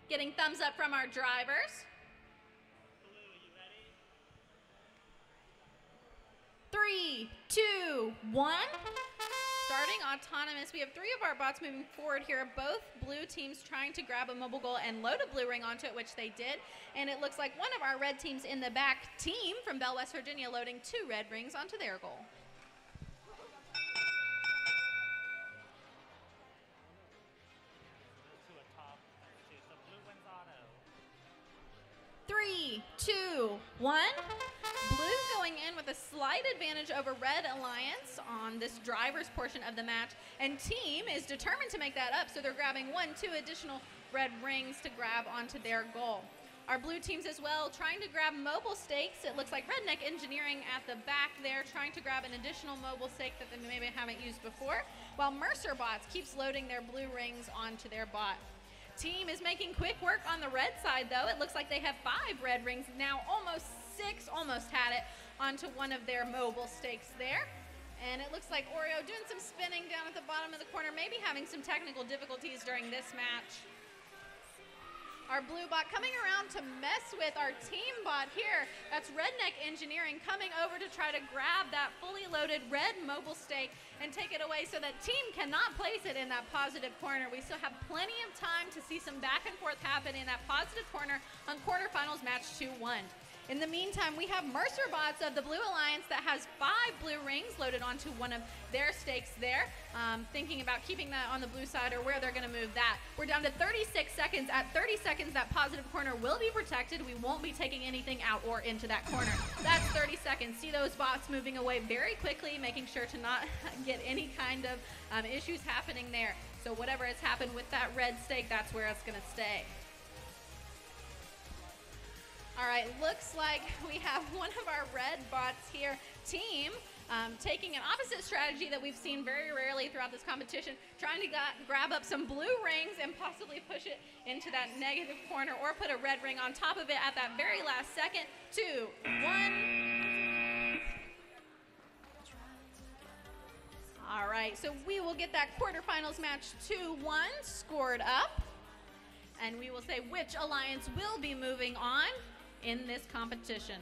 Getting thumbs up from our drivers. 3, 2, 1. Starting autonomous, we have 3 of our bots moving forward here. Both blue teams trying to grab a mobile goal and load a blue ring onto it, which they did. And it looks like one of our red teams in the back, team from Bell, West Virginia, loading 2 red rings onto their goal. Three, 2, 1. Blue going in with a slight advantage over Red Alliance on this driver's portion of the match, and team is determined to make that up, so they're grabbing 2 additional red rings to grab onto their goal. Our blue teams as well trying to grab mobile stakes. It looks like Redneck Engineering at the back there trying to grab an additional mobile stake that they maybe haven't used before, while Mercer Bots keeps loading their blue rings onto their bot. Team is making quick work on the red side, though. It looks like they have 5 red rings, now almost 6, almost had it, onto one of their mobile stakes there. And it looks like Oreo doing some spinning down at the bottom of the corner, maybe having some technical difficulties during this match. Our blue bot coming around to mess with our team bot here. That's Redneck Engineering coming over to try to grab that fully loaded red mobile stake and take it away so that team cannot place it in that positive corner. We still have plenty of time to see some back and forth happen in that positive corner on quarterfinals match 2-1. In the meantime, we have Mercer Bots of the Blue Alliance that has 5 blue rings loaded onto one of their stakes there, thinking about keeping that on the blue side or where they're going to move that. We're down to 36 seconds. At 30 seconds, that positive corner will be protected. We won't be taking anything out or into that corner. That's 30 seconds. See those bots moving away very quickly, making sure to not get any kind of issues happening there. So whatever has happened with that red stake, that's where it's going to stay. All right, looks like we have one of our red bots here, team, taking an opposite strategy that we've seen very rarely throughout this competition, trying to grab up some blue rings and possibly push it into that negative corner or put a red ring on top of it at that very last second. 2, 1. All right, so we will get that quarterfinals match 2-1 scored up, and we will say which alliance will be moving on in this competition.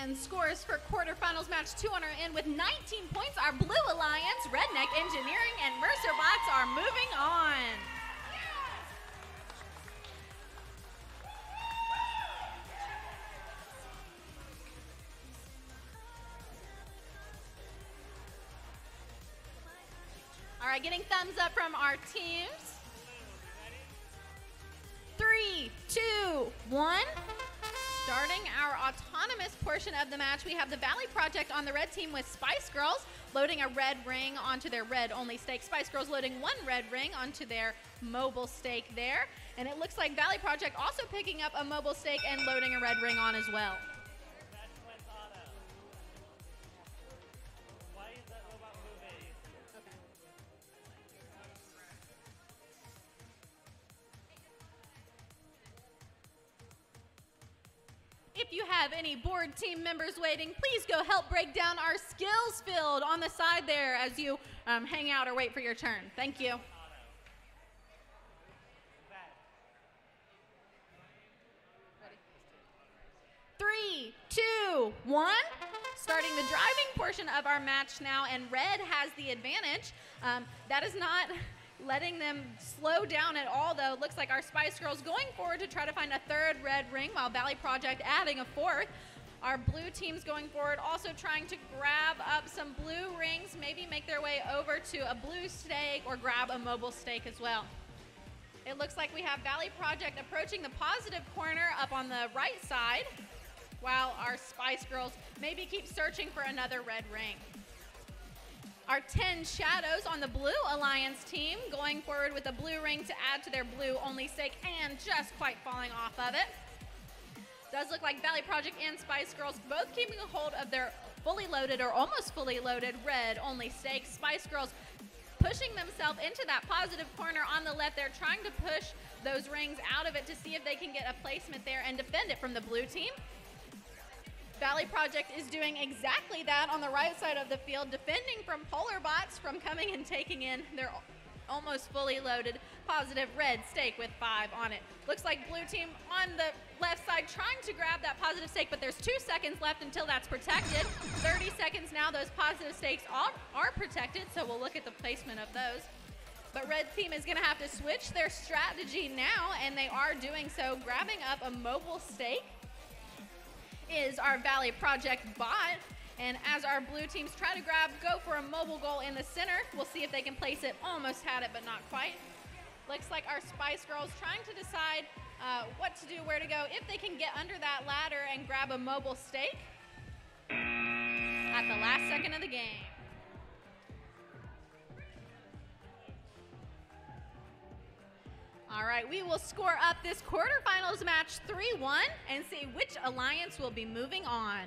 And scores for quarterfinals match 2 on our end with 19 points. Our Blue Alliance, Redneck Engineering, and Mercer Bots are moving on. All right, getting thumbs up from our teams. 3, 2, 1. Starting our autonomous portion of the match, we have the Valley Project on the red team with Spice Girls loading a red ring onto their red only stake. Spice Girls loading 1 red ring onto their mobile stake there. And it looks like Valley Project also picking up a mobile stake and loading a red ring on as well. If you have any board team members waiting, please go help break down our skills field on the side there as you hang out or wait for your turn. Thank you. Ready? 3, 2, 1. Starting the driving portion of our match now, and red has the advantage. That is not letting them slow down at all, though. Looks like our Spice Girls going forward to try to find a 3rd red ring, while Valley Project adding a 4th. Our blue team's going forward, also trying to grab up some blue rings, maybe make their way over to a blue stake or grab a mobile stake as well. It looks like we have Valley Project approaching the positive corner up on the right side, while our Spice Girls maybe keep searching for another red ring. Our 10 Shadows on the Blue Alliance team going forward with a blue ring to add to their blue only stake and just quite falling off of it. Does look like Valley Project and Spice Girls both keeping a hold of their fully loaded or almost fully loaded red only stake. Spice Girls pushing themselves into that positive corner on the left. They're trying to push those rings out of it to see if they can get a placement there and defend it from the blue team. Valley Project is doing exactly that on the right side of the field, defending from Polar Bots from coming and taking in their almost fully loaded positive red stake with 5 on it. Looks like blue team on the left side trying to grab that positive stake, but there's 2 seconds left until that's protected. 30 seconds now, those positive stakes are protected, so we'll look at the placement of those. But red team is gonna have to switch their strategy now, and they are doing so. Grabbing up a mobile stake is our Valley Project bot. And as our blue teams try to go for a mobile goal in the center, we'll see if they can place it. Almost had it, but not quite. Looks like our Spice Girls trying to decide what to do, where to go, if they can get under that ladder and grab a mobile stake at the last second of the game. All right, we will score up this quarterfinals match 3-1 and see which alliance will be moving on.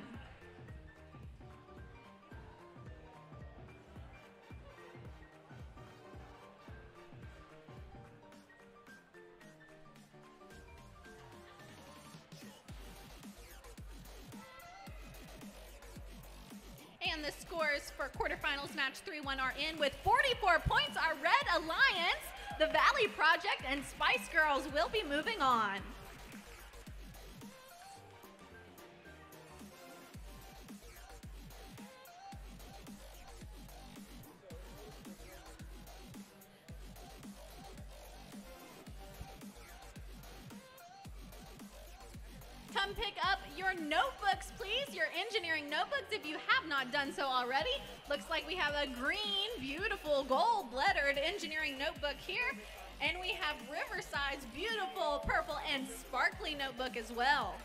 And the scores for quarterfinals match 3-1 are in with 44 points. Our Red Alliance, the Valley Project, and Spice Girls will be moving on. Come pick up your notebooks, please, your engineering notebooks if you have not done so already. Looks like we have a green, beautiful, gold-lettered engineering notebook here. And we have Riverside's beautiful purple and sparkly notebook as well.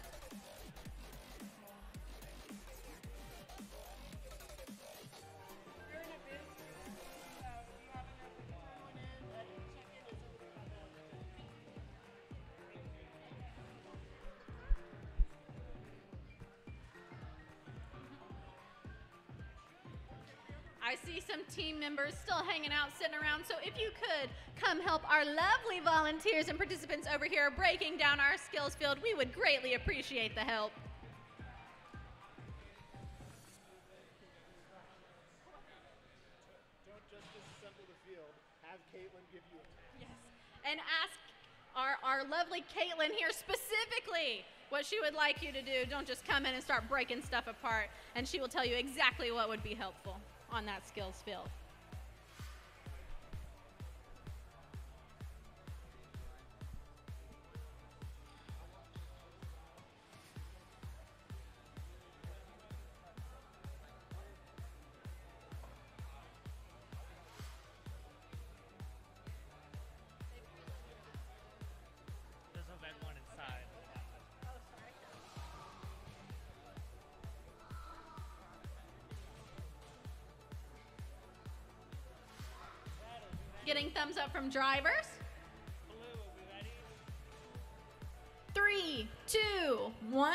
I see some team members still hanging out, sitting around, so if you could come help our lovely volunteers and participants over here breaking down our skills field, we would greatly appreciate the help. Don't just disassemble the field, have Caitlin give you a Yes, and ask our lovely Caitlin here specifically what she would like you to do. Don't just come in and start breaking stuff apart, and she will tell you exactly what would be helpful on that skills field. There's a red one inside. Getting thumbs up from drivers. Blue, are we ready? 3, 2, 1.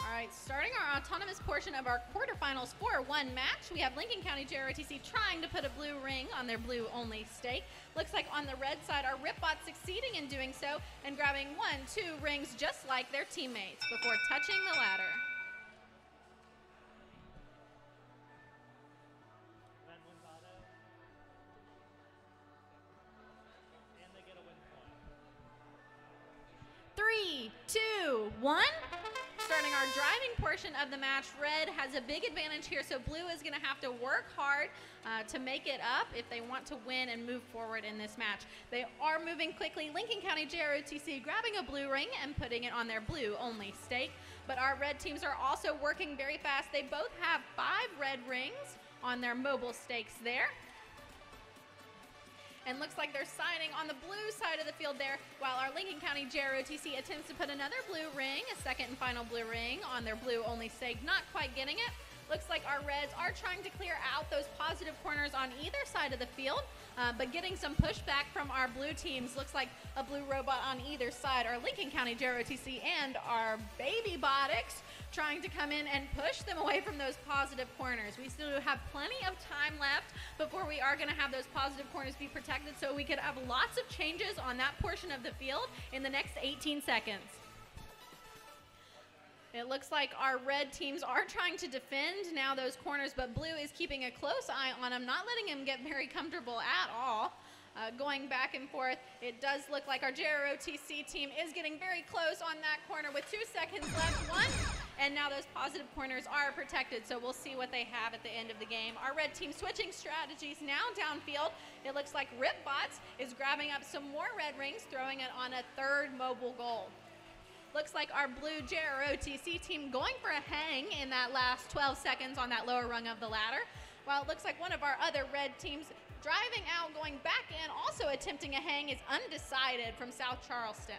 All right, starting our autonomous portion of our quarterfinals 4-1 match, we have Lincoln County JROTC trying to put a blue ring on their blue-only stake. Looks like on the red side, our Ripbot succeeding in doing so and grabbing 1, 2 rings just like their teammates before touching the ladder. Red one's auto. And they get a win point. 3, 2, 1. Starting our driving portion of the match, red has a big advantage here, so blue is going to have to work hard to make it up if they want to win and move forward in this match. They are moving quickly. Lincoln County JROTC grabbing a blue ring and putting it on their blue-only stake, but our red teams are also working very fast. They both have 5 red rings on their mobile stakes there. And looks like they're siding on the blue side of the field there, while our Lincoln County JROTC attempts to put another blue ring, a second and final blue ring, on their blue-only stake, not quite getting it. Looks like our reds are trying to clear out those positive corners on either side of the field, but getting some pushback from our blue teams. Looks like a blue robot on either side. Our Lincoln County JROTC and our Baby Botics trying to come in and push them away from those positive corners. We still have plenty of time left before we are going to have those positive corners be protected, so we could have lots of changes on that portion of the field in the next 18 seconds. It looks like our red teams are trying to defend now those corners, but blue is keeping a close eye on them, not letting him get very comfortable at all. Going back and forth, it does look like our JROTC team is getting very close on that corner with 2 seconds left. 1, and now those positive corners are protected, so we'll see what they have at the end of the game. Our red team switching strategies now downfield. It looks like Ripbots is grabbing up some more red rings, throwing it on a 3rd mobile goal. Looks like our blue JROTC team going for a hang in that last 12 seconds on that lower rung of the ladder, while it looks like one of our other red teams driving out, going back in, also attempting a hang, is Undecided from South Charleston.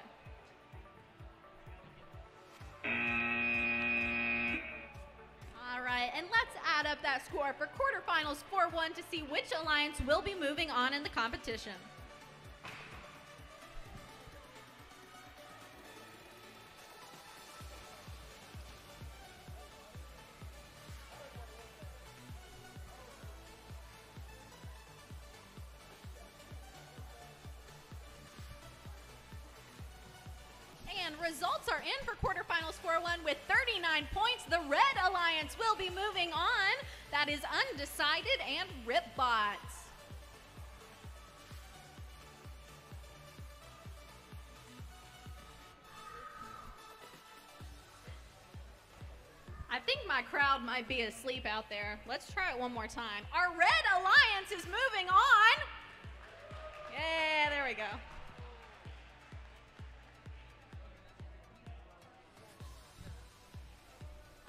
All right, and let's add up that score for quarterfinals 4-1 to see which alliance will be moving on in the competition. And results are in for quarterfinals 4-1 with 39 points. The Red Alliance will be moving on. That is Undecided and Ripbots. I think my crowd might be asleep out there. Let's try it one more time. Our Red Alliance is moving on. Yeah, there we go.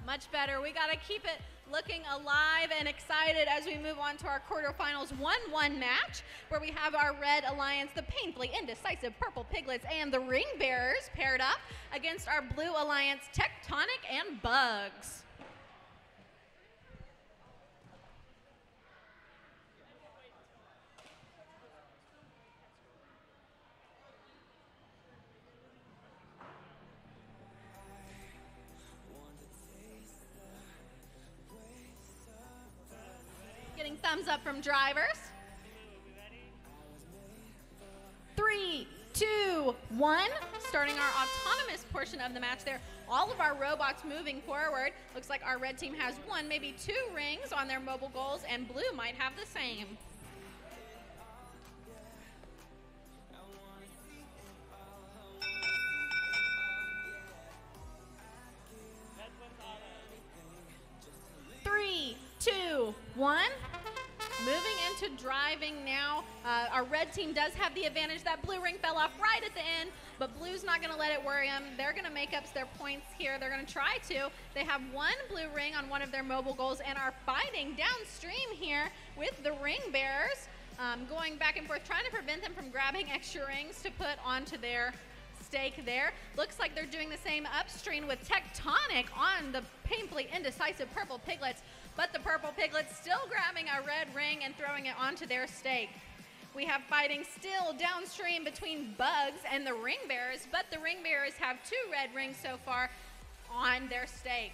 Much better. We got to keep it looking alive and excited as we move on to our quarterfinals 1-1 match, where we have our Red Alliance, the painfully indecisive Purple Piglets, and the Ring Bearers paired up against our Blue Alliance, Tectonic and Bugs. Getting thumbs up from drivers. 3, 2, 1. Starting our autonomous portion of the match there. All of our robots moving forward. Looks like our red team has 1, maybe 2 rings on their mobile goals, and blue might have the same. to driving now. Our red team does have the advantage. That blue ring fell off right at the end, but blue's not going to let it worry them. They're going to make up their points here. They're going to try to. They have one blue ring on one of their mobile goals and are fighting downstream here with the ring bearers, going back and forth, trying to prevent them from grabbing extra rings to put onto their stake there. Looks like they're doing the same upstream with Tectonic on the painfully indecisive purple piglets, but the purple piglets still grabbing a red ring and throwing it onto their stake. We have fighting still downstream between Bugs and the ring bearers, but the ring bearers have 2 red rings so far on their stake.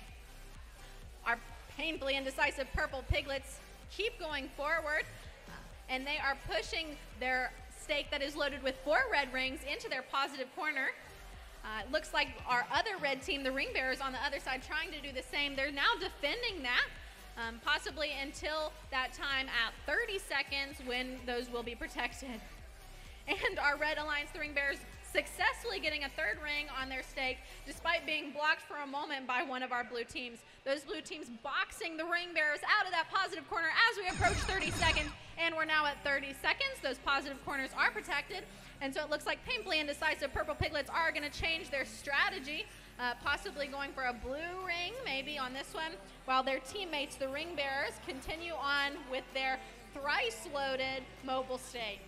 Our painfully indecisive purple piglets keep going forward, and they are pushing their stake that is loaded with 4 red rings into their positive corner. It looks like our other red team, the ring bearers on the other side, trying to do the same. They're now defending that, possibly until that time at 30 seconds when those will be protected. And our red alliance, the ring bearers, successfully getting a 3rd ring on their stake despite being blocked for a moment by one of our blue teams. Those blue teams boxing the ring bearers out of that positive corner as we approach 30 seconds, and we're now at 30 seconds. Those positive corners are protected, and so it looks like painfully indecisive purple piglets are going to change their strategy, possibly going for a blue ring maybe on this one, while their teammates, the ring bearers, continue on with their thrice loaded mobile stake.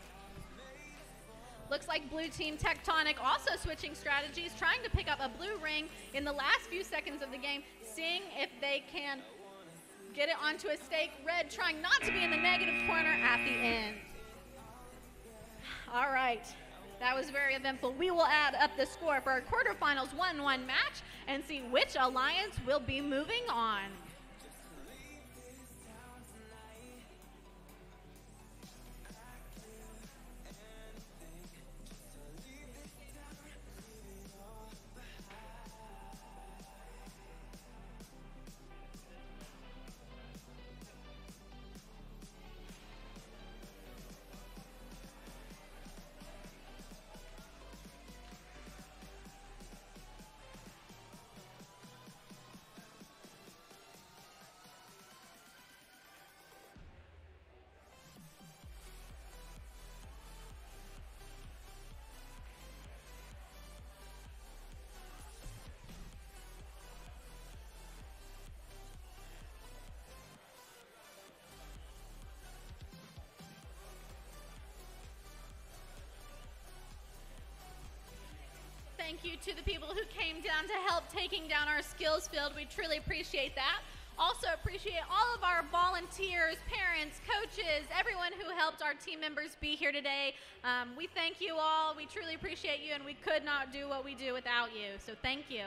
Looks like blue team Tectonic also switching strategies, trying to pick up a blue ring in the last few seconds of the game, seeing if they can get it onto a stake. Red trying not to be in the negative corner at the end. All right, that was very eventful. We will add up the score for our quarterfinals 1-1 match and see which alliance will be moving on. Thank you to the people who came down to help taking down our skills field. We truly appreciate that. Also appreciate all of our volunteers, parents, coaches, everyone who helped our team members be here today. We thank you all. We truly appreciate you, and we could not do what we do without you. So thank you.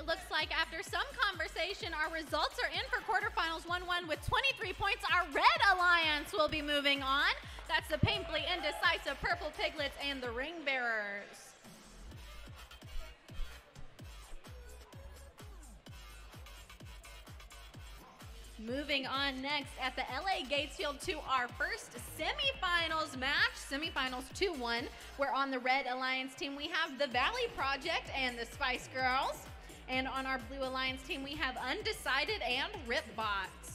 it looks like after some conversation, our results are in for quarterfinals 1-1 with 23 points. Our Red Alliance will be moving on. That's the painfully indecisive Purple Piglets and the Ring Bearers. Moving on next at the LA Gatesfield to our first semifinals match, semifinals 2-1. We're on the Red Alliance team. We have the Valley Project and the Spice Girls. And on our Blue Alliance team, we have Undecided and Ripbots.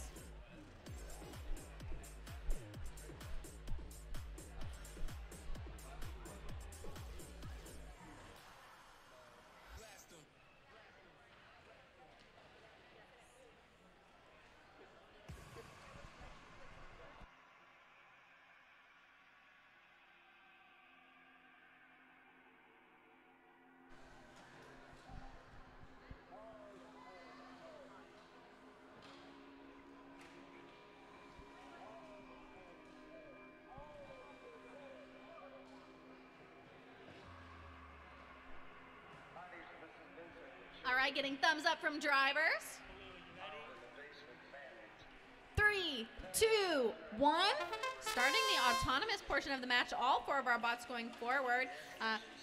All right, getting thumbs up from drivers. 3, 2, 1. Starting the autonomous portion of the match, all 4 of our bots going forward.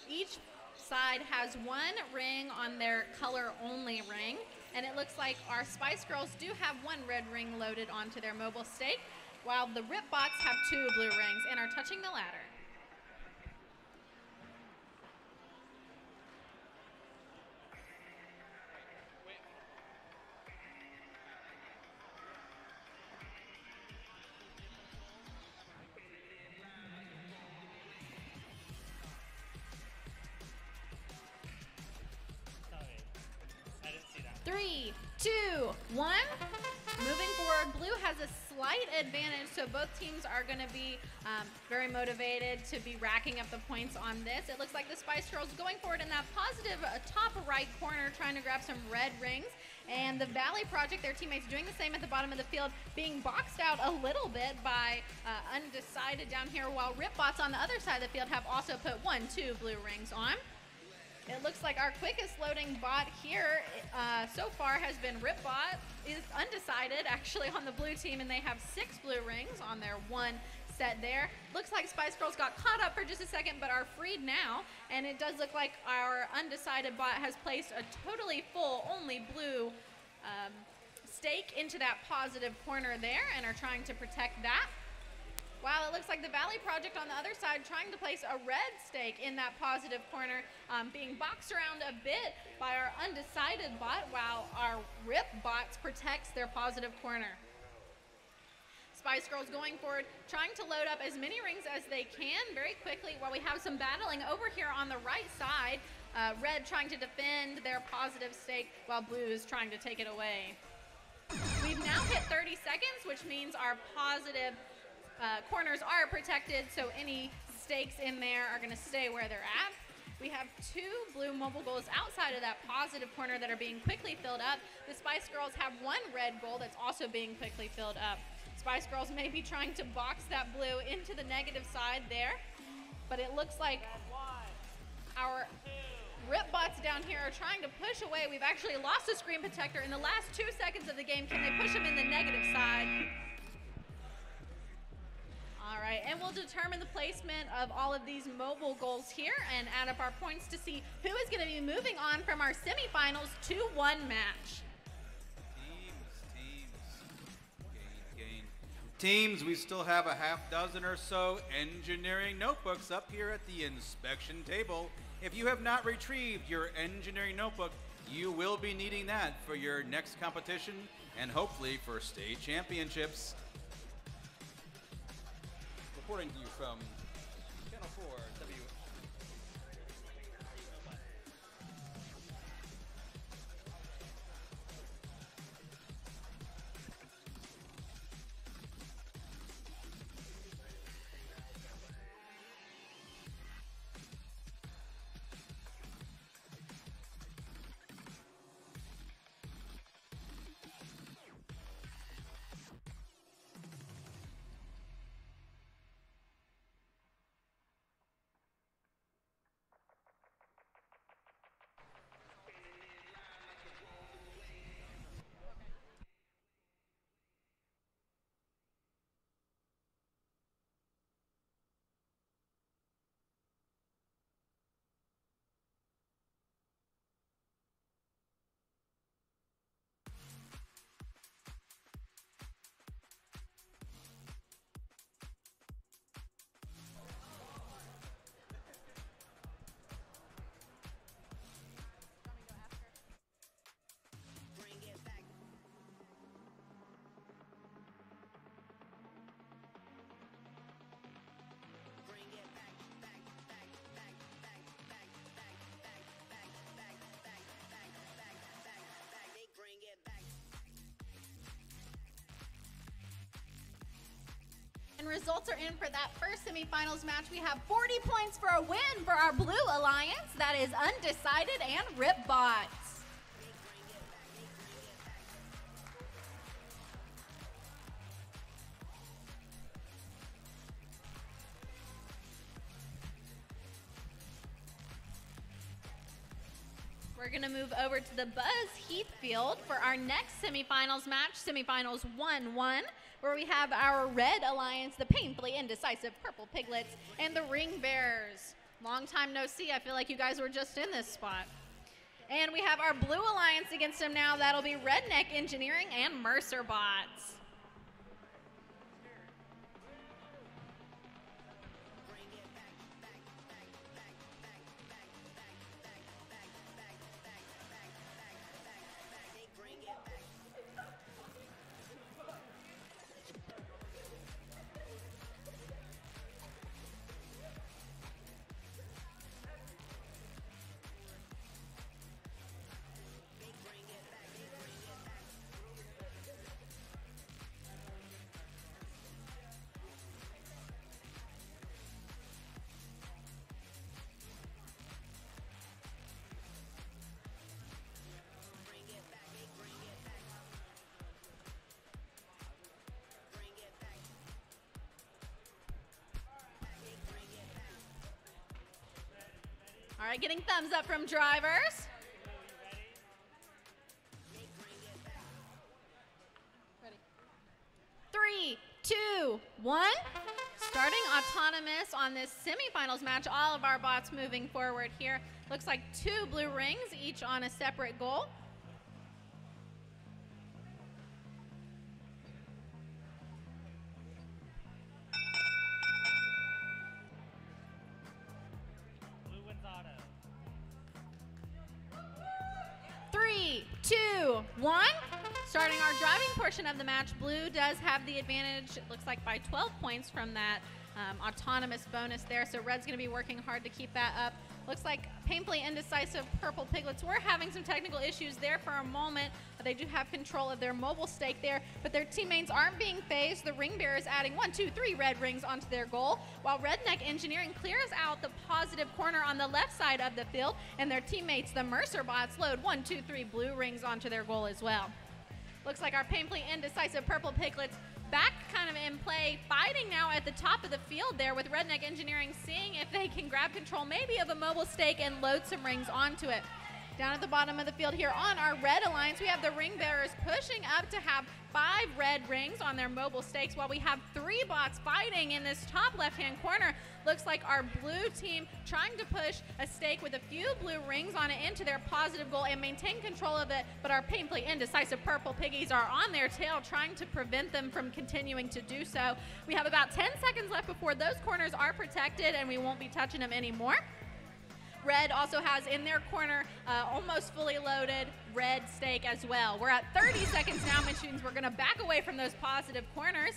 Each side has 1 ring on their color-only ring, and it looks like our Spice Girls do have 1 red ring loaded onto their mobile stake, while the Ripbots have 2 blue rings and are touching the ladder. Sorry, I didn't see that. 3, 2, 1. Moving forward, blue has a slight advantage, so both teams are going to be very motivated to be racking up the points on this. It looks like the Spice Girls going forward in that positive top right corner, trying to grab some red rings. And the Valley Project, their teammates doing the same at the bottom of the field, being boxed out a little bit by Undecided down here, while Ripbots on the other side of the field have also put 1, 2 blue rings on. It looks like our quickest loading bot here so far has been Ripbot, is Undecided actually on the blue team, and they have 6 blue rings on their 1 set there. Looks like Spice Girls got caught up for just a second but are freed now, and it does look like our Undecided bot has placed a totally full, only blue stake into that positive corner there and are trying to protect that. While it looks like the Valley Project on the other side trying to place a red stake in that positive corner, being boxed around a bit by our Undecided bot, while our Rip bots protects their positive corner. Spice Girls going forward, trying to load up as many rings as they can very quickly, while we have some battling over here on the right side. Red trying to defend their positive stake, while blue is trying to take it away. We've now hit 30 seconds, which means our positive corners are protected, so any stakes in there are going to stay where they're at. We have 2 blue mobile goals outside of that positive corner that are being quickly filled up. The Spice Girls have 1 red goal that's also being quickly filled up. Spice Girls may be trying to box that blue into the negative side there, but it looks like our Ripbots down here are trying to push away. We've actually lost a screen protector in the last 2 seconds of the game. Can they push them in the negative side? All right, and we'll determine the placement of all of these mobile goals here and add up our points to see who is going to be moving on from our semifinals 2-1 match. Teams, we still have a half dozen or so engineering notebooks up here at the inspection table. If you have not retrieved your engineering notebook, you will be needing that for your next competition and hopefully for state championships. Reporting to you from Channel 4 W. and results are in for that first semifinals match. We have 40 points for a win for our Blue Alliance. That is Undecided and Ripbots. We're going to move over to the Buzz Heathfield for our next semifinals match, semifinals 1-1, where we have our Red Alliance, the painfully indecisive Purple Piglets, and the Ring Bearers. Long time no see. I feel like you guys were just in this spot. And we have our Blue Alliance against them now. That'll be Redneck Engineering and Mercer Bots. All right, getting thumbs up from drivers. Ready. 3, 2, 1. Starting autonomous on this semifinals match. All of our bots moving forward here. Looks like 2 blue rings, each on a separate goal. Blue wins auto. 3, 2, 1. Starting our driving portion of the match, Blue does have the advantage, it looks like by 12 points from that autonomous bonus there, so Red's going to be working hard to keep that up. Looks like painfully indecisive Purple Piglets were having some technical issues there for a moment, but they do have control of their mobile stake there, but their teammates aren't being phased. The Ring Bearers adding 1, 2, 3 red rings onto their goal, while Redneck Engineering clears out the positive corner on the left side of the field, and their teammates, the Mercer Bots, load 1, 2, 3 blue rings onto their goal as well. Looks like our painfully indecisive Purple Piglets back kind of in play, fighting now at the top of the field there with Redneck Engineering, seeing if they can grab control maybe of a mobile stake and load some rings onto it. Down at the bottom of the field here on our Red Alliance, we have the Ring Bearers pushing up to have 5 red rings on their mobile stakes, while we have 3 bots fighting in this top left-hand corner. Looks like our blue team trying to push a stake with a few blue rings on it into their positive goal and maintain control of it, but our painfully indecisive Purple Piggies are on their tail trying to prevent them from continuing to do so. We have about 10 seconds left before those corners are protected and we won't be touching them anymore. Red also has in their corner almost fully loaded red stake as well. We're at 30 seconds now, which means we're going to back away from those positive corners.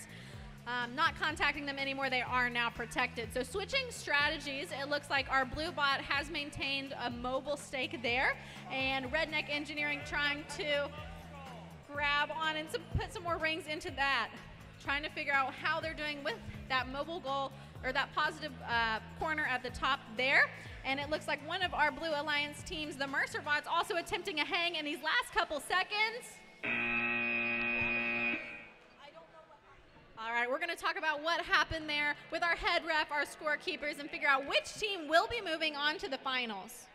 Not contacting them anymore, they are now protected. So switching strategies, it looks like our blue bot has maintained a mobile stake there, and Redneck Engineering trying to grab on and put some more rings into that. Trying to figure out how they're doing with that mobile goal, or that positive corner at the top there. And it looks like one of our Blue Alliance teams, the Mercer Bots, also attempting a hang in these last couple seconds. All right, we're going to talk about what happened there with our head ref, our scorekeepers, and figure out which team will be moving on to the finals.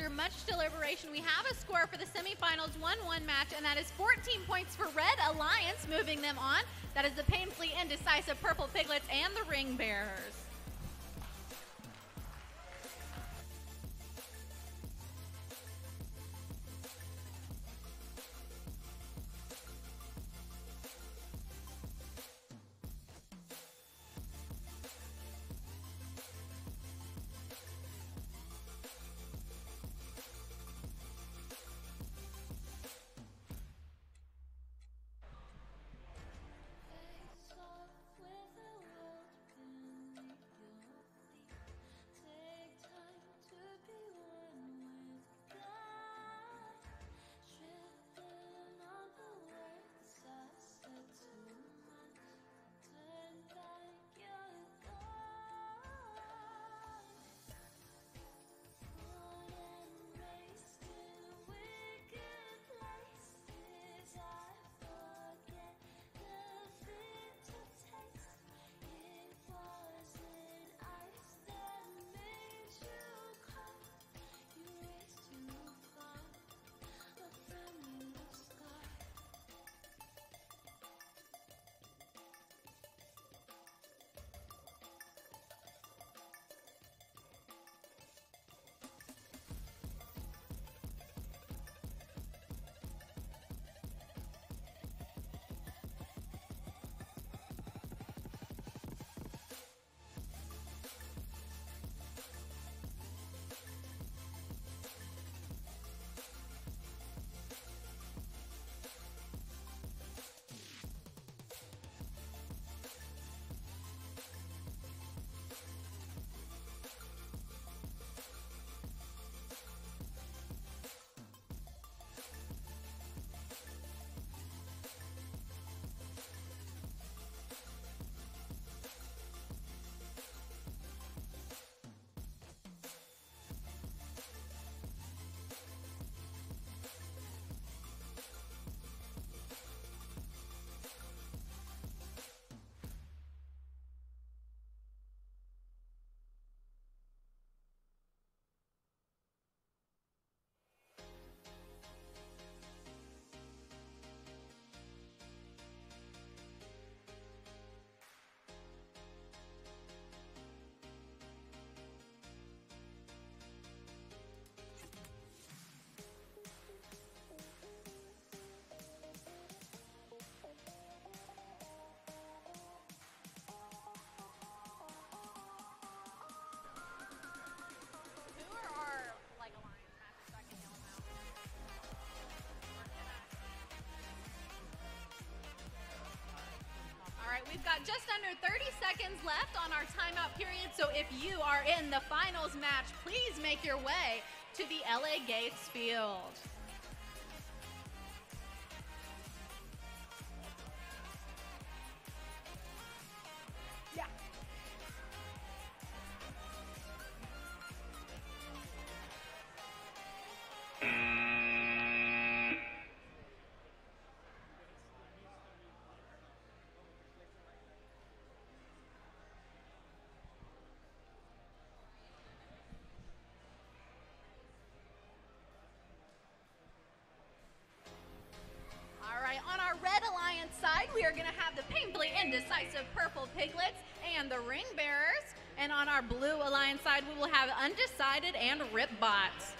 after much deliberation, we have a score for the semifinals 1-1 match, and that is 14 points for Red Alliance, moving them on. That is the painfully indecisive Purple Piglets and the Ring Bearers. We've got just under 30 seconds left on our timeout period, so if you are in the finals match, please make your way to the LA Gates field. Yeah. Side, we are going to have the painfully indecisive Purple Piglets and the Ring Bearers. And on our Blue Alliance side, we will have Undecided and Ripbots.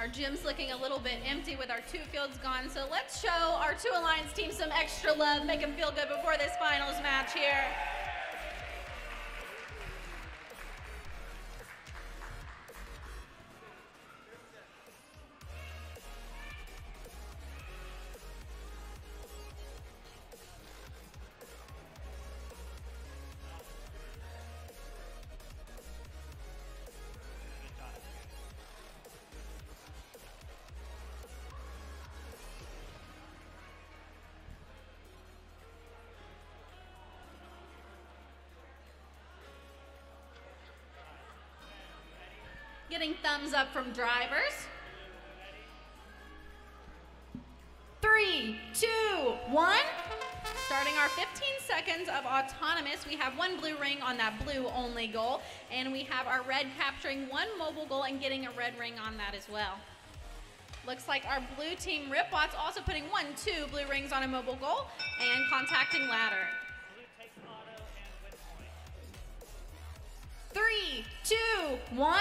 Our gym's looking a little bit empty with our 2 fields gone, so let's show our 2 Alliance teams some extra love, make them feel good before this finals match here. Getting thumbs up from drivers. 3, 2, 1. Starting our 15 seconds of autonomous, we have 1 blue ring on that blue only goal, and we have our red capturing 1 mobile goal and getting a red ring on that as well. Looks like our blue team Ripbots also putting 1, 2 blue rings on a mobile goal and contacting ladder. 3, 2, 1.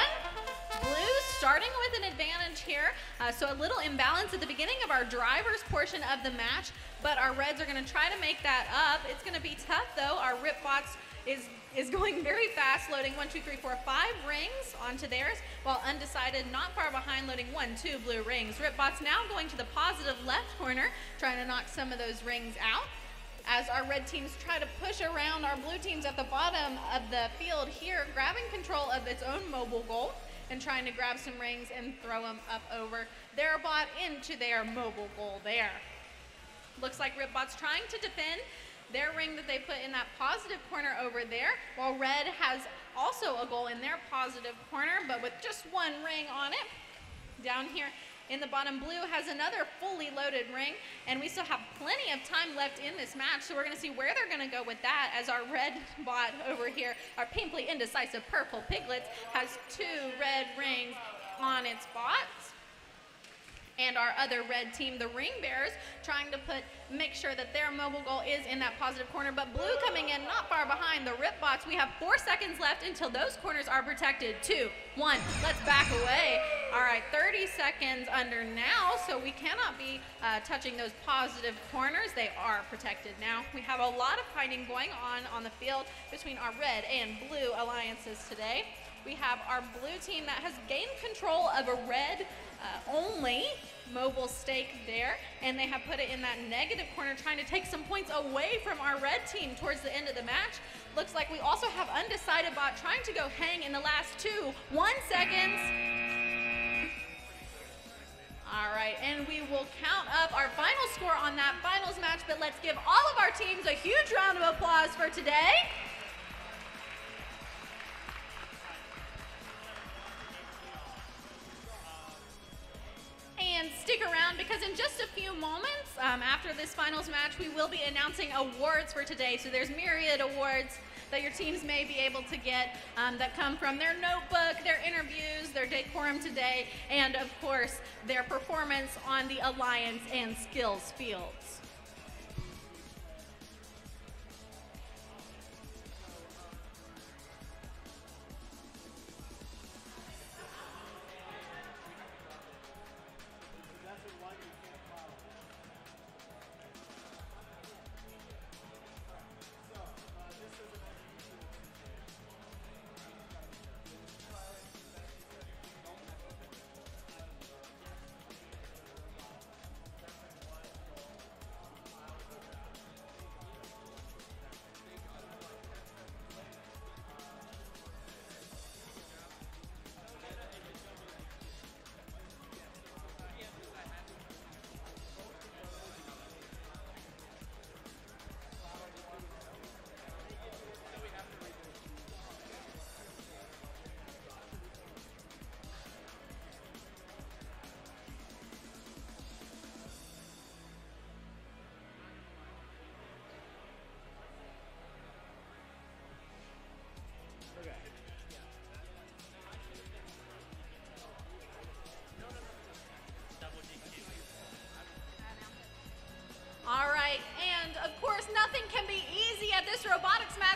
Blue starting with an advantage here, so a little imbalance at the beginning of our driver's portion of the match, but our reds are going to try to make that up. It's going to be tough though. Our Ripbots is going very fast, loading 1, 2, 3, 4, 5 rings onto theirs, while Undecided not far behind, loading 1, 2 blue rings. Ripbots now going to the positive left corner, trying to knock some of those rings out, as our red teams try to push around our blue teams at the bottom of the field here, grabbing control of its own mobile goal and trying to grab some rings and throw them up over their bot into their mobile goal there. Looks like Ripbot's trying to defend their ring that they put in that positive corner over there, while red has also a goal in their positive corner, but with just 1 ring on it. Down here in the bottom, blue has another fully loaded ring, and we still have plenty of time left in this match, so we're going to see where they're going to go with that, as our red bot over here, our painfully indecisive purple piglets, has 2 red rings on its bots. And our other red team, the Ring Bears, trying to make sure that their mobile goal is in that positive corner, but blue coming in not far behind the Ripbots. We have 4 seconds left until those corners are protected. 2, 1, let's back away. All right, 30 seconds under now, so we cannot be touching those positive corners. They are protected now. We have a lot of fighting going on the field between our red and blue alliances today. We have our blue team that has gained control of a red only mobile stake there, and they have put it in that negative corner, trying to take some points away from our red team towards the end of the match. Looks like we also have Undecided Bot trying to go hang in the last 2, 1 seconds. All right, and we will count up our final score on that finals match, but let's give all of our teams a huge round of applause for today. And stick around, because in just a few moments after this finals match, we will be announcing awards for today. So there's myriad awards that your teams may be able to get that come from their notebook, their interviews, their decorum today, and of course, their performance on the Alliance and Skills fields.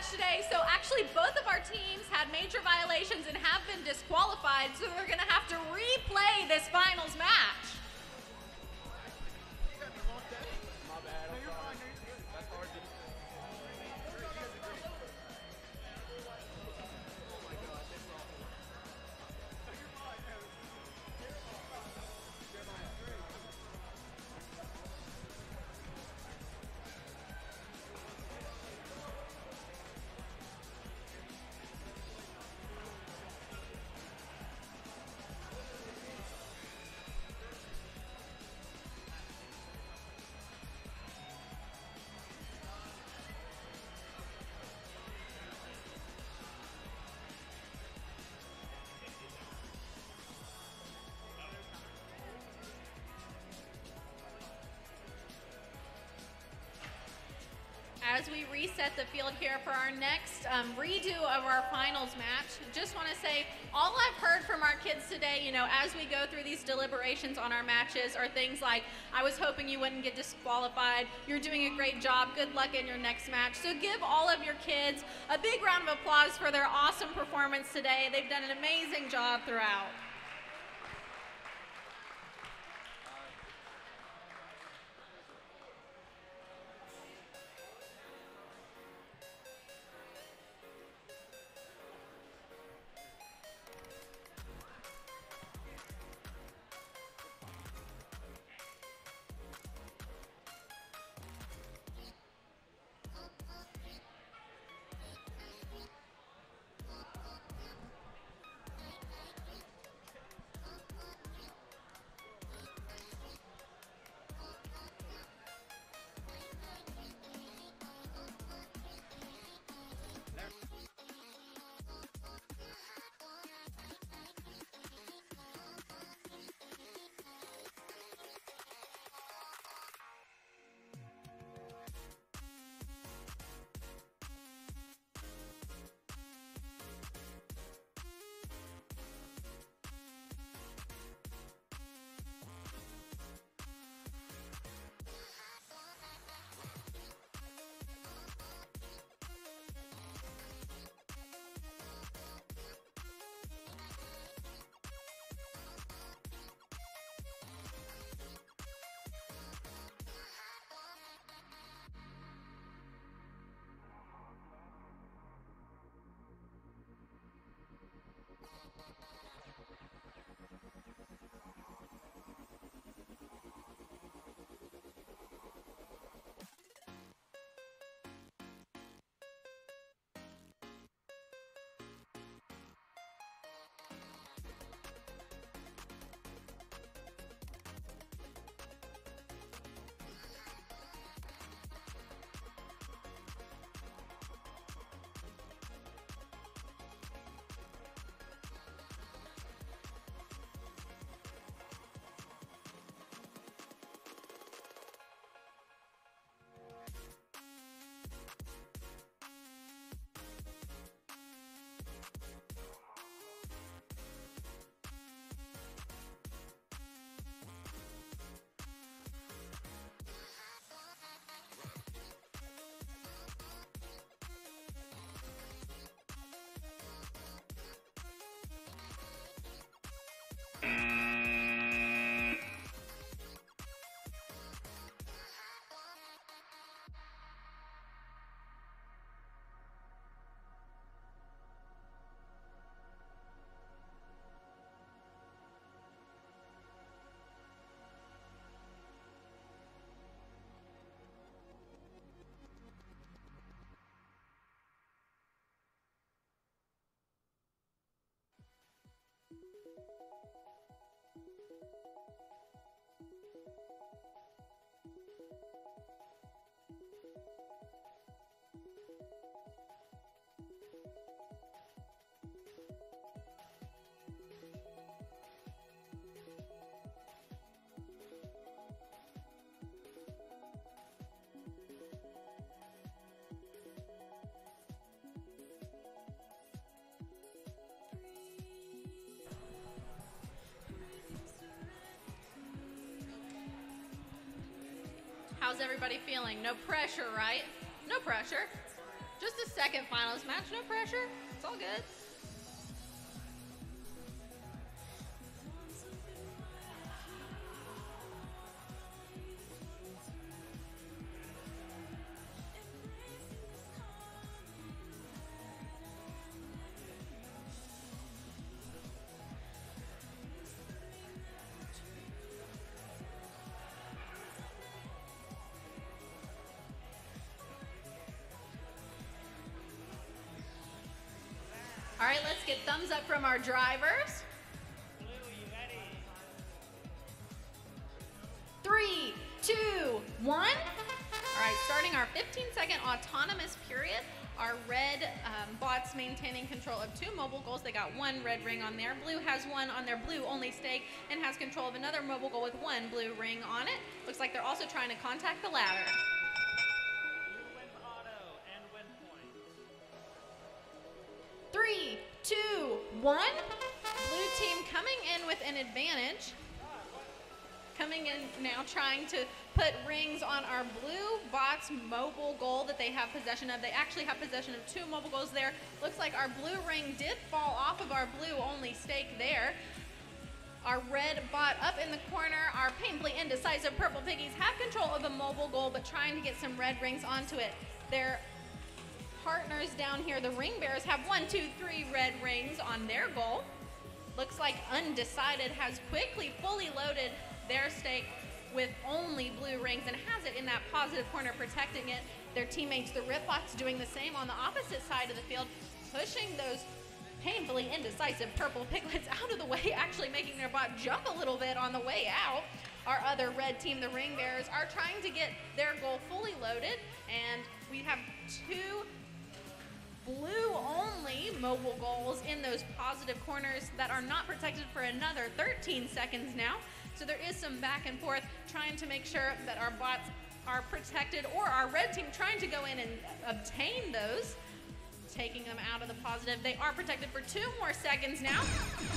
match today. So actually both of our teams had major violations and have been disqualified, so they're gonna have to replay this finals match. My bad. I'm sorry. That's hard to. As we reset the field here for our next redo of our finals match, just want to say all I've heard from our kids today, you know, as we go through these deliberations on our matches are things like, I was hoping you wouldn't get disqualified, you're doing a great job, good luck in your next match. So give all of your kids a big round of applause for their awesome performance today. They've done an amazing job throughout. How's everybody feeling? No pressure, right? No pressure. Just a second finals match, no pressure. It's all good. All right, let's get thumbs up from our drivers. Blue, you ready? 3, 2, 1. All right, starting our 15-second autonomous period. Our red bots maintaining control of 2 mobile goals. They got 1 red ring on there. Blue has 1 on their blue only stake and has control of another mobile goal with 1 blue ring on it. Looks like they're also trying to contact the ladder. Blue wins auto and win point. 3, 2, 1. Blue team coming in with an advantage. Coming in now trying to put rings on our blue bot's mobile goal that they have possession of. They actually have possession of 2 mobile goals there. Looks like our blue ring did fall off of our blue only stake there. Our red bot up in the corner. Our painfully indecisive purple piggies have control of a mobile goal but trying to get some red rings onto it. Their partners down here, the ring bears, have 1, 2, 3 red rings on their goal. Looks like Undecided has quickly fully loaded their stake with only blue rings and has it in that positive corner protecting it. Their teammates, the Ripbots, doing the same on the opposite side of the field, pushing those painfully indecisive purple piglets out of the way, actually making their bot jump a little bit on the way out. Our other red team, the Ring Bears, are trying to get their goal fully loaded, and we have 2 blue-only mobile goals in those positive corners that are not protected for another 13 seconds now. So there is some back and forth trying to make sure that our bots are protected, or our red team trying to go in and obtain those, taking them out of the positive. They are protected for 2 more seconds now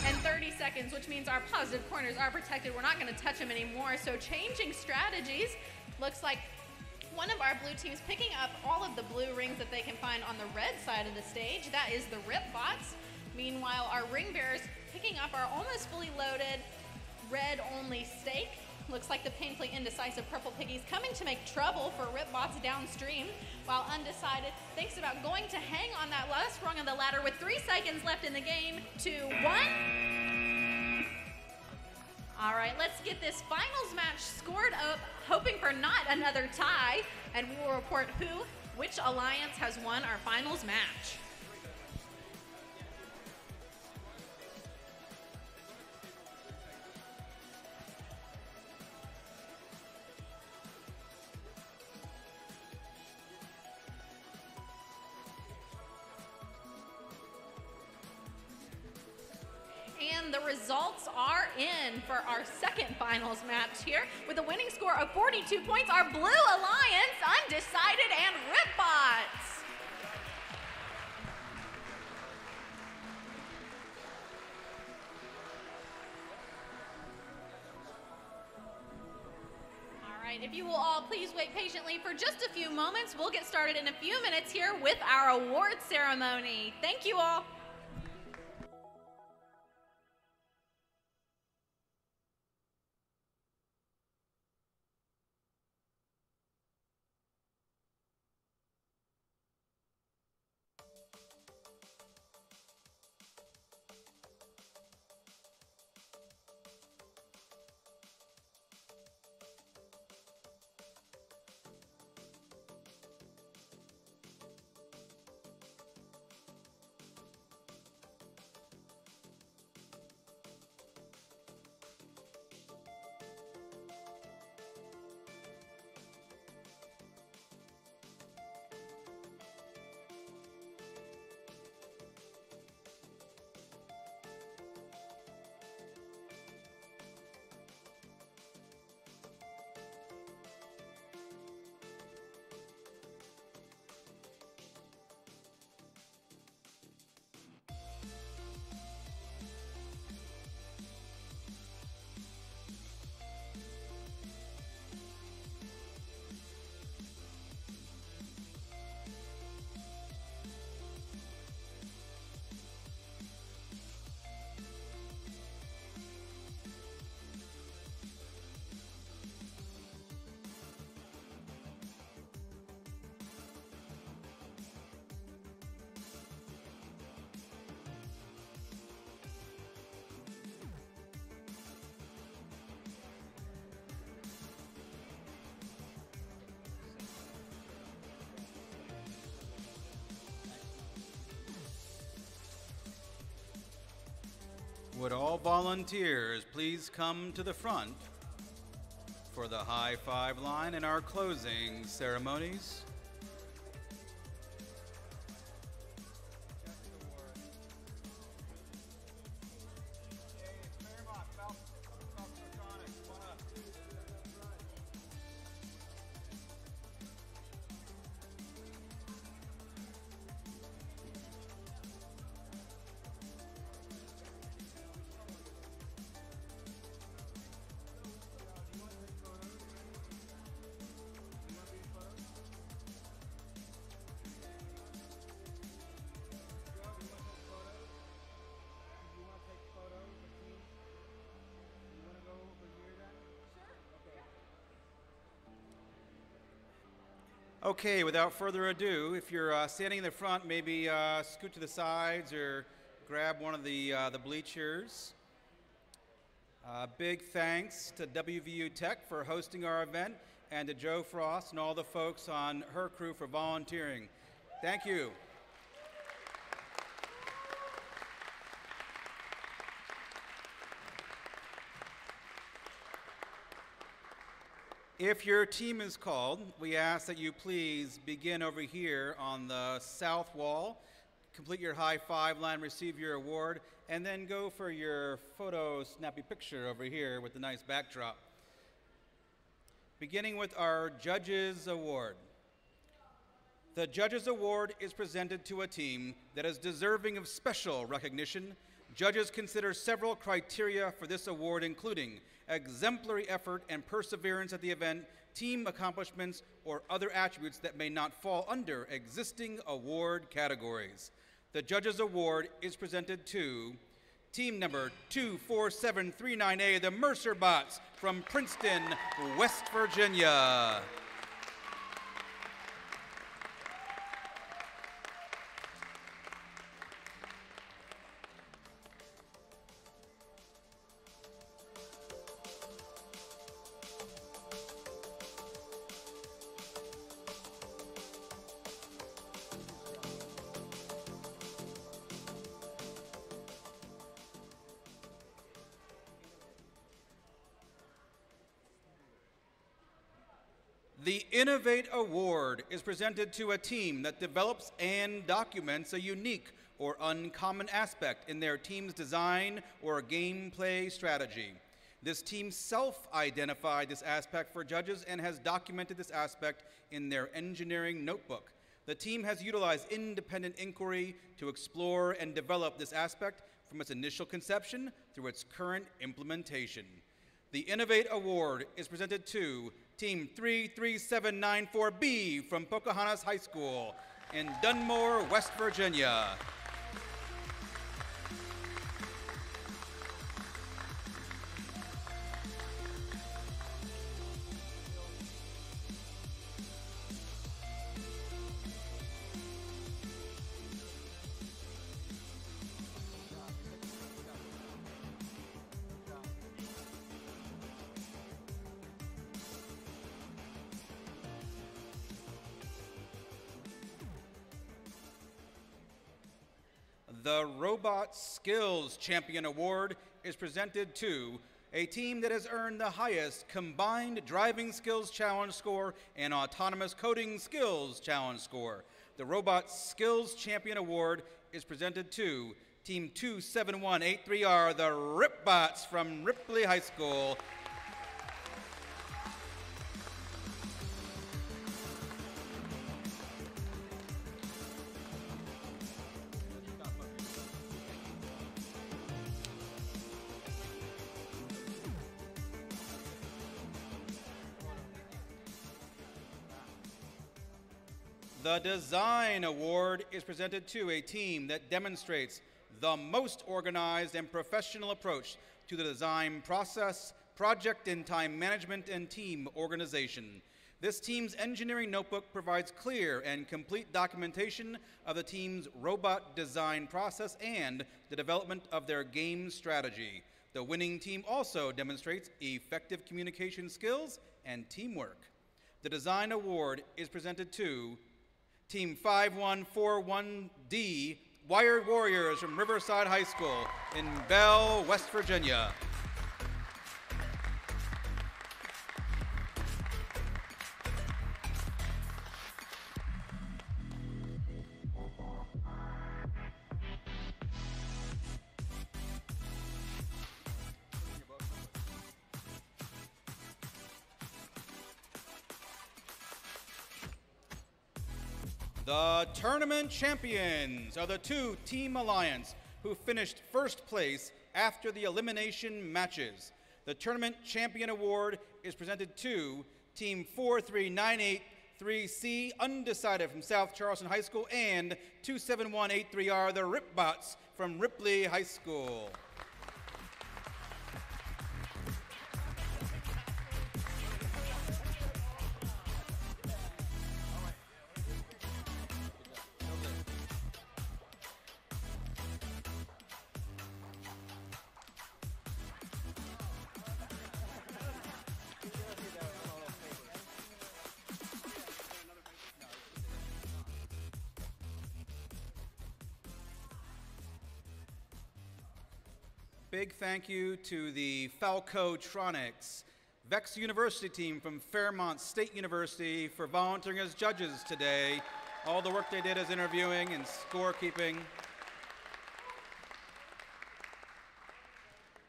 and 30 seconds, which means our positive corners are protected. We're not going to touch them anymore. So changing strategies. Looks like one of our blue teams picking up all of the blue rings that they can find on the red side of the stage. That is the Rip Bots. Meanwhile, our Ring Bears picking up our almost fully loaded red-only stake. Looks like the painfully indecisive purple piggies coming to make trouble for Rip Bots downstream, while Undecided thinks about going to hang on that last rung of the ladder with 3 seconds left in the game. 2, 1. All right, let's get this finals match scored up, hoping for not another tie, and we'll report which alliance has won our finals match. And the results are in for our second finals match here with a winning score of 42 points. Our Blue Alliance, Undecided, and Ripbots. All right, if you will all please wait patiently for just a few moments, we'll get started in a few minutes here with our award ceremony. Thank you all. Would all volunteers please come to the front for the high five line and our closing ceremonies? Okay, without further ado, if you're standing in the front, maybe scoot to the sides or grab one of the bleachers. Big thanks to WVU Tech for hosting our event, and to Joe Frost and all the folks on her crew for volunteering. Thank you. If your team is called, we ask that you please begin over here on the south wall, complete your high five line, receive your award, and then go for your photo snappy picture over here with the nice backdrop. Beginning with our Judges Award. The Judges Award is presented to a team that is deserving of special recognition. Judges consider several criteria for this award, including exemplary effort and perseverance at the event, team accomplishments, or other attributes that may not fall under existing award categories. The Judges Award is presented to team number 24739A, the Mercer Bots from Princeton, West Virginia. The Innovate Award is presented to a team that develops and documents a unique or uncommon aspect in their team's design or gameplay strategy. This team self-identified this aspect for judges and has documented this aspect in their engineering notebook. The team has utilized independent inquiry to explore and develop this aspect from its initial conception through its current implementation. The Innovate Award is presented to Team 33794B from Pocahontas High School in Dunmore, West Virginia. The Robot Skills Champion Award is presented to a team that has earned the highest combined driving skills challenge score and autonomous coding skills challenge score. The Robot Skills Champion Award is presented to Team 27183R, the Ripbots from Ripley High School. The Design Award is presented to a team that demonstrates the most organized and professional approach to the design process, project and time management, and team organization. This team's engineering notebook provides clear and complete documentation of the team's robot design process and the development of their game strategy. The winning team also demonstrates effective communication skills and teamwork. The Design Award is presented to Team 5141D, Wired Warriors from Riverside High School in Bell, West Virginia. The tournament champions are the two-team alliance who finished first place after the elimination matches. The tournament champion award is presented to Team 43983C, undecided from South Charleston High School, and 27183R, the Ripbots from Ripley High School. Big thank you to the Falcotronics Vex University team from Fairmont State University for volunteering as judges today. All the work they did as interviewing and scorekeeping.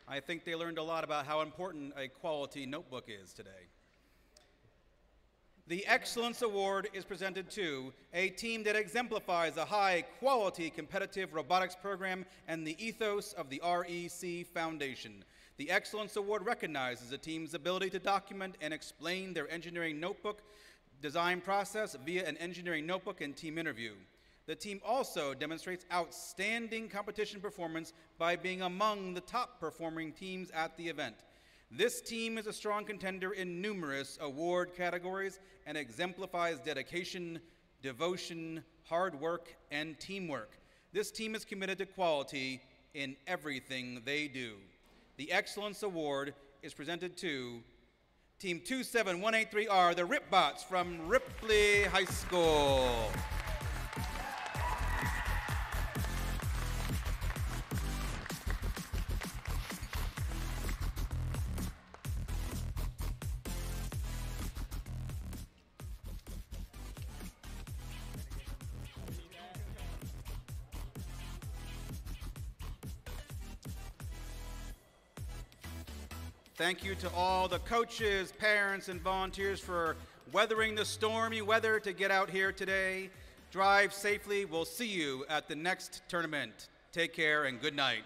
I think they learned a lot about how important a quality notebook is today. The Excellence Award is presented to a team that exemplifies a high-quality competitive robotics program and the ethos of the REC Foundation. The Excellence Award recognizes a team's ability to document and explain their engineering notebook design process via an engineering notebook and team interview. The team also demonstrates outstanding competition performance by being among the top-performing teams at the event. This team is a strong contender in numerous award categories and exemplifies dedication, devotion, hard work, and teamwork. This team is committed to quality in everything they do. The Excellence Award is presented to Team 27183R, the Ripbots from Ripley High School. Thank you to all the coaches, parents, and volunteers for weathering the stormy weather to get out here today. Drive safely. We'll see you at the next tournament. Take care and good night.